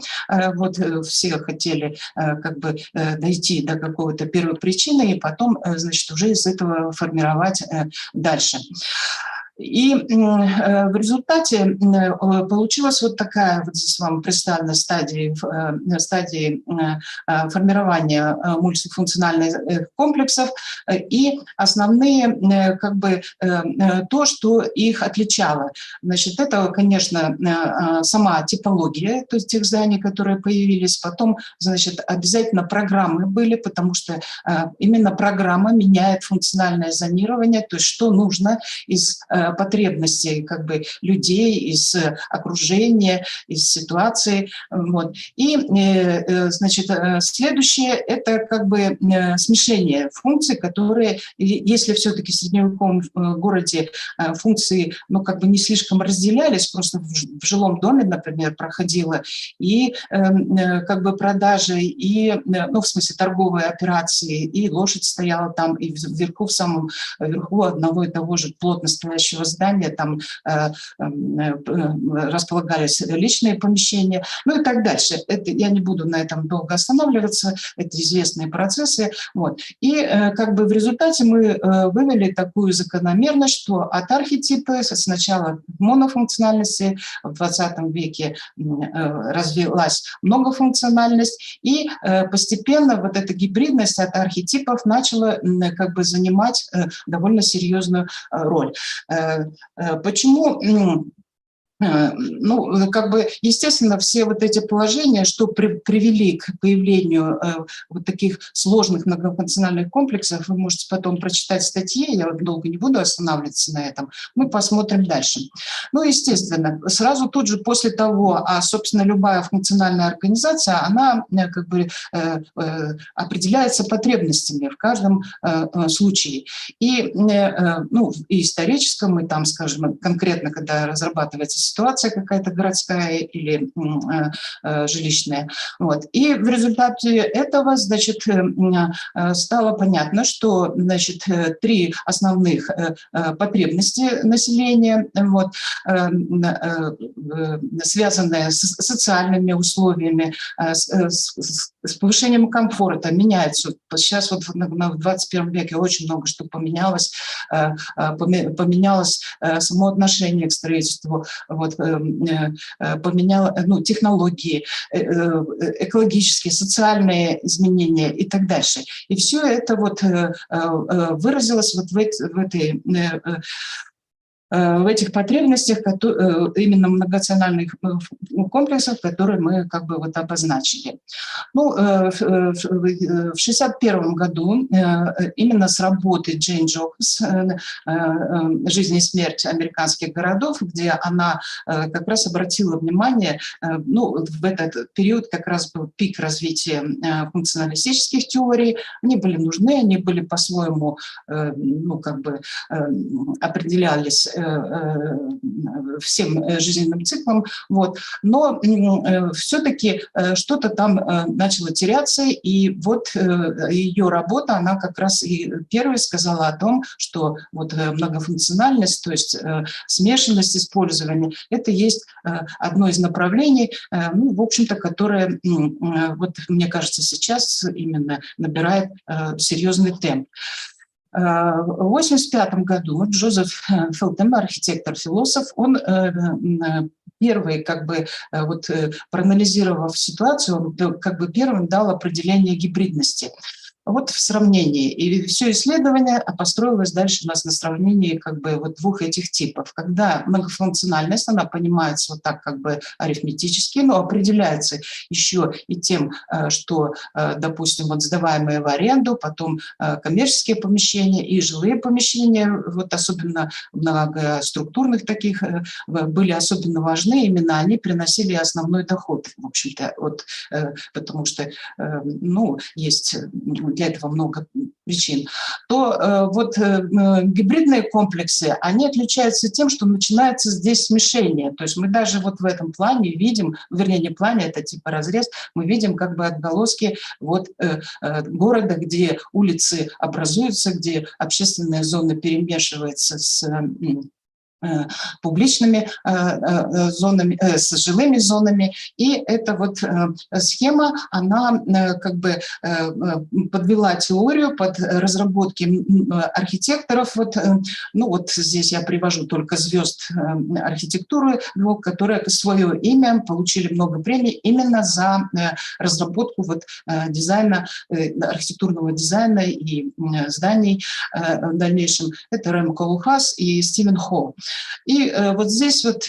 Вот все хотели как бы дойти до какого-то первой причины и потом, значит, уже из этого формировать дальше. И в результате получилась вот такая, вот здесь вам представлена стадия формирования мультифункциональных комплексов и основные, как бы, то, что их отличало. Значит, это, конечно, сама типология, то есть тех зданий, которые появились, потом, значит, обязательно программы были, потому что именно программа меняет функциональное зонирование, то есть что нужно из потребностей как бы людей, из окружения, из ситуации. Вот. И, значит, следующее – это как бы смешение функций, которые, если все-таки в средневековом городе функции, ну, как бы не слишком разделялись, просто в жилом доме, например, проходило и как бы продажи, и, ну, в смысле, торговые операции, и лошадь стояла там, и вверху, в самом верху одного и того же плотно стоящего здания там располагались личные помещения, ну и так дальше. Это, я не буду на этом долго останавливаться, это известные процессы. Вот. И как бы в результате мы вывели такую закономерность, что от архетипа сначала монофункциональности в 20 веке развилась многофункциональность, и постепенно вот эта гибридность от архетипов начала как бы занимать довольно серьезную роль. Почему? Ну, как бы, естественно, все вот эти положения, что привели к появлению вот таких сложных многофункциональных комплексов, вы можете потом прочитать статьи, я долго не буду останавливаться на этом, мы посмотрим дальше. Ну, естественно, сразу тут же после того, собственно, любая функциональная организация, она как бы определяется потребностями в каждом случае. И, ну, и историческом, и там, скажем, конкретно, когда разрабатывается ситуация какая-то городская или жилищная. Вот. И в результате этого, значит, стало понятно, что, значит, три основных потребности населения, вот, связанные с социальными условиями, с повышением комфорта, меняются. Сейчас вот в 21 веке очень много что поменялось, поменялось само отношение к строительству, вот, поменял, ну, технологии, экологические, социальные изменения и так дальше. И все это вот выразилось вот в этих потребностях, именно многонациональных комплексов, которые мы как бы вот обозначили. Ну, в 1961 году именно с работы Джейн Джокс «Жизнь и смерть американских городов», где она как раз обратила внимание, ну, в этот период как раз был пик развития функционалистических теорий, они были нужны, они были по-своему, ну, как бы определялись всем жизненным циклом, вот. Но все-таки что-то там начало теряться, и вот ее работа, она как раз и первой сказала о том, что вот многофункциональность, то есть смешанность использования, это есть одно из направлений, ну, в общем-то, которое, вот, мне кажется, сейчас именно набирает серьезный темп. В 1985 году Джозеф Фелтем, архитектор-философ, он первый, как бы, вот, проанализировав ситуацию, он как бы первым дал определение гибридности. Вот в сравнении. И все исследование построилось дальше у нас на сравнении как бы вот двух этих типов. Когда многофункциональность, она понимается вот так как бы арифметически, но определяется еще и тем, что, допустим, вот сдаваемые в аренду, потом коммерческие помещения и жилые помещения, вот особенно многоструктурных таких, были особенно важны, именно они приносили основной доход, в общем-то, вот, потому что, ну, есть для этого много причин, то вот гибридные комплексы, они отличаются тем, что начинается здесь смешение. То есть мы даже вот в этом плане видим, вернее, не плане, это типа разрез, мы видим как бы отголоски вот города, где улицы образуются, где общественная зона перемешивается с публичными зонами, с жилыми зонами. И эта вот схема, она как бы подвела теорию под разработки архитекторов. Вот, ну вот здесь я привожу только звезд архитектуры, которые свое имя получили много премий именно за разработку вот дизайна, архитектурного дизайна и зданий в дальнейшем. Это Рэм Колухас и Стивен Холл. И вот здесь вот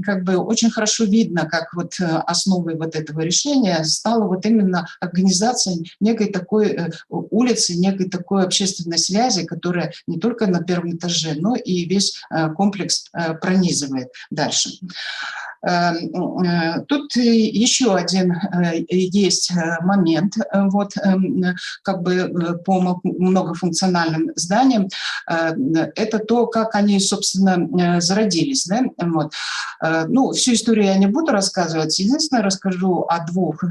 как бы очень хорошо видно, как вот основой вот этого решения стала вот именно организация некой такой улицы, некой такой общественной связи, которая не только на первом этаже, но и весь комплекс пронизывает дальше. Тут еще один есть момент, вот, как бы по многофункциональным зданиям, это то, как они, собственно, зародились. Да? Вот. Ну, всю историю я не буду рассказывать, единственное, расскажу о двух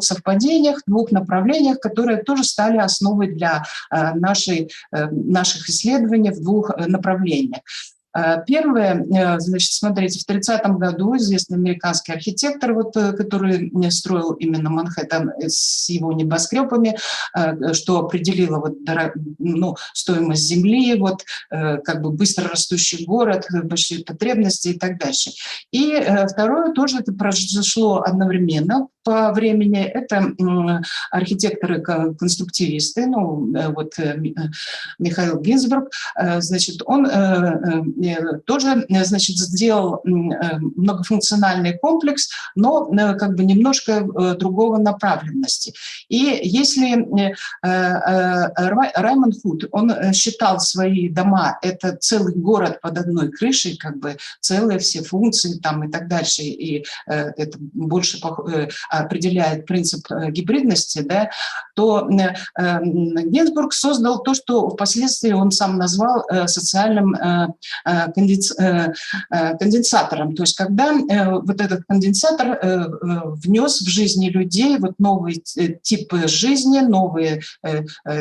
совпадениях, двух направлениях, которые тоже стали основой для наших исследований в двух направлениях. Первое, значит, смотрите, в 30-м году известный американский архитектор, вот, который строил именно Манхэттен с его небоскребами, что определило вот, ну, стоимость земли, вот, как бы быстро растущий город, большие потребности и так дальше. И второе, тоже это произошло одновременно по времени, это архитекторы-конструктивисты, ну, вот Михаил Гинзбург, значит, он тоже, значит, сделал многофункциональный комплекс, но как бы немножко другого направленности. И если Раймонд Худ, он считал свои дома, это целый город под одной крышей, как бы целые все функции там и так дальше, и это больше определяет принцип гибридности, да, то Гинзбург создал то, что впоследствии он сам назвал социальным конденсатором. То есть когда вот этот конденсатор внес в жизни людей вот новые типы жизни, новые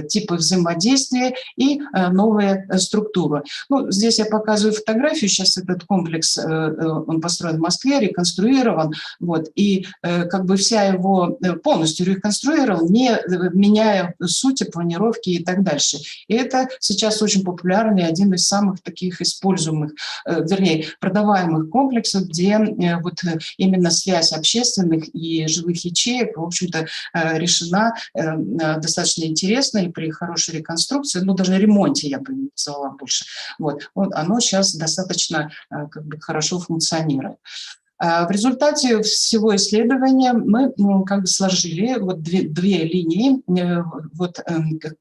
типы взаимодействия и новые структуры. Ну, здесь я показываю фотографию. Сейчас этот комплекс, он построен в Москве, реконструирован. Вот, и как бы вся его полностью реконструирован, не меняя сути, планировки и так дальше. И это сейчас очень популярный, один из самых таких используемых, вернее, продаваемых комплексов, где вот именно связь общественных и жилых ячеек, в общем-то, решена достаточно интересно и при хорошей реконструкции, ну, даже ремонте я бы не назвала больше. Вот, оно сейчас достаточно как бы хорошо функционирует. В результате всего исследования мы как бы сложили вот две линии, вот,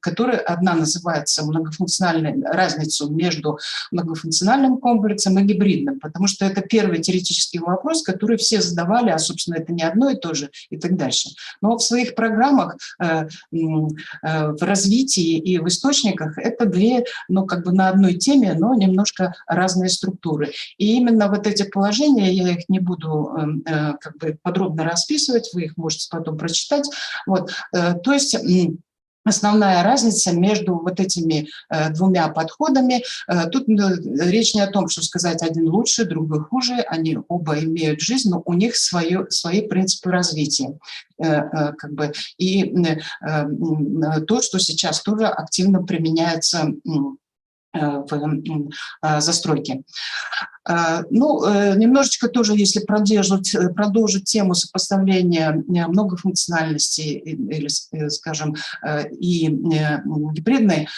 которые одна называется многофункциональной разницу между многофункциональным комплексом и гибридным, потому что это первый теоретический вопрос, который все задавали, а, собственно, это не одно и то же и так дальше. Но в своих программах, в развитии и в источниках это две, ну, как бы на одной теме, но немножко разные структуры. И именно вот эти положения, я их не буду как бы подробно расписывать, вы их можете потом прочитать. Вот, то есть основная разница между вот этими двумя подходами, тут речь не о том, что сказать один лучше, другой хуже, они оба имеют жизнь, но у них свои принципы развития. Как бы, и то, что сейчас тоже активно применяется в застройке. Ну, немножечко тоже, если продолжить тему сопоставления многофункциональности или, скажем, и гибридной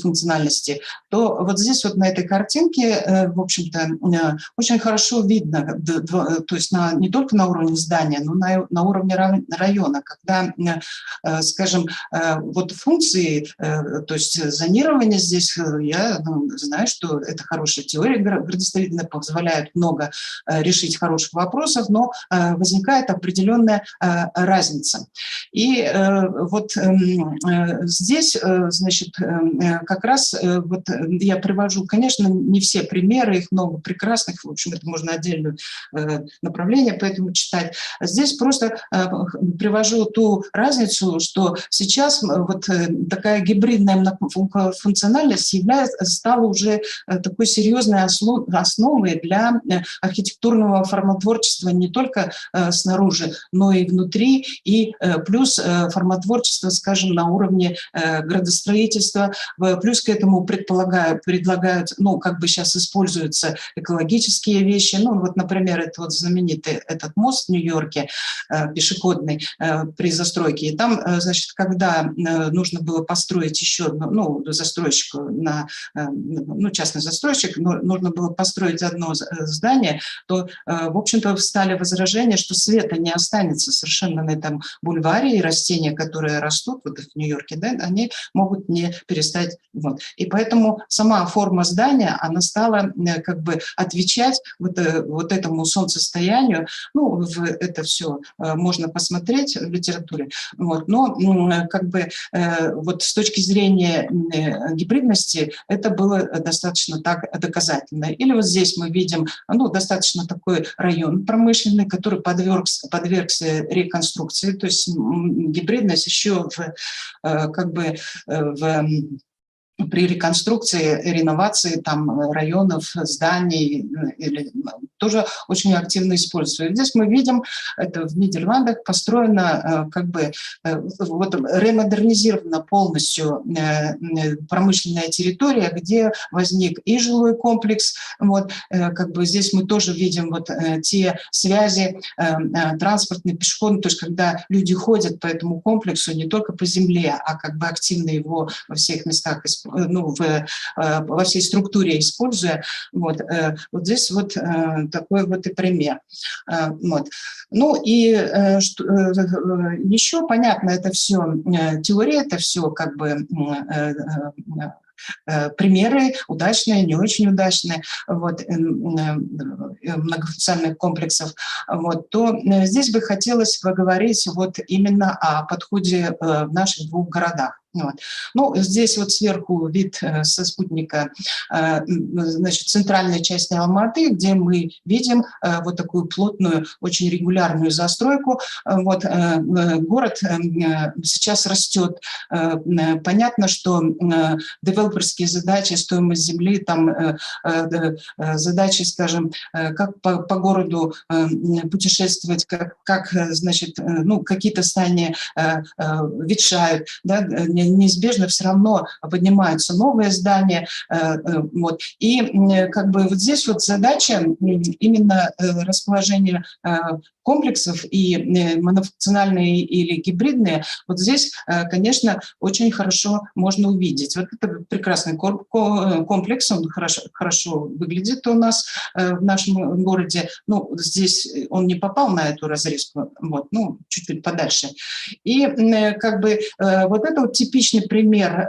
функциональности, то вот здесь вот на этой картинке, в общем-то, очень хорошо видно, то есть не только на уровне здания, но на уровне района, когда, скажем, вот функции, то есть зонирование здесь, я знаю, что это хорошая теория градостроительная, позволяет много решить хороших вопросов, но возникает определенная разница. И вот здесь, значит, как раз вот я привожу, конечно, не все примеры, их много прекрасных, в общем, это можно отдельное направление поэтому читать. Здесь просто привожу ту разницу, что сейчас вот такая гибридная функциональность стала уже такой серьезной основой для архитектурного формотворчества не только снаружи, но и внутри, и плюс формотворчество, скажем, на уровне градостроительства, плюс к этому предлагают, ну, как бы сейчас используются экологические вещи, ну, вот, например, это вот знаменитый этот мост в Нью-Йорке, пешеходный, при застройке, и там, значит, когда нужно было построить еще, ну, застройщику, ну, частный застройщик, нужно было построить строить одно здание, то, в общем-то, встали возражения, что света не останется совершенно на этом бульваре, и растения, которые растут вот в Нью-Йорке, да, они могут не перестать. Вот. И поэтому сама форма здания, она стала как бы отвечать вот этому солнцестоянию. Ну, это все можно посмотреть в литературе. Вот. Но как бы вот с точки зрения гибридности это было достаточно так доказательно. Или вот здесь мы видим, ну, достаточно такой район промышленный, который подвергся реконструкции, то есть гибридность еще как бы при реконструкции, реновации там районов, зданий или, тоже очень активно используют. Здесь мы видим, это в Нидерландах построена как бы вот ремодернизирована полностью промышленная территория, где возник и жилой комплекс. Вот как бы здесь мы тоже видим вот те связи транспортные, пешеходные, то есть когда люди ходят по этому комплексу не только по земле, а как бы активно его во всех местах используют, ну, во всей структуре используя. Вот, вот здесь вот такой вот и пример. Вот. Ну и еще, понятно, это все теория, это все как бы примеры удачные, не очень удачные, вот, многофункциональных комплексов, вот, то здесь бы хотелось поговорить вот именно о подходе в наших двух городах. Вот. Ну, здесь вот сверху вид со спутника, значит, центральная часть Алматы, где мы видим вот такую плотную, очень регулярную застройку. Вот, город сейчас растет. Понятно, что девелоперские задачи, стоимость земли, там задачи, скажем, как по городу путешествовать, как значит, ну, какие-то здания ветшают, да, неизбежно все равно поднимаются новые здания. Вот. И как бы вот здесь вот задача именно расположения комплексов и монофункциональные или гибридные, вот здесь, конечно, очень хорошо можно увидеть. Вот это прекрасный комплекс, он хорошо выглядит у нас в нашем городе. Ну, здесь он не попал на эту разрезку, вот, ну, чуть-чуть подальше. И как бы вот это вот типичный пример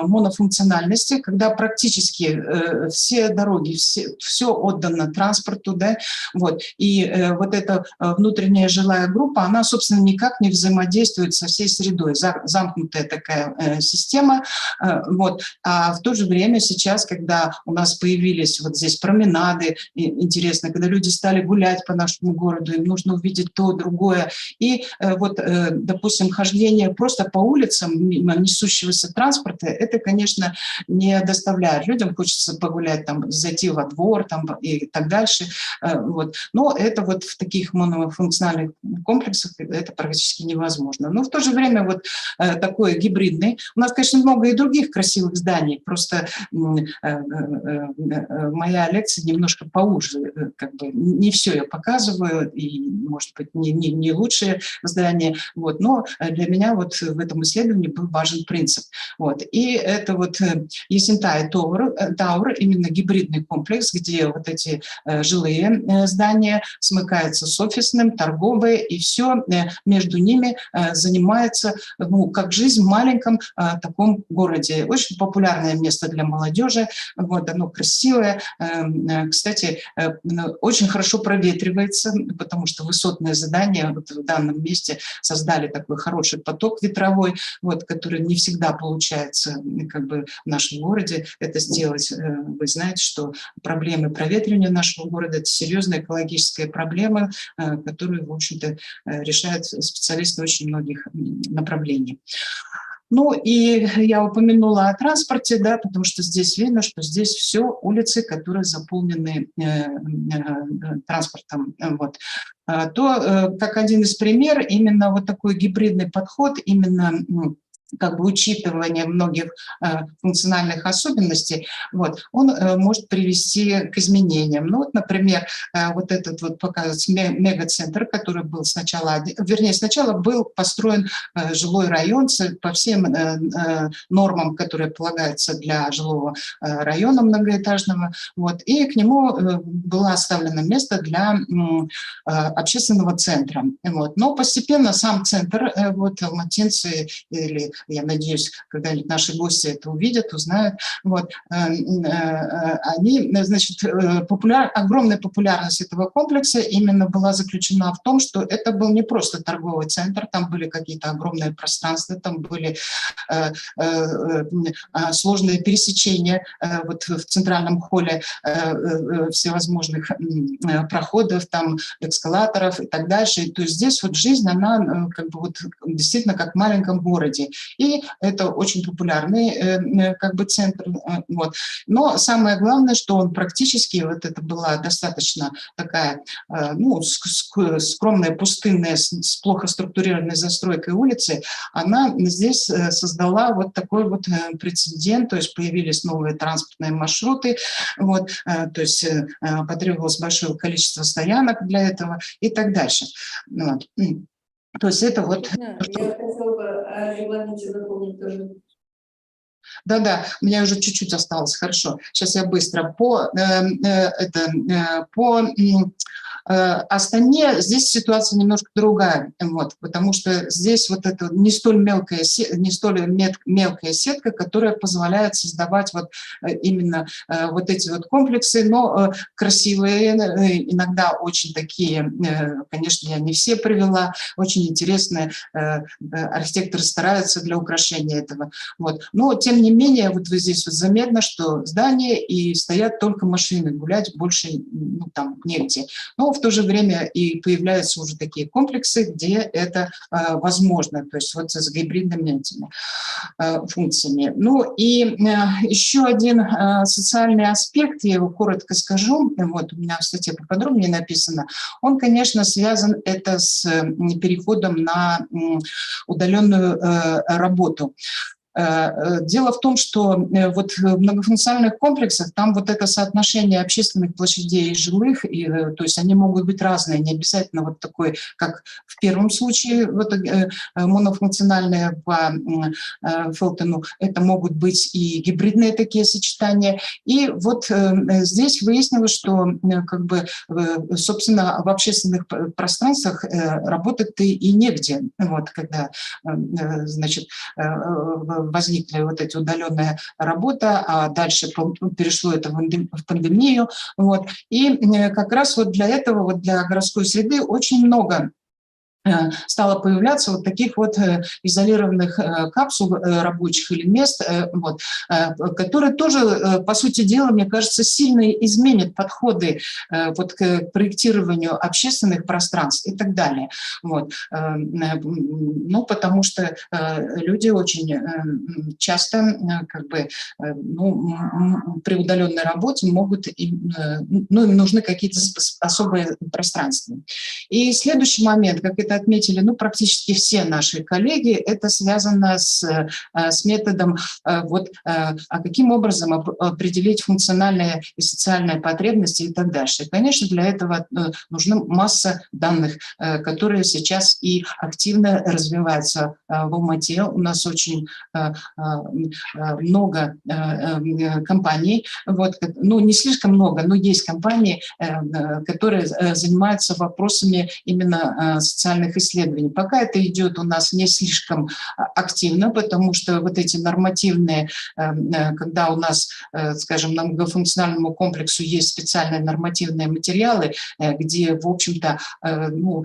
монофункциональности, когда практически все дороги, все отдано транспорту, да, вот, и вот эта внутренняя жилая группа, она, собственно, никак не взаимодействует со всей средой, замкнутая такая система, вот, а в то же время сейчас, когда у нас появились вот здесь променады, интересно, когда люди стали гулять по нашему городу, им нужно увидеть то, другое, и вот, допустим, хождение просто по улицам мимо несущегося транспорта, это, конечно, не доставляет. Людям хочется погулять, там, зайти во двор там, и так дальше. Вот. Но это вот в таких монофункциональных комплексах это практически невозможно. Но в то же время вот такой гибридный. У нас, конечно, много и других красивых зданий, просто моя лекция немножко поуже, как бы не все я показываю, и, может быть, не лучшие здания, вот, но для меня вот в этом исследовании был важен принцип. Вот. И это вот Есентай Тауэр, именно гибридный комплекс, где вот эти жилые здания смыкаются с офисным, торговые, и все между ними занимается, ну, как жизнь в маленьком таком городе. Очень популярное место для молодежи, вот, оно красивое. Кстати, очень хорошо проветривается, потому что высотное здание вот в данном месте создали такой хороший поток ветровой, вот, который не всегда получается как бы в нашем городе это сделать. Вы знаете, что проблемы проветривания нашего города – это серьезная экологическая проблема, которую, в общем-то, решают специалисты очень многих направлений. Ну и я упомянула о транспорте, да, потому что здесь видно, что здесь все улицы, которые заполнены транспортом. Вот. То, как один из примеров, именно вот такой гибридный подход, именно как бы учитывание многих функциональных особенностей, вот, он может привести к изменениям. Ну вот, например, вот этот вот показывается мегацентр, который был сначала, вернее, сначала был построен жилой район по всем нормам, которые полагаются для жилого района многоэтажного, вот, и к нему было оставлено место для общественного центра. Вот. Но постепенно сам центр, вот, алматинцы или, я надеюсь, когда-нибудь наши гости это увидят, узнают, вот, они, значит, огромная популярность этого комплекса именно была заключена в том, что это был не просто торговый центр, там были какие-то огромные пространства, там были сложные пересечения вот в центральном холле всевозможных проходов, там, эскалаторов и так дальше. И, то есть здесь вот жизнь, она как бы вот действительно как в маленьком городе. И это очень популярный как бы центр. Вот. Но самое главное, что он практически, вот это была достаточно такая, ну, скромная, пустынная, с плохо структурированной застройкой улицы, она здесь создала вот такой вот прецедент, то есть появились новые транспортные маршруты, вот, то есть потребовалось большое количество стоянок для этого и так дальше. Вот. То есть это вот... Я хотела бы о регламенте дополнить тоже. Да-да, у меня уже чуть-чуть осталось, хорошо. Сейчас я быстро. По Астане здесь ситуация немножко другая, вот, потому что здесь вот это не столь мелкая сетка, которая позволяет создавать вот именно вот эти вот комплексы, но красивые, иногда очень такие, конечно, я не все привела, очень интересные, архитекторы стараются для украшения этого, вот. Но тем не менее, вот вы здесь вот заметно, что здание и стоят только машины, гулять больше, ну, там негде. Но в то же время и появляются уже такие комплексы, где это возможно, то есть вот с гибридными этими функциями. Ну и еще один социальный аспект, я его коротко скажу, вот у меня в статье поподробнее написано, он, конечно, связан это с переходом на удаленную работу. Дело в том, что вот в многофункциональных комплексах там вот это соотношение общественных площадей и жилых, и, то есть они могут быть разные, не обязательно вот такой, как в первом случае, вот, монофункциональные по Фелтону, это могут быть и гибридные такие сочетания. И вот здесь выяснилось, что как бы, собственно, в общественных пространствах работать-то и негде, вот, когда, значит, возникли вот эти удаленная работа, а дальше перешло это в пандемию. Вот. И как раз вот для этого, вот для городской среды очень много стало появляться вот таких вот изолированных капсул рабочих или мест, вот, которые тоже, по сути дела, мне кажется, сильно изменят подходы вот к проектированию общественных пространств и так далее. Вот. Ну, потому что люди очень часто как бы, ну, при удаленной работе могут, ну, им нужны какие-то особые пространства. И следующий момент, как это отметили, ну, практически все наши коллеги, это связано с методом, вот, каким образом определить функциональные и социальные потребности и так дальше. И, конечно, для этого нужна масса данных, которые сейчас и активно развиваются в Алмате. У нас очень много компаний, вот, ну, не слишком много, но есть компании, которые занимаются вопросами именно социальных исследований. Пока это идет у нас не слишком активно, потому что вот эти нормативные, когда у нас, скажем, на многофункциональному комплексу есть специальные нормативные материалы, где, в общем-то, ну,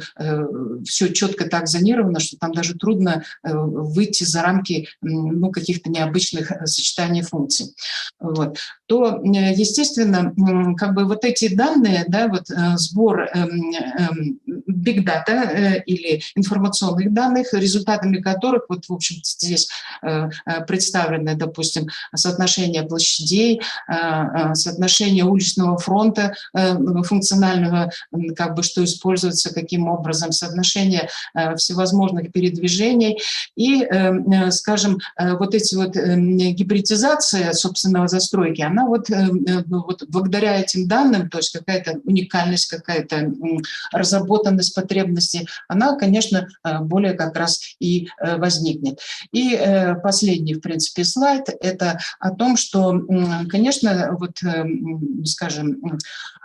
все четко так зонировано, что там даже трудно выйти за рамки, ну, каких-то необычных сочетаний функций. Вот. То, естественно, как бы вот эти данные, да, вот сбор big data или информационных данных, результатами которых, вот, в общем, здесь представлены, допустим, соотношение площадей, соотношение уличного фронта функционального, как бы, что используется, каким образом, соотношение всевозможных передвижений. И, скажем, вот эти вот гибридизация собственного застройки, она вот благодаря этим данным, то есть какая-то уникальность, какая-то разработанность потребностей, она, конечно, более как раз и возникнет. И последний, в принципе, слайд – это о том, что, конечно, вот, скажем,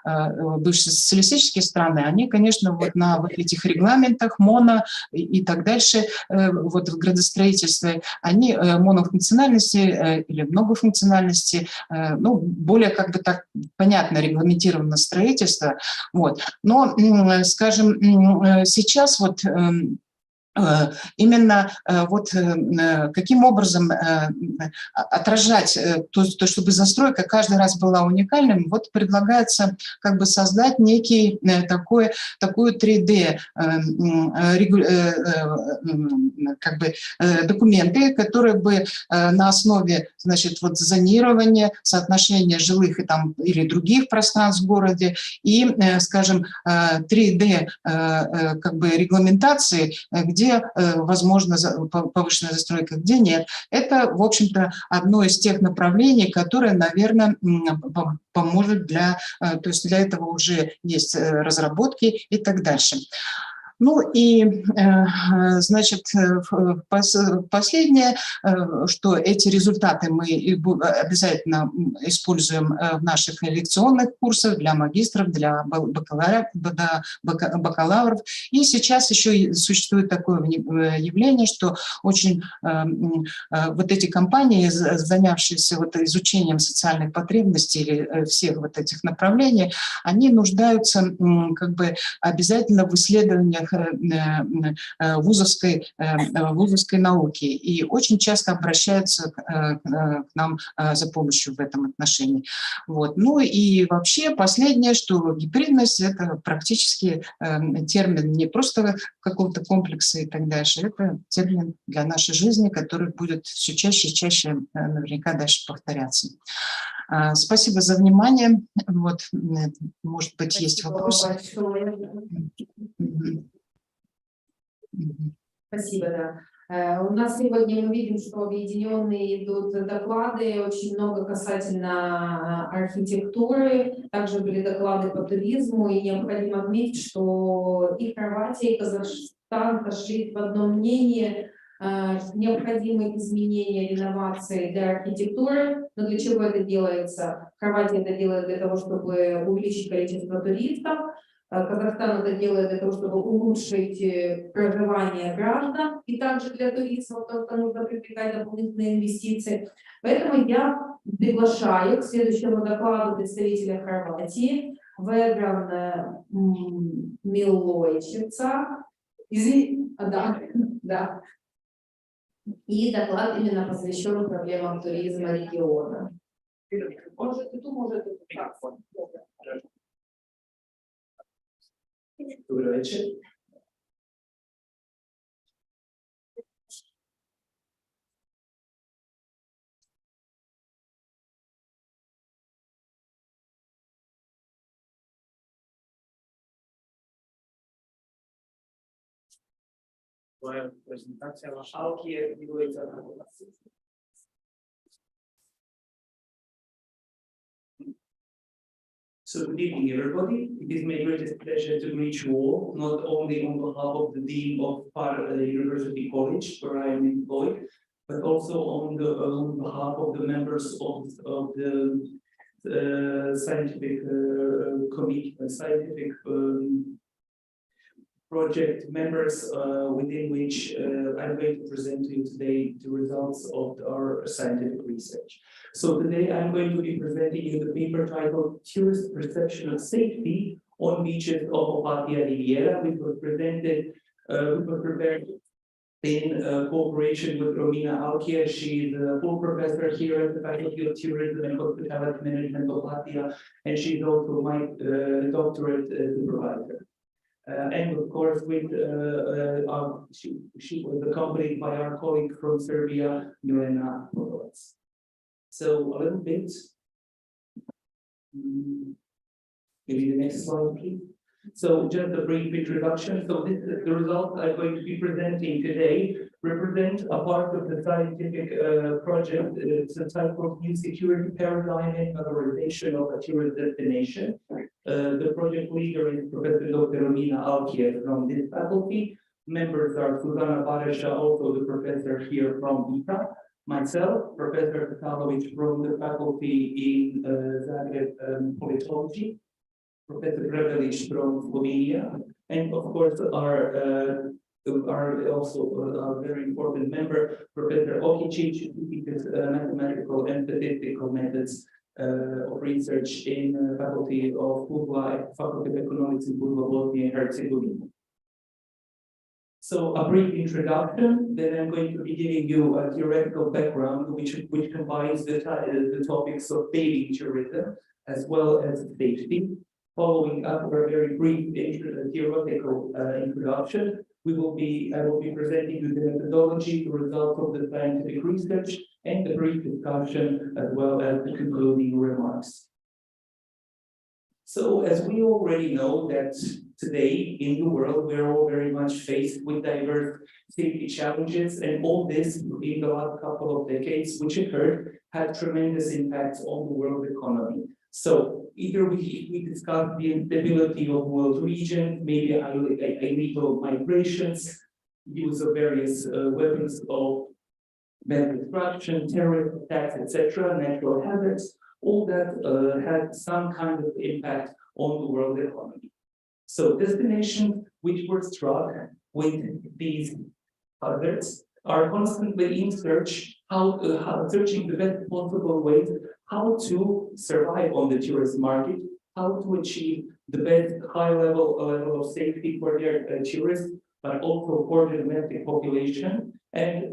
бывшие социалистические страны, они, конечно, вот на вот этих регламентах моно и так дальше, вот в градостроительстве, они монофункциональности или многофункциональности, ну, более как бы так понятно регламентировано строительство, вот. Но, скажем, сейчас вот именно вот каким образом отражать то, чтобы застройка каждый раз была уникальным, вот предлагается как бы создать некий такую 3D как бы документы, которые бы на основе, значит, вот зонирования, соотношения жилых и там или других пространств в городе и, скажем, 3D как бы регламентации, где возможно повышенная застройка, где нет. Это, в общем-то, одно из тех направлений, которое, наверное, поможет то есть для этого уже есть разработки и так дальше. Ну и, значит, последнее, что эти результаты мы обязательно используем в наших лекционных курсах для магистров, для бакалавров. И сейчас еще существует такое явление, что очень вот эти компании, занявшиеся вот изучением социальных потребностей или всех вот этих направлений, они нуждаются как бы обязательно в исследованиях вузовской науки и очень часто обращаются к нам за помощью в этом отношении. Вот. Ну и вообще последнее, что гибридность – это практически термин не просто какого-то комплекса и так дальше, это термин для нашей жизни, который будет все чаще и чаще наверняка дальше повторяться. Спасибо за внимание. Вот, может быть, есть вопросы. Спасибо, да. У нас сегодня мы видим, что объединенные идут доклады, очень много касательно архитектуры, также были доклады по туризму, и необходимо отметить, что и Хорватия, и Казахстан пошли в одном мнении, необходимы изменения, реновации для архитектуры. Но для чего это делается? Хорватия это делает для того, чтобы увеличить количество туристов. Казахстан это делает для того, чтобы улучшить проживание граждан и также для туристов, потому что нужно привлекать дополнительные инвестиции. Поэтому я приглашаю к следующему докладу представителя Хорватии Ведран Милойчица. Да. И доклад именно посвящен проблемам туризма региона. Может, и тут, может, и так. Добрый вечер. Твоя презентация ваша. So good evening, everybody. It is my greatest pleasure to meet you all, not only on behalf of the Dean of University College, where I am employed, but also on behalf of the members of the scientific committee, scientific project members within which I'm going to present to you today the results of our scientific research. So today I'm going to be presenting you the paper titled Tourist Perception of Safety on Beaches of Opatia Riviera, which was prepared in cooperation with Romina Alkia. She's a full professor here at the Faculty of Tourism and Hospitality Management of Latvia, and she's also my doctorate supervisor. And of course, she was accompanied by our colleague from Serbia, Milena Popovac. So a little bit, maybe the next slide, please. So just a brief introduction. So this is the results I'm going to be presenting today represent a part of the scientific project. It's a type of new security paradigm and valorization of a tourist destination. The project leader is Professor Dr. Romina Alkiev from this faculty. Members are Suzana Baresha, also the professor here from ITA. Myself, Professor Tatalovic from the faculty in Zagreb Politology. Professor Grevelic from Slovenia, and of course our also a very important member, Professor Okicic, who teaches mathematical and statistical methods of research in Faculty of Pugla, Faculty of Economics in Pugla, Bosnia and Herzegovina. So a brief introduction, then I'm going to be giving you a theoretical background which combines the topics of bathing tourism as well as safety. Following up a very brief theoretical introduction, I will be presenting you the methodology, the results of the scientific research, and the brief discussion, as well as the concluding remarks. So, as we already know that today in the world, we're all very much faced with diverse safety challenges, and all this in the last couple of decades, which occurred, had tremendous impacts on the world economy. So either we discuss the instability of world regions, maybe illegal migrations, use of various weapons of mass destruction, terrorist attacks, etc., natural hazards, all that had some kind of impact on the world economy. So destinations which were struck with these hazards are constantly in search, searching the best possible ways how to survive on the tourist market, how to achieve the best high level of safety for their tourists, but also for the domestic population. And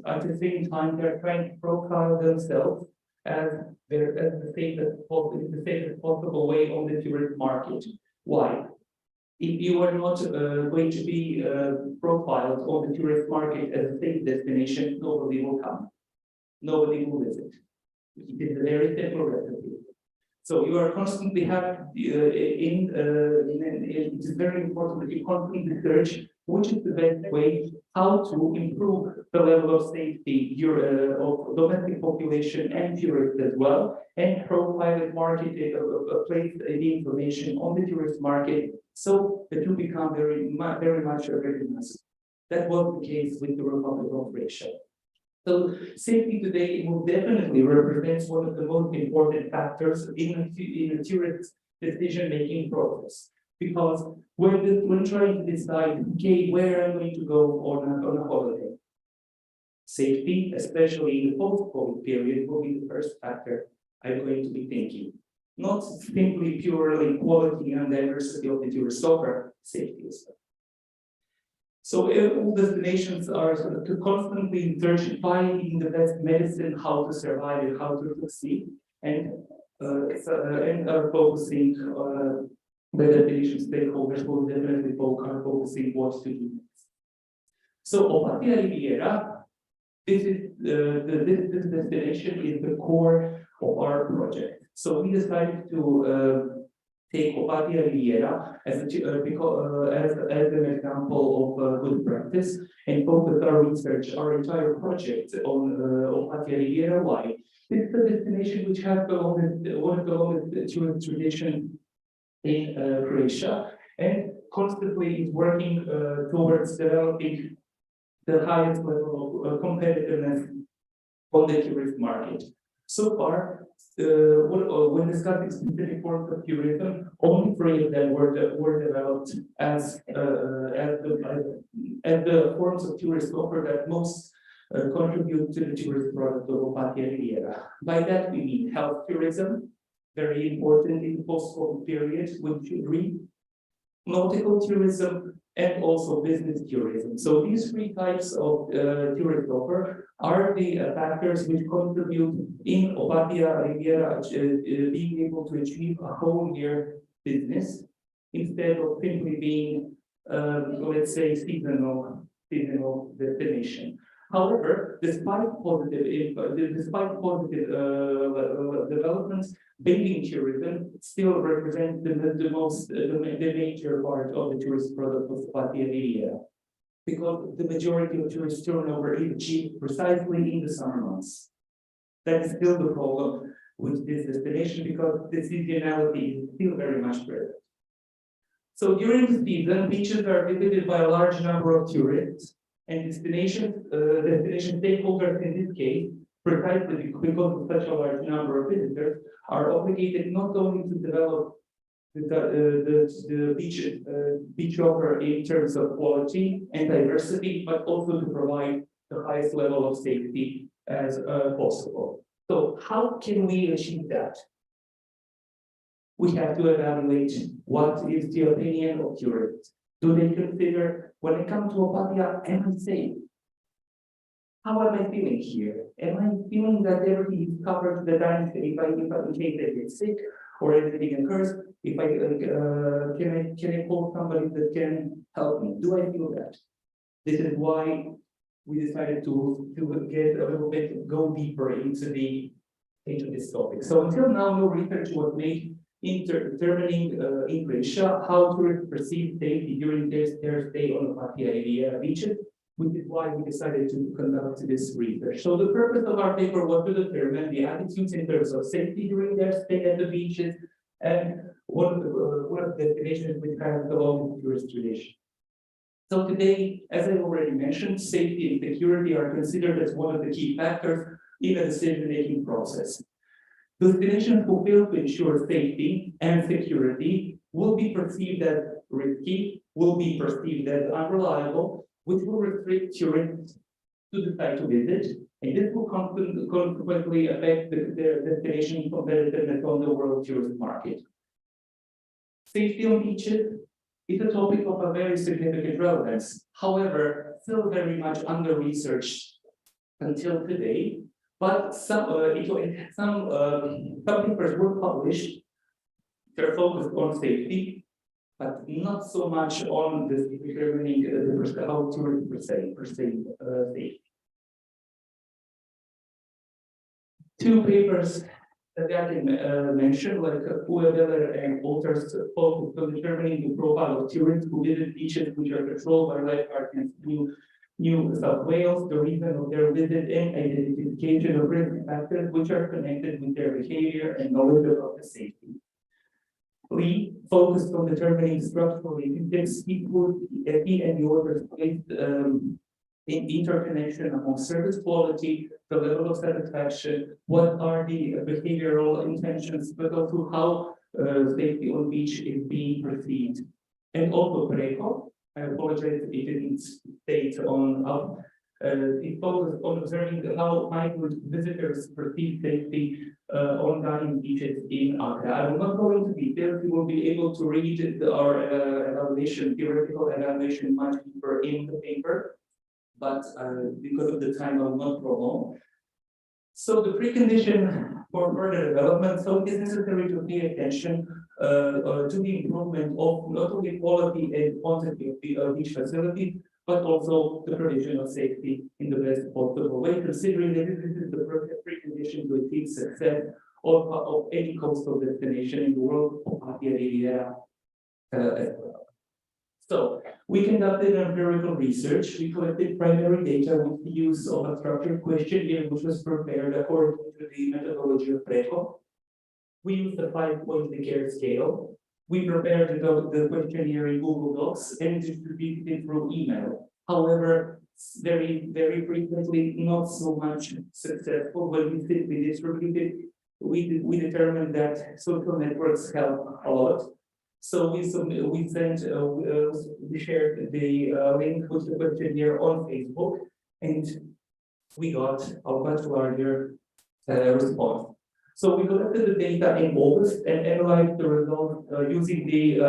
at the same time, they're trying to profile themselves as the safest possible way on the tourist market. Why? If you are not going to be profiled on the tourist market as a safe destination, nobody will come. Nobody will visit. It is a very simple recipe. So you are constantly it is very important that you constantly search which is the best way how to improve the level of safety of domestic population and tourists as well, and profile and market place the information on the tourist market so that you become very much recognized. That was the case with the Republic of Croatia. So safety today will definitely represents one of the most important factors in a tourist decision-making process. Because when trying to decide, okay, where I'm going to go on a holiday, safety, especially in the post-COVID period, will be the first factor I'm going to be thinking. Not simply purely quality and diversity of the tourist offer, safety as well. So all destinations are constantly searching, finding the best medicine, how to survive and how to succeed, and are focusing the destination stakeholders will definitely are focusing what to do next. So Opatija Riviera, this destination is the core of our project. So we decided to take Opatija Riviera as an example of good practice and focus our research, our entire project on Opatija Riviera. Why? This is a destination which has one of the longest tourist traditions in Croatia, and constantly is working towards developing the highest level of competitiveness on the tourist market. So far, when discussing specific forms of tourism, only 3 of them were developed as the forms of tourist offer that most contribute to the tourist product of Opatija Riviera. By that we mean health tourism, very important in the post-COVID period, which should read, nautical tourism, and also business tourism. So these 3 types of tourist offer are the factors which contribute in Opatija Riviera being able to achieve a whole year business instead of simply being, let's say, seasonal destination. However, despite positive developments, bathing tourism still represents the major part of the tourist product of Latvia area, because the majority of tourist turnover is achieved precisely in the summer months. That is still the problem with this destination, because the seasonality is still very much present. So during the season, beaches are visited by a large number of tourists, and destination stakeholders in this case, precisely because of such a large number of visitors, are obligated not only to develop the beach offer in terms of quality and diversity, but also to provide the highest level of safety as possible. So how can we achieve that? We have to evaluate what is the opinion of tourists. Do they consider, when I come to Opatia, am I safe? How am I feeling here? Am I feeling that everything is covered, that in case I get sick or anything occurs, if I can I call somebody that can help me? Do I feel that? This is why we decided to get a little bit, go deeper into this topic. So until now, no research was made in determining in Croatia how tourists perceive safety during their stay on the Opatia area beaches, which is why we decided to conduct this research. So the purpose of our paper was to determine the attitudes in terms of safety during their stay at the beaches, and what are the destinations which have the longest tourist relation. So today, as I already mentioned, safety and security are considered as one of the key factors in a decision-making process. Destinations who fail to ensure safety and security will be perceived as risky, will be perceived as unreliable, which will restrict tourists to decide to visit, and this will consequently affect their destination competitiveness on the world tourist market. Safety on beaches is a topic of a very significant relevance, however, still very much under-researched until today. But some papers were published. They're focused on safety, but not so much on determining how tourists perceive safety. Two papers that I can mention, like Pueveller and Walters, focused on determining the profile of tourists who visit beaches which are patrolled by lifeguards in New South Wales, the reason of their visit, and identification of risk factors which are connected with their behavior and knowledge of the safety. Lee focused on determining structural relationships. He and the authors placed in interconnection among service quality, the level of satisfaction, what are the behavioral intentions, but also how safety on beach is being perceived. And also Preco, I apologize if it didn't state on up. It focused on observing how migrant visitors perceive safety on dining beaches in Accra. I will not go into details. You will be able to read our theoretical evaluation much deeper in the paper, but because of the time, I will not prolong. So the precondition for further development, so it is necessary to pay attention to the improvement of not only quality and quantity of beach facilities, but also the provision of safety in the best possible way, considering that this is the perfect precondition to achieve success of any coastal destination in the world, area as well. So we conducted empirical research. We collected primary data with the use of a structured questionnaire, which was prepared according to the methodology of Preco. We used the 5-point Likert scale. We prepared the questionnaire in Google Docs and distributed it through email. However, very, very frequently, not so much successful. When we simply distributed, we determined that social networks help a lot. So we shared the link with the questionnaire on Facebook, and we got a much larger response. So we collected the data in August and analyzed the results using the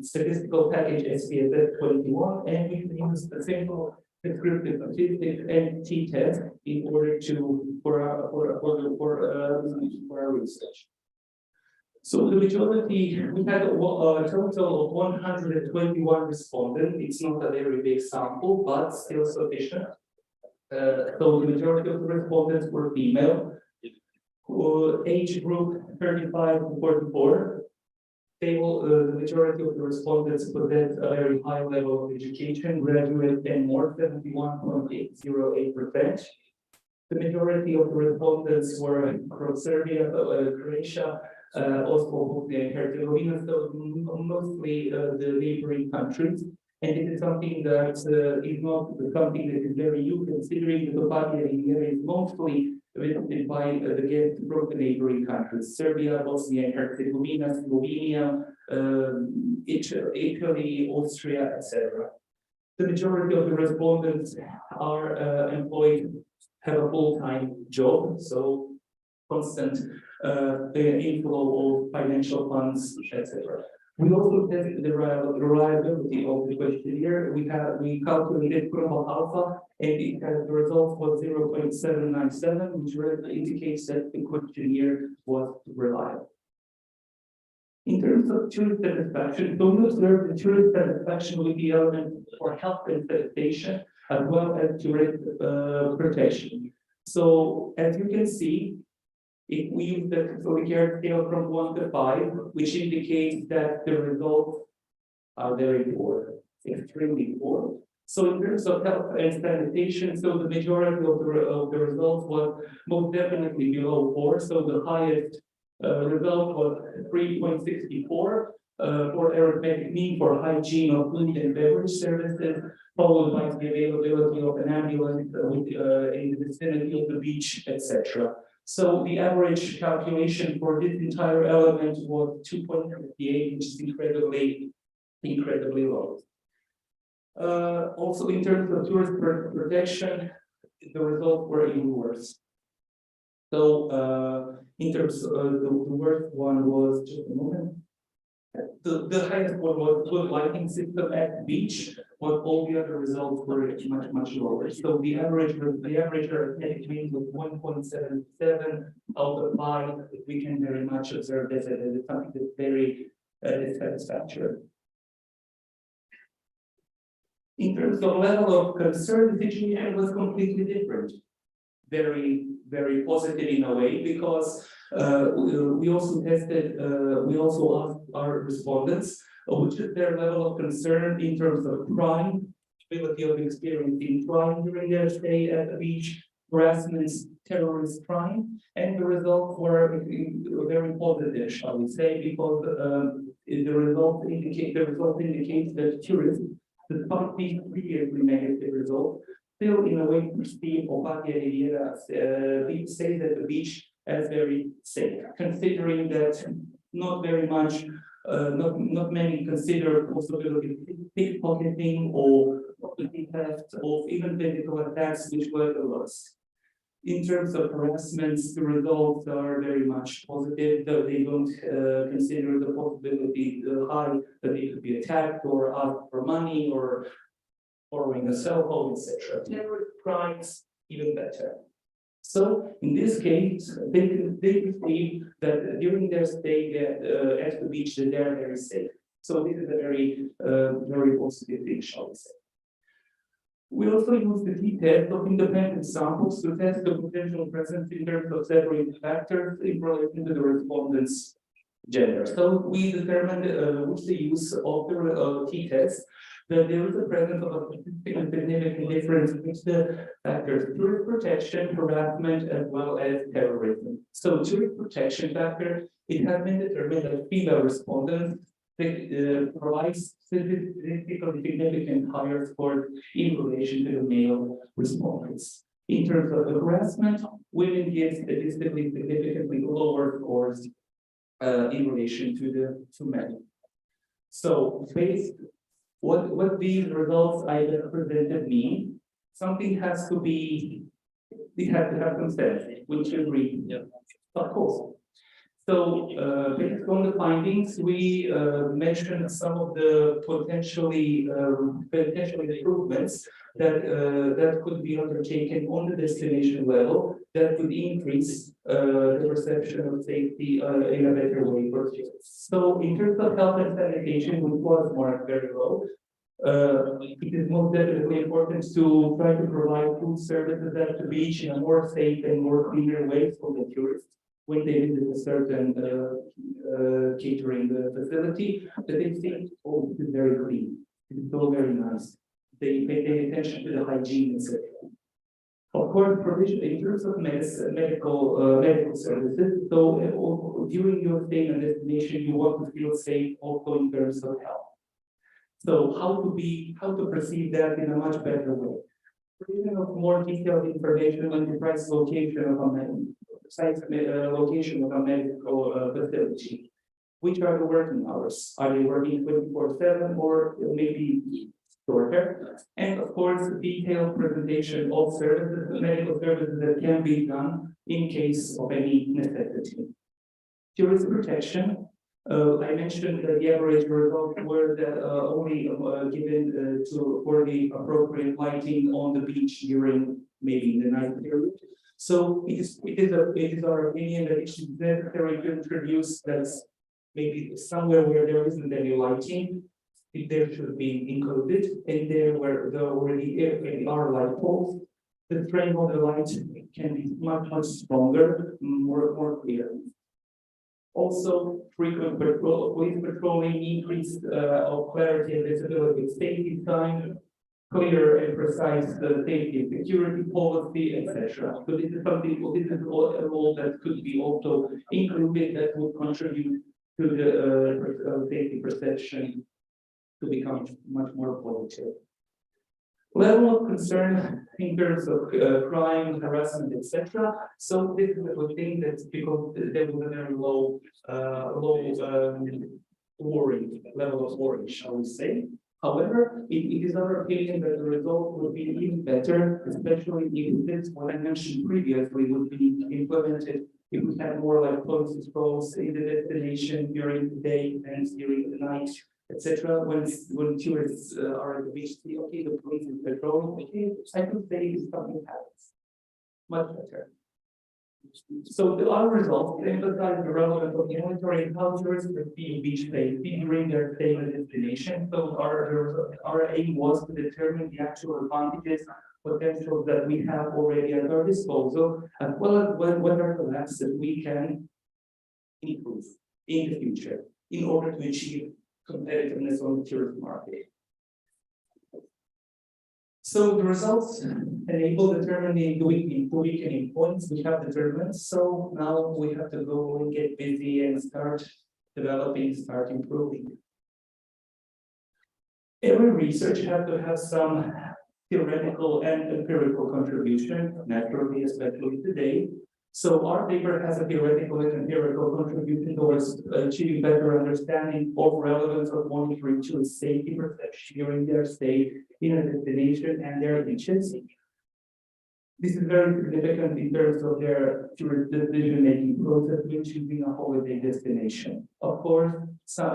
statistical package SPSS 21, and we used a simple descriptive statistics and t-test in order for our research. So the majority, we had a total of 121 respondents. It's not a very big sample, but still sufficient. So the majority of the respondents were female, age group 35 to 44. The majority of the respondents possess a very high level of education, graduate and more, 71.808%. The majority of the respondents were from Serbia, Croatia, also Bosnia and Herzegovina, so mostly the neighboring countries. And it is something that is not something that is very new, considering that the Opatija area is mostly visited by the guests from the neighboring countries: Serbia, Bosnia and Herzegovina, Slovenia, Italy, Austria, etc. The majority of the respondents are employed, have a full-time job, so constant inflow of financial funds, etc. We also tested the reliability of the questionnaire. We calculated Kurma alpha, and the result was 0.797, which indicates that the questionnaire was reliable. In terms of tourist satisfaction, don't observe the tourist satisfaction with the element for health and sanitation, as well as tourist protection. So, as you can see, if we use the Socio-Economic scale from 1 to 5, which indicates that the results are very poor, extremely poor. So in terms of health and sanitation, so the majority of the results was most definitely below 4. So the highest result was 3.64 for arithmetic mean for hygiene of food and beverage services, followed by the availability of an ambulance in the vicinity of the beach, etc. So the average calculation for this entire element was 2.58, which is incredibly low. Also, in terms of tourist protection, the results were even worse. So, in terms of the worst one was, just a moment, the highest one was good lighting system at the beach, but all the other results were much lower. So the average arithmetic mean was 1.77 out of 5. We can very much observe this as something that's very dissatisfactory. In terms of level of concern, the situation was completely different. Very positive in a way, because we also asked our respondents which is their level of concern in terms of crime, ability of experiencing crime during their stay at the beach, harassment, terrorist crime, and the results were very positive, shall we say, because the result indicates that tourists, despite these previously negative results, still in a way perceive Opatija Riviera stays at the beach as very safe, considering that not many consider possibility of pickpocketing or property theft or even physical attacks, which were the worst. In terms of harassments, the results are very much positive, though they don't consider the possibility high that they could be attacked or asked for money or borrowing a cell phone, etc. Terrorist crimes, even better. So in this case, they perceive that during their stay at the beach, that they are very safe. So this is a very positive thing, shall we say. We also use the t-test of independent samples to test the potential presence in terms of several factors in relation to the respondents' gender. So we determined with the use of the t-test that there is a presence of a significant difference between the factors: tourist protection, harassment, as well as terrorism. So tourist protection factor, it has been determined that female respondents provides statistically significant higher scores in relation to the male respondents. In terms of the harassment, women give statistically significantly lower scores in relation to men. So what these results I just presented mean, something has to be, we have to have consent, which you agree, of course. So, based on the findings, we mentioned some of the potential improvements that could be undertaken on the destination level that would increase the perception of safety in a better way for students. So, in terms of health and sanitation, which was marked very low, it is most definitely important to try to provide food services at the beach in a more safe and more cleaner way for the tourists when they visit a certain catering facility, that they think, oh, this is very clean, it is all very nice. They pay attention to the hygiene, etc. Of course, provision in terms of medical services. So during your stay in a destination, you want to feel safe also in terms of health. So how to perceive that in a much better way. Provision of more detailed information on the precise location of a medical facility. Which are the working hours? Are they working 24/7 or maybe shorter? And of course, detailed presentation of services, medical services that can be done in case of any necessity. Tourist protection. I mentioned that the average results were that only given for the appropriate lighting on the beach during maybe the night period. So it is our opinion that it should necessary to introduce that maybe somewhere where there isn't any lighting, there should be included, and there where there already are light poles, the frame of the light can be much stronger, more clear. Also, frequent police patrolling, increased of clarity and visibility, safety sign, clear and precise safety and security policy, etc. So this is something. This is all that could be also included that would contribute to the safety perception to become much more positive. Level of concern in terms of crime, harassment, etc. So this is a thing that's because there was a very low level of worry, shall we say. However, it is our opinion that the result would be even better, especially if this, what I mentioned previously, would be implemented if we had more like close patrols in the destination during the day and during the night, etc. When tourists are at the beach, see, okay, the police is patrolling, okay, I could say something happens. Much better. So our results emphasize the relevance of monitoring how tourists perceive beach safety during their stay in the destination. So our aim was to determine the actual advantages, potentials that we have already at our disposal, as well as what are the labs that we can improve in the future in order to achieve competitiveness on the tourist market. So the results enable determining the weakening points we have determined. So now we have to go and get busy and start developing, start improving. Every research has to have some theoretical and empirical contribution, naturally, especially today. So our paper has a theoretical and empirical contribution towards achieving better understanding of relevance of monitoring to safety perception during their stay in a destination and their beaches. This is very significant in terms of their decision-making process when choosing a holiday destination. Of course,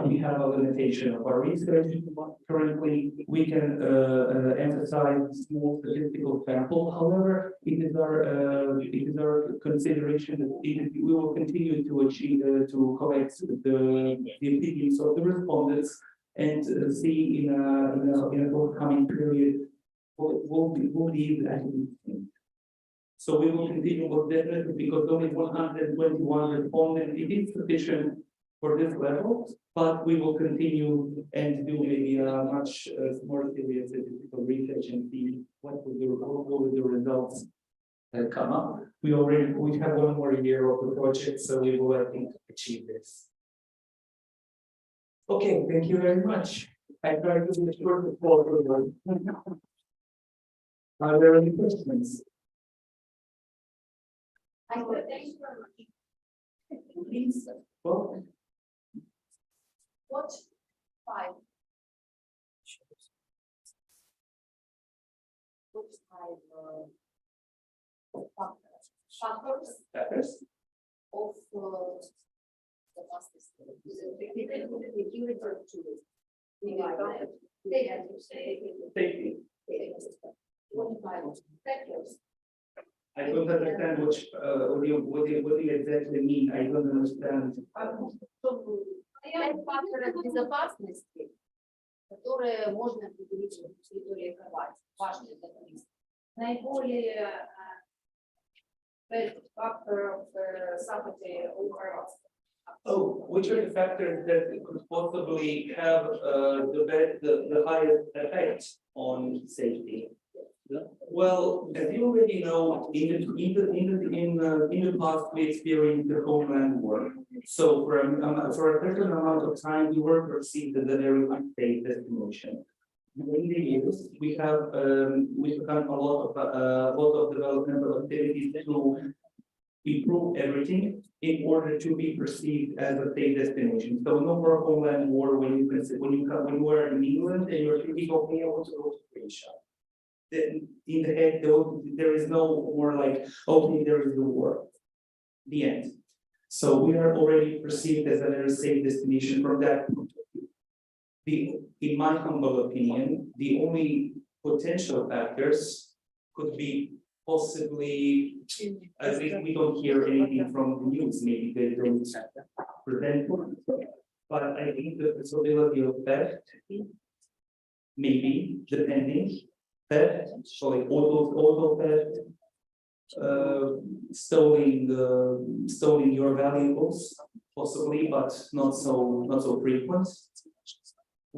we have a limitation of our research. Currently, we can emphasize small statistical sample. However, it is our consideration that we will continue to achieve to collect the opinions of the respondents and see in a forthcoming period what will be the actual. So we will continue with definitely because only 121 respondents, it is sufficient for this level, but we will continue and do maybe a much more serious statistical research and see what will the results come up. We have one more year of the project, so we will, I think, achieve this. Okay, thank you very much. I tried to be short of all. Are there any questions? Thank you very much. Please, well. What 5? What 5 factors of security of Jews. Safety. Factors. I don't understand what do you exactly mean? I don't understand. Факторы безопасности, которые можно определить на территории Хорватии, важные для туристов. Наиболее факторов Западе у Хорватии. Oh, which are the factors that could possibly have the highest effect on safety? Well, as you already know, in the past we experienced the Homeland War. So for a certain amount of time, we were perceived as a very unsafe destination. In the years, we've done a lot of developmental activities to improve everything in order to be perceived as a safe destination. So no more Homeland War when you were in England and you're thinking, okay, I want to go to Croatia. In the head, there is no more like, okay, there is the war. The end. So we are already perceived as a very safe destination from that point of view. In my humble opinion, the only potential factors could be possibly, at least we don't hear anything from the news, maybe they don't present, but I think the possibility of theft, maybe depending, theft, so like auto theft, stealing your valuables, possibly, but not so frequent. I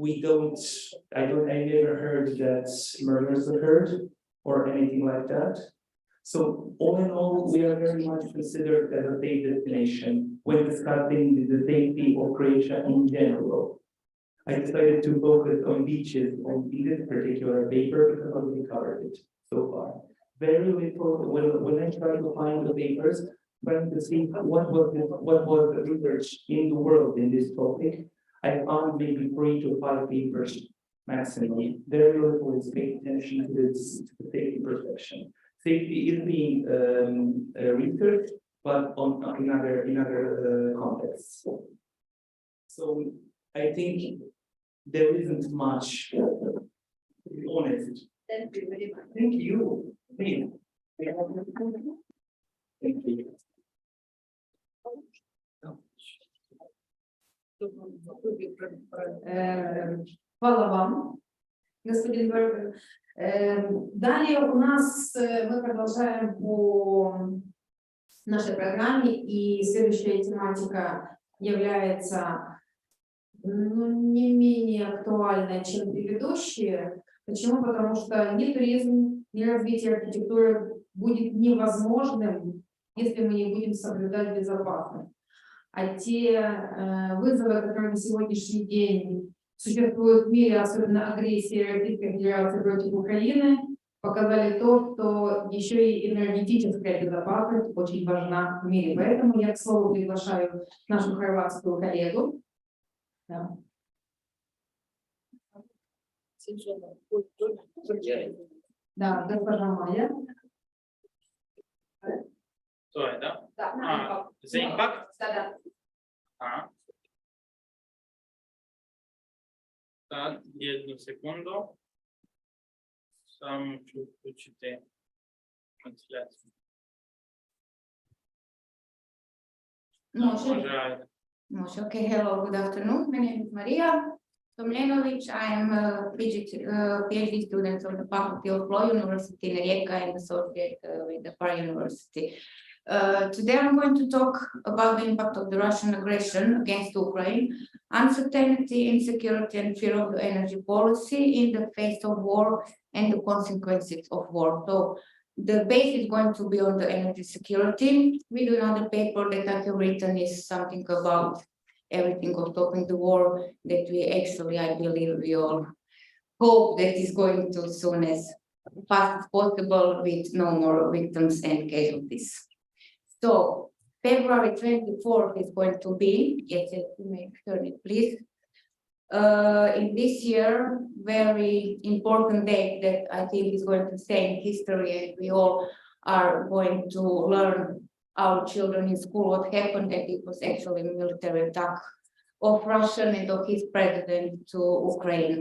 never heard that murders occurred or anything like that. So all in all, we are very much considered as a safe destination when discussing the safety of Croatia in general. I decided to focus on beaches in this particular paper because we covered it so far. Very little, when I tried to find the papers, trying to see what was the research in the world in this topic, I found maybe 3 to 5 papers maximum. Very little is paying attention to this safety perception. Safety is being researched, but in other contexts. So I think there isn't much, to be honest. Thank you very much. Thank you. Please. Thank you. Хвала вам, господин Бербер. Далее у нас мы продолжаем по нашей программе, и следующая тематика является не менее актуальной, чем предыдущие. Почему? Потому что ни туризм, ни развитие архитектуры будет невозможным, если мы не будем соблюдать безопасность. А те вызовы, которые на сегодняшний день существуют в мире, особенно агрессия Российской Федерации против Украины, показали то, что еще и энергетическая безопасность очень важна в мире. Поэтому я к слову приглашаю нашу хорватскую коллегу. Да. Да, госпожа Майя. Стой, да? Да. За импакт? Да. Так, 1 секунду. Сам хочу включити трансляцію. Okay, hello, good afternoon. My name is Maria Tomljenovic. I am a PhD student of the Faculty of Law University in Rijeka and associate with the Par University. Today I'm going to talk about the impact of the Russian aggression against Ukraine, uncertainty, insecurity, and fear of the energy policy in the face of war and the consequences of war. So the base is going to be on the energy security. We do know the paper that I have written is something about everything of stopping the war that we actually, I believe, we all hope that is going to soon as fast as possible with no more victims and casualties. So February 24th is going to be, yes, you may turn it, please. In this year, very important day that I think is going to stay in history, and we all are going to learn, our children in school, what happened, that it was actually a military attack of Russian and of his president to Ukraine.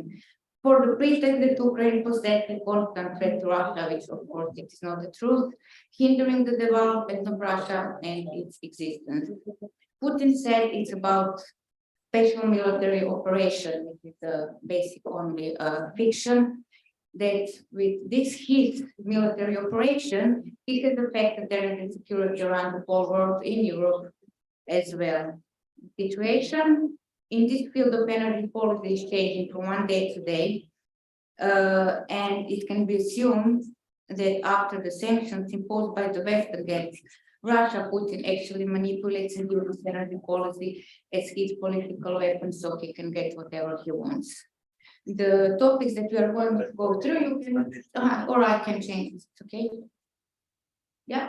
For the pretext that Ukraine possessed a constant threat to Russia, which of course it is not the truth, hindering the development of Russia and its existence. Putin said it's about special military operation, which is a basic only fiction, that with this his military operation, it has affected the energy security around the whole world, in Europe as well. The situation in this field of energy policy is changing from one day to day, and it can be assumed that after the sanctions imposed by the West against Russia, Putin actually manipulates and uses energy policy as his political weapon so he can get whatever he wants. The topics that we are going to go through, you can, or I can change it, okay? Yeah.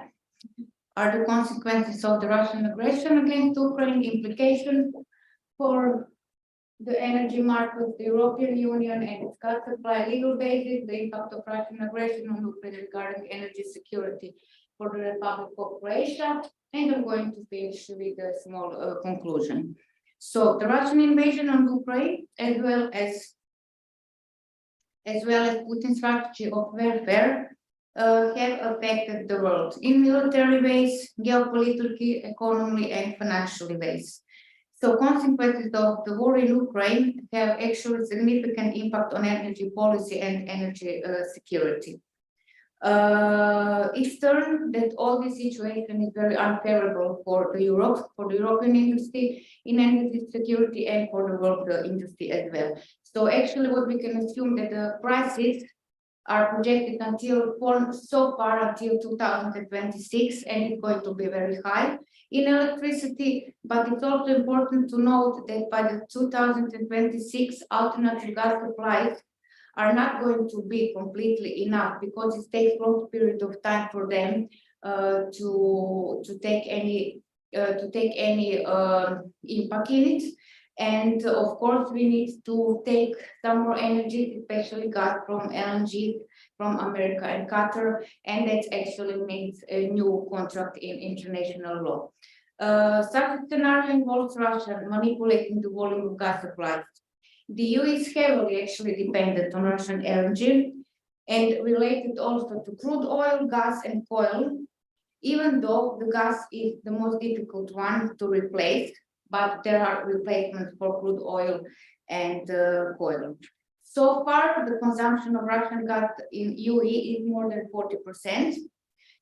Are the consequences of the Russian aggression against Ukraine, implications for the energy market, the European Union and its gas supply legal basis, the impact of Russian aggression on Ukraine regarding energy security for the Republic of Croatia, and I'm going to finish with a small conclusion. So the Russian invasion on Ukraine, as well as Putin's strategy of warfare, have affected the world in military ways, geopolitically, economically, and financially ways. So consequences of the war in Ukraine have actually significant impact on energy policy and energy security. It's certain that all this situation is very unfavorable for the European industry in energy security and for the world industry as well. So actually what we can assume that the prices are projected until 2026, and it's going to be very high in electricity, but it's also important to note that by the 2026 alternative gas supplies are not going to be completely enough, because it takes a long period of time for them to take any impact in it. And of course, we need to take some more energy, especially gas from LNG from America and Qatar, and that actually means a new contract in international law. Such a scenario involves Russia manipulating the volume of gas supplies. The EU is heavily actually dependent on Russian LNG and related also to crude oil, gas, and coal, even though the gas is the most difficult one to replace, but there are replacements for crude oil and coal. So far, the consumption of Russian gas in UE is more than 40%.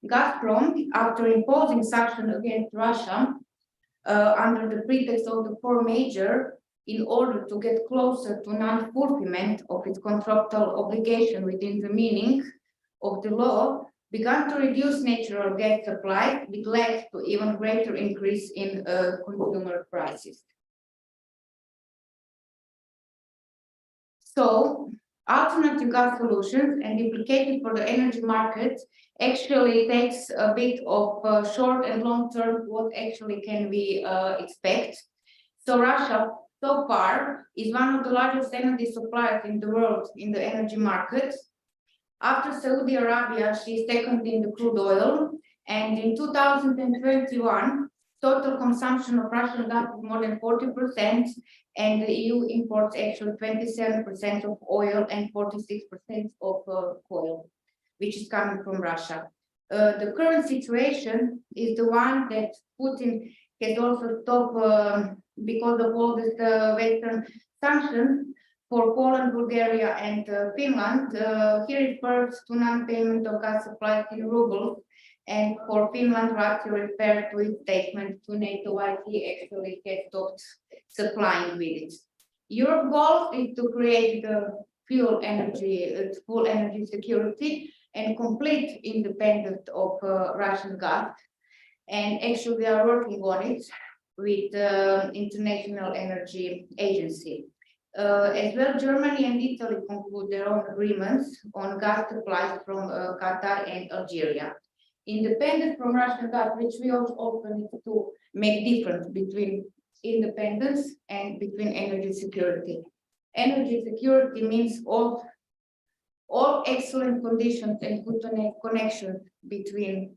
Gazprom, after imposing sanctions against Russia under the pretext of the force majeure, in order to get closer to non-fulfillment of its contractual obligation within the meaning of the law, began to reduce natural gas supply, which led to even greater increase in consumer prices. So, alternative gas solutions and implications for the energy market actually takes a bit of short and long term. What actually can we expect? So Russia so far is one of the largest energy suppliers in the world in the energy market. After Saudi Arabia, she is second in the crude oil, and in 2021, total consumption of Russian gas is more than 40%, and the EU imports actually 27% of oil and 46% of coal, which is coming from Russia. The current situation is the one that Putin has also stopped because of all this Western sanctions for Poland, Bulgaria, and Finland. He refers to non-payment of gas supplies in rubles, and for Finland, Russia referred to its statement to NATO why he actually has stopped supplying with it. Europe's goal is to create the full energy security and complete independence of Russian gas, and actually we are working on it with the International Energy Agency. As well, Germany and Italy conclude their own agreements on gas supplies from Qatar and Algeria. Independence from Russian gas, which we also need to make difference between independence and between energy security. Energy security means all excellent conditions and good connections between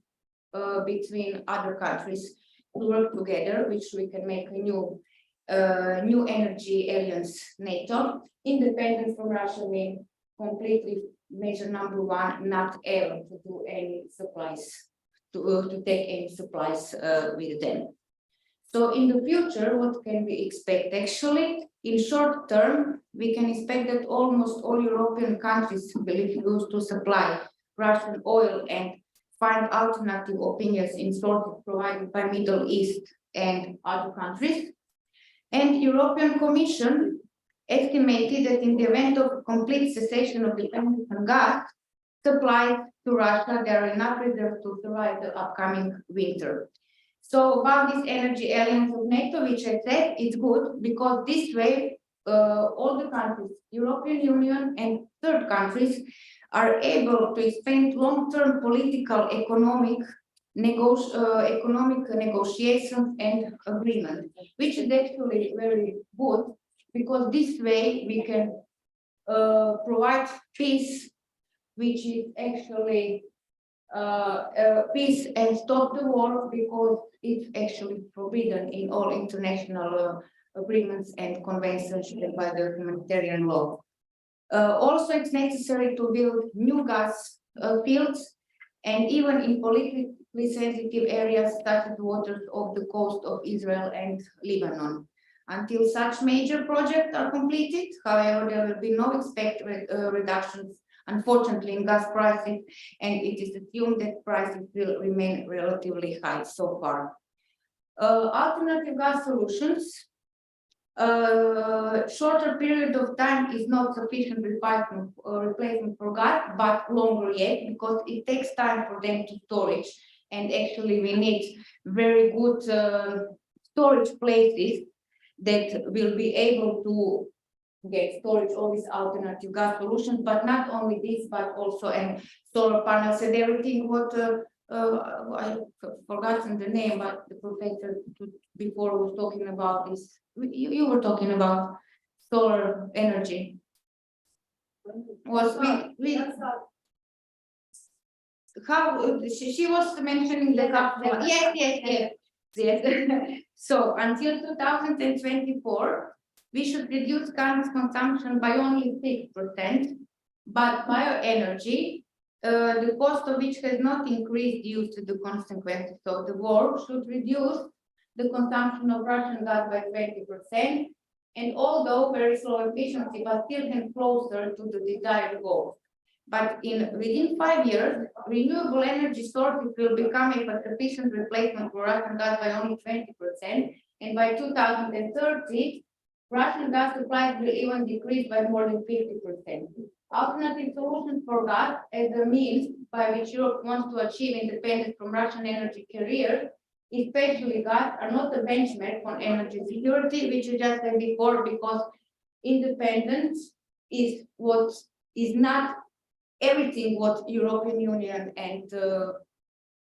other countries to work together, which we can make a new new energy alliance NATO. Independence from Russia means completely measure number one, not able to do any supplies, to take any supplies with them. So in the future, what can we expect? Actually, in short term, we can expect that almost all European countries will refuse to supply Russian oil and find alternative opinions in sources provided by Middle East and other countries. And European Commission estimated that in the event of complete cessation of dependence on gas supplies to Russia, they are enough reserves to survive the upcoming winter. So about this energy alliance of NATO, which I said, it's good because this way all the countries, European Union and third countries, are able to expand long-term political, economic negotiations and agreement, which is actually very good because this way we can provide peace, which is actually peace and stop the war because it's actually forbidden in all international agreements and conventions by the humanitarian law. Also, it's necessary to build new gas fields, and even in politically sensitive areas such as the waters of the coast of Israel and Lebanon. Until such major projects are completed, however, there will be no expected reductions, unfortunately, in gas prices, and it is assumed that prices will remain relatively high so far. Alternative gas solutions. Shorter period of time is not sufficient replacement for gas, but longer yet, because it takes time for them to storage, and actually we need very good storage places that will be able to get storage all these alternative gas solutions, but not only this, but also solar panels and everything. What I forgotten the name, but the professor before was talking about this. You were talking about solar energy. Was how she was mentioning the yes. So until 2024. We should reduce carbon consumption by only 6%, but bioenergy, the cost of which has not increased due to the consequences of the war, should reduce the consumption of Russian gas by 20%, and although very slow efficiency, but still then closer to the desired goal. But within 5 years, renewable energy sources will become a sufficient replacement for Russian gas by only 20%, and by 2030, Russian gas supplies will even decrease by more than 50%. Alternative solutions for gas as a means by which Europe wants to achieve independence from Russian energy carriers, especially gas, are not a benchmark on energy security, which I just said before, because independence is what is not everything what European Union and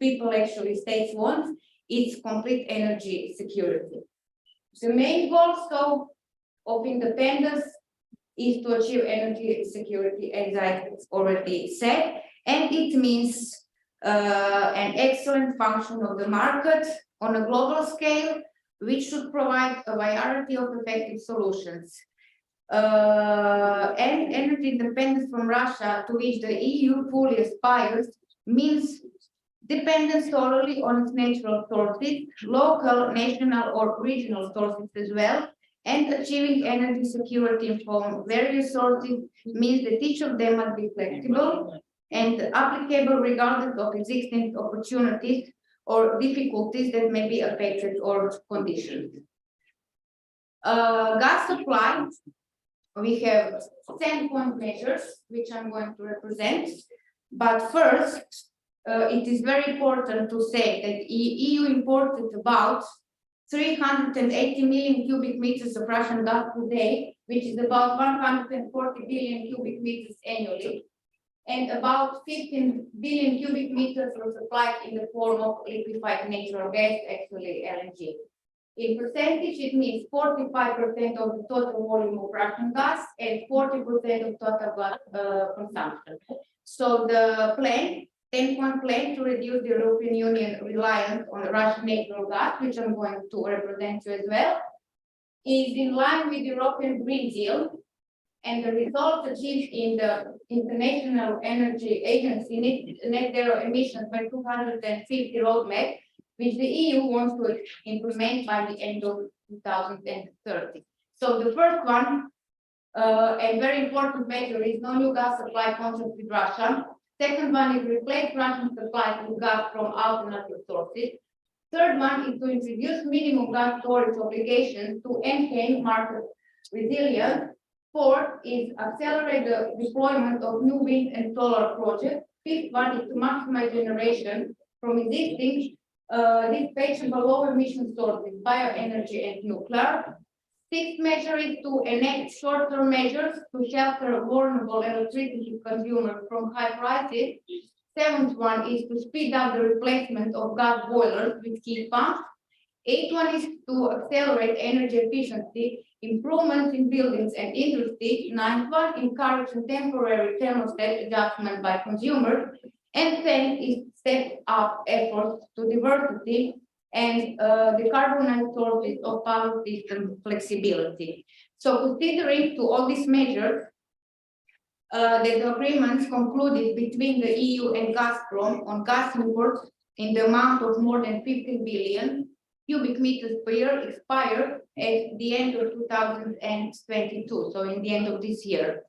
people actually states want. It's complete energy security. The main goal of independence is to achieve energy security, as I already said, and it means an excellent function of the market on a global scale, which should provide a variety of effective solutions. And energy independence from Russia, to which the EU fully aspires, means dependence solely on its natural sources, local, national, or regional sources as well, and achieving energy security from various sources means that each of them must be flexible and applicable regardless of existing opportunities or difficulties that may be affected or conditioned. Gas supply, we have 10-point measures, which I'm going to represent. But first, it is very important to say that EU imported about 380 million cubic meters of Russian gas per day, which is about 140 billion cubic meters annually, and about 15 billion cubic meters were supplied in the form of liquefied natural gas, actually LNG. In percentage, it means 45% of the total volume of Russian gas and 40% of total gas consumption. So the plan, 10-point plan to reduce the European Union reliance on Russian natural gas, which I'm going to represent you as well, is in line with European Green Deal, and the results achieved in the International Energy Agency net zero emissions by 2050 roadmap, which the EU wants to implement by the end of 2030. So the first one, and very important measure, is no new gas supply contract with Russia. Second one is replace Russian supply with gas from alternative sources. Third one is to introduce minimum gas storage obligations to enhance market resilience. Fourth is accelerate the deployment of new wind and solar projects. Fifth one is to maximize generation from existing dispatchable low emission sources, bioenergy and nuclear. Sixth measure is to enact short-term measures to shelter vulnerable electricity consumers from high prices. Seventh one is to speed up the replacement of gas boilers with heat pumps. Eighth one is to accelerate energy efficiency improvements in buildings and industry. Ninth one, encouraging temporary thermostat adjustment by consumers. And 10 is step up efforts to diversity and decarbonize sources of power system flexibility. So considering to all these measures, the agreements concluded between the EU and Gazprom on gas imports in the amount of more than 15 billion cubic meters per year expired at the end of 2022, so in the end of this year.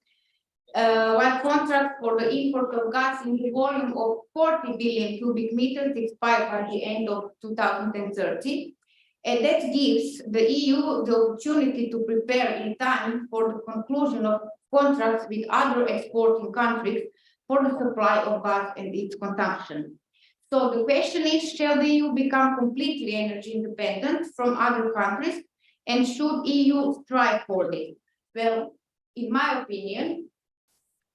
While contracts for the import of gas in the volume of 40 billion cubic meters expired by the end of 2030. And that gives the EU the opportunity to prepare in time for the conclusion of contracts with other exporting countries for the supply of gas and its consumption. So the question is, shall the EU become completely energy independent from other countries, and should EU strive for this? Well, in my opinion,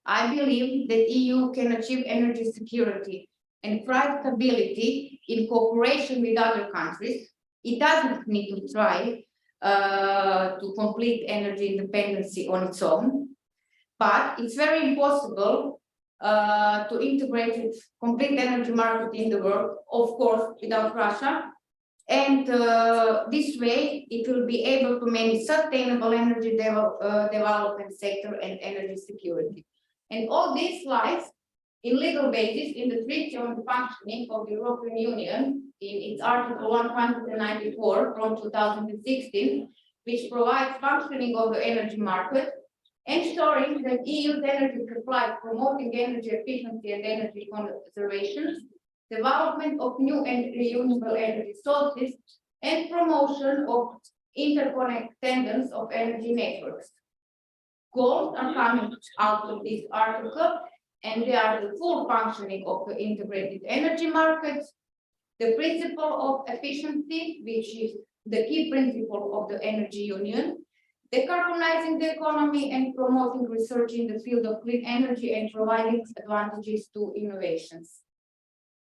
I believe that EU can achieve energy security and price stability in cooperation with other countries. It doesn't need to try to complete energy independency on its own, but it's very impossible to integrate a complete energy market in the world, of course, without Russia. And this way, it will be able to manage sustainable energy development sector and energy security. And all this lies in legal basis in the Treaty on the Functioning of the European Union in its Article 194 from 2016, which provides functioning of the energy market, ensuring that EU's energy supply, promoting energy efficiency and energy conservation, development of new and renewable energy sources, and promotion of interconnectedness of energy networks. Goals are coming out of this article, and they are the full functioning of the integrated energy markets, the principle of efficiency, which is the key principle of the energy union, decarbonizing the economy and promoting research in the field of clean energy and providing advantages to innovations.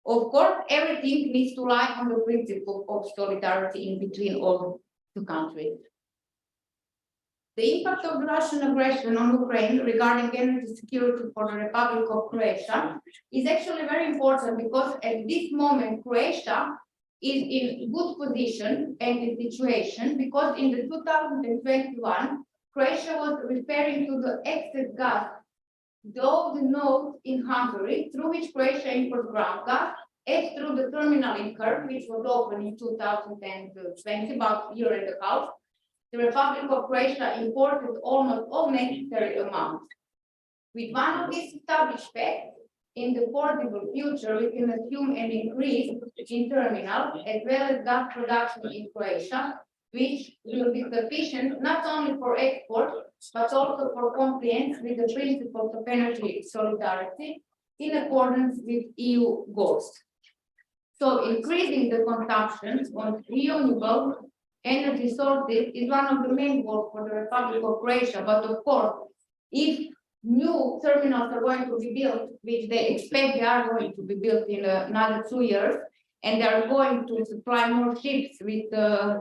Of course, everything needs to lie on the principle of solidarity in between all the countries. The impact of the Russian aggression on Ukraine regarding energy security for the Republic of Croatia is actually very important, because at this moment Croatia is in good position and in situation, because in the 2021 Croatia was referring to the excess gas those nodes in Hungary, through which Croatia imports ground gas, as through the terminal in Kerch, which was opened in 2020, about a year and a half. The Republic of Croatia imported almost all necessary amounts. With one of these established facts, in the foreseeable future, we can assume an increase in terminal as well as gas production in Croatia, which will be sufficient not only for export, but also for compliance with the principles of energy solidarity in accordance with EU goals. So increasing the consumption of renewable energy sources is one of the main goals for the Republic of Croatia. But of course, if new terminals are going to be built, which they expect they are going to be built in another 2 years, and they are going to supply more ships with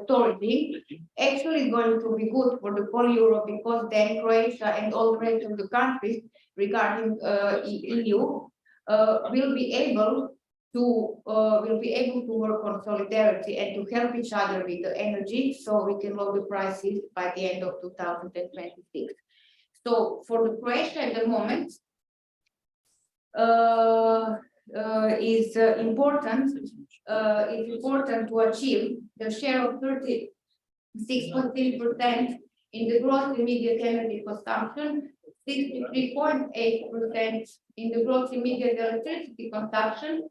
storage, actually going to be good for the whole Europe, because then Croatia and all the rest of the countries regarding EU will be able will be able to work on solidarity and to help each other with the energy, so we can lower the prices by the end of 2026. So for the Croatia at the moment, is important to achieve the share of 36.3% in the gross immediate energy consumption, 63.8% in the gross immediate electricity consumption,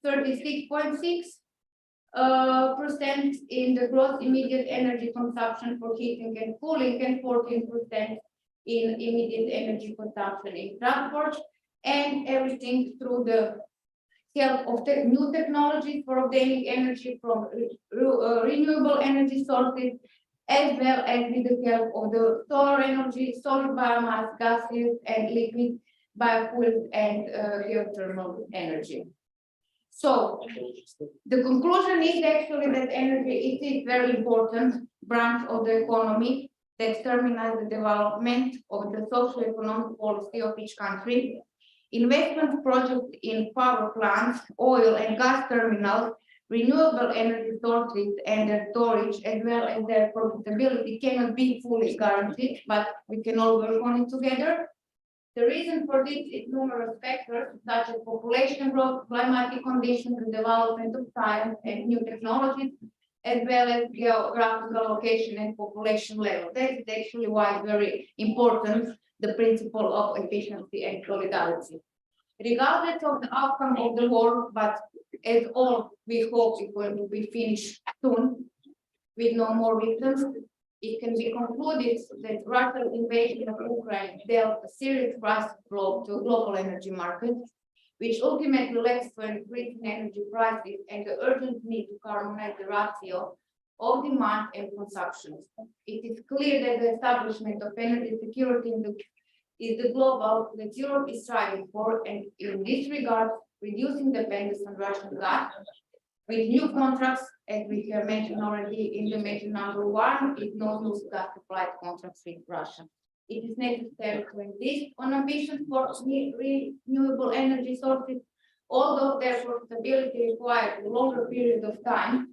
36.6% in the gross immediate energy consumption for heating and cooling, and 14% in immediate energy consumption in transport, and everything through the help of the new technologies for obtaining energy from renewable energy sources, as well as with the help of the solar energy, solid biomass, gases, and liquid biofuels and geothermal energy. So the conclusion is actually that energy is a very important branch of the economy that determines the development of the socio-economic policy of each country. Investment projects in power plants, oil and gas terminals, renewable energy sources and their storage, as well as their profitability, cannot be fully guaranteed, but we can all work on it together. The reason for this is numerous factors, such as population growth, climatic conditions, the development of science and new technologies, as well as geographical location and population level. That is actually why it's very important, the principle of efficiency and solidarity. Regardless of the outcome of the war, but as all we hope it will be finished soon, with no more victims, it can be concluded that Russia's invasion of Ukraine dealt a serious price blow to global energy markets, which ultimately led to an increase in energy prices and the urgent need to harmonize the ratio of demand and consumption. It is clear that the establishment of energy security is the global that Europe is striving for, and in this regard, reducing dependence on Russian gas with new contracts, as we have mentioned already in the measure number 1, is no new gas supply contracts with Russia. It is necessary to insist on ambition for renewable energy sources, although their profitability requires a longer period of time.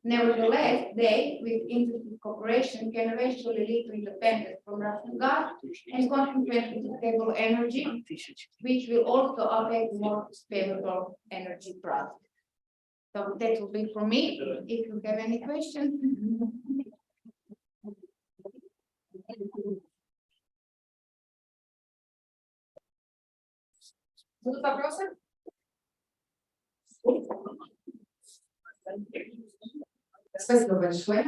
Nevertheless, they, with interested cooperation, can eventually lead to independence from Russian gas and consequently to stable energy, which will also affect more favorable energy prices. So that will be for me. If you have any questions. Будут вопросы? Спасибо большое.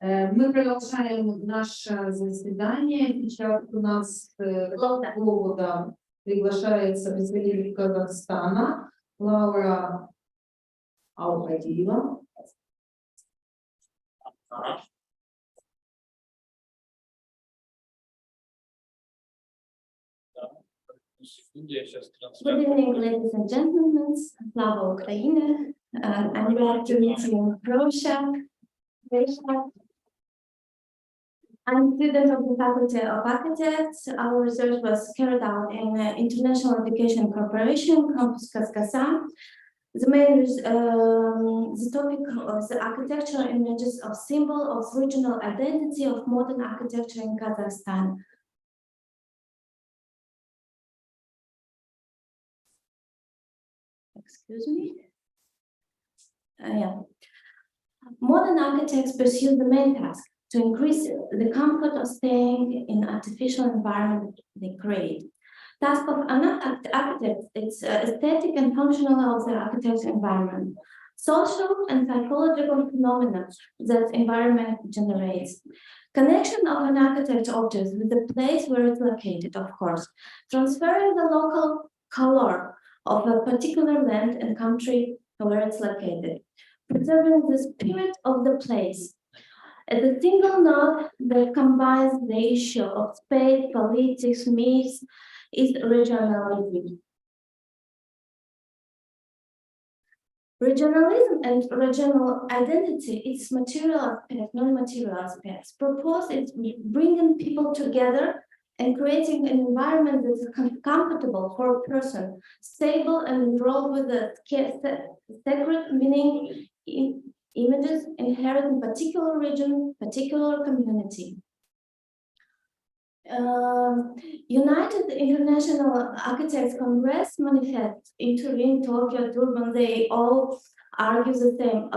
Мы продолжаем наше заседание. Сейчас у нас к поводу приглашается представитель Казахстана Лаура Аухадиева. Good evening, ladies and gentlemen. Slava Ukraine. I'm glad to meet you in Croatia. I'm a student of the Faculty of Architects. Our research was carried out in International Education Corporation, Campus Kazakhstan. The topic was the architectural images of symbol of regional identity of modern architecture in Kazakhstan. Excuse me. Modern architects pursue the main task to increase the comfort of staying in artificial environment they create. Task of an architect is aesthetic and functional of the architect's environment, social and psychological phenomena that environment generates. Connection of an architect object with the place where it's located, of course, transferring the local color of a particular land and country where it's located, preserving the spirit of the place. As a single node that combines the issue of space, politics, myths, is regionalism. Regionalism and regional identity, its material aspect, non-material aspects, propose it bringing people together and creating an environment that is comfortable for a person, stable and enrolled with a sacred meaning in images inherent in particular region, particular community. United International Architects Congress manifest in Turin, Tokyo, Durban, they all argue the same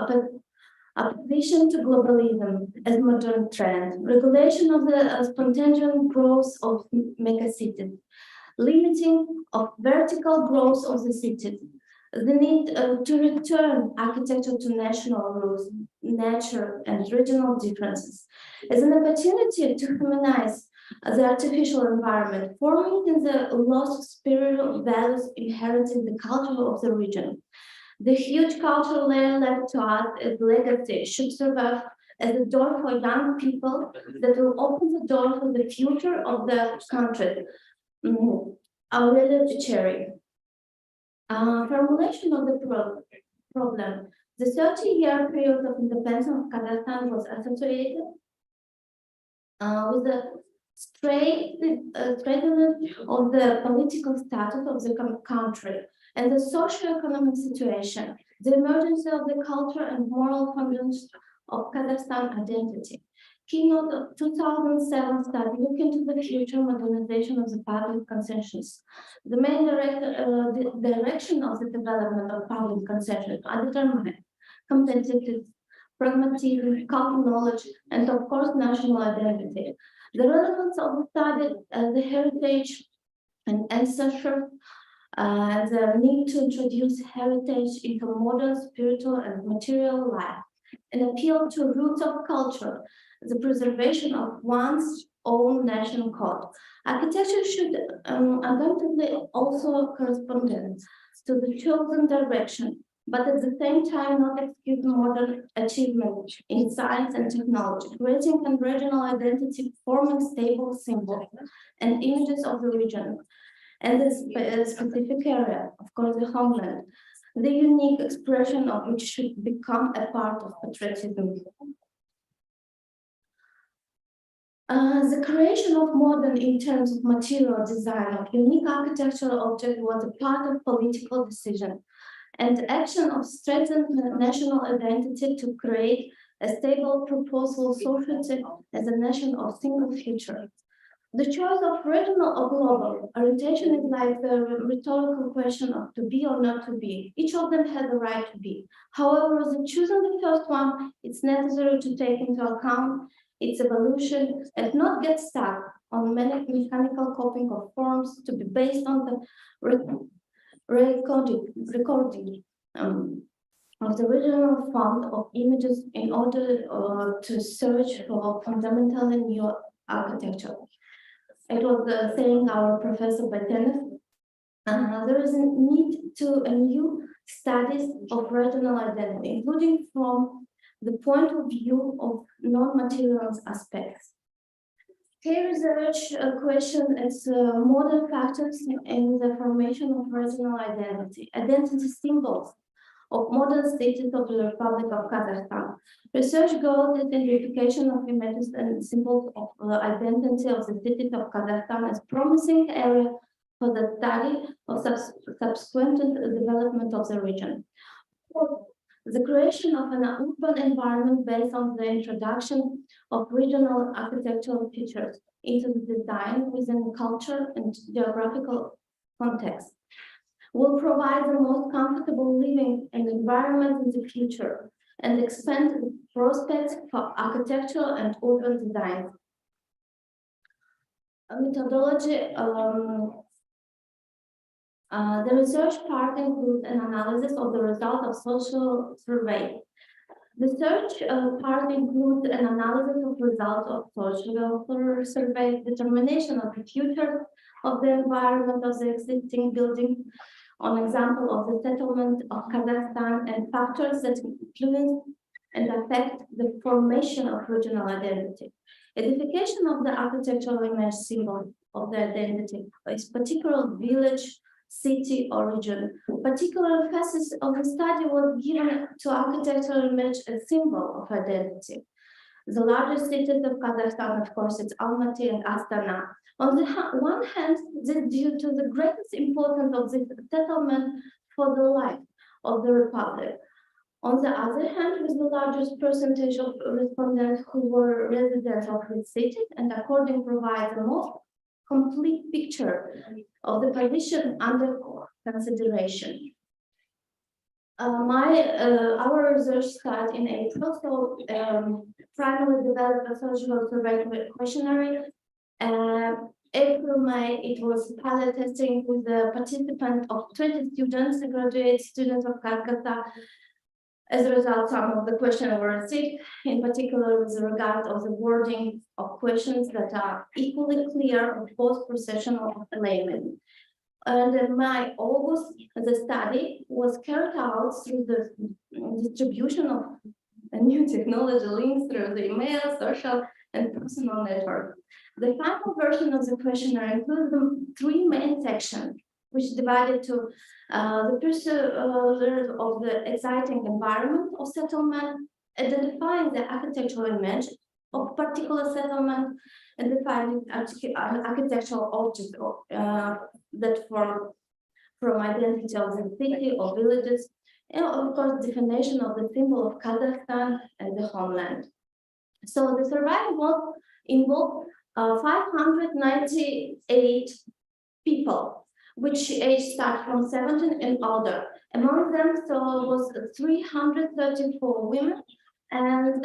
opposition to globalism as modern trend, regulation of the spontaneous growth of megacities, limiting of vertical growth of the cities, the need to return architecture to national rules, nature, and regional differences as an opportunity to humanize the artificial environment, forming in the lost spiritual values inherent in the culture of the region. The huge cultural layer left to us as legacy should serve as a door for young people that will open the door for the future of the country. Aurelia Cherry. Formulation of the problem. The 30-year period of independence of Kazakhstan was associated with the strengthening of the political status of the country and the socio-economic situation, the emergence of the culture and moral foundations of Kazakhstan identity. Keynote of 2007 study look into the future modernization of the public concessions. The main direction of the development of public concessions are determined competitive, pragmatism, cultural knowledge, and of course national identity. The relevance of the study as the heritage and ancestral, the need to introduce heritage into modern spiritual and material life, and appeal to roots of culture, the preservation of one's own national code. Architecture should undoubtedly also correspond to the chosen direction, but at the same time not excuse modern achievement in science and technology, creating a regional identity, forming stable symbols and images of the region and the specific area, of course the homeland, the unique expression of which should become a part of patriotism. The creation of modern in terms of material design of unique architectural object was a part of political decision and action of strengthened national identity to create a stable, purposeful society as a nation of single future. The choice of regional or global orientation is like the rhetorical question of to be or not to be. Each of them has the right to be. However, the choosing the first one, it's necessary to take into account its evolution and not get stuck on many mechanical copying of forms to be based on the recording of the original font of images in order to search for fundamentally new architecture. It was saying our Professor Batenev, there is a need to a new studies of regional identity, including from the point of view of non-material aspects. Here research question is modern factors in the formation of regional identity, identity symbols of modern states of the Republic of Kazakhstan. Research goes at the identification of images and symbols of the identity of the cities of Kazakhstan as promising area for the study of subsequent development of the region. The creation of an urban environment based on the introduction of regional architectural features into the design within culture and geographical context will provide the most comfortable living and environment in the future and expand the prospects for architectural and urban design. Methodology. The research part includes an analysis of the result of social survey. The research part includes an analysis of results of social survey, determination of the future of the environment of the existing building, on example of the settlement of Kazakhstan and factors that influence and affect the formation of regional identity. Edification of the architectural image symbol of the identity is particular village, city, or region. Particular emphasis of the study was given to architectural image as symbol of identity. The largest cities of Kazakhstan, of course, it's Almaty and Astana. On the one hand, this is due to the greatest importance of this settlement for the life of the republic. On the other hand, with the largest percentage of respondents who were residents of the cities, and according provides the most complete picture of the position under consideration. Our research started in April, so primarily developed a social survey questionnaire. April, May, it was pilot testing with the participant of 20 students, graduate students of Kazakhstan. As a result, some of the questions were received, in particular with regard of the wording of questions that are equally clear of both processional and layman. And in May, August, the study was carried out through the distribution of new technology links through the email, social, and personal network. The final version of the questionnaire includes the three main sections, which divided to the pursuit of the exciting environment of settlement, identifying the architectural image of particular settlement, and defining architectural objects that form from identity of the city or villages, and of course definition of the symbol of Kazakhstan and the homeland. So the survey involved 598 people, which age start from 17 and older. Among them, was 334 women and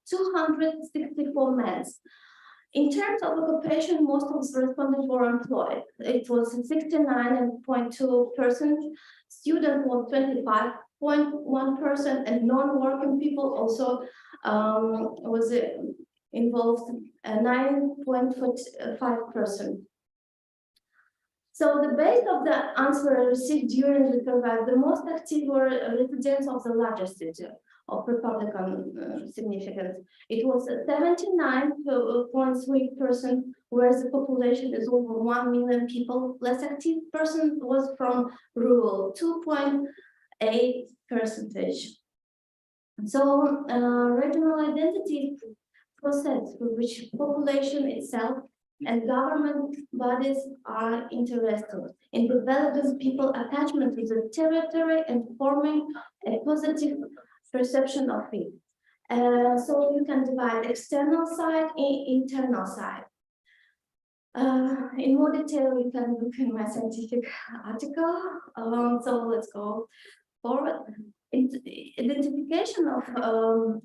264 men. In terms of occupation, most of the respondents were employed. It was 69.2%, student was 25.1%, and non-working people also was involved 9.5%. So the base of the answer received during the survey, the most active were residents of the largest city of Republican significance. It was 79.3%, whereas the population is over 1 million people. Less active person was from rural, 2.8%. So regional identity process through which population itself and government bodies are interested in developing people attachment to the territory and forming a positive perception of it. So you can divide external side and internal side. In more detail, you can look in my scientific article. So let's go forward. Identification of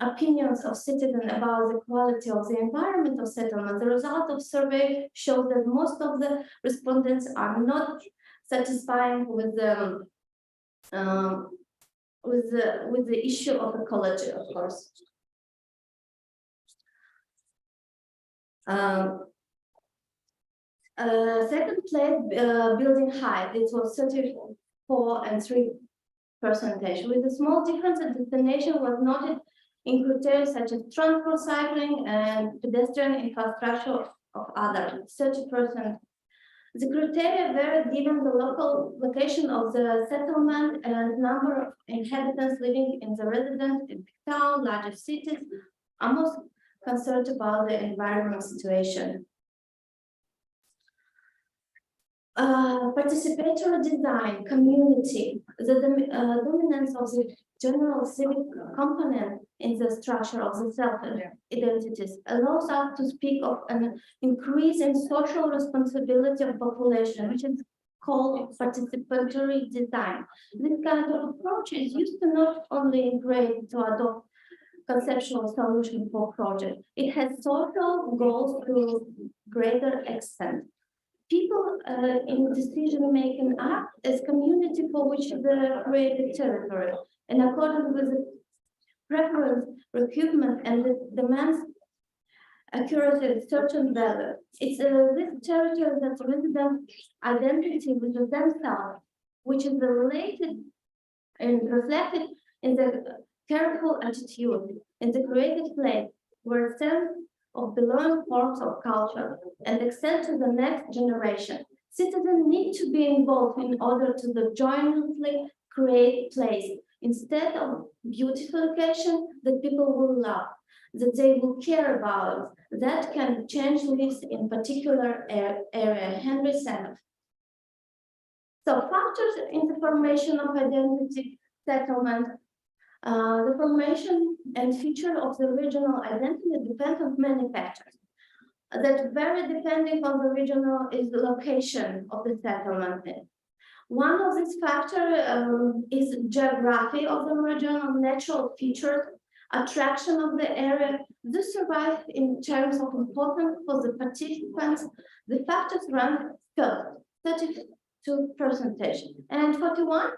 opinions of citizens about the quality of the environment of settlement. The result of survey shows that most of the respondents are not satisfied with the issue of ecology, of course. Second place, building height. It was 34.3%. With a small difference, the destination was noted in criteria such as transport, cycling, and pedestrian infrastructure of others, 30%. The criteria varied given the local location of the settlement and number of inhabitants living in the residence in big town, larger cities, are most concerned about the environmental situation. Participatory design, community, the dominance of the general civic component in the structure of the self-identities allows us to speak of an increase in social responsibility of population, which is called participatory design. This kind of approach is used to not only integrate to adopt conceptual solution for project, it has social goals to greater extent. People in decision-making act as community for which they created territory, and according with the preference, recruitment, and the demands accuracy of certain value. It's this territory that resident identity with themselves, which is related and reflected in the careful attitude in the created place, where sense of belonging forms of culture and extend to the next generation. Citizens need to be involved in order to jointly create place instead of beautification that people will love. that they will care about that can change lives in particular area. Henry Seneff. So factors in the formation of identity settlement. The formation and feature of the regional identity depend on many factors. That vary depending on the regional is the location of the settlement. One of these factors is geography of the region, natural features, attraction of the area. This survive in terms of importance for the participants. The factors rank third, 32% and 41%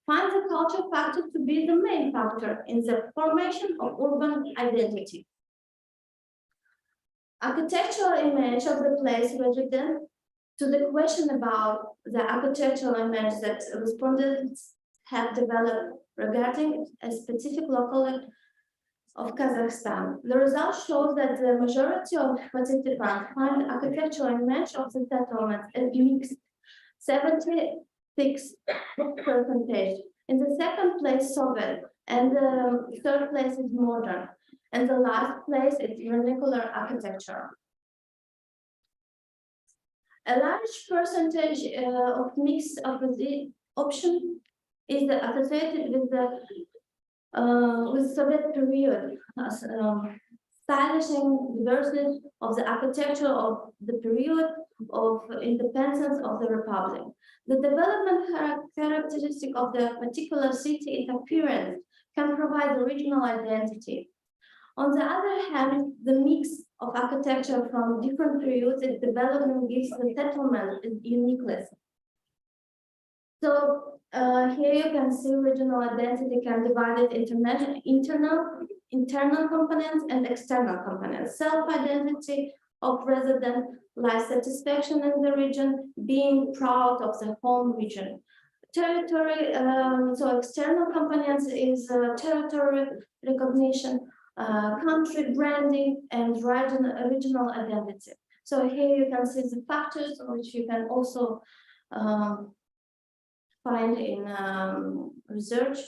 find the cultural factor to be the main factor in the formation of urban identity. Architectural image of the place resident. To the question about the architectural image that respondents have developed regarding a specific locality of Kazakhstan, the result shows that the majority of participants find the architectural image of the settlement as mixed, 76%. In the second place, Soviet, and the third place is modern, and the last place is vernacular architecture. A large percentage of mix of the option is associated with the Soviet period, establishing diversity of the architecture of the period of independence of the republic. The development characteristic of the particular city is appearance can provide the regional identity. On the other hand, the mix of architecture from different periods of development gives the settlement uniqueness. So here you can see regional identity can divide it into internal components and external components. Self-identity of resident, life satisfaction in the region, being proud of the home region. Territory, so external components is territory recognition, country branding, and regional identity. So here you can see the factors which you can also find in research.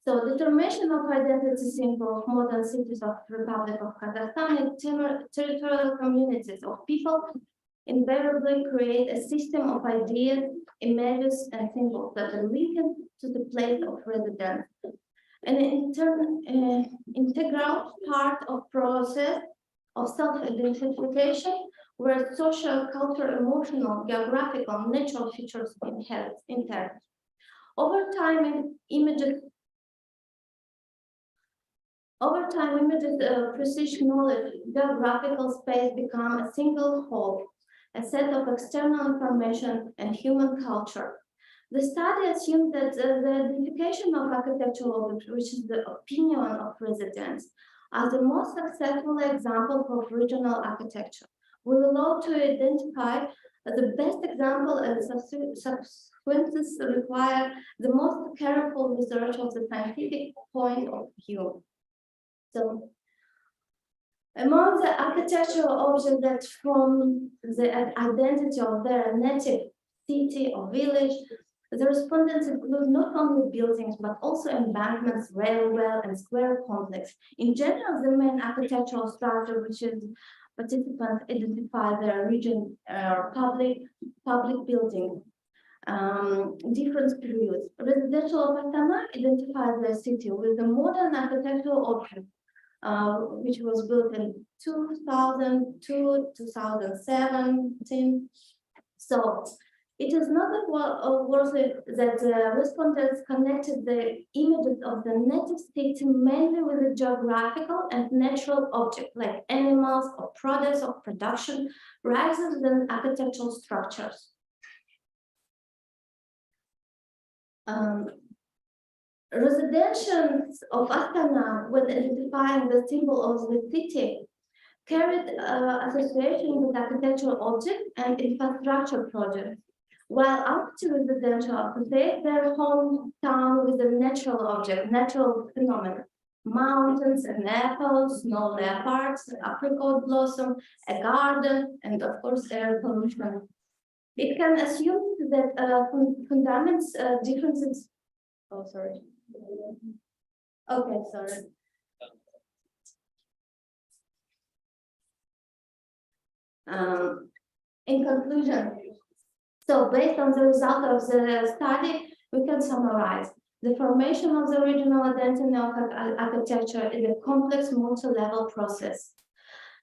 So determination of identity symbol of modern cities of Republic of Kazakhstan is territorial communities of people invariably create a system of ideas, images, and symbols that are linked to the place of residence. An integral part of process of self-identification where social, cultural, emotional, geographical, natural features inherit. Over time, images precision knowledge, geographical space become a single whole, a set of external information and human culture. The study assumes that the identification of architectural objects, which is the opinion of residents, are the most successful example of regional architecture, will allow to identify the best example and subsequences require the most careful research of the scientific point of view. So, among the architectural objects that form the identity of their native city or village, the respondents include not only buildings, but also embankments, railway, and square complex. In general, the main architectural structure which is participants identify their region or public building, different periods. Residential of Astana identifies the city with the modern architectural object, which was built in 2002, 2017. So it is not worth it that the respondents connected the images of the native city mainly with the geographical and natural objects like animals or products of production rather than architectural structures. Residents of Astana, when identifying the symbol of the city, carried association with architectural objects and infrastructure projects, while active residential associate their hometown with a natural object, natural phenomena, mountains and apples, snow leopards, apricot blossom, a garden, and of course air pollution. It can assume that fundamental differences. Oh, sorry. Okay, sorry. In conclusion, so based on the result of the study, we can summarize. The formation of the regional identity of architecture is a complex multi-level process.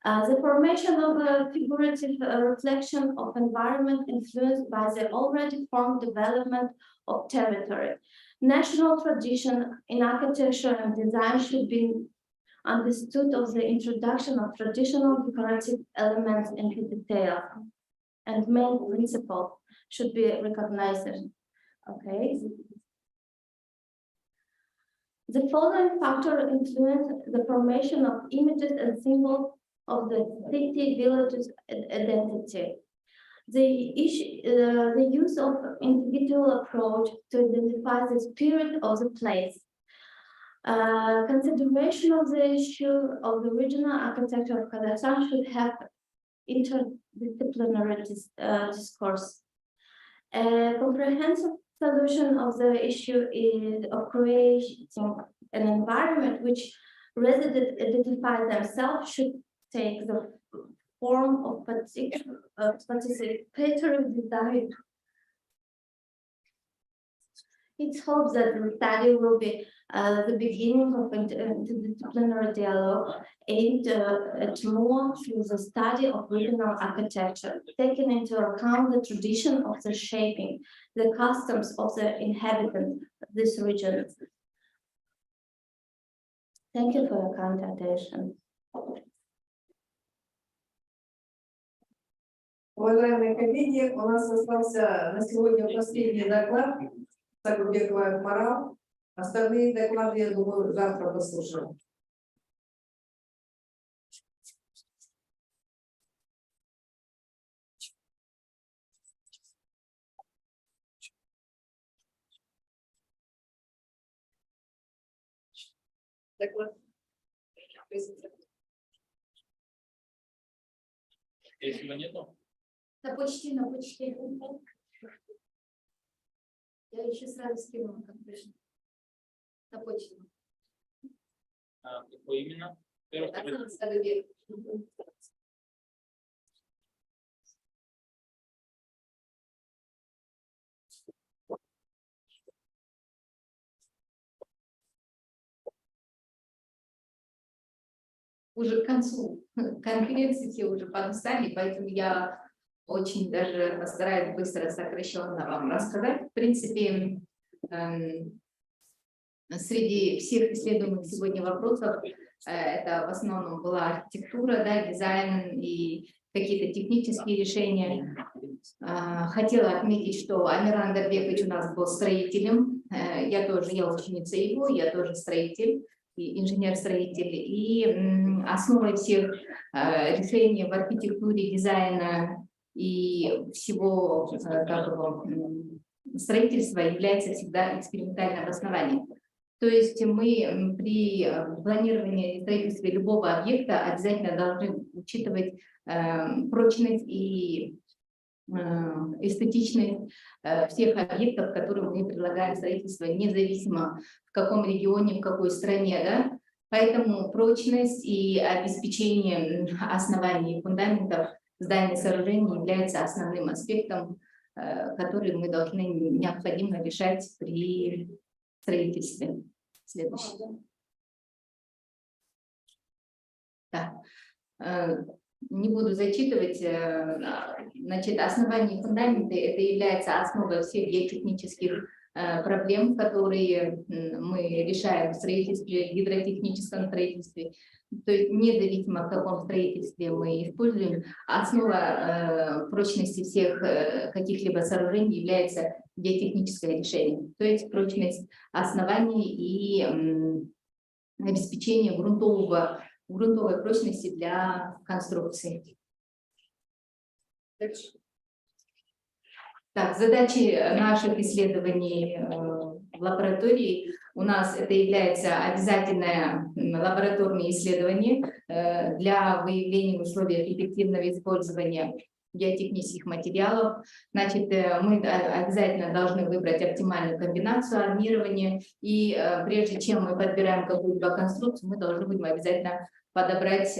The formation of a figurative reflection of environment influenced by the already formed development of territory. National tradition in architecture and design should be understood of the introduction of traditional decorative elements into detail, and main principles should be recognized. Okay. The following factors influence the formation of images and symbols of the city village's identity. The use of individual approach to identify the spirit of the place. Consideration of the issue of the regional architecture of Kazakhstan should have interdisciplinary discourse. A comprehensive solution of the issue is of creating an environment which residents identify themselves should take the form of participatory design. It's hoped that the study will be the beginning of interdisciplinary dialogue aimed at more through the study of regional architecture, taking into account the tradition of the shaping, the customs of the inhabitants of this region. Thank you for your kind attention. Уважаемые коллеги, у нас остался на сегодня последний доклад. Сагубекова Акмарал. Остальные доклады, я думаю, завтра послушаем. Доклад. Если его нету? Да почти, на почти. Я еще сразу скинула, как пришла. На почту. Какой именно? Уже к концу конференции все уже подустали, поэтому я очень даже постараюсь быстро, сокращенно вам рассказать. В принципе, среди всех исследуемых сегодня вопросов это в основном была архитектура, да, дизайн и какие-то технические решения. Хотела отметить, что Амиран Дарбекович у нас был строителем. Я ученица его, я тоже строитель, и инженер-строитель. И основой всех решений в архитектуре, дизайна и всего строительства является всегда экспериментальное обоснование. То есть мы при планировании и строительстве любого объекта обязательно должны учитывать прочность и эстетичность всех объектов, которые мы предлагаем строительство, независимо в каком регионе, в какой стране. Да? Поэтому прочность и обеспечение оснований и фундаментов зданий и сооружений является основным аспектом, который мы должны необходимо решать при строительстве. Следующий. Да. Не буду зачитывать. Значит, основания и фундаменты — это является основой всех геотехнических проблем, которые мы решаем в строительстве, гидротехническом строительстве. То есть независимо в каком строительстве мы используем, основа прочности всех каких-либо сооружений является геотехническое решение. То есть прочность оснований и обеспечение грунтовой прочности для конструкции. Так, задачи наших исследований в лаборатории у нас это является обязательное лабораторное исследование для выявления условий эффективного использования геотехнических материалов. Значит, мы обязательно должны выбрать оптимальную комбинацию армирования, и прежде чем мы подбираем какую-либо конструкцию, мы должны будем обязательно подобрать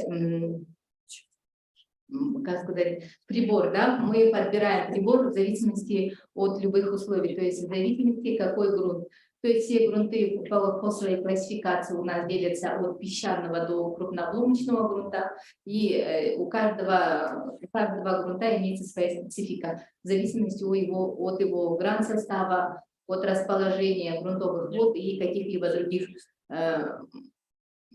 как сказать, прибор, да, мы подбираем прибор в зависимости от любых условий, то есть в зависимости какой грунт. То есть все грунты по своей классификации у нас делятся от песчаного до крупнообломочного грунта, и у каждого грунта имеется своя специфика в зависимости от его гран-состава, от расположения грунтовых вод и каких-либо других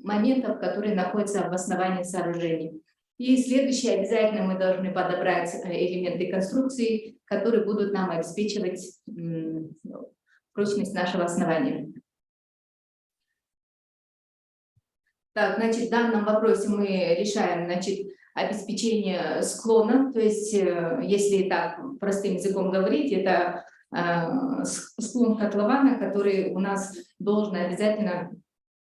моментов, которые находятся в основании сооружений. И следующее, обязательно мы должны подобрать элементы конструкции, которые будут нам обеспечивать прочность нашего основания. Так, значит, в данном вопросе мы решаем, значит, обеспечение склона, то есть, если так простым языком говорить, это склон котлована, который у нас должен обязательно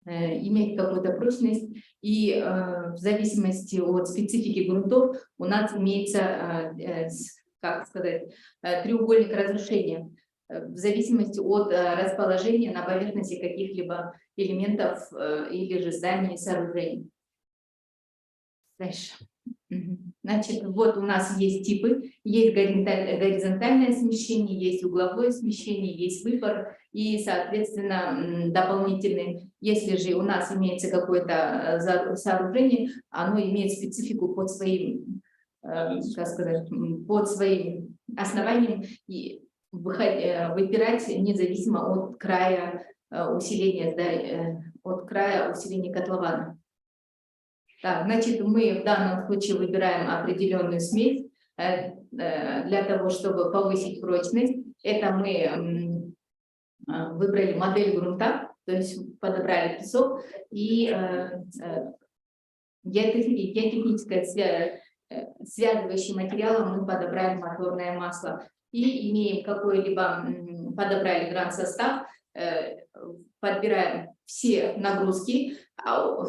иметь какую-то прочность, и в зависимости от специфики грунтов у нас имеется, как сказать, треугольник разрушения, в зависимости от расположения на поверхности каких-либо элементов или же зданий и сооружений. Дальше. Значит, вот у нас есть типы, есть горизонтальное смещение, есть угловое смещение, есть выпар и, соответственно, дополнительные. Если же у нас имеется какое-то сооружение, оно имеет специфику под своим, как сказать, под своим основанием и выпирать независимо от края усиления, от края усиления котлована. Так, значит, мы в данном случае выбираем определенную смесь для того, чтобы повысить прочность. Это мы выбрали модель грунта, то есть подобрали песок и геотехническое связывающим материалом мы подобрали моторное масло. И имеем какой-либо, подобрали гран-состав, подбираем все нагрузки,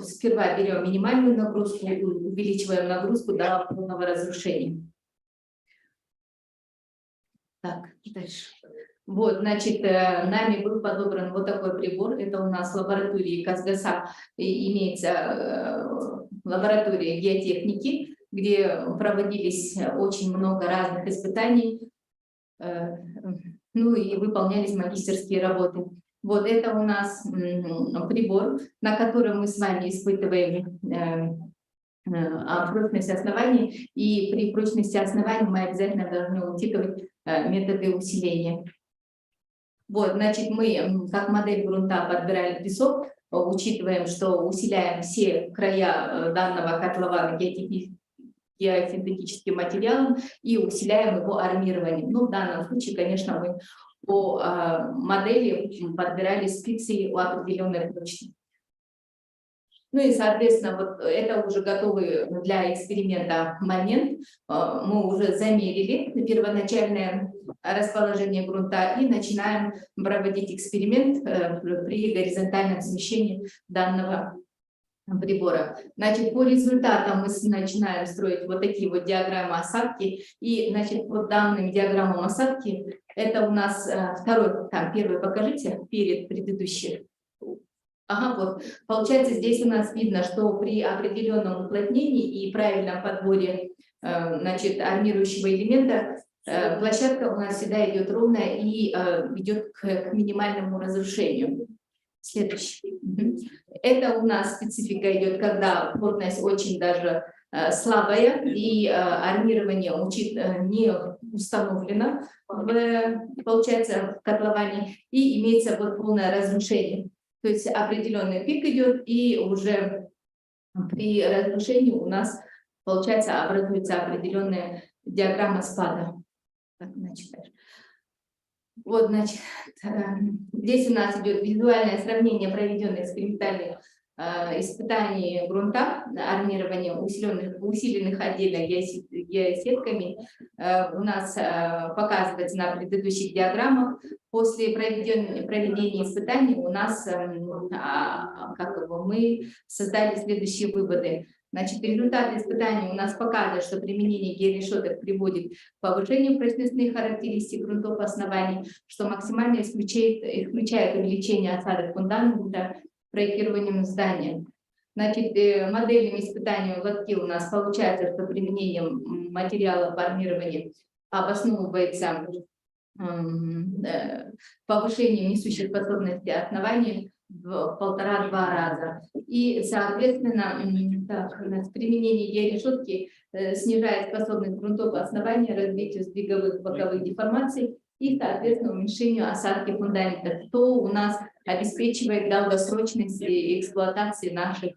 сперва берем минимальную нагрузку, увеличиваем нагрузку до полного разрушения. Так, дальше. Вот, значит, нами был подобран вот такой прибор. Это у нас в лаборатории КАЗГАСа имеется лаборатория геотехники, где проводились очень много разных испытаний, ну и выполнялись магистерские работы. Вот это у нас прибор, на котором мы с вами испытываем прочность оснований, и при прочности оснований мы обязательно должны учитывать методы усиления. Вот, значит, мы как модель грунта подбирали песок, учитываем, что усиляем все края данного котлована геосинтетическим материалом и усиляем его армированием. Ну, в данном случае, конечно, мы по модели подбирали специи у определенной прочности. Ну и, соответственно, вот это уже готовый для эксперимента момент. Мы уже замерили первоначальное расположение грунта и начинаем проводить эксперимент при горизонтальном смещении данного прибора. Значит, по результатам мы начинаем строить вот такие вот диаграммы осадки. И, значит, по данным диаграммам осадки, это у нас второй, там, первый покажите, перед предыдущим. Ага, вот. Получается, здесь у нас видно, что при определенном уплотнении и правильном подборе, значит, армирующего элемента, площадка у нас всегда идет ровная и идет к минимальному разрушению. Следующий. Это у нас специфика идет, когда плотность очень даже слабая и армирование не установлено, получается, в котловане, и имеется вот полное разрушение. То есть определенный пик идет, и уже при разрушении у нас, получается, образуется определенная диаграмма спада. Так, значит, вот, значит, здесь у нас идет визуальное сравнение проведенных экспериментальных испытаний грунта, армирования усиленных отдельно геосетками. У нас показывается на предыдущих диаграммах. После проведения испытаний у нас мы создали следующие выводы. Значит, результаты испытаний у нас показывают, что применение георешеток приводит к повышению прочностных характеристик грунтов оснований, что максимально исключает увеличение осадок фундамента проектированием здания. Значит, модельным испытанием лотки у нас получается, что применением материала формирования обосновывается повышение несущей способности основания в 1,5-2 раза. И, соответственно, так, у нас применение георешетки снижает способность грунтов основания, развитию сдвиговых боковых деформаций и, соответственно, уменьшению осадки фундамента, что у нас обеспечивает долгосрочность эксплуатации наших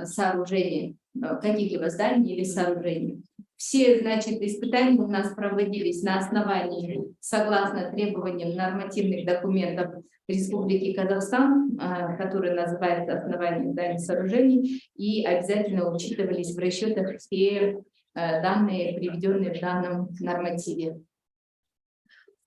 сооружений, каких-либо зданий или сооружений. Все, значит, испытания у нас проводились на основании, согласно требованиям нормативных документов Республики Казахстан, который называется «Основание зданий и сооружений», и обязательно учитывались в расчетах все данные, приведенные в данном нормативе.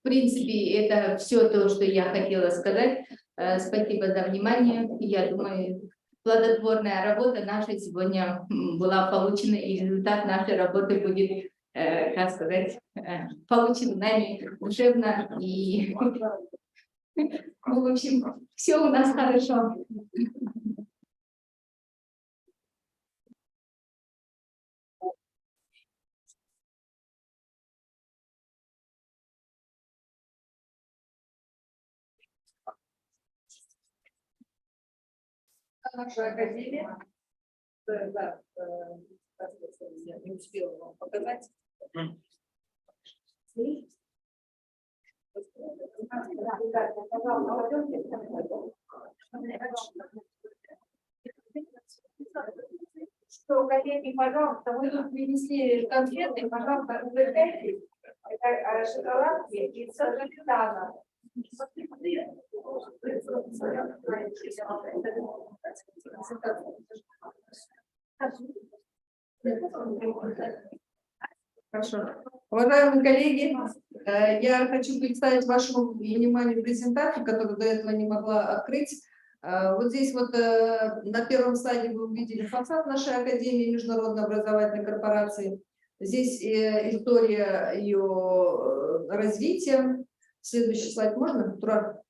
В принципе, это все то, что я хотела сказать. Спасибо за внимание. Я думаю, плодотворная работа наша сегодня была получена, и результат нашей работы будет, как сказать, получен нами душевно. И, ну, в общем, все у нас хорошо. Наша академия, да, я не успела вам показать. Что, коллеги, пожалуйста, вы тут принесли конфеты, пожалуйста, угощайтесь. Это шоколадки и сахарина. Хорошо. Уважаемые коллеги, я хочу представить вашему вниманию презентацию, которую до этого не могла открыть. Вот здесь вот на первом слайде вы увидели фасад нашей Академии Международной образовательной корпорации. Здесь история ее развития. Следующий слайд можно? Турар?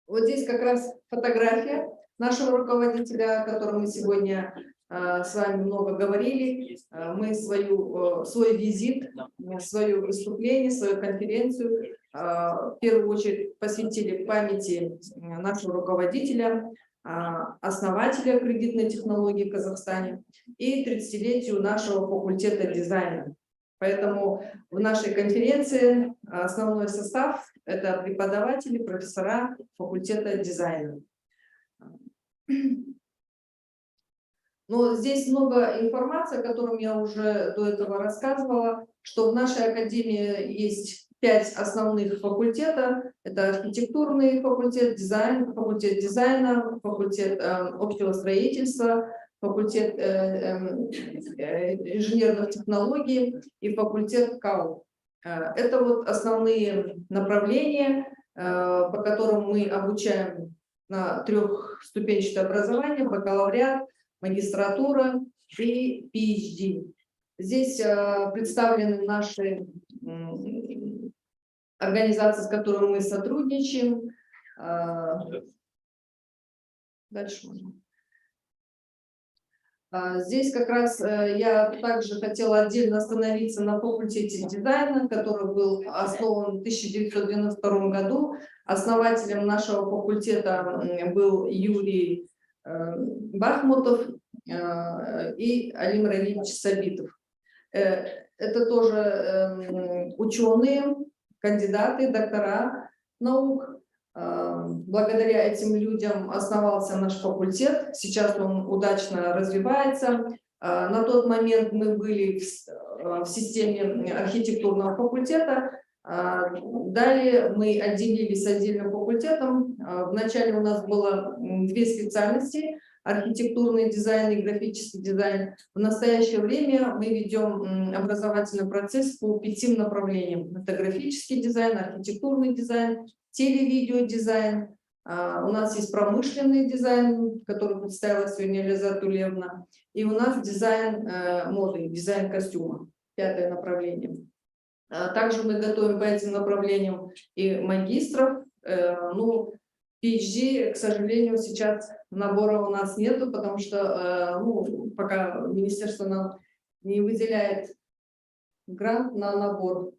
Вот здесь как раз фотография нашего руководителя, о котором мы сегодня с вами много говорили. Мы свой визит, свое выступление, свою конференцию в первую очередь посвятили памяти нашего руководителя, основателя кредитной технологии в Казахстане и 30-летию нашего факультета дизайна. Поэтому в нашей конференции основной состав – это преподаватели, профессора факультета дизайна. Но здесь много информации, о котором я уже до этого рассказывала, что в нашей академии есть 5 основных факультетов. Это архитектурный факультет дизайна, факультет общего строительства, факультет инженерных технологий и факультет КАУ. Это вот основные направления, по которым мы обучаем на трехступенчатое образование: бакалавриат, магистратура и PhD. Здесь представлены наши организации, с которыми мы сотрудничаем. Дальше можно. Здесь как раз я также хотела отдельно остановиться на факультете дизайна, который был основан в 1992 году. Основателем нашего факультета был Юрий Бахмутов и Алим Равильевич Сабитов. Это тоже ученые, кандидаты, доктора наук. Благодаря этим людям основался наш факультет. Сейчас он удачно развивается. На тот момент мы были в системе архитектурного факультета. Далее мы отделились отдельным факультетом. Вначале у нас было 2 специальности: архитектурный дизайн и графический дизайн. В настоящее время мы ведем образовательный процесс по 5 направлениям. Это графический дизайн, архитектурный дизайн, телевидеодизайн. У нас есть промышленный дизайн, который представила сегодня Лиза Тулевна. И у нас дизайн моды, дизайн костюма, 5-е направление. Также мы готовим по этим направлениям и магистров. Ну, PhD, к сожалению, сейчас набора у нас нету, потому что ну, пока министерство нам не выделяет грант на набор.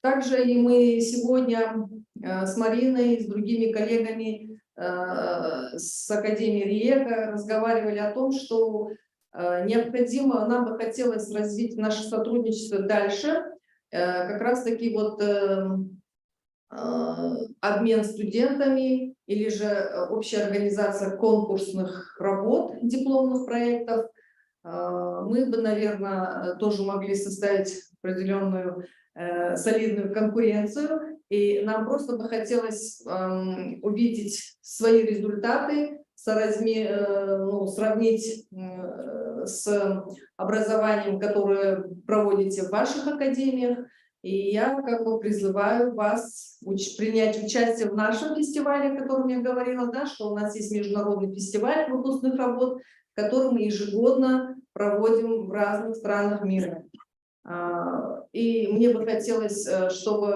Также и мы сегодня с Мариной, с другими коллегами с Академии РИЭКО разговаривали о том, что необходимо, нам бы хотелось развить наше сотрудничество дальше, как раз таки вот обмен студентами или же общая организация конкурсных работ, дипломных проектов. Мы бы, наверное, тоже могли составить определенную солидную конкуренцию, и нам просто бы хотелось увидеть свои результаты, сравнить с образованием, которое проводите в ваших академиях. И я как бы призываю вас принять участие в нашем фестивале, о котором я говорила, да, что у нас есть международный фестиваль выпускных работ, который мы ежегодно проводим в разных странах мира. И мне бы хотелось, чтобы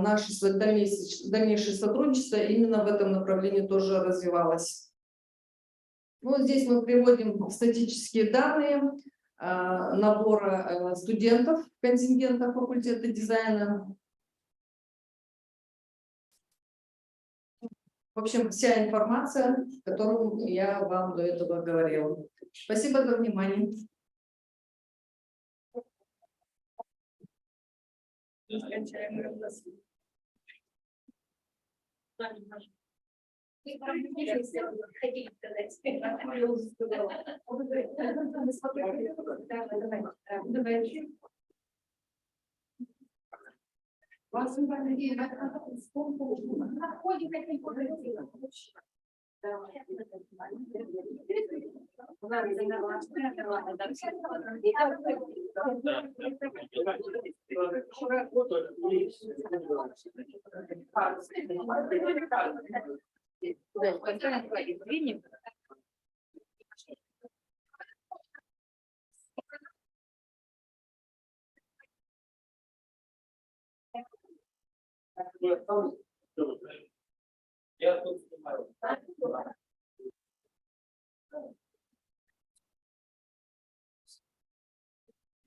наше дальнейшее сотрудничество именно в этом направлении тоже развивалось. Ну, здесь мы приводим статистические данные набора студентов контингента факультета дизайна. В общем, вся информация, которую я вам до этого говорила. Спасибо за внимание.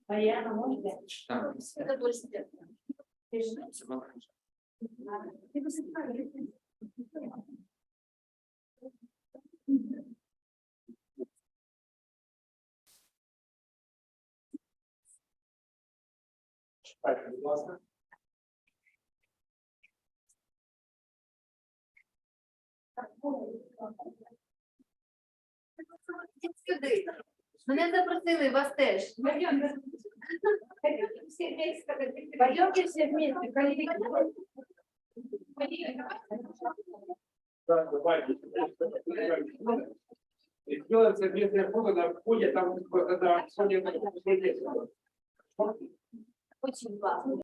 Mariana, можно? С удовольствием. Мене запросили, вас теж. Пойдемте все вместе, коллеги. Да, давайте. Сделаем совместное фото на входе, там, когда входит. Очень классно.